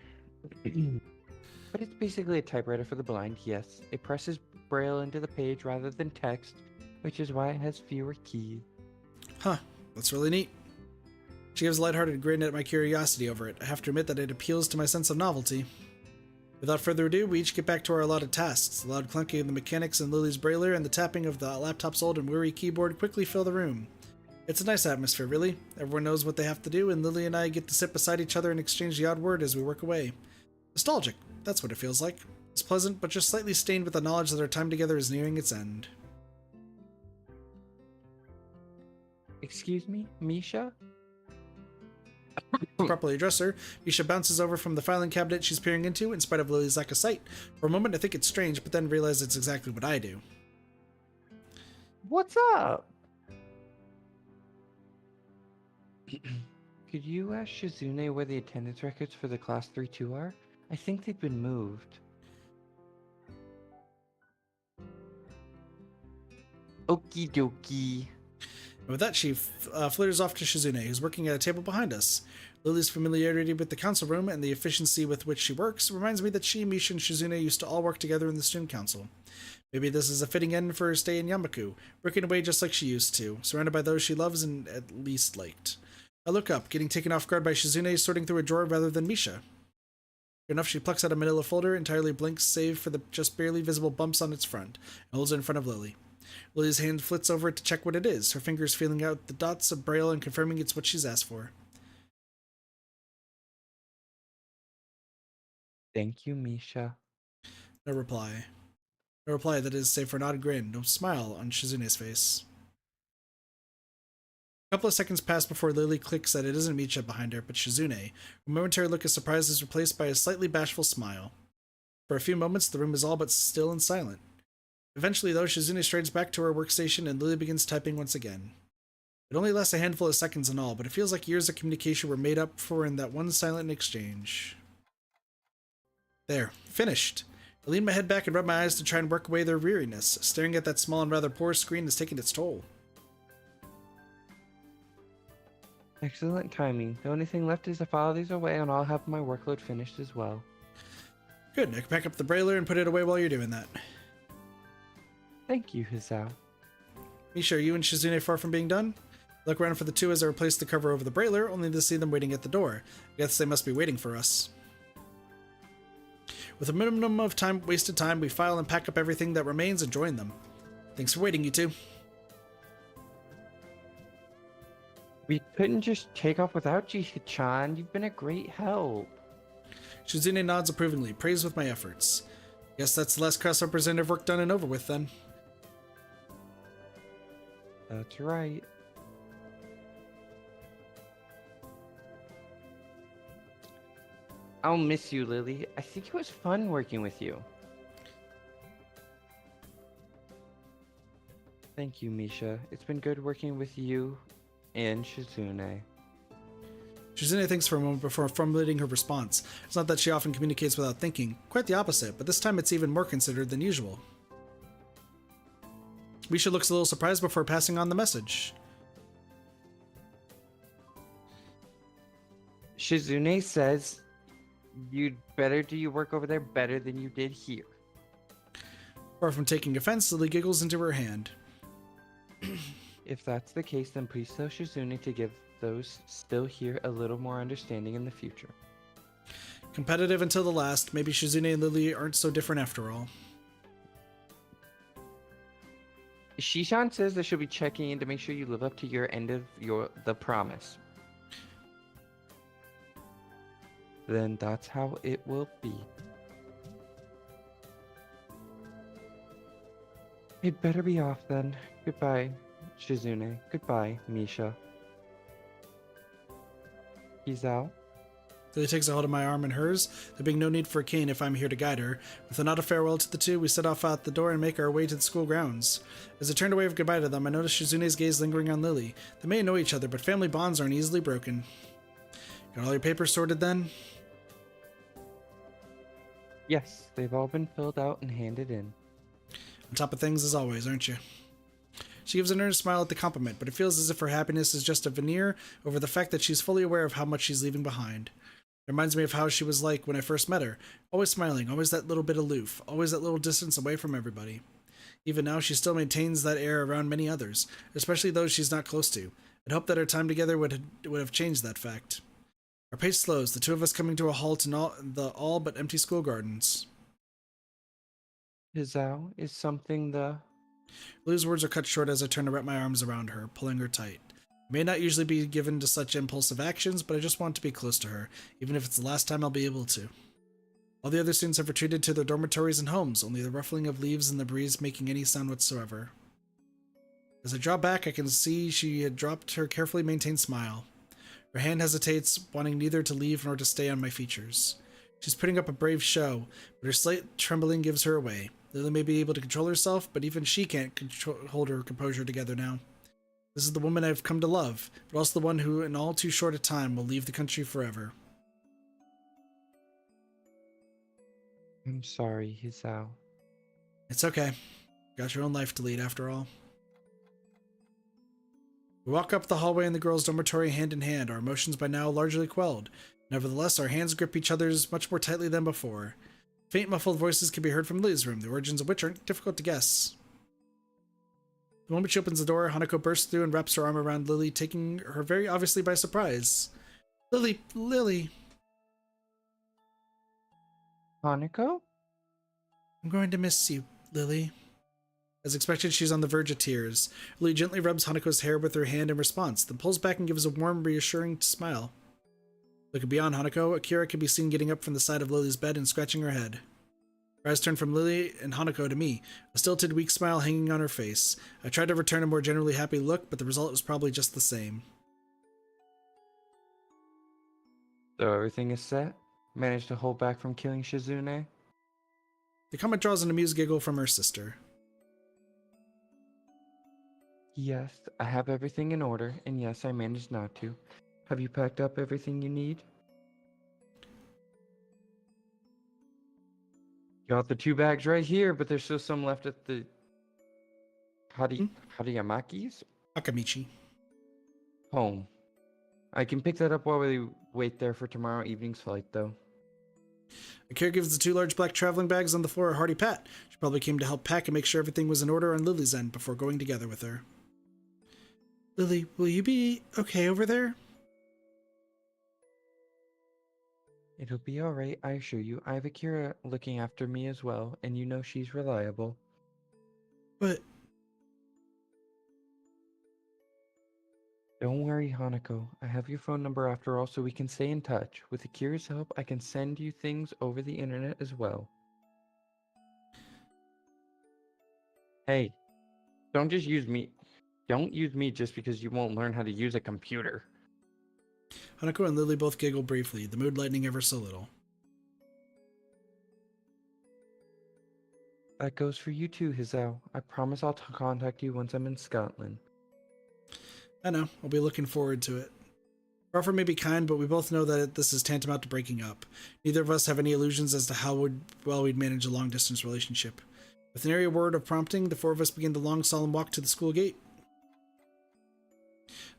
But it's basically a typewriter for the blind, yes. It presses braille into the page rather than text, which is why it has fewer keys. Huh, that's really neat. She gives a lighthearted grin at my curiosity over it. I have to admit that it appeals to my sense of novelty. Without further ado, we each get back to our allotted tasks. The loud clunking of the mechanics in Lily's brailer and the tapping of the laptop's old and weary keyboard quickly fill the room. It's a nice atmosphere, really. Everyone knows what they have to do, and Lily and I get to sit beside each other and exchange the odd word as we work away. Nostalgic, that's what it feels like. It's pleasant, but just slightly stained with the knowledge that our time together is nearing its end. Excuse me, Misha? Properly address her, Misha bounces over from the filing cabinet she's peering into in spite of Lily's lack of sight. For a moment I think it's strange, but then realize it's exactly what I do. What's up? Could you ask Shizune where the attendance records for the Class 3-2 are? I think they've been moved. Okie dokie. And with that, she flitters off to Shizune, who's working at a table behind us. Lily's familiarity with the council room and the efficiency with which she works reminds me that she, Misha, and Shizune used to all work together in the student council. Maybe this is a fitting end for her stay in Yamaku, working away just like she used to, surrounded by those she loves and at least liked. I look up, getting taken off guard by Shizune sorting through a drawer rather than Misha. Sure enough, she plucks out a manila folder, entirely blank save for the just barely visible bumps on its front, and holds it in front of Lily. Lily's hand flits over it to check what it is, her fingers feeling out the dots of braille and confirming it's what she's asked for. Thank you, Misha. No reply. No reply, that is, save for an odd grin, no smile on Shizune's face. A couple of seconds pass before Lily clicks that it isn't Misha behind her, but Shizune. Her momentary look of surprise is replaced by a slightly bashful smile. For a few moments, the room is all but still and silent. Eventually, though, Shizune straightens back to her workstation and Lily begins typing once again. It only lasts a handful of seconds in all, but it feels like years of communication were made up for in that one silent exchange. There. Finished. I lean my head back and rub my eyes to try and work away their weariness. Staring at that small and rather poor screen is taking its toll. Excellent timing. The only thing left is to file these away and I'll have my workload finished as well. Good, I can pack up the brailer and put it away while you're doing that. Thank you, Hizao. Misha, are you and Shizune far from being done? I look around for the two as I replace the cover over the brailer, only to see them waiting at the door. I guess they must be waiting for us. With a minimum of wasted time, we file and pack up everything that remains and join them. Thanks for waiting, you two. We couldn't just take off without you, Chan. You've been a great help. Shizune nods approvingly, praised with my efforts. Guess that's the last class representative work done and over with, then. That's right. I'll miss you, Lily. I think it was fun working with you. Thank you, Misha. It's been good working with you and Shizune. Shizune thinks for a moment before formulating her response. It's not that she often communicates without thinking, quite the opposite, but this time it's even more considered than usual. Misha looks a little surprised before passing on the message. Shizune says you'd better do your work over there better than you did here. Far from taking offense, Lily giggles into her hand. If that's the case, then please tell Shizune to give those still here a little more understanding in the future. Competitive until the last, maybe Shizune and Lily aren't so different after all. Shishan says that she'll be checking in to make sure you live up to your end of the promise. Then that's how it will be. It better be off then. Goodbye, Shizune. Goodbye, Misha. He's out. Lily takes a hold of my arm and hers, there being no need for a cane if I'm here to guide her. With a nod of farewell to the two, we set off out the door and make our way to the school grounds. As I turned away with goodbye to them, I noticed Shizune's gaze lingering on Lily. They may know each other, but family bonds aren't easily broken. Got all your papers sorted then? Yes, they've all been filled out and handed in. On top of things as always, aren't you? She gives an earnest smile at the compliment, but it feels as if her happiness is just a veneer over the fact that she's fully aware of how much she's leaving behind. It reminds me of how she was like when I first met her. Always smiling, always that little bit aloof, always that little distance away from everybody. Even now, she still maintains that air around many others, especially those she's not close to. I'd hoped that our time together would have changed that fact. Our pace slows, the two of us coming to a halt in the all but empty school gardens. Hizao is something the... Lily's words are cut short as I turn to wrap my arms around her, pulling her tight. I may not usually be given to such impulsive actions, but I just want to be close to her, even if it's the last time I'll be able to. All the other students have retreated to their dormitories and homes, only the ruffling of leaves in the breeze making any sound whatsoever. As I draw back, I can see she had dropped her carefully maintained smile. Her hand hesitates, wanting neither to leave nor to stay on my features. She's putting up a brave show, but her slight trembling gives her away. Lily may be able to control herself, but even she can't hold her composure together now. This is the woman I've come to love, but also the one who, in all too short a time, will leave the country forever. I'm sorry, Hizao. It's okay. Got your own life to lead, after all. We walk up the hallway in the girls' dormitory hand in hand, our emotions by now largely quelled. Nevertheless, our hands grip each other's much more tightly than before. Faint, muffled voices can be heard from Lily's room, the origins of which aren't difficult to guess. The moment she opens the door, Hanako bursts through and wraps her arm around Lily, taking her very obviously by surprise. Lily, Hanako? I'm going to miss you, Lily. As expected, she's on the verge of tears. Lily gently rubs Hanako's hair with her hand in response, then pulls back and gives a warm, reassuring smile. Looking beyond Hanako, Akira can be seen getting up from the side of Lily's bed and scratching her head. Her eyes turn from Lily and Hanako to me, a stilted, weak smile hanging on her face. I tried to return a more generally happy look, but the result was probably just the same. So everything is set? Managed to hold back from killing Shizune? The comment draws an amused giggle from her sister. Yes, I have everything in order, and yes, I managed not to. Have you packed up everything you need? Got the 2 bags right here, but there's still some left at the Hariyamaki's Akamichi. home. I can pick that up while we wait there for tomorrow evening's flight, though. Akira gives the 2 large black traveling bags on the floor a hearty pat. She probably came to help pack and make sure everything was in order on Lily's end before going together with her. Lily, will you be okay over there? It'll be alright, I assure you. I have Akira looking after me as well, and you know she's reliable. But Don't worry, Hanako. I have your phone number after all, so we can stay in touch. With Akira's help, I can send you things over the internet as well. Hey, don't use me just because you won't learn how to use a computer. Hanako and Lily both giggle briefly, the mood lightening ever so little. That goes for you too, Hizao. I promise I'll contact you once I'm in Scotland. I know, I'll be looking forward to it. Our offer may be kind, but we both know that this is tantamount to breaking up. Neither of us have any illusions as to how well we'd manage a long-distance relationship. With an area word of prompting, the 4 of us begin the long, solemn walk to the school gate.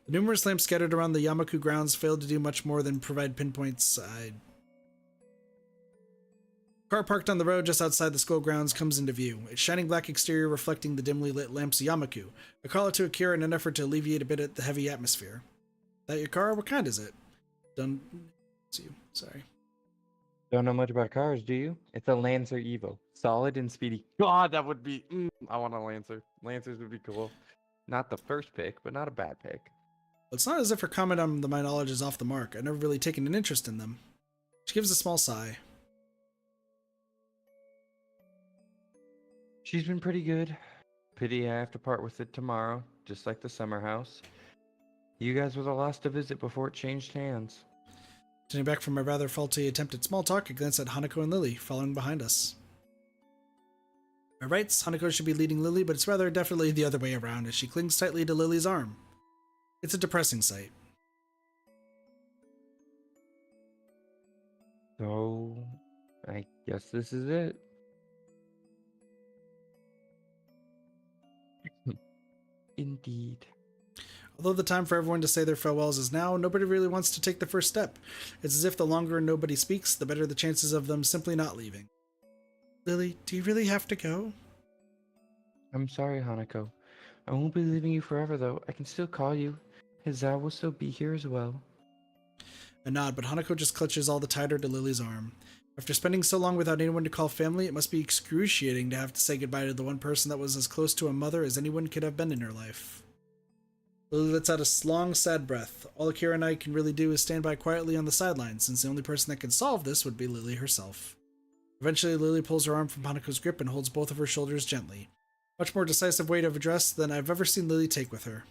The numerous lamps scattered around the Yamaku grounds failed to do much more than provide pinpoints. Car parked on the road just outside the school grounds comes into view, its shining black exterior reflecting the dimly lit lamps of Yamaku. I call out to Akira in an effort to alleviate a bit of the heavy atmosphere. That your car? What kind is it? It's you. Sorry. Don't know much about cars, do you? It's a Lancer Evo. Solid and speedy. God, that would be... I want a Lancer. Lancers would be cool. Not the first pick, but not a bad pick. It's not as if her comment on my knowledge is off the mark. I've never really taken an interest in them. She gives a small sigh. She's been pretty good. Pity I have to part with it tomorrow, just like the summer house. You guys were the last to visit before it changed hands. Turning back from my rather faulty attempt at small talk, I glance at Hanako and Lily, following behind us. By rights, Hanako should be leading Lily, but it's rather definitely the other way around as she clings tightly to Lily's arm. It's a depressing sight. So, I guess this is it. Indeed. Although the time for everyone to say their farewells is now, nobody really wants to take the first step. It's as if the longer nobody speaks, the better the chances of them simply not leaving. Lily, do you really have to go? I'm sorry, Hanako. I won't be leaving you forever, though. I can still call you. Hizao will still be here as well. A nod, but Hanako just clutches all the tighter to Lily's arm. After spending so long without anyone to call family, it must be excruciating to have to say goodbye to the one person that was as close to a mother as anyone could have been in her life. Lily lets out a long, sad breath. All Akira and I can really do is stand by quietly on the sidelines, since the only person that can solve this would be Lily herself. Eventually, Lily pulls her arm from Hanako's grip and holds both of her shoulders gently. Much more decisive weight of address than I've ever seen Lily take with her.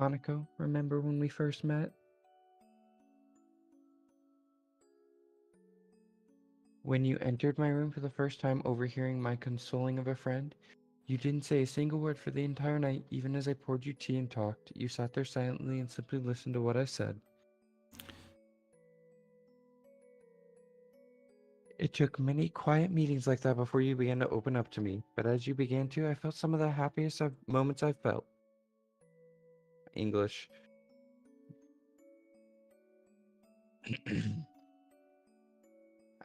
Hanako, remember when we first met? When you entered my room for the first time, overhearing my consoling of a friend, you didn't say a single word for the entire night, even as I poured you tea and talked. You sat there silently and simply listened to what I said. It took many quiet meetings like that before you began to open up to me, but as you began to, I felt some of the happiest moments I've felt. English.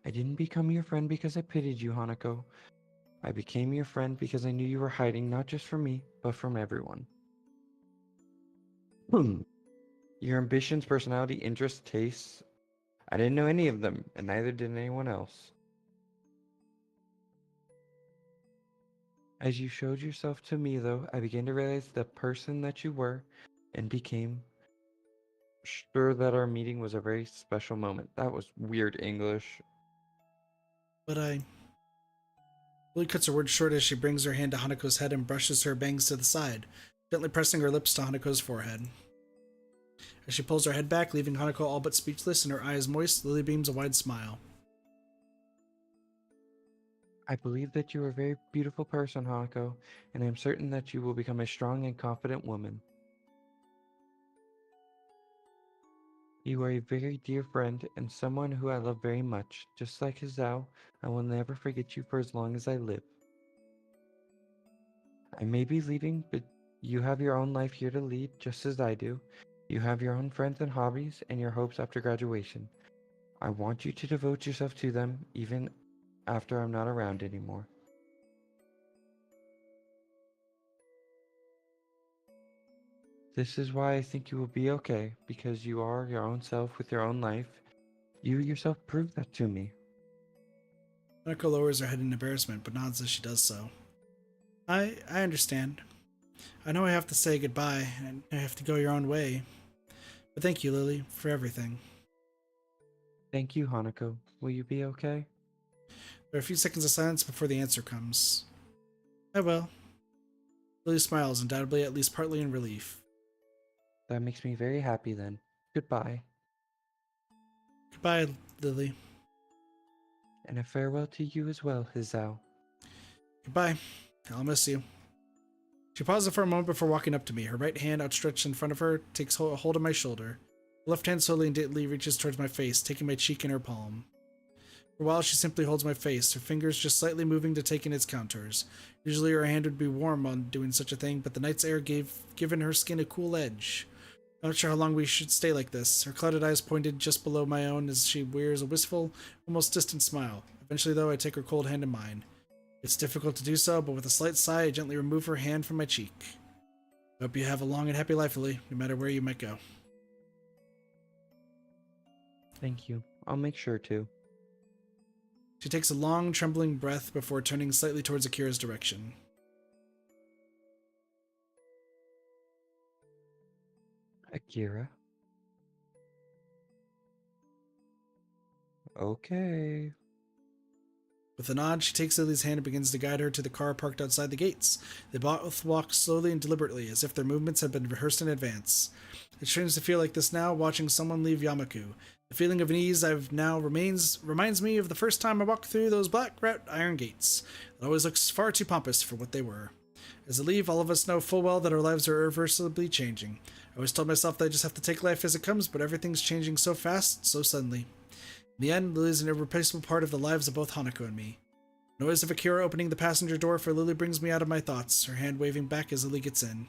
I didn't become your friend because I pitied you, Hanako. I became your friend because I knew you were hiding not just from me, but from everyone. Your ambitions, personality, interests, tastes. I didn't know any of them, and neither did anyone else. As you showed yourself to me, though, I began to realize the person that you were and became sure that our meeting was a very special moment. That was weird English. But Lily cuts her words short as she brings her hand to Hanako's head and brushes her bangs to the side, gently pressing her lips to Hanako's forehead. As she pulls her head back, leaving Hanako all but speechless and her eyes moist, Lily beams a wide smile. I believe that you are a very beautiful person, Hanako, and I am certain that you will become a strong and confident woman. You are a very dear friend and someone who I love very much. Just like Hizao, I will never forget you for as long as I live. I may be leaving, but you have your own life here to lead, just as I do. You have your own friends and hobbies and your hopes after graduation. I want you to devote yourself to them, even after I'm not around anymore. This is why I think you will be okay, because you are your own self with your own life. You yourself proved that to me. Hanako lowers her head in embarrassment, but nods as she does so. I understand. I know I have to say goodbye, and I have to go your own way. But thank you, Lily, for everything. Thank you, Hanako. Will you be okay? There are a few seconds of silence before the answer comes. I will. Lily smiles, undoubtedly at least partly in relief. That makes me very happy then. Goodbye. Goodbye, Lily. And a farewell to you as well, Hizao. Goodbye. I'll miss you. She pauses for a moment before walking up to me. Her right hand, outstretched in front of her, takes a hold of my shoulder. The left hand slowly and gently reaches towards my face, taking my cheek in her palm. For a while, she simply holds my face, her fingers just slightly moving to take in its contours. Usually her hand would be warm on doing such a thing, but the night's air given her skin a cool edge. I'm not sure how long we should stay like this. Her clouded eyes pointed just below my own as she wears a wistful, almost distant smile. Eventually, though, I take her cold hand in mine. It's difficult to do so, but with a slight sigh, I gently remove her hand from my cheek. I hope you have a long and happy life, Lily, no matter where you might go. Thank you. I'll make sure to. She takes a long, trembling breath before turning slightly towards Akira's direction. Akira? Okay. With a nod, she takes Lily's hand and begins to guide her to the car parked outside the gates. They both walk slowly and deliberately, as if their movements had been rehearsed in advance. It's strange to feel like this now, watching someone leave Yamaku. The feeling of unease I've now reminds me of the first time I walked through those black wrought iron gates. It always looks far too pompous for what they were. As they leave, all of us know full well that our lives are irreversibly changing. I always told myself that I just have to take life as it comes, but everything's changing so fast, so suddenly. In the end, Lily's an irreplaceable part of the lives of both Hanako and me. The noise of Akira opening the passenger door for Lily brings me out of my thoughts, her hand waving back as Lily gets in.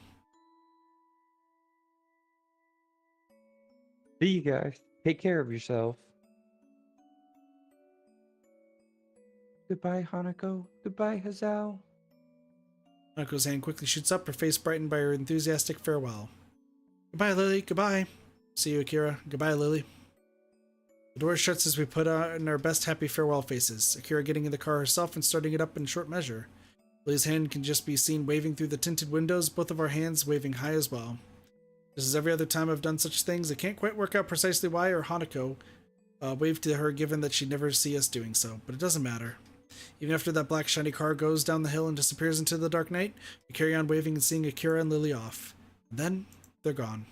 See you guys. Take care of yourself. Goodbye, Hanako. Goodbye, Hizao. Hanako's hand quickly shoots up, her face brightened by her enthusiastic farewell. Goodbye, Lily. Goodbye. See you, Akira. Goodbye, Lily. The door shuts as we put on our best happy farewell faces, Akira getting in the car herself and starting it up in short measure. Lily's hand can just be seen waving through the tinted windows, both of our hands waving high as well. Just as every other time I've done such things, I can't quite work out precisely why or Hanako waved to her given that she'd never see us doing so, but it doesn't matter. Even after that black shiny car goes down the hill and disappears into the dark night, we carry on waving and seeing Akira and Lily off. And then, they're gone.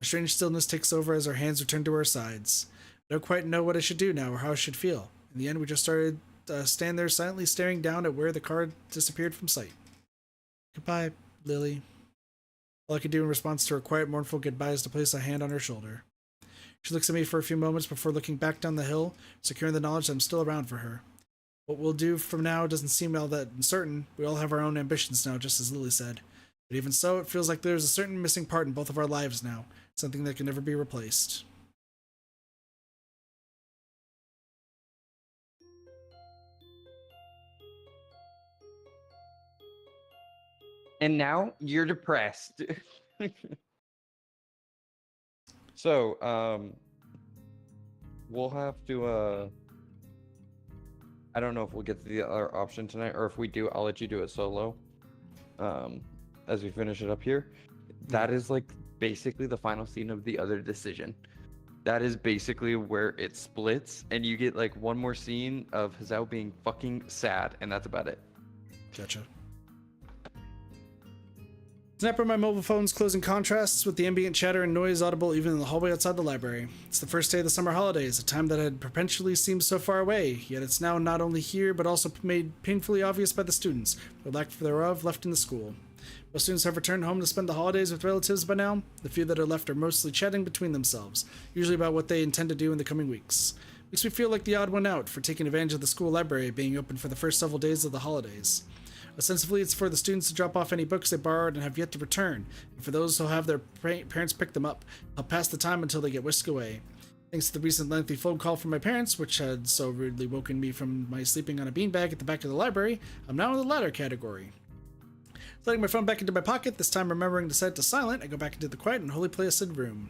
A strange stillness takes over as our hands return to our sides. I don't quite know what I should do now or how I should feel. In the end, we just started stand there silently staring down at where the car disappeared from sight. Goodbye, Lily. All I could do in response to her quiet, mournful goodbye is to place a hand on her shoulder. She looks at me for a few moments before looking back down the hill, securing the knowledge that I'm still around for her. What we'll do from now doesn't seem all that certain. We all have our own ambitions now, just as Lilly said. But even so, it feels like there's a certain missing part in both of our lives now, something that can never be replaced. And now you're depressed. So, we'll have to, I don't know if we'll get to the other option tonight, or if we do, I'll let you do it solo. As we finish it up here. That is like basically the final scene of the other decision. That is basically where it splits, and you get like one more scene of Hazao being fucking sad, and that's about it. Gotcha. Snapper, my mobile phone's closing contrasts with the ambient chatter and noise audible even in the hallway outside the library. It's the first day of the summer holidays, a time that had perpetually seemed so far away, yet it's now not only here, but also made painfully obvious by the students, or lack thereof, left in the school. Most students have returned home to spend the holidays with relatives by now. The few that are left are mostly chatting between themselves, usually about what they intend to do in the coming weeks. Makes me feel like the odd one out for taking advantage of the school library being open for the first several days of the holidays. Ostensibly, it's for the students to drop off any books they borrowed and have yet to return, and for those who'll have their parents pick them up, I'll pass the time until they get whisked away. Thanks to the recent lengthy phone call from my parents, which had so rudely woken me from my sleeping on a beanbag at the back of the library, I'm now in the latter category. Letting my phone back into my pocket, this time remembering to set it to silent, I go back into the quiet and wholly placid room.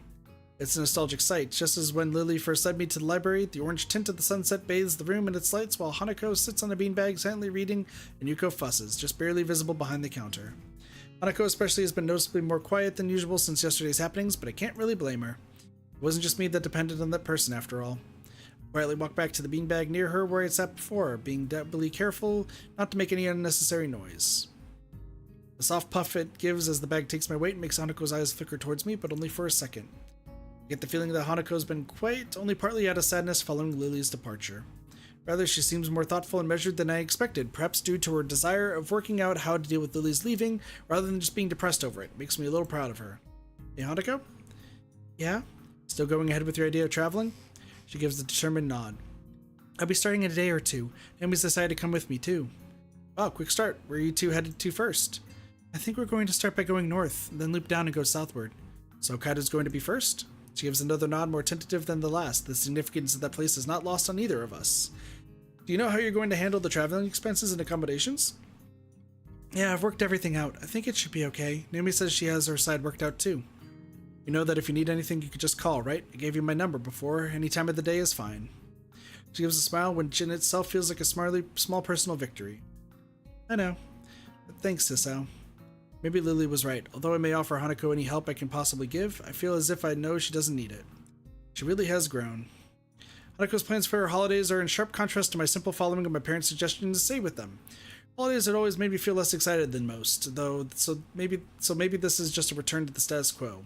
It's a nostalgic sight, just as when Lilly first led me to the library, the orange tint of the sunset bathes the room in its lights while Hanako sits on a beanbag silently reading and Yuko fusses, just barely visible behind the counter. Hanako especially has been noticeably more quiet than usual since yesterday's happenings, but I can't really blame her. It wasn't just me that depended on that person after all. I quietly walk back to the beanbag near her where it sat before, being doubly careful not to make any unnecessary noise. The soft puff it gives as the bag takes my weight makes Hanako's eyes flicker towards me, but only for a second. I get the feeling that Hanako's been quiet, only partly out of sadness following Lily's departure. Rather, she seems more thoughtful and measured than I expected, perhaps due to her desire of working out how to deal with Lily's leaving, rather than just being depressed over it. Makes me a little proud of her. Hey, Hanako? Yeah? Still going ahead with your idea of traveling? She gives a determined nod. I'll be starting in a day or two. Naomi's decided to come with me, too. Wow, quick start. Where are you two headed to first? I think we're going to start by going north, then loop down and go southward. So Kaido's going to be first? She gives another nod more tentative than the last. The significance of that place is not lost on either of us. Do you know how you're going to handle the traveling expenses and accommodations? Yeah, I've worked everything out. I think it should be okay. Naomi says she has her side worked out too. You know that if you need anything, you could just call, right? I gave you my number before. Any time of the day is fine. She gives a smile which in itself feels like a small personal victory. I know. But thanks, Sisao. Maybe Lilly was right. Although I may offer Hanako any help I can possibly give, I feel as if I know she doesn't need it. She really has grown. Hanako's plans for her holidays are in sharp contrast to my simple following of my parents' suggestion to stay with them. Holidays had always made me feel less excited than most, though, so maybe this is just a return to the status quo.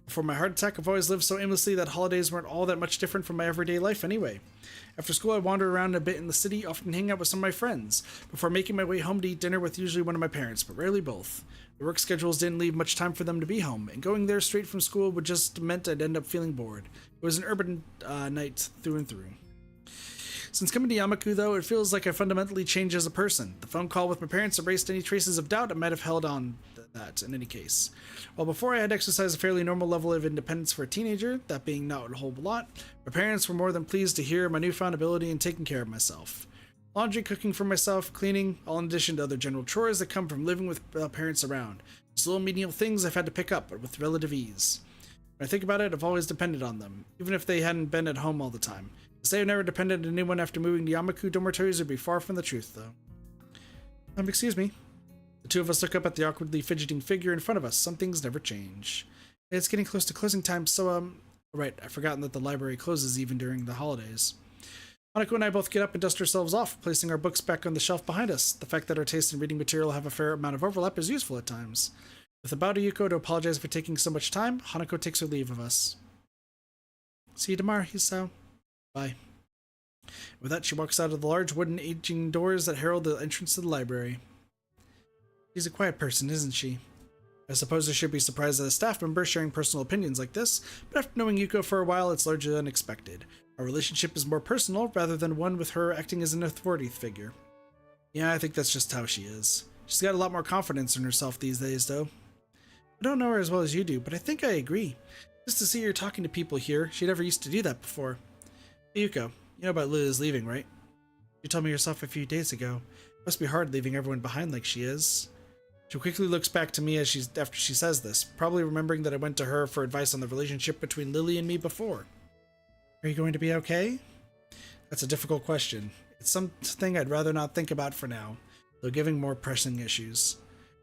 Before my heart attack, I've always lived so aimlessly that holidays weren't all that much different from my everyday life anyway. After school, I wandered around a bit in the city, often hanging out with some of my friends, before making my way home to eat dinner with usually one of my parents, but rarely both. The work schedules didn't leave much time for them to be home, and going there straight from school would just meant I'd end up feeling bored. It was an urban night through and through. Since coming to Yamaku, though, it feels like I fundamentally changed as a person. The phone call with my parents erased any traces of doubt I might have held on that in any case. While before I had exercised a fairly normal level of independence for a teenager, that being not a whole lot, my parents were more than pleased to hear my newfound ability in taking care of myself. Laundry, cooking for myself, cleaning, all in addition to other general chores that come from living with parents around. Just little menial things I've had to pick up, but with relative ease. When I think about it, I've always depended on them, even if they hadn't been at home all the time. To say I've never depended on anyone after moving to Yamaku dormitories would be far from the truth, though. Excuse me. The two of us look up at the awkwardly fidgeting figure in front of us. Some things never change. It's getting close to closing time, so, right, I've forgotten that the library closes even during the holidays. Hanako and I both get up and dust ourselves off, placing our books back on the shelf behind us. The fact that our taste in reading material have a fair amount of overlap is useful at times. With a bow to Yuko to apologize for taking so much time, Hanako takes her leave of us. See you tomorrow, Hisao. Bye. With that, she walks out of the large wooden aging doors that herald the entrance to the library. She's a quiet person, isn't she? I suppose I should be surprised at a staff member sharing personal opinions like this, but after knowing Yuko for a while, it's largely unexpected. Our relationship is more personal rather than one with her acting as an authority figure. Yeah, I think that's just how she is. She's got a lot more confidence in herself these days, though. I don't know her as well as you do, but I think I agree. Just to see her talking to people here, she never used to do that before. Hey, Yuko, you know about Lily's leaving, right? You told me yourself a few days ago. It must be hard leaving everyone behind like she is. She quickly looks back to me after she says this, probably remembering that I went to her for advice on the relationship between Lily and me before. Are you going to be okay? That's a difficult question. It's something I'd rather not think about for now, though giving more pressing issues.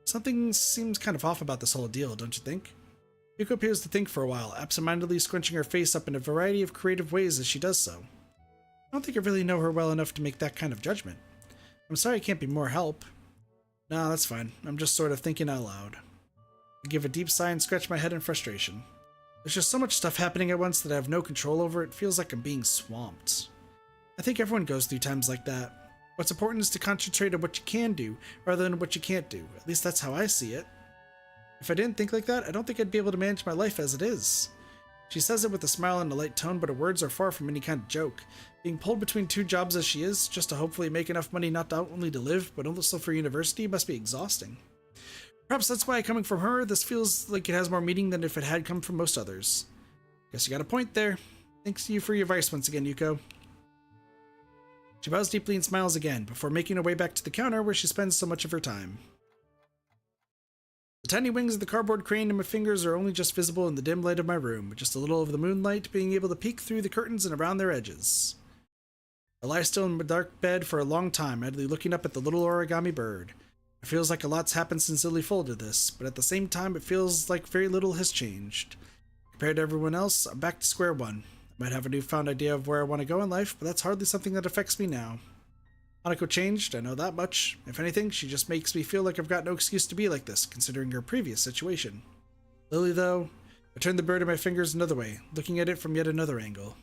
Something seems kind of off about this whole deal, don't you think? Yuko appears to think for a while, absentmindedly scrunching her face up in a variety of creative ways as she does so. I don't think I really know her well enough to make that kind of judgment. I'm sorry I can't be more help. No, that's fine. I'm just sort of thinking out loud. I give a deep sigh and scratch my head in frustration. There's just so much stuff happening at once that I have no control over. It feels like I'm being swamped. I think everyone goes through times like that. What's important is to concentrate on what you can do, rather than what you can't do. At least that's how I see it. If I didn't think like that, I don't think I'd be able to manage my life as it is. She says it with a smile and a light tone, but her words are far from any kind of joke. Being pulled between two jobs as she is, just to hopefully make enough money not only to live, but also for university, must be exhausting. Perhaps that's why, coming from her, this feels like it has more meaning than if it had come from most others. Guess you got a point there. Thanks to you for your advice once again, Yuko. She bows deeply and smiles again, before making her way back to the counter where she spends so much of her time. The tiny wings of the cardboard crane in my fingers are only just visible in the dim light of my room, with just a little of the moonlight being able to peek through the curtains and around their edges. I lie still in my dark bed for a long time, idly looking up at the little origami bird. It feels like a lot's happened since Lily folded this, but at the same time it feels like very little has changed. Compared to everyone else, I'm back to square one. I might have a newfound idea of where I want to go in life, but that's hardly something that affects me now. Hanako changed, I know that much. If anything, she just makes me feel like I've got no excuse to be like this, considering her previous situation. Lily, though, I turned the bird in my fingers another way, looking at it from yet another angle.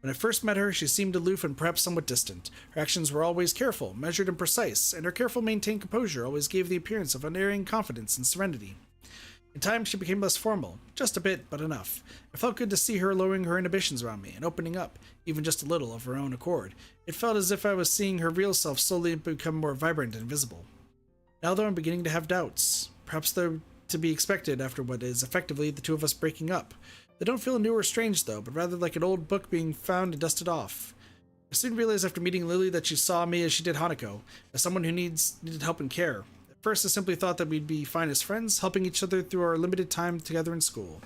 When I first met her, she seemed aloof and perhaps somewhat distant. Her actions were always careful, measured and precise, and her careful maintained composure always gave the appearance of unerring confidence and serenity. In time, she became less formal, just a bit, but enough. It felt good to see her lowering her inhibitions around me and opening up, even just a little, of her own accord. It felt as if I was seeing her real self slowly become more vibrant and visible. Now, though, I'm beginning to have doubts. Perhaps they're to be expected after what is effectively the two of us breaking up. They don't feel new or strange, though, but rather like an old book being found and dusted off. I soon realized after meeting Lily that she saw me as she did Hanako, as someone who needed help and care. At first, I simply thought that we'd be fine as friends, helping each other through our limited time together in school.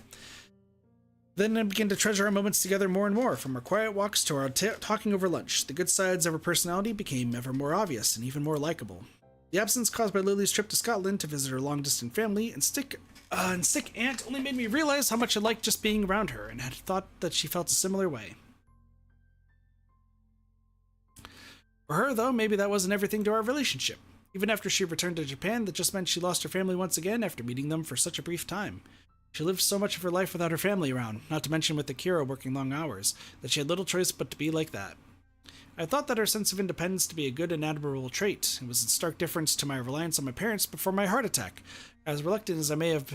Then I began to treasure our moments together more and more, from our quiet walks to our talking over lunch. The good sides of her personality became ever more obvious and even more likable. The absence caused by Lily's trip to Scotland to visit her long-distance family and sick aunt only made me realize how much I liked just being around her, and had thought that she felt a similar way. For her, though, maybe that wasn't everything to our relationship. Even after she returned to Japan, that just meant she lost her family once again after meeting them for such a brief time. She lived so much of her life without her family around, not to mention with Akira working long hours, that she had little choice but to be like that. I thought that her sense of independence to be a good and admirable trait. It was in stark difference to my reliance on my parents before my heart attack, as reluctant as I may have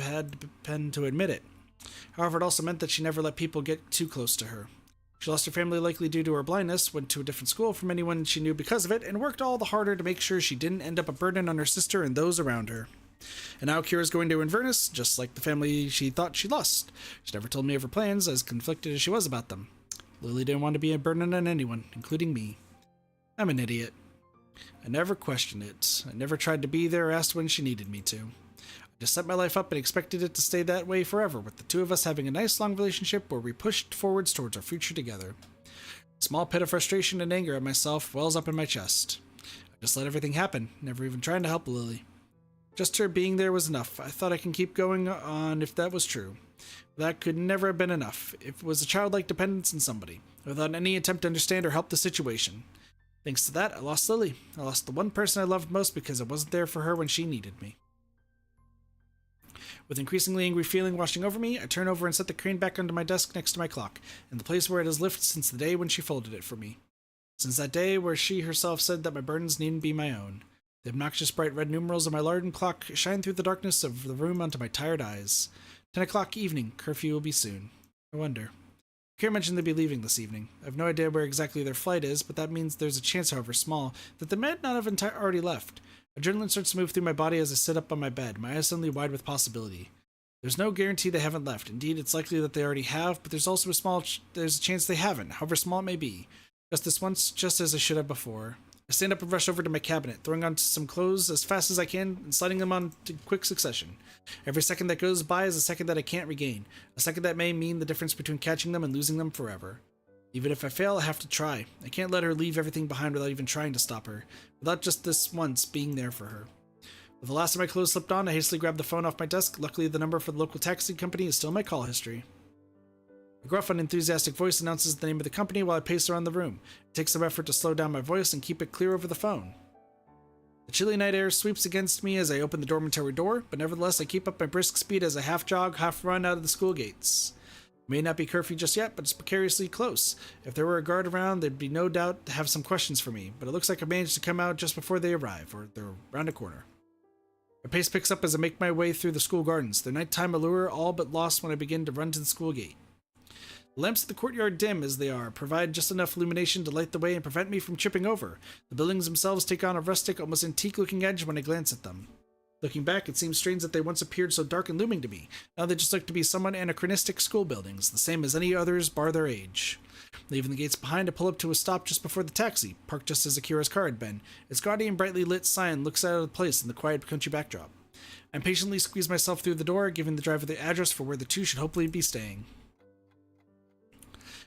been to admit it. However, it also meant that she never let people get too close to her. She lost her family likely due to her blindness, went to a different school from anyone she knew because of it, and worked all the harder to make sure she didn't end up a burden on her sister and those around her. And now Kira's going to Inverness, just like the family she thought she lost. She never told me of her plans, as conflicted as she was about them. Lily didn't want to be a burden on anyone, including me. I'm an idiot. I never questioned it. I never tried to be there or asked when she needed me to. I just set my life up and expected it to stay that way forever, with the two of us having a nice long relationship where we pushed forwards towards our future together. A small pit of frustration and anger at myself wells up in my chest. I just let everything happen, never even trying to help Lily. Just her being there was enough. I thought I can keep going on if that was true. That could never have been enough. It was a childlike dependence on somebody, without any attempt to understand or help the situation. Thanks to that, I lost Lily. I lost the one person I loved most because I wasn't there for her when she needed me. With increasingly angry feeling washing over me, I turn over and set the crane back onto my desk next to my clock, in the place where it has lived since the day when she folded it for me. Since that day where she herself said that my burdens needn't be my own. The obnoxious bright red numerals of my alarm clock shine through the darkness of the room onto my tired eyes. 10 o'clock evening. Curfew will be soon. I wonder. Kira mentioned they'd be leaving this evening. I have no idea where exactly their flight is, but that means there's a chance, however small, that they might not have already left. Adrenaline starts to move through my body as I sit up on my bed, my eyes suddenly wide with possibility. There's no guarantee they haven't left. Indeed, it's likely that they already have, but there's also there's a chance they haven't, however small it may be. Just this once, just as I should have before. I stand up and rush over to my cabinet, throwing on some clothes as fast as I can and sliding them on in quick succession. Every second that goes by is a second that I can't regain, a second that may mean the difference between catching them and losing them forever. Even if I fail, I have to try. I can't let her leave everything behind without even trying to stop her, without just this once being there for her. With the last of my clothes slipped on, I hastily grabbed the phone off my desk. Luckily, the number for the local taxi company is still in my call history. A gruff, unenthusiastic voice announces the name of the company while I pace around the room. It takes some effort to slow down my voice and keep it clear over the phone. The chilly night air sweeps against me as I open the dormitory door, but nevertheless I keep up my brisk speed as I half-jog, half-run out of the school gates. It may not be curfew just yet, but it's precariously close. If there were a guard around, there'd be no doubt to have some questions for me, but it looks like I managed to come out just before they arrive, or they're around a corner. My pace picks up as I make my way through the school gardens, their nighttime allure all but lost when I begin to run to the school gate. The lamps of the courtyard, dim as they are, provide just enough illumination to light the way and prevent me from tripping over. The buildings themselves take on a rustic, almost antique-looking edge when I glance at them. Looking back, it seems strange that they once appeared so dark and looming to me. Now they just look to be somewhat anachronistic school buildings, the same as any others bar their age. Leaving the gates behind, I pull up to a stop just before the taxi, parked just as Akira's car had been. Its gaudy and brightly lit sign looks out of place in the quiet country backdrop. I impatiently squeeze myself through the door, giving the driver the address for where the two should hopefully be staying.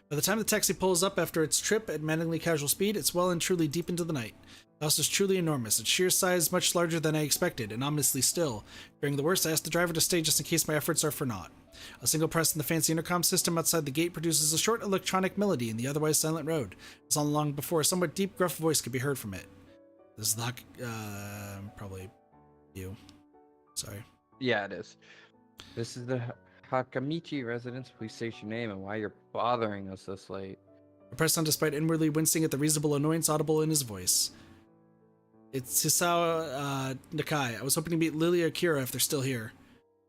By the time the taxi pulls up after its trip at maddeningly casual speed, it's well and truly deep into the night. The house is truly enormous, its sheer size much larger than I expected, and ominously still. Fearing the worst, I ask the driver to stay just in case my efforts are for naught. A single press in the fancy intercom system outside the gate produces a short electronic melody in the otherwise silent road. It's not long before a somewhat deep, gruff voice could be heard from it. This is the probably you. Sorry. Yeah, it is. This is the Hakamichi residence. Please state your name and why you're bothering us this late. I press on despite inwardly wincing at the reasonable annoyance audible in his voice. It's Hisawa Nakai. I was hoping to meet Lilly or Akira if they're still here.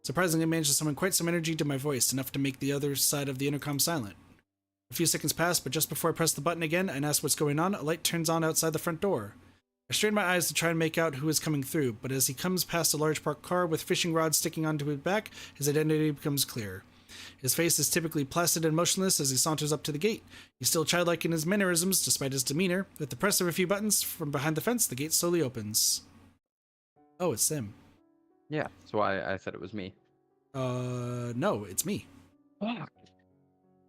Surprisingly, I managed to summon quite some energy to my voice, enough to make the other side of the intercom silent. A few seconds pass, but just before I press the button again and ask what's going on, a light turns on outside the front door. I strain my eyes to try and make out who is coming through, but as he comes past a large parked car with fishing rods sticking onto his back, his identity becomes clear. His face is typically placid and motionless as he saunters up to the gate. He's still childlike in his mannerisms, despite his demeanor. With the press of a few buttons from behind the fence, the gate slowly opens. Oh, it's him. Yeah, that's why I said it was me. No, it's me. Fuck.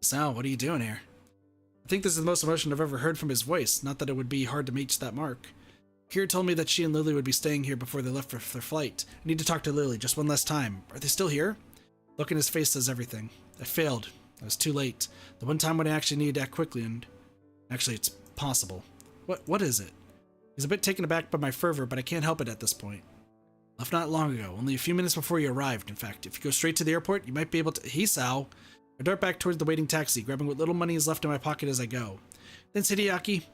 Sal, what are you doing here? I think this is the most emotion I've ever heard from his voice, not that it would be hard to match that mark. Kira told me that she and Lilly would be staying here before they left for their flight. I need to talk to Lilly just one last time. Are they still here? Look in his face says everything. I failed. I was too late. The one time when I actually needed to act quickly, and actually it's possible. What is it? He's a bit taken aback by my fervor, but I can't help it at this point. Left not long ago, only a few minutes before you arrived, in fact. If you go straight to the airport, you might be able to— Hisao! I dart back towards the waiting taxi, grabbing what little money is left in my pocket as I go. Then Hideaki.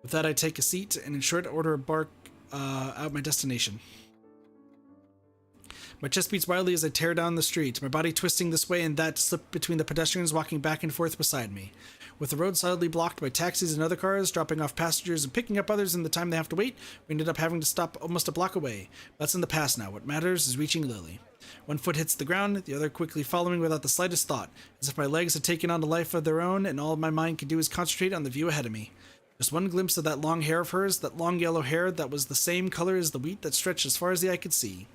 With that, I take a seat and in short order embark out my destination. My chest beats wildly as I tear down the street, my body twisting this way and that to slip between the pedestrians walking back and forth beside me. With the road solidly blocked by taxis and other cars, dropping off passengers and picking up others in the time they have to wait, we ended up having to stop almost a block away. That's in the past now. What matters is reaching Lilly. One foot hits the ground, the other quickly following without the slightest thought, as if my legs had taken on a life of their own and all my mind could do is concentrate on the view ahead of me. Just one glimpse of that long hair of hers, that long yellow hair that was the same color as the wheat that stretched as far as the eye could see.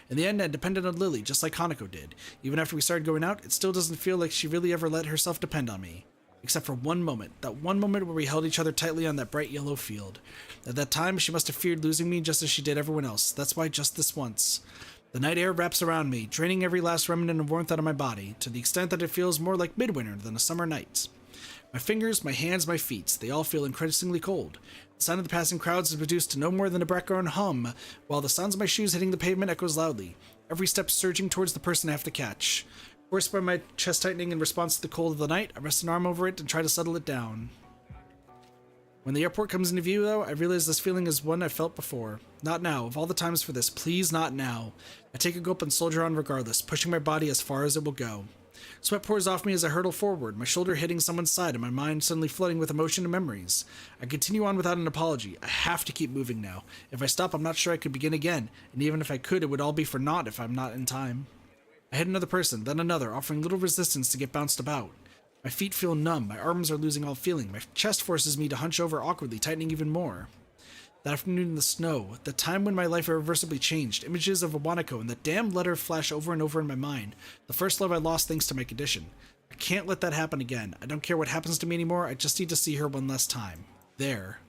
In the end, I depended on Lilly, just like Hanako did. Even after we started going out, it still doesn't feel like she really ever let herself depend on me. Except for one moment, that one moment where we held each other tightly on that bright yellow field. At that time, she must have feared losing me just as she did everyone else. That's why just this once. The night air wraps around me, draining every last remnant of warmth out of my body, to the extent that it feels more like midwinter than a summer night. My fingers, my hands, my feet, they all feel increasingly cold. The sound of the passing crowds is reduced to no more than a background hum, while the sounds of my shoes hitting the pavement echoes loudly, every step surging towards the person I have to catch. Forced by my chest tightening in response to the cold of the night, I rest an arm over it and try to settle it down. When the airport comes into view, though, I realize this feeling is one I've felt before. Not now. Of all the times for this, please not now. I take a gulp and soldier on regardless, pushing my body as far as it will go. Sweat pours off me as I hurtle forward, my shoulder hitting someone's side and my mind suddenly flooding with emotion and memories. I continue on without an apology. I have to keep moving now. If I stop, I'm not sure I could begin again, and even if I could, it would all be for naught if I'm not in time. I hit another person, then another, offering little resistance to get bounced about. My feet feel numb, my arms are losing all feeling, my chest forces me to hunch over awkwardly, tightening even more. That afternoon in the snow, the time when my life irreversibly changed, images of Wanako and that damned letter flash over and over in my mind. The first love I lost thanks to my condition. I can't let that happen again. I don't care what happens to me anymore, I just need to see her one last time. There.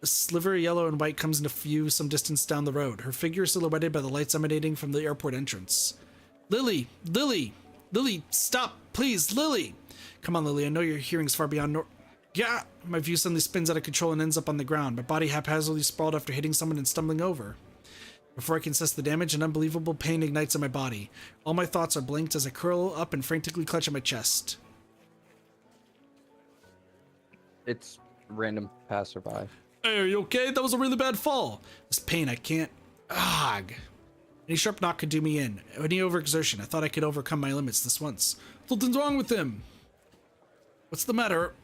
A sliver of yellow and white comes into view some distance down the road, her figure silhouetted by the lights emanating from the airport entrance. Lilly! Lilly! Lilly, stop! Please, Lilly! Come on, Lilly, I know your hearing's far beyond Yeah! My view suddenly spins out of control and ends up on the ground, my body haphazardly sprawled after hitting someone and stumbling over. Before I can assess the damage, an unbelievable pain ignites in my body. All my thoughts are blanked as I curl up and frantically clutch at my chest. It's random passerby. Hey, are you okay? That was a really bad fall. This pain, I can't... Ugh. Any sharp knock could do me in. Any overexertion, I thought I could overcome my limits this once. Something's wrong with him. What's the matter?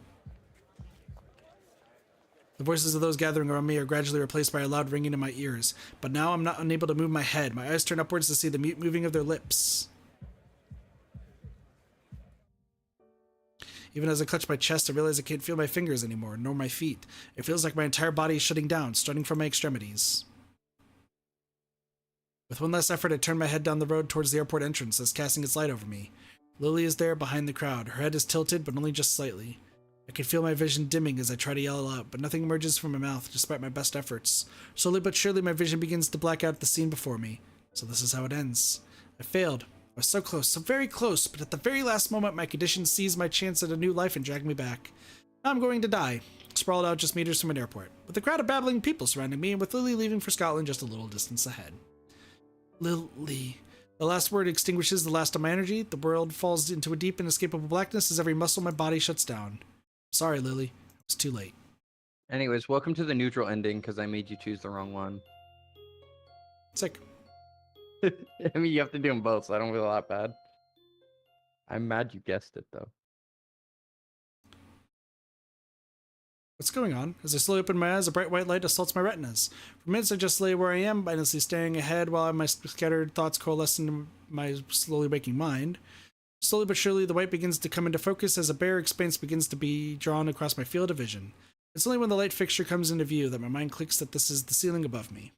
The voices of those gathering around me are gradually replaced by a loud ringing in my ears, but now I'm not unable to move my head. My eyes turn upwards to see the mute moving of their lips. Even as I clutch my chest, I realize I can't feel my fingers anymore, nor my feet. It feels like my entire body is shutting down, starting from my extremities. With one last effort, I turn my head down the road towards the airport entrance as casting its light over me. Lilly is there behind the crowd. Her head is tilted, but only just slightly. I can feel my vision dimming as I try to yell out, but nothing emerges from my mouth despite my best efforts. Slowly but surely my vision begins to black out at the scene before me. So this is how it ends. I failed. I was so close, so very close, but at the very last moment my condition seized my chance at a new life and dragged me back. Now I'm going to die, sprawled out just meters from an airport, with a crowd of babbling people surrounding me and with Lilly leaving for Scotland just a little distance ahead. Lilly. The last word extinguishes the last of my energy. The world falls into a deep inescapable blackness as every muscle in my body shuts down. Sorry, Lilly. It's too late. Anyways, welcome to the neutral ending because I made you choose the wrong one. Sick. I mean, you have to do them both, so I don't feel that bad. I'm mad you guessed it, though. What's going on? As I slowly open my eyes, a bright white light assaults my retinas. For minutes, I just lay where I am, mindlessly staring ahead while my scattered thoughts coalesce into my slowly waking mind. Slowly but surely, the white begins to come into focus as a bare expanse begins to be drawn across my field of vision. It's only when the light fixture comes into view that my mind clicks that this is the ceiling above me.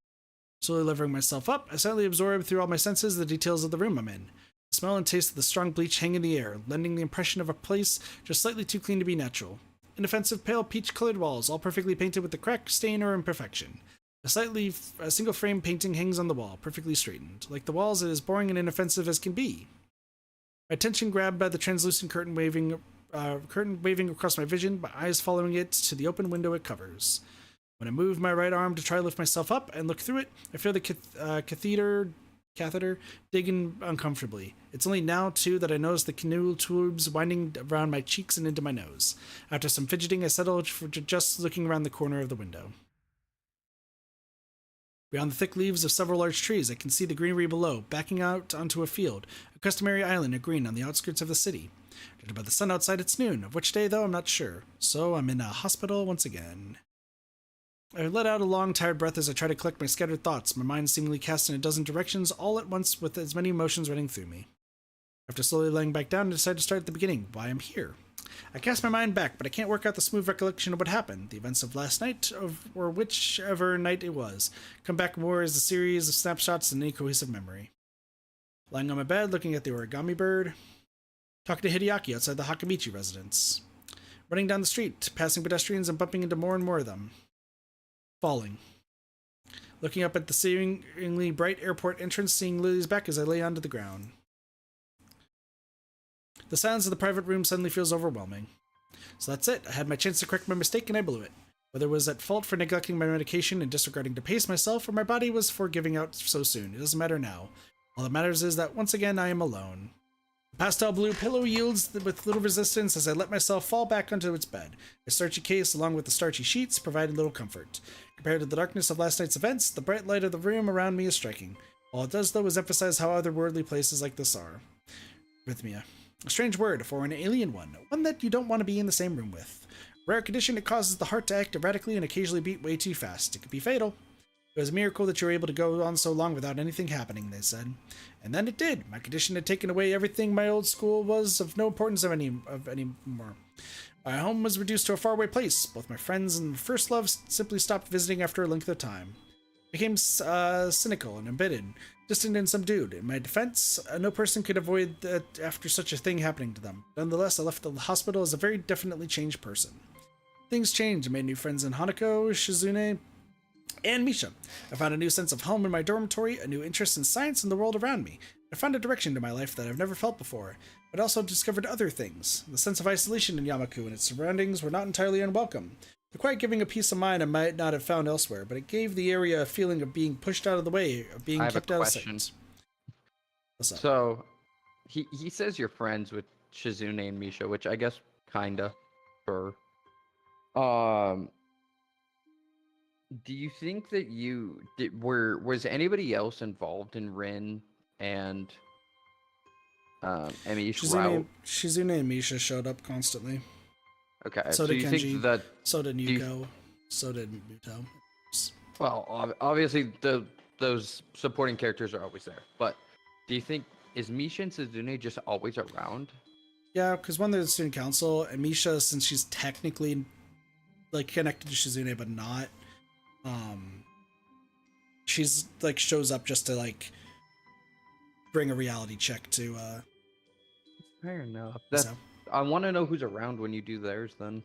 Slowly levering myself up, I silently absorb through all my senses the details of the room I'm in. The smell and taste of the strong bleach hang in the air, lending the impression of a place just slightly too clean to be natural. Inoffensive pale peach-colored walls, all perfectly painted with a crack, stain, or imperfection. A single-frame painting hangs on the wall, perfectly straightened. Like the walls, it is boring and inoffensive as can be. My attention grabbed by the translucent curtain waving across my vision, my eyes following it to the open window it covers. When I move my right arm to try to lift myself up and look through it, I feel the catheter digging uncomfortably. It's only now, too, that I notice the canoe tubes winding around my cheeks and into my nose. After some fidgeting, I settle for just looking around the corner of the window. Beyond the thick leaves of several large trees, I can see the greenery below, backing out onto a field, a customary island of green on the outskirts of the city. Judging by the sun outside, it's noon, of which day, though, I'm not sure. So I'm in a hospital once again. I let out a long, tired breath as I try to collect my scattered thoughts, my mind seemingly cast in a dozen directions, all at once with as many emotions running through me. After slowly laying back down, I decide to start at the beginning, why I'm here. I cast my mind back, but I can't work out the smooth recollection of what happened, the events of last night, or whichever night it was. Come back more as a series of snapshots than any cohesive memory. Lying on my bed, looking at the origami bird. Talking to Hideaki outside the Hakamichi residence. Running down the street, passing pedestrians and bumping into more and more of them. Falling. Looking up at the seemingly bright airport entrance, seeing Lily's back as I lay onto the ground. The silence of the private room suddenly feels overwhelming. So that's it. I had my chance to correct my mistake and I blew it. Whether it was at fault for neglecting my medication and disregarding to pace myself, or my body was for giving out so soon, it doesn't matter now. All that matters is that once again I am alone. Pastel blue pillow yields with little resistance as I let myself fall back onto its bed. The starchy case, along with the starchy sheets, provided little comfort. Compared to the darkness of last night's events, the bright light of the room around me is striking. All it does, though, is emphasize how otherworldly places like this are. Rhythmia. A strange word for an alien one that you don't want to be in the same room with. A rare condition, it causes the heart to act erratically and occasionally beat way too fast. It could be fatal. It was a miracle that you were able to go on so long without anything happening, they said. And then it did. My condition had taken away everything my old school was of no importance anymore. My home was reduced to a faraway place. Both my friends and first love simply stopped visiting after a length of time. I became cynical and embittered, distant and subdued. In my defense, no person could avoid that after such a thing happening to them. Nonetheless, I left the hospital as a very definitely changed person. Things changed. I made new friends in Hanako, Shizune, and Misha. I found a new sense of home in my dormitory, a new interest in science and the world around me. I found a direction to my life that I've never felt before, but also discovered other things. The sense of isolation in Yamaku and its surroundings were not entirely unwelcome. The quiet giving a peace of mind I might not have found elsewhere, but it gave the area a feeling of being pushed out of the way, of being kept out of sight. What's up? So, he says you're friends with Shizune and Misha, which I guess kinda, sure. Do you think that was anybody else involved in Rin and Emi's route? Shizune and Misha showed up constantly. Okay, So so did you Kenji. think that? So did you- Yuko. So did Muto. Well, obviously those supporting characters are always there, but do you think is Misha and Shizune just always around? Yeah, because one, they're the student council, and Misha, since she's technically like connected to Shizune but not, she's like shows up just to like bring a reality check to Fair enough. so. I want to know who's around when you do theirs then.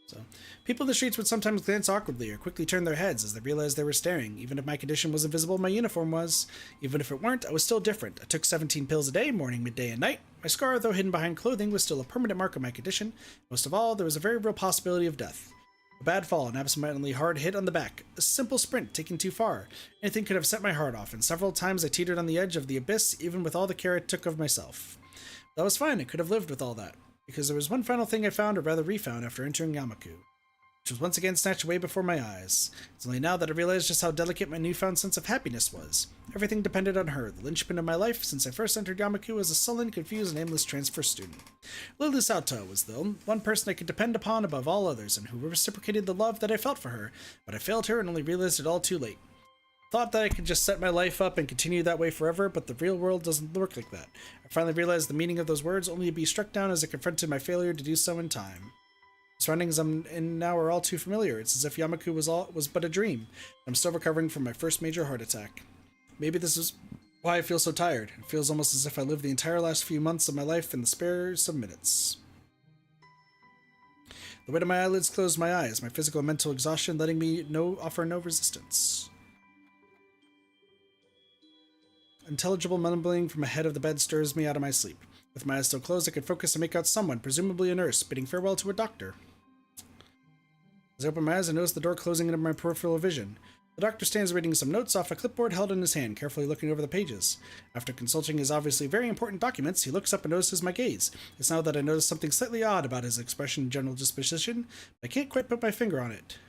So, people in the streets would sometimes glance awkwardly or quickly turn their heads as they realized they were staring. Even if my condition was invisible, my uniform was. Even if it weren't, I was still different. I took 17 pills a day, morning, midday, and night. My scar, though hidden behind clothing, was still a permanent mark of my condition. Most of all, there was a very real possibility of death. A bad fall, an absentmindedly hard hit on the back, a simple sprint taken too far. Anything could have set my heart off, and several times I teetered on the edge of the abyss, even with all the care I took of myself. That was fine, I could have lived with all that, because there was one final thing I found, or rather refound, after entering Yamaku, which was once again snatched away before my eyes. It's only now that I realized just how delicate my newfound sense of happiness was. Everything depended on her, the linchpin of my life since I first entered Yamaku as a sullen, confused, and aimless transfer student. Lilly Sato was the one person I could depend upon above all others, and who reciprocated the love that I felt for her, but I failed her and only realized it all too late. Thought that I could just set my life up and continue that way forever, but the real world doesn't work like that. I finally realized the meaning of those words, only to be struck down as I confronted my failure to do so in time. The surroundings I'm in now are all too familiar. It's as if Yamaku was but a dream. I'm still recovering from my first major heart attack. Maybe this is why I feel so tired. It feels almost as if I lived the entire last few months of my life in the spares of minutes. The weight of my eyelids closed my eyes, my physical and mental exhaustion letting me offer no resistance. Intelligible mumbling from ahead of the bed stirs me out of my sleep. With my eyes still closed, I could focus and make out someone, presumably a nurse, bidding farewell to a doctor. As I open my eyes, I notice the door closing into my peripheral vision. The doctor stands reading some notes off a clipboard held in his hand, carefully looking over the pages. After consulting his obviously very important documents, he looks up and notices my gaze. It's now that I notice something slightly odd about his expression and general disposition, but I can't quite put my finger on it.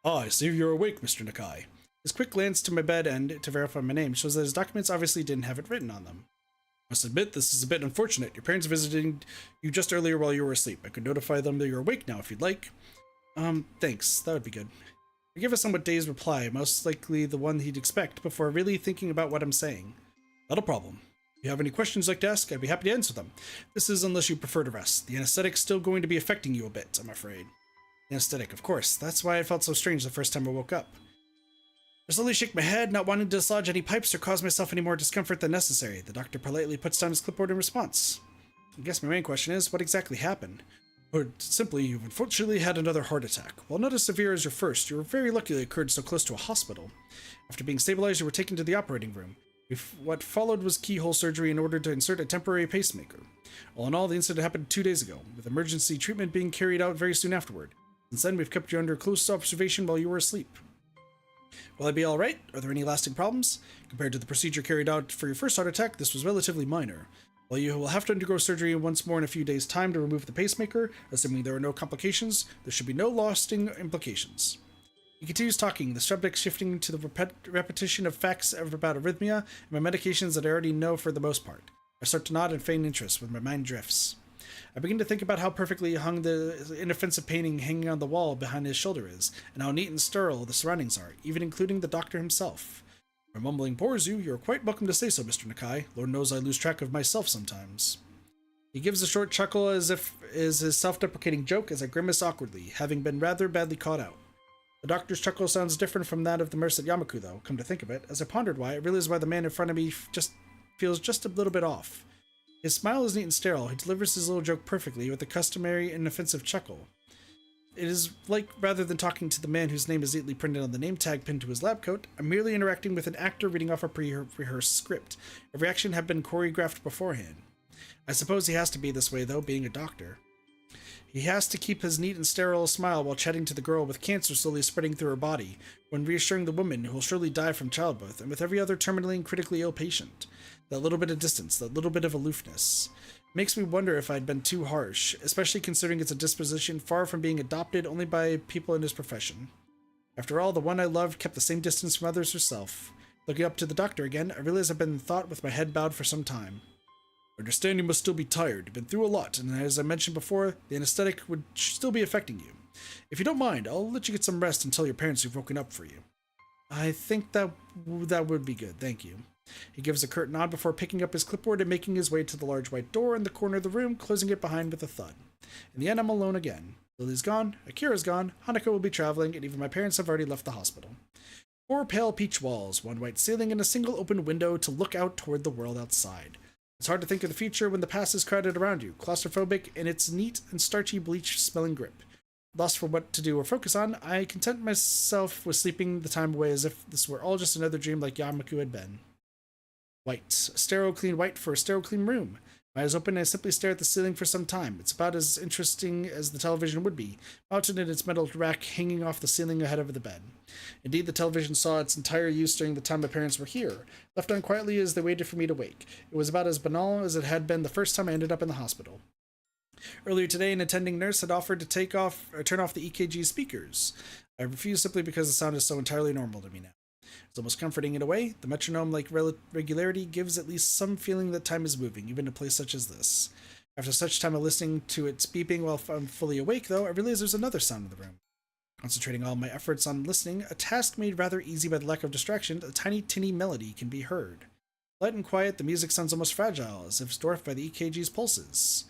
"Ah, I see you're awake, Mr. Nakai." His quick glance to my bed and to verify my name shows that his documents obviously didn't have it written on them. "Must admit, this is a bit unfortunate. Your parents visited you just earlier while you were asleep. I could notify them that you're awake now if you'd like." Thanks. That would be good." I give a somewhat dazed reply, most likely the one he'd expect, before really thinking about what I'm saying. "Not a problem. If you have any questions you'd like to ask, I'd be happy to answer them. This is unless you prefer to rest. The anesthetic's still going to be affecting you a bit, I'm afraid." The anesthetic, of course. That's why it felt so strange the first time I woke up. I slowly shake my head, not wanting to dislodge any pipes or cause myself any more discomfort than necessary. The doctor politely puts down his clipboard in response. I guess my main question is, what exactly happened? Or simply, you've unfortunately had another heart attack. While not as severe as your first, you were very lucky it occurred so close to a hospital. After being stabilized, you were taken to the operating room. What followed was keyhole surgery in order to insert a temporary pacemaker. All in all, the incident happened 2 days ago, with emergency treatment being carried out very soon afterward. Since then, we've kept you under close observation while you were asleep. Will I be alright? Are there any lasting problems? Compared to the procedure carried out for your first heart attack, this was relatively minor. While you will have to undergo surgery once more in a few days' time to remove the pacemaker, assuming there are no complications, there should be no lasting implications. He continues talking, the subject shifting to the repetition of facts about arrhythmia and my medications that I already know for the most part. I start to nod and feign interest when my mind drifts. I begin to think about how perfectly hung the inoffensive painting hanging on the wall behind his shoulder is, and how neat and sterile the surroundings are, even including the doctor himself. If my mumbling bores you, you're quite welcome to say so, Mr. Nakai. Lord knows I lose track of myself sometimes. He gives a short chuckle as if is his self-deprecating joke as I grimace awkwardly, having been rather badly caught out. The doctor's chuckle sounds different from that of the nurse at Yamaku, though, come to think of it. As I pondered why, I realized why the man in front of me feels just a little bit off. His smile is neat and sterile. He delivers his little joke perfectly with the customary inoffensive chuckle. It is like, rather than talking to the man whose name is neatly printed on the name tag pinned to his lab coat, I'm merely interacting with an actor reading off a pre-rehearsed script. Every action had been choreographed beforehand. I suppose he has to be this way, though, being a doctor. He has to keep his neat and sterile smile while chatting to the girl with cancer slowly spreading through her body, when reassuring the woman who will surely die from childbirth, and with every other terminally and critically ill patient. That little bit of distance, that little bit of aloofness. Makes me wonder if I'd been too harsh, especially considering it's a disposition far from being adopted only by people in his profession. After all, the one I loved kept the same distance from others herself. Looking up to the doctor again, I realize I've been in thought with my head bowed for some time. I understand you must still be tired, you've been through a lot, and as I mentioned before, the anesthetic would still be affecting you. If you don't mind, I'll let you get some rest and tell your parents who've woken up for you. I think that would be good, thank you. He gives a curt nod before picking up his clipboard and making his way to the large white door in the corner of the room, closing it behind with a thud. In the end, I'm alone again. Lily's gone, Akira's gone, Hanako will be traveling, and even my parents have already left the hospital. 4 pale peach walls, 1 white ceiling, and a single open window to look out toward the world outside. It's hard to think of the future when the past is crowded around you, claustrophobic in its neat and starchy bleach-smelling grip. Lost for what to do or focus on, I content myself with sleeping the time away as if this were all just another dream like Yamaku had been. White. Sterile clean white for a sterile clean room. My eyes open and I simply stare at the ceiling for some time. It's about as interesting as the television would be, mounted in its metal rack hanging off the ceiling ahead of the bed. Indeed, the television saw its entire use during the time my parents were here, left on quietly as they waited for me to wake. It was about as banal as it had been the first time I ended up in the hospital. Earlier today, an attending nurse had offered to turn off the EKG speakers. I refused simply because the sound is so entirely normal to me now. It's almost comforting in a way. The metronome-like regularity gives at least some feeling that time is moving, even in a place such as this. After such time of listening to its beeping while I'm fully awake, though, I realize there's another sound in the room. Concentrating all my efforts on listening, a task made rather easy by the lack of distraction, a tiny tinny melody can be heard. Light and quiet, the music sounds almost fragile, as if dwarfed by the EKG's pulses.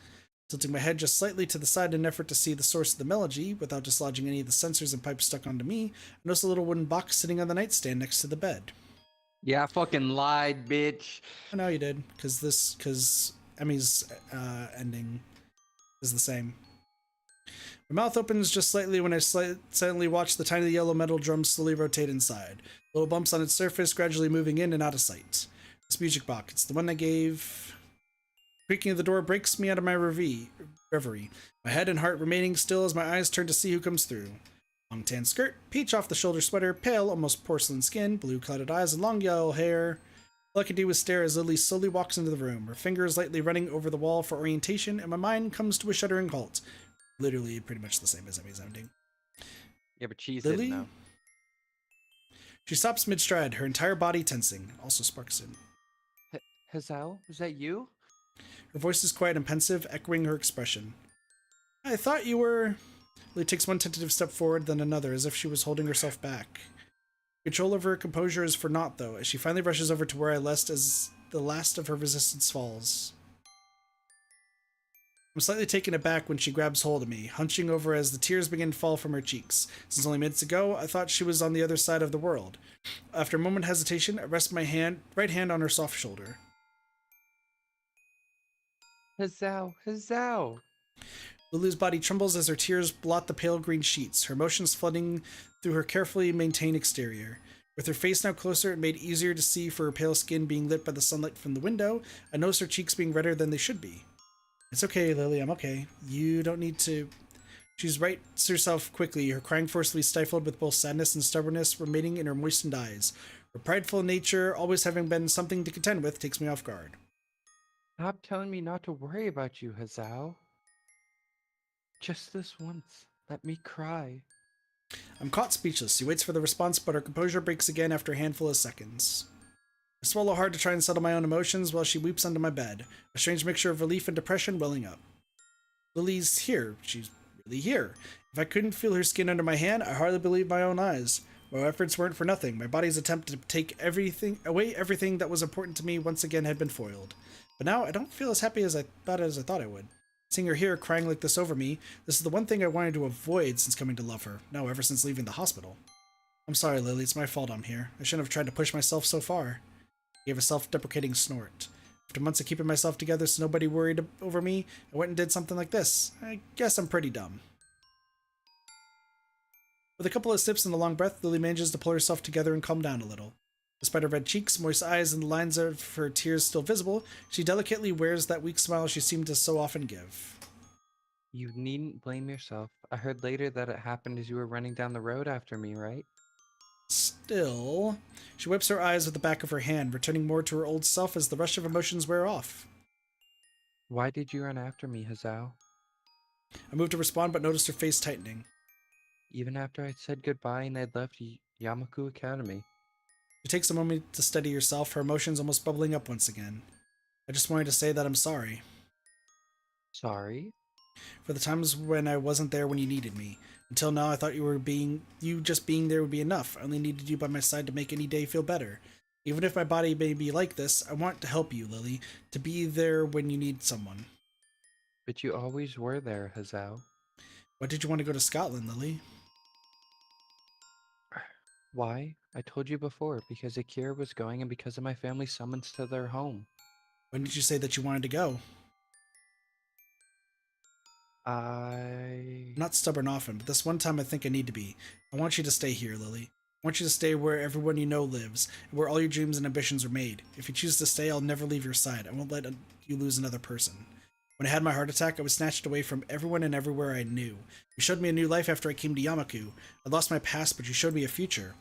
Tilting my head just slightly to the side in an effort to see the source of the melody, without dislodging any of the sensors and pipes stuck onto me, I notice a little wooden box sitting on the nightstand next to the bed. Yeah, I fucking lied, bitch. I know you did, because Emmy's ending is the same. My mouth opens just slightly when I silently watch the tiny yellow metal drum slowly rotate inside. Little bumps on its surface gradually moving in and out of sight. This music box, it's the one I gave... Creaking of the door breaks me out of my reverie, my head and heart remaining still as my eyes turn to see who comes through. Long tan skirt, peach off-the-shoulder sweater, pale, almost porcelain skin, blue-clouded eyes, and long yellow hair. All I can do is stare as Lily slowly walks into the room, her fingers lightly running over the wall for orientation, and my mind comes to a shuddering halt. Literally pretty much the same as Emmy's ending. Yeah, but she's Lily? in now. She stops mid-stride, her entire body tensing, also sparks in. Hazel, is that you? Her voice is quiet and pensive, echoing her expression. I thought you were... Lily takes one tentative step forward, then another, as if she was holding herself back. Control over her composure is for naught, though, as she finally rushes over to where I left as the last of her resistance falls. I'm slightly taken aback when she grabs hold of me, hunching over as the tears begin to fall from her cheeks. Since only minutes ago, I thought she was on the other side of the world. After a moment of hesitation, I rest my right hand on her soft shoulder. Hazel. Lily's body trembles as her tears blot the pale green sheets, her emotions flooding through her carefully maintained exterior. With her face now closer and made easier to see for her pale skin being lit by the sunlight from the window, I notice her cheeks being redder than they should be. It's okay, Lily, I'm okay. You don't need to... She rights herself quickly, her crying forcefully stifled with both sadness and stubbornness remaining in her moistened eyes. Her prideful nature, always having been something to contend with, takes me off guard. Stop telling me not to worry about you, Hazao. Just this once. Let me cry. I'm caught speechless. She waits for the response, but her composure breaks again after a handful of seconds. I swallow hard to try and settle my own emotions while she weeps under my bed, a strange mixture of relief and depression welling up. Lily's here. She's really here. If I couldn't feel her skin under my hand, I hardly believed my own eyes. My efforts weren't for nothing. My body's attempt to take everything that was important to me once again had been foiled. But now I don't feel as happy as I thought I would. Seeing her here crying like this over me, this is the one thing I wanted to avoid since coming to love her. No, ever since leaving the hospital. I'm sorry, Lily. It's my fault I'm here. I shouldn't have tried to push myself so far. I gave a self-deprecating snort. After months of keeping myself together so nobody worried over me, I went and did something like this. I guess I'm pretty dumb. With a couple of sips and a long breath, Lily manages to pull herself together and calm down a little. Despite her red cheeks, moist eyes, and the lines of her tears still visible, she delicately wears that weak smile she seemed to so often give. You needn't blame yourself. I heard later that it happened as you were running down the road after me, right? Still, she wipes her eyes with the back of her hand, returning more to her old self as the rush of emotions wear off. Why did you run after me, Hazao? I moved to respond, but noticed her face tightening. Even after I'd said goodbye and I'd left Yamaku Academy. She takes a moment to steady herself, her emotions almost bubbling up once again. I just wanted to say that I'm sorry. Sorry? For the times when I wasn't there when you needed me. Until now, I thought you just being there would be enough. I only needed you by my side to make any day feel better. Even if my body may be like this, I want to help you, Lily, to be there when you need someone. But you always were there, Hazao. Why did you want to go to Scotland, Lily? Why? I told you before, because Akira was going and because of my family's summons to their home. When did you say that you wanted to go? I I'm not stubborn often, but this one time I think I need to be. I want you to stay here, Lily. I want you to stay where everyone you know lives, and where all your dreams and ambitions are made. If you choose to stay, I'll never leave your side. I won't let you lose another person. When I had my heart attack, I was snatched away from everyone and everywhere I knew. You showed me a new life after I came to Yamaku. I lost my past, but you showed me a future.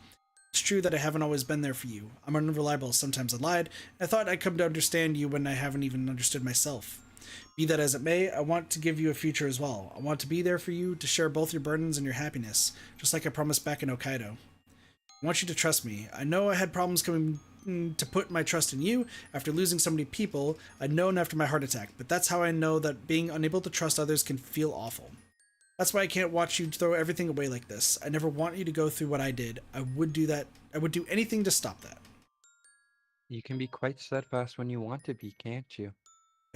It's true that I haven't always been there for you. I'm unreliable, sometimes I lied, and I thought I'd come to understand you when I haven't even understood myself. Be that as it may, I want to give you a future as well. I want to be there for you, to share both your burdens and your happiness, just like I promised back in Hokkaido. I want you to trust me. I know I had problems coming to put my trust in you after losing so many people I'd known after my heart attack, but that's how I know that being unable to trust others can feel awful. That's why I can't watch you throw everything away like this. I never want you to go through what I did. I would do anything to stop that. You can be quite steadfast when you want to be, can't you?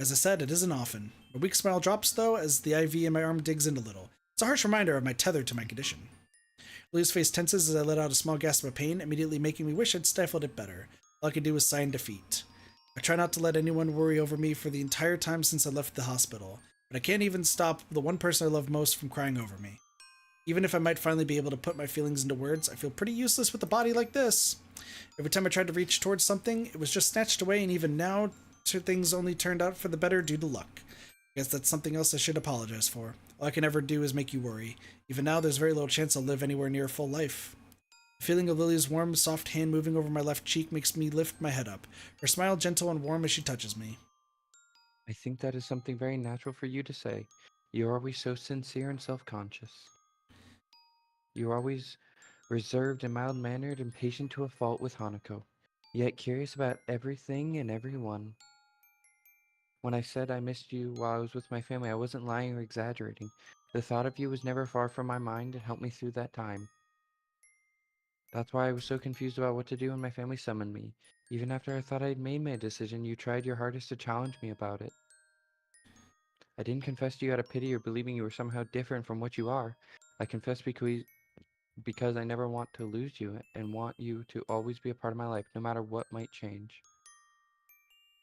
As I said, it isn't often. My weak smile drops, though, as the IV in my arm digs in a little. It's a harsh reminder of my tether to my condition. Lily's face tenses as I let out a small gasp of pain, immediately making me wish I'd stifled it better. All I could do was sigh in defeat. I try not to let anyone worry over me for the entire time since I left the hospital, but I can't even stop the one person I love most from crying over me. Even if I might finally be able to put my feelings into words, I feel pretty useless with a body like this. Every time I tried to reach towards something, it was just snatched away, and even now, things only turned out for the better due to luck. I guess that's something else I should apologize for. All I can ever do is make you worry. Even now, there's very little chance I'll live anywhere near a full life. The feeling of Lily's warm, soft hand moving over my left cheek makes me lift my head up, her smile gentle and warm as she touches me. I think that is something very natural for you to say. You're always so sincere and self-conscious. You're always reserved and mild-mannered and patient to a fault with Hanako, yet curious about everything and everyone. When I said I missed you while I was with my family, I wasn't lying or exaggerating. The thought of you was never far from my mind and helped me through that time. That's why I was so confused about what to do when my family summoned me. Even after I thought I'd made my decision, you tried your hardest to challenge me about it. I didn't confess to you out of pity or believing you were somehow different from what you are. I confessed because I never want to lose you and want you to always be a part of my life, no matter what might change.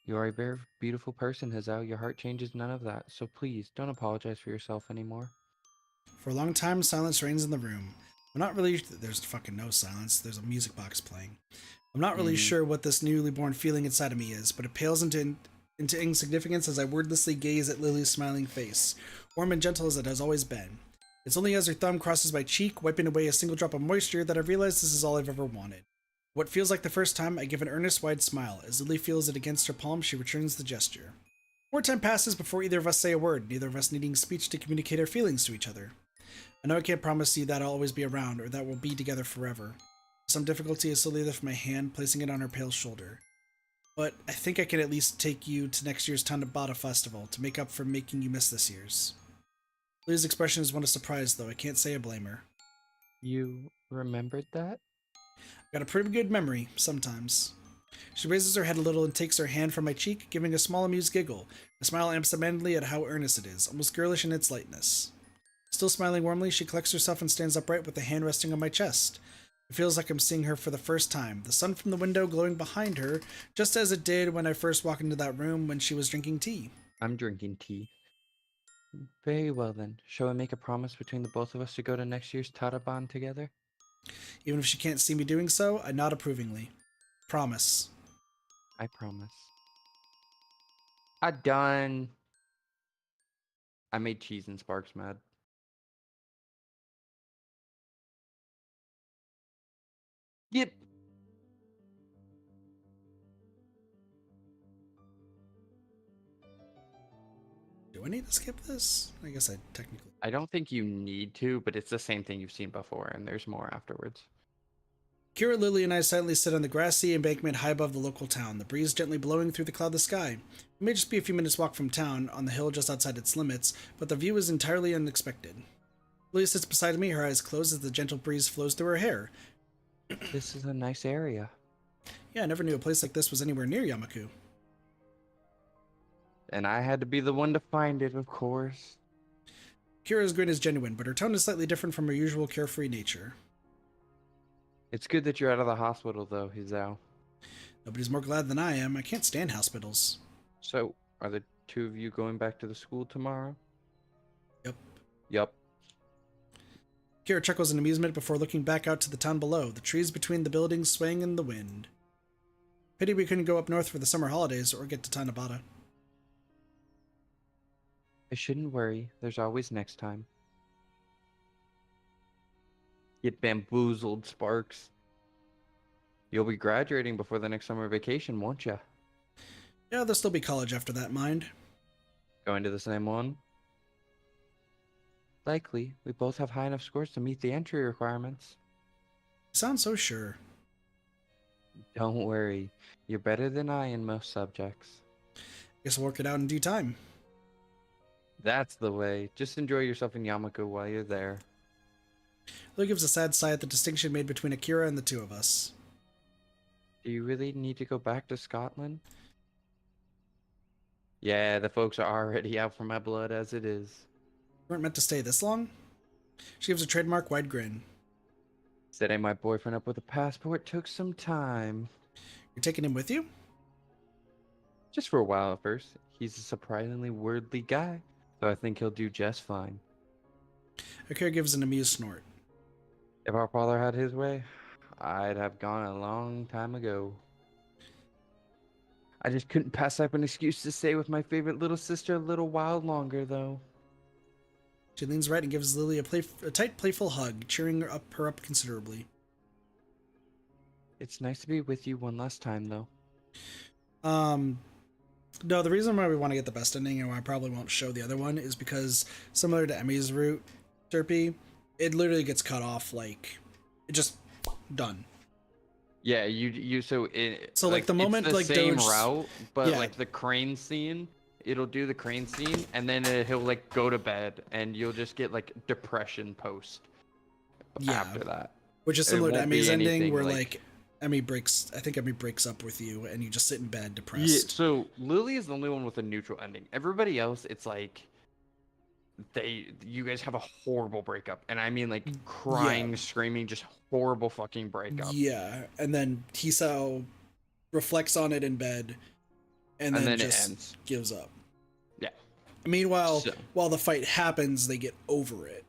You are a very beautiful person, Hazao. Your heart changes none of that, so please, don't apologize for yourself anymore. For a long time, silence reigns in the room. I'm not really... There's fucking no silence. There's a music box playing. I'm not really sure what this newly born feeling inside of me is, but it pales into insignificance as I wordlessly gaze at Lily's smiling face, warm and gentle as it has always been. It's only as her thumb crosses my cheek, wiping away a single drop of moisture, that I realize this is all I've ever wanted. What feels like the first time, I give an earnest, wide smile. As Lily feels it against her palm, she returns the gesture. More time passes before either of us say a word, neither of us needing speech to communicate our feelings to each other. I know I can't promise you that I'll always be around, or that we'll be together forever. With some difficulty, I slowly lift my hand, placing it on her pale shoulder. But I think I can at least take you to next year's Tanabata festival, to make up for making you miss this year's. Lily's expression is one of surprise, though. I can't say I blame her. You remembered that? Got a pretty good memory, sometimes. She raises her head a little and takes her hand from my cheek, giving a small amused giggle. A smile absentmindedly at how earnest it is, almost girlish in its lightness. Still smiling warmly, she collects herself and stands upright with the hand resting on my chest. It feels like I'm seeing her for the first time, the sun from the window glowing behind her, just as it did when I first walked into that room when she was drinking tea. I'm drinking tea. Very well then. Shall we make a promise between the both of us to go to next year's Taraban together? Even if she can't see me doing so, I nod approvingly. Promise. I promise. I done. I made cheese and Sparks mad. Yep. Do I need to skip this? I guess I technically... I don't think you need to, but it's the same thing you've seen before, and there's more afterwards. Kira, Lily, and I silently sit on the grassy embankment high above the local town, the breeze gently blowing through the cloudless sky. It may just be a few minutes' walk from town, on the hill just outside its limits, but the view is entirely unexpected. Lily sits beside me, her eyes closed as the gentle breeze flows through her hair. This is a nice area. Yeah, I never knew a place like this was anywhere near Yamaku. And I had to be the one to find it, of course. Kira's grin is genuine, but her tone is slightly different from her usual carefree nature. It's good that you're out of the hospital, though, Hizao. Nobody's more glad than I am. I can't stand hospitals. So, are the two of you going back to the school tomorrow? Yep. Yup. Kira chuckles in amusement before looking back out to the town below, the trees between the buildings swaying in the wind. Pity we couldn't go up north for the summer holidays or get to Tanabata. I shouldn't worry. There's always next time. Get bamboozled, Sparks. You'll be graduating before the next summer vacation, won't ya? Yeah, there'll still be college after that, mind. Going to the same one? Likely. We both have high enough scores to meet the entry requirements. You sound so sure. Don't worry. You're better than I in most subjects. Guess we'll work it out in due time. That's the way. Just enjoy yourself in Yamaku while you're there. Lily gives a sad sigh at the distinction made between Akira and the two of us. Do you really need to go back to Scotland? Yeah, the folks are already out for my blood as it is. You weren't meant to stay this long? She gives a trademark wide grin. Setting my boyfriend up with a passport took some time. You're taking him with you? Just for a while at first. He's a surprisingly worldly guy, so I think he'll do just fine. Akira gives an amused snort. If our father had his way, I'd have gone a long time ago. I just couldn't pass up an excuse to stay with my favorite little sister a little while longer, though. She leans right and gives Lily a tight, playful hug, cheering her up considerably. It's nice to be with you one last time, though. No, the reason why we want to get the best ending and why I probably won't show the other one is because, similar to Emmy's route, Derpy, it literally gets cut off, like, it just done. Yeah, you so it So like the moment it's the like same Doge, route, but yeah. like the crane scene, it'll do the crane scene, and then he'll like go to bed, and you'll just get like depression post after that. which is It similar to won't be Emmy's ending, anything where like- Emmy breaks. I think Emmy breaks up with you, and you just sit in bed Yeah, depressed. so Lily is the only one with a neutral ending. Everybody else, it's like you guys have a horrible breakup, and I mean like crying, screaming, just horrible fucking breakup. Yeah, and then Hisao reflects on it in bed, and then it just ends. gives up. Yeah. Meanwhile, So- while the fight happens, they get over it.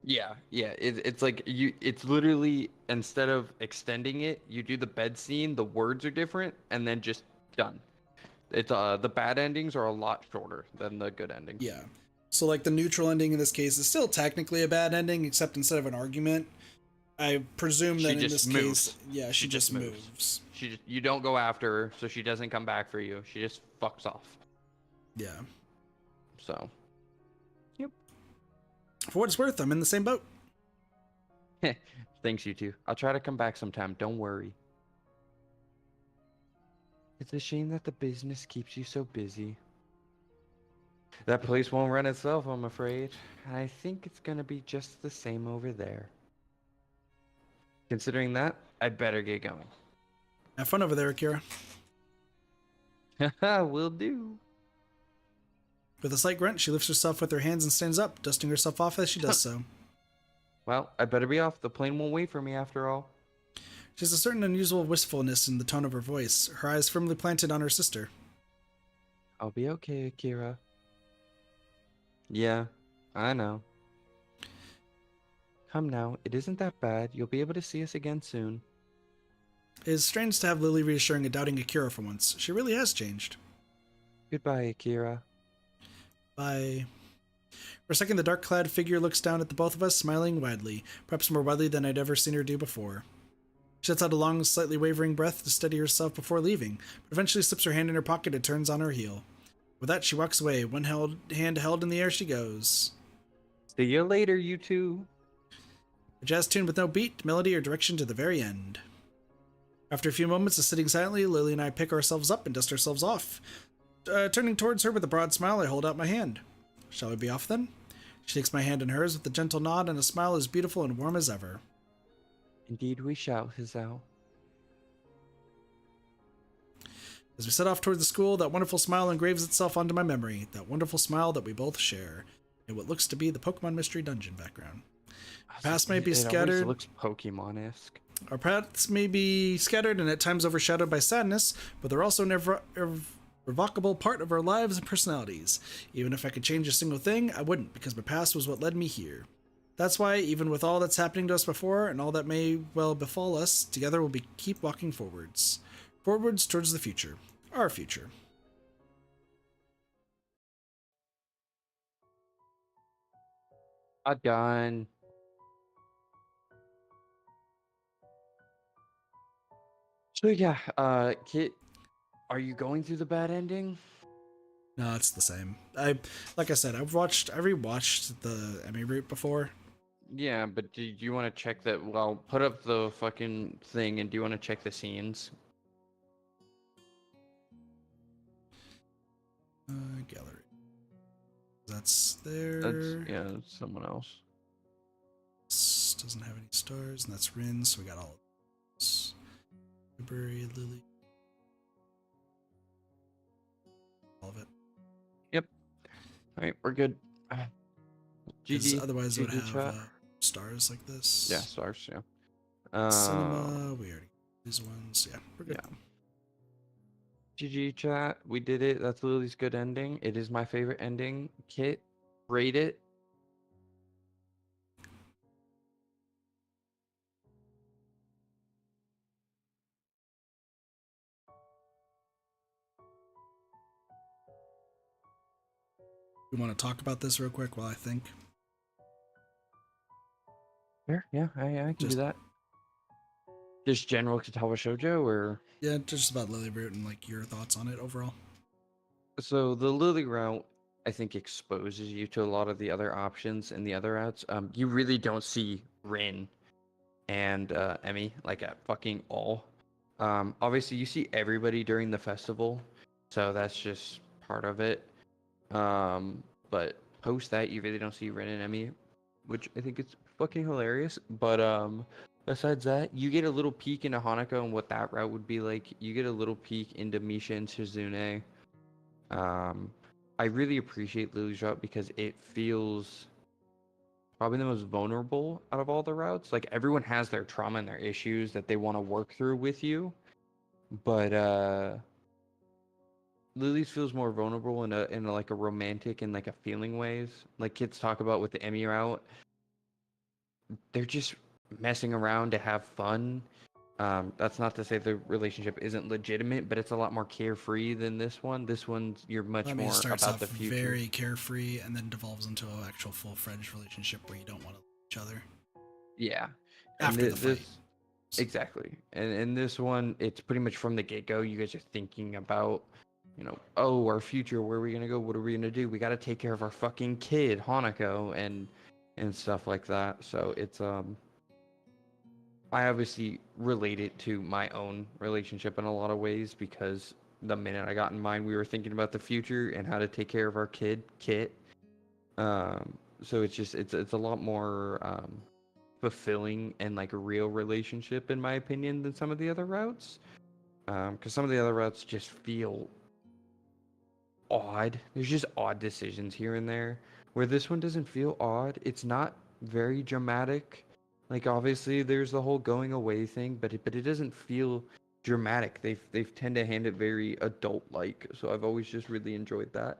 Yeah, it's like it's literally, instead of extending it, you do the bed scene, the words are different, and then just done. It's the bad endings are a lot shorter than the good endings. Yeah. So, like, the neutral ending in this case is still technically a bad ending, except instead of an argument, I presume that in this case, yeah, she just moves. You don't go after her, so she doesn't come back for you. She just fucks off. Yeah. So. For what it's worth, I'm in the same boat. Thanks, you two. I'll try to come back sometime. Don't worry. It's a shame that the business keeps you so busy. That place won't run itself, I'm afraid. I think it's gonna be just the same over there. Considering that, I'd better get going. Have fun over there, Akira. Haha, will do. With a slight grunt, she lifts herself with her hands and stands up, dusting herself off as she does so. Well, I'd better be off. The plane won't wait for me after all. She has a certain unusual wistfulness in the tone of her voice, her eyes firmly planted on her sister. I'll be okay, Akira. Yeah, I know. Come now, it isn't that bad. You'll be able to see us again soon. It is strange to have Lilly reassuring a doubting Akira for once. She really has changed. Goodbye, Akira. Bye. For a second, the dark-clad figure looks down at the both of us, smiling widely, perhaps more widely than I'd ever seen her do before. She lets out a long, slightly wavering breath to steady herself before leaving, but eventually slips her hand in her pocket and turns on her heel. With that, she walks away, one hand held in the air she goes. See you later, you two. A jazz tune with no beat, melody, or direction to the very end. After a few moments of sitting silently, Lily and I pick ourselves up and dust ourselves off. Turning towards her with a broad smile, I hold out my hand. Shall we be off then? She takes my hand in hers with a gentle nod and a smile as beautiful and warm as ever. Indeed we shall, Hizao. As we set off toward the school, that wonderful smile engraves itself onto my memory, that wonderful smile that we both share, in what looks to be the Pokemon Mystery Dungeon background. Our paths may be scattered. It looks Pokemon-esque. Our paths may be scattered and at times overshadowed by sadness, but they're also never irrevocable part of our lives and personalities. Even if I could change a single thing, I wouldn't, because my past was what led me here. That's why, even with all that's happening to us before, and all that may well befall us, together we'll keep walking forwards. Forwards towards the future. Our future. Done. So yeah, Kit, are you going through the bad ending? No, it's the same. Like I said, I rewatched the Emmy route before. Yeah, but do you want to check that? Well, put up the fucking thing, and do you want to check the scenes? Gallery. That's there. That's someone else. This doesn't have any stars, and that's Rin, so we got all of those. Library, Lily. All of it. Yep. All right, we're good. 'Cause GG. otherwise, it would GG have chat. stars like this. Yeah, stars. Yeah. Cinema. We already these ones. Yeah, we're good. Yeah. GG chat. We did it. That's Lily's good ending. It is my favorite ending. Kit, rate it. We want to talk about this real quick while I think. Sure. Yeah, I can Just- do that. Just general Katawa Shoujo, or Yeah, just about Lily Root and like your thoughts on it overall. so the Lily route, I think, exposes you to a lot of the other options in the other routes. You really don't see Rin and Emmy like at fucking all. Obviously you see everybody during the festival, so that's just part of it. But post that, you really don't see Rin and Emmy, which I think is fucking hilarious. But besides that, you get a little peek into Hanako and what that route would be like. You get a little peek into Misha and Shizune. I really appreciate Lily's route because it feels probably the most vulnerable out of all the routes. Like, everyone has their trauma and their issues that they want to work through with you, but Lily's feels more vulnerable in a like a romantic and like a feeling ways. Like kids talk about with the Emmy route, they're just messing around to have fun, That's not to say the relationship isn't legitimate, but it's a lot more carefree than this one. This one's you're much I mean, it more starts about off the future. very carefree and then devolves into an actual full-fledged relationship where you don't want to each other Yeah, and after the fight. this exactly, and in this one, it's pretty much from the get-go. You guys are thinking about, oh, our future. Where are we gonna go? What are we gonna do? We got to take care of our fucking kid, Hanako, and stuff like that. So it's I obviously relate it to my own relationship in a lot of ways because the minute I got in mind, we were thinking about the future and how to take care of our kid, Kit. So it's a lot more fulfilling and like a real relationship in my opinion than some of the other routes. Because some of the other routes just feel odd. There's just odd decisions here and there. Where this one doesn't feel odd. It's not very dramatic. Like obviously there's the whole going away thing, but it doesn't feel dramatic. They've tend to hand it very adult like. So I've always just really enjoyed that.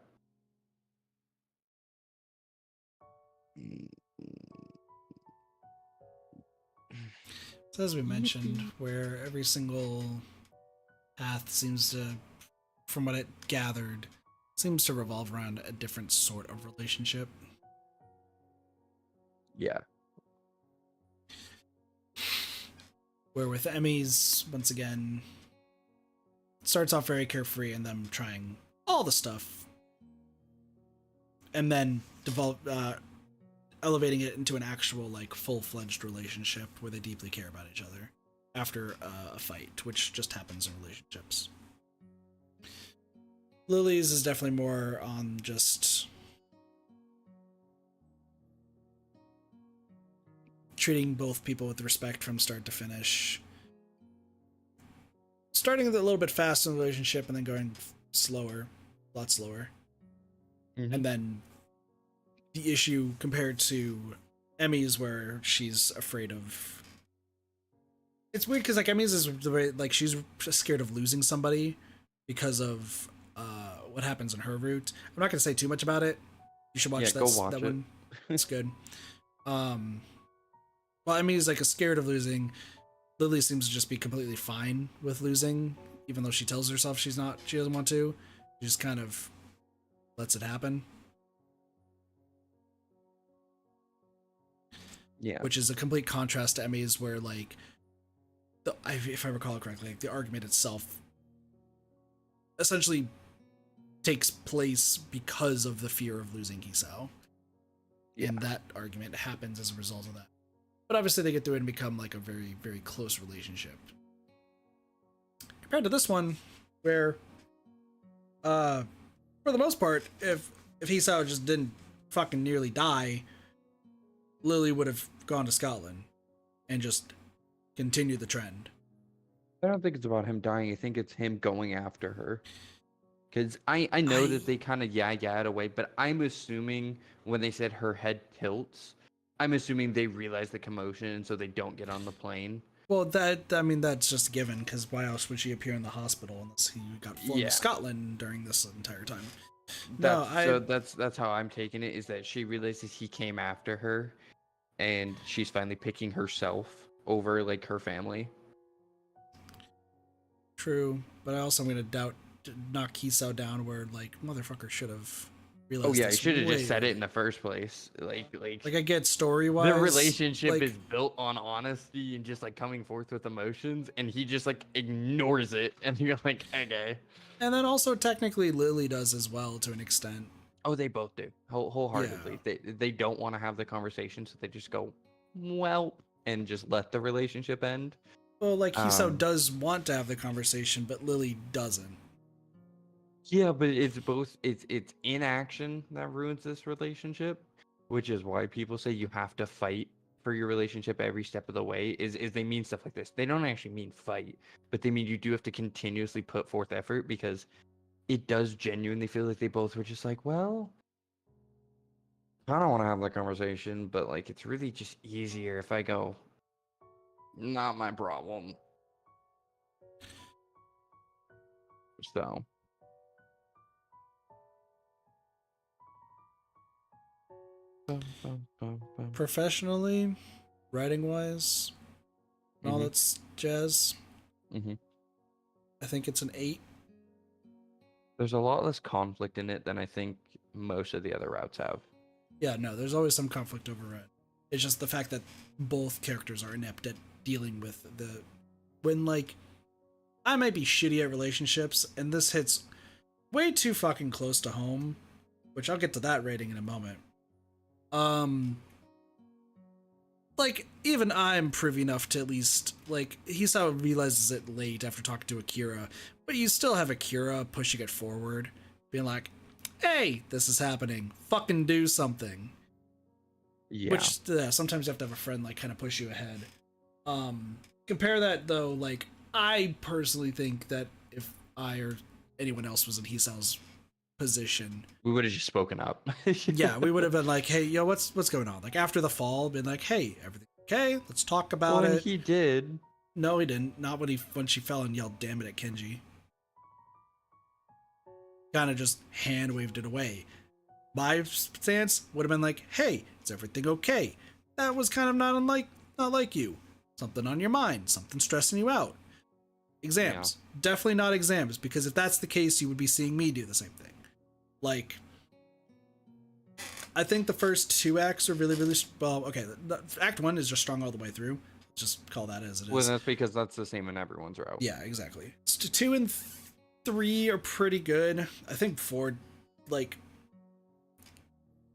So as we mentioned, where every single path seems to, from what it gathered, seems to revolve around a different sort of relationship. Yeah. Where with Emmy's, once again, starts off very carefree and them trying all the stuff, and then elevating it into an actual like full-fledged relationship where they deeply care about each other after a fight, which just happens in relationships. Lilly's is definitely more on just treating both people with respect from start to finish. Starting a little bit fast in the relationship and then going slower, a lot slower. Mm-hmm. And then the issue compared to Emmy's where she's afraid of... It's weird because like Emmy's is the way like she's scared of losing somebody because of what happens in her route. I'm not going to say too much about it. You should watch Yeah, that, go watch that it. one. It's good. Well, Emmy's like scared of losing. Lilly seems to just be completely fine with losing, even though she tells herself she doesn't want to. She just kind of lets it happen. Yeah. Which is a complete contrast to Emmy's, where like, if I recall it correctly, like, the argument itself essentially takes place because of the fear of losing Hisao. Yeah. And that argument happens as a result of that. But obviously they get through it and become like a very, very close relationship. Compared to this one, where for the most part, if Hisao just didn't fucking nearly die, Lilly would have gone to Scotland and just continued the trend. I don't think it's about him dying. I think it's him going after her. Because I know that they kind of yeah away, but I'm assuming when they said her head tilts, I'm assuming they realize the commotion and so they don't get on the plane. Well, that's just a given, because why else would she appear in the hospital unless he got flown to Scotland during this entire time? That's how I'm taking it, is that she realizes he came after her and she's finally picking herself over like her family. True, but I also am going to knock Hisao down where like motherfucker should have realized. Oh yeah, he this should have just said way it in the first place. Like I get story-wise, the relationship like, is built on honesty and just like coming forth with emotions, and he just like ignores it, and you're like, okay. And then also technically Lilly does as well to an extent. Oh, they both do wholeheartedly. Yeah. They don't want to have the conversation, so they just go, well, and just let the relationship end. Well, like Hisao does want to have the conversation, but Lilly doesn't. Yeah, but it's both. It's inaction that ruins this relationship, which is why people say you have to fight for your relationship every step of the way. Is they mean stuff like this. They don't actually mean fight, but they mean you do have to continuously put forth effort, because it does genuinely feel like they both were just like, well, I don't want to have that conversation, but like it's really just easier if I go, not my problem. So. Professionally, writing-wise, and all Mhm. that's jazz. Mm-hmm. I think it's an 8. There's a lot less conflict in it than I think most of the other routes have. Yeah, no, there's always some conflict over it. It's just the fact that both characters are inept at dealing with the when like I might be shitty at relationships, and this hits way too fucking close to home, which I'll get to that rating in a moment. Like even I'm privy enough to at least like Hisao realizes it late after talking to Akira, but you still have Akira pushing it forward, being like, "Hey, this is happening. Fucking do something." Yeah. Which sometimes you have to have a friend like kind of push you ahead. Compare that though, like I personally think that if I or anyone else was in Hisao's position, We would have just spoken up. yeah, we would have been like, "Hey, yo, what's going on?" Like after the fall, been like, "Hey, everything okay? Let's talk about Well, and it." he did. No, he didn't. Not when she fell and yelled "damn it" at Kenji. Kind of just hand waved it away. My stance would have been like, "Hey, is everything okay?" That was kind of not like you. Something on your mind, something stressing you out. Exams. Definitely not exams, because if that's the case, you would be seeing me do the same thing. Like, I think the first 2 acts are really, really well. Okay, Act 1 is just strong all the way through. Just call that as it is. Well, that's because that's the same in everyone's route. Yeah, exactly. 2 and 3 are pretty good. I think 4, like,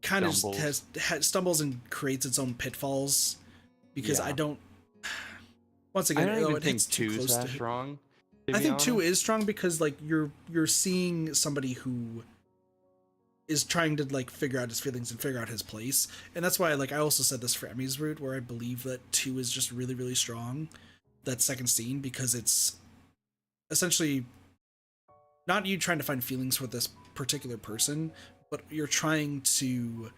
kind of stumbles and creates its own pitfalls, because Yeah. I don't. Once I again, don't even think it's too 2's close that to. strong. I think 2 is strong because like you're seeing somebody who is trying to like figure out his feelings and figure out his place, and that's why like I also said this for Emmy's route, where I believe that 2 is just really, really strong. That second scene, because it's essentially not you trying to find feelings for this particular person, but you're trying to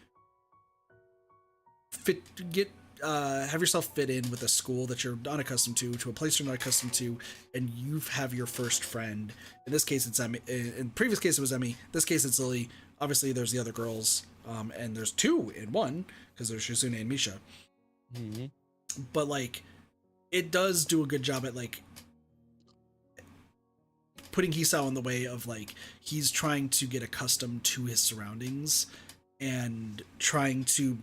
have yourself fit in with a school that you're unaccustomed to a place you're not accustomed to, and you have your first friend. In this case, it's Emmy. In previous case, it was Emmy. This case, it's Lily. Obviously, there's the other girls, and there's 2 in one because there's Shizune and Misha. Mm-hmm. But like, it does do a good job at like putting Hisao in the way of like he's trying to get accustomed to his surroundings and trying to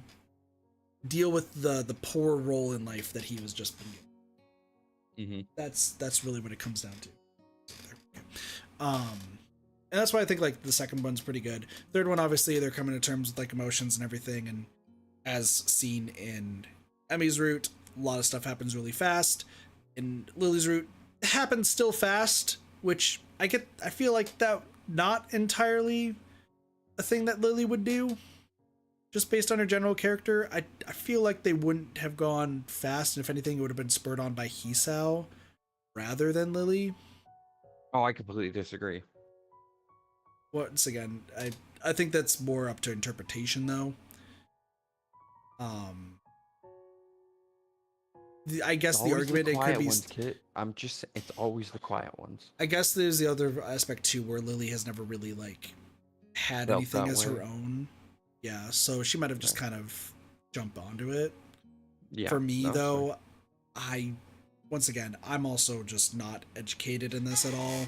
deal with the poor role in life that he was just being. Mm-hmm. That's really what it comes down to. And that's why I think like the second one's pretty good. Third one, obviously, they're coming to terms with like emotions and everything, and as seen in Emmy's route, a lot of stuff happens really fast. In Lily's route, it happens still fast, which I feel like that not entirely a thing that Lily would do. Just based on her general character, I feel like they wouldn't have gone fast, and if anything, it would have been spurred on by Hisao rather than Lily. Oh, I completely disagree. Once again, I think that's more up to interpretation, though. I guess the argument it could be. Ones, Kit. It's always the quiet ones. I guess there's the other aspect too, where Lily has never really like had Felt anything that as her way. own. Yeah, so she might have just kind of jumped onto it. Yeah. For me, that's though, once again, I'm also just not educated in this at all.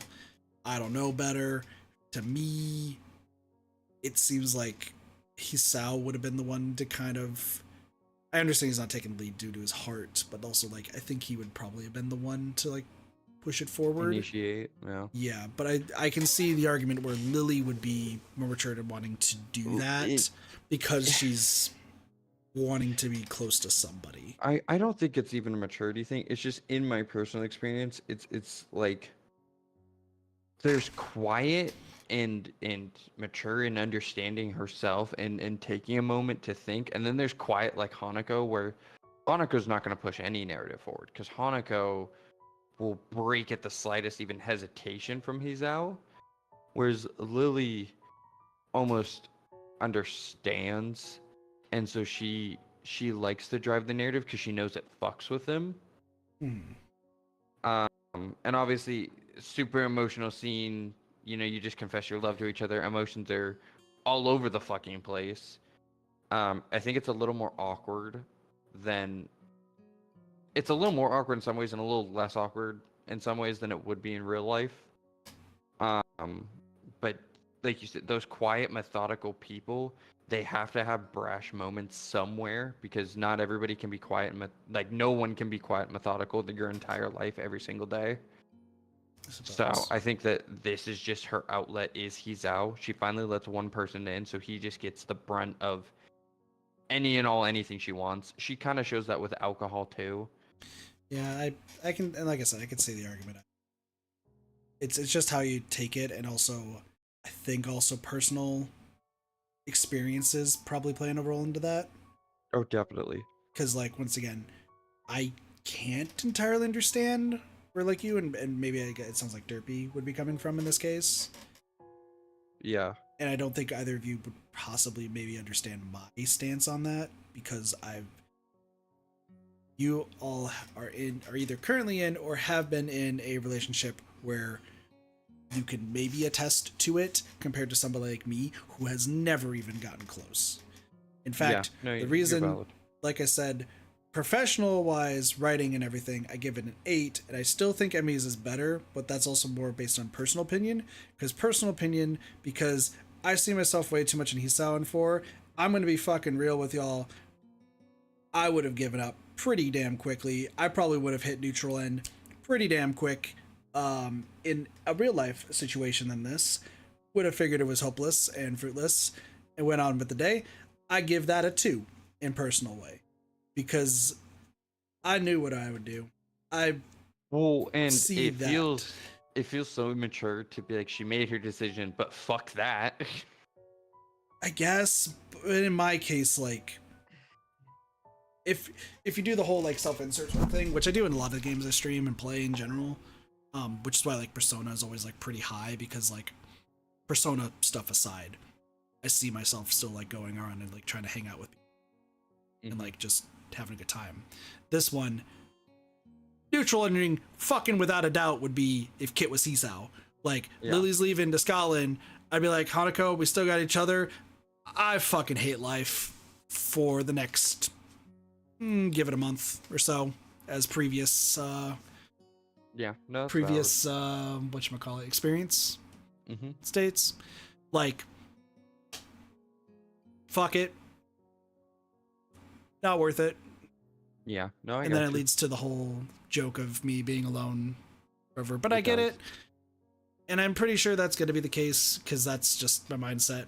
I don't know better. To me, it seems like Hisao would have been the one to kind of. I understand he's not taking the lead due to his heart, but also like I think he would probably have been the one to like push it forward. Initiate. Yeah. Yeah, but I can see the argument where Lily would be more mature in wanting to do that because she's wanting to be close to somebody. I don't think it's even a maturity thing. It's just in my personal experience, it's like there's quiet and mature in understanding herself and taking a moment to think, and then there's quiet like Hanako, where Hanako's not going to push any narrative forward because Hanako will break at the slightest even hesitation from Hisao, whereas Lily almost understands, and so she likes to drive the narrative because she knows it fucks with him. And obviously super emotional scene, you just confess your love to each other, emotions are all over the fucking place. I think it's a little more awkward than it's a little more awkward in some ways and a little less awkward in some ways than it would be in real life. But like you said, those quiet, methodical people, they have to have brash moments somewhere because not everybody can be quiet and like no one can be quiet and methodical your entire life every single day. So I think that this is just her outlet is Hizao. She finally lets one person in, so he just gets the brunt of any and all anything she wants. She kind of shows that with alcohol too. Yeah, I can, and like I said, I can see the argument. It's just how you take it, and also I think also personal experiences probably play a role into that. Oh, definitely. Because like once again, I can't entirely understand where like you and maybe it sounds like Derpy would be coming from in this case. Yeah. And I don't think either of you would possibly maybe understand my stance on that because you all are either currently in or have been in a relationship where you can maybe attest to it compared to somebody like me who has never even gotten close. In fact, the reason, like I said, professional wise, writing and everything, I give it an 8, and I still think Emmy's is better, but that's also more based on personal opinion. Because I see myself way too much in Hisao and 4. I'm gonna be fucking real with y'all. I would have given up pretty damn quickly. I probably would have hit neutral end pretty damn quick. In a real life situation than this, would have figured it was hopeless and fruitless and went on with the day. I give that a 2 in personal way because I knew what I would do. And it feels so immature to be like she made her decision, but fuck that. I guess, but in my case, like if you do the whole like self-insert thing, which I do in a lot of the games I stream and play in general. Which is why like Persona is always like pretty high because like Persona stuff aside, I see myself still like going around and like trying to hang out with people and like just having a good time. This one, neutral ending, fucking without a doubt would be if Kit was Hisao. Like Lily's leaving to Scotland, I'd be like, Hanako, we still got each other. I fucking hate life for the next, give it a month or so, as previous. Previous whatchamacallit experience states. Like fuck it. Not worth it. Yeah. No, and then it leads to the whole joke of me being alone forever. But I get it. And I'm pretty sure that's gonna be the case because that's just my mindset.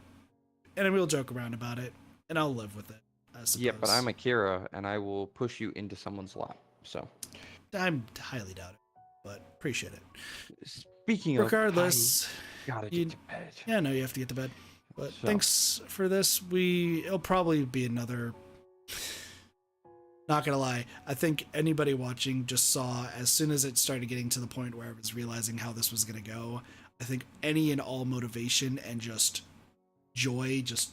And I will joke around about it. And I'll live with it, I suppose. Yeah, but I'm Akira and I will push you into someone's lap. So I'm highly doubt it. But appreciate it. Speaking regardless, I gotta get to bed. Yeah, no, you have to get to bed. But thanks for this. It'll probably be another. Not gonna lie, I think anybody watching just saw as soon as it started getting to the point where I was realizing how this was gonna go. I think any and all motivation and just joy just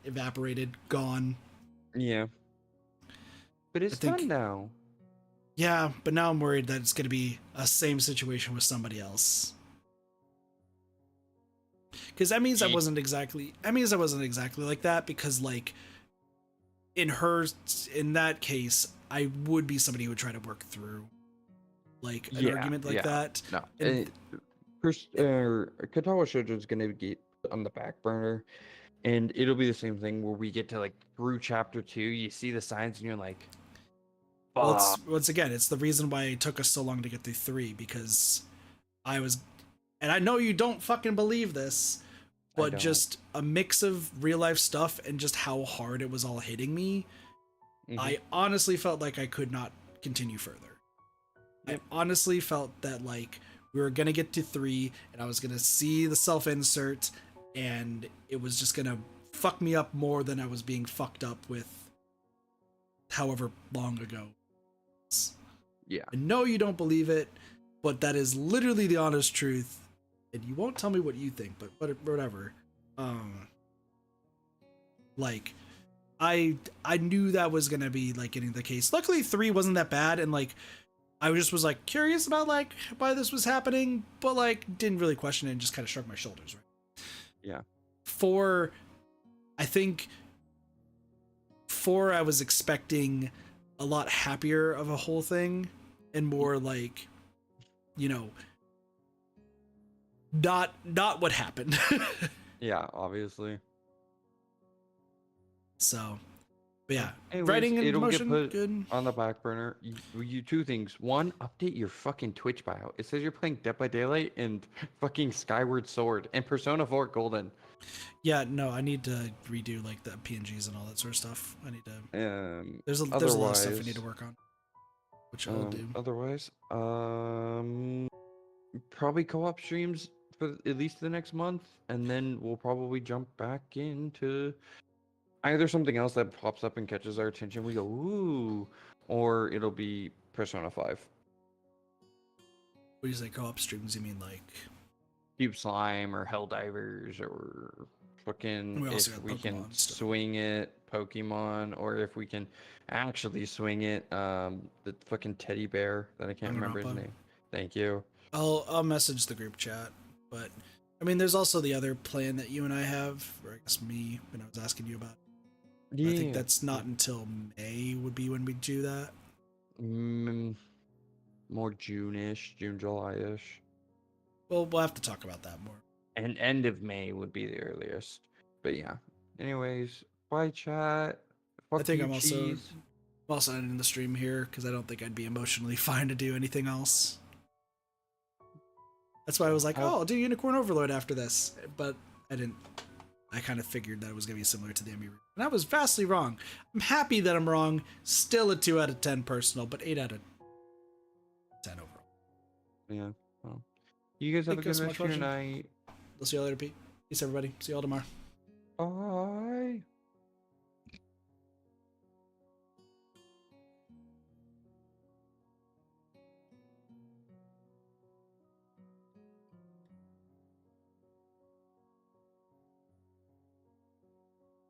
evaporated, gone. Yeah. But it's done now. Yeah, but now I'm worried that it's going to be a same situation with somebody else. Because that means I wasn't exactly like that because like in that case, I would be somebody who would try to work through like an argument like that. No. Katawa Shoujo is going to get on the back burner and it'll be the same thing where we get to like through chapter 2, you see the signs and you're like, well, once again, it's the reason why it took us so long to get through 3 because and I know you don't fucking believe this, but just a mix of real life stuff and just how hard it was all hitting me. I honestly felt like I could not continue further. I honestly felt that like we were gonna get to 3 and I was gonna see the self-insert and it was just gonna fuck me up more than I was being fucked up with however long ago. Yeah. I know you don't believe it, but that is literally the honest truth. And you won't tell me what you think, but whatever. Like, I knew that was gonna be like getting the case. Luckily 3 wasn't that bad, and like I just was like curious about like why this was happening, but like didn't really question it and just kind of shrugged my shoulders, right? Yeah. 4, I think 4 I was expecting a lot happier of a whole thing and more like, you know, not what happened. Yeah, obviously. So, but yeah, Anyways, writing and it'll get motion, put good. on the back burner. You two things. One, update your fucking Twitch bio. It says you're playing Dead by Daylight and fucking Skyward Sword and Persona 4 Golden. Yeah, no, I need to redo like the PNGs and all that sort of stuff. I need to. There's a lot of stuff I need to work on, which I'll do. Otherwise, probably co-op streams for at least the next month, and then we'll probably jump back into either something else that pops up and catches our attention. We go ooh, or it'll be Persona 5. What do you say co-op streams? You mean like? Cube Slime or Helldivers or fucking We also if got we can Pokemon stuff. swing it Pokemon, or if we can actually swing it the fucking teddy bear that I can't remember his Danganronpa. name. Thank you. I'll message the group chat, but I mean, there's also the other plan that you and I have, or I guess me, when I was asking you about. Yeah. I think that's not until May would be when we do that. More June-ish, June, July-ish. Well, we'll have to talk about that more. And end of May would be the earliest. But yeah. Anyways, bye chat. Fuck I think you, I'm cheese. also ending the stream here because I don't think I'd be emotionally fine to do anything else. That's why I was like, oh, I'll do Unicorn Overlord after this, but I didn't. I kind of figured that it was going to be similar to the MU, and I was vastly wrong. I'm happy that I'm wrong. Still a 2 out of 10 personal, but 8 out of 10 overall. Yeah. Well, you guys have a Thank you good so rest much of your for watching. night. We'll see you all later, Pete. Peace, everybody. See you all tomorrow. Bye.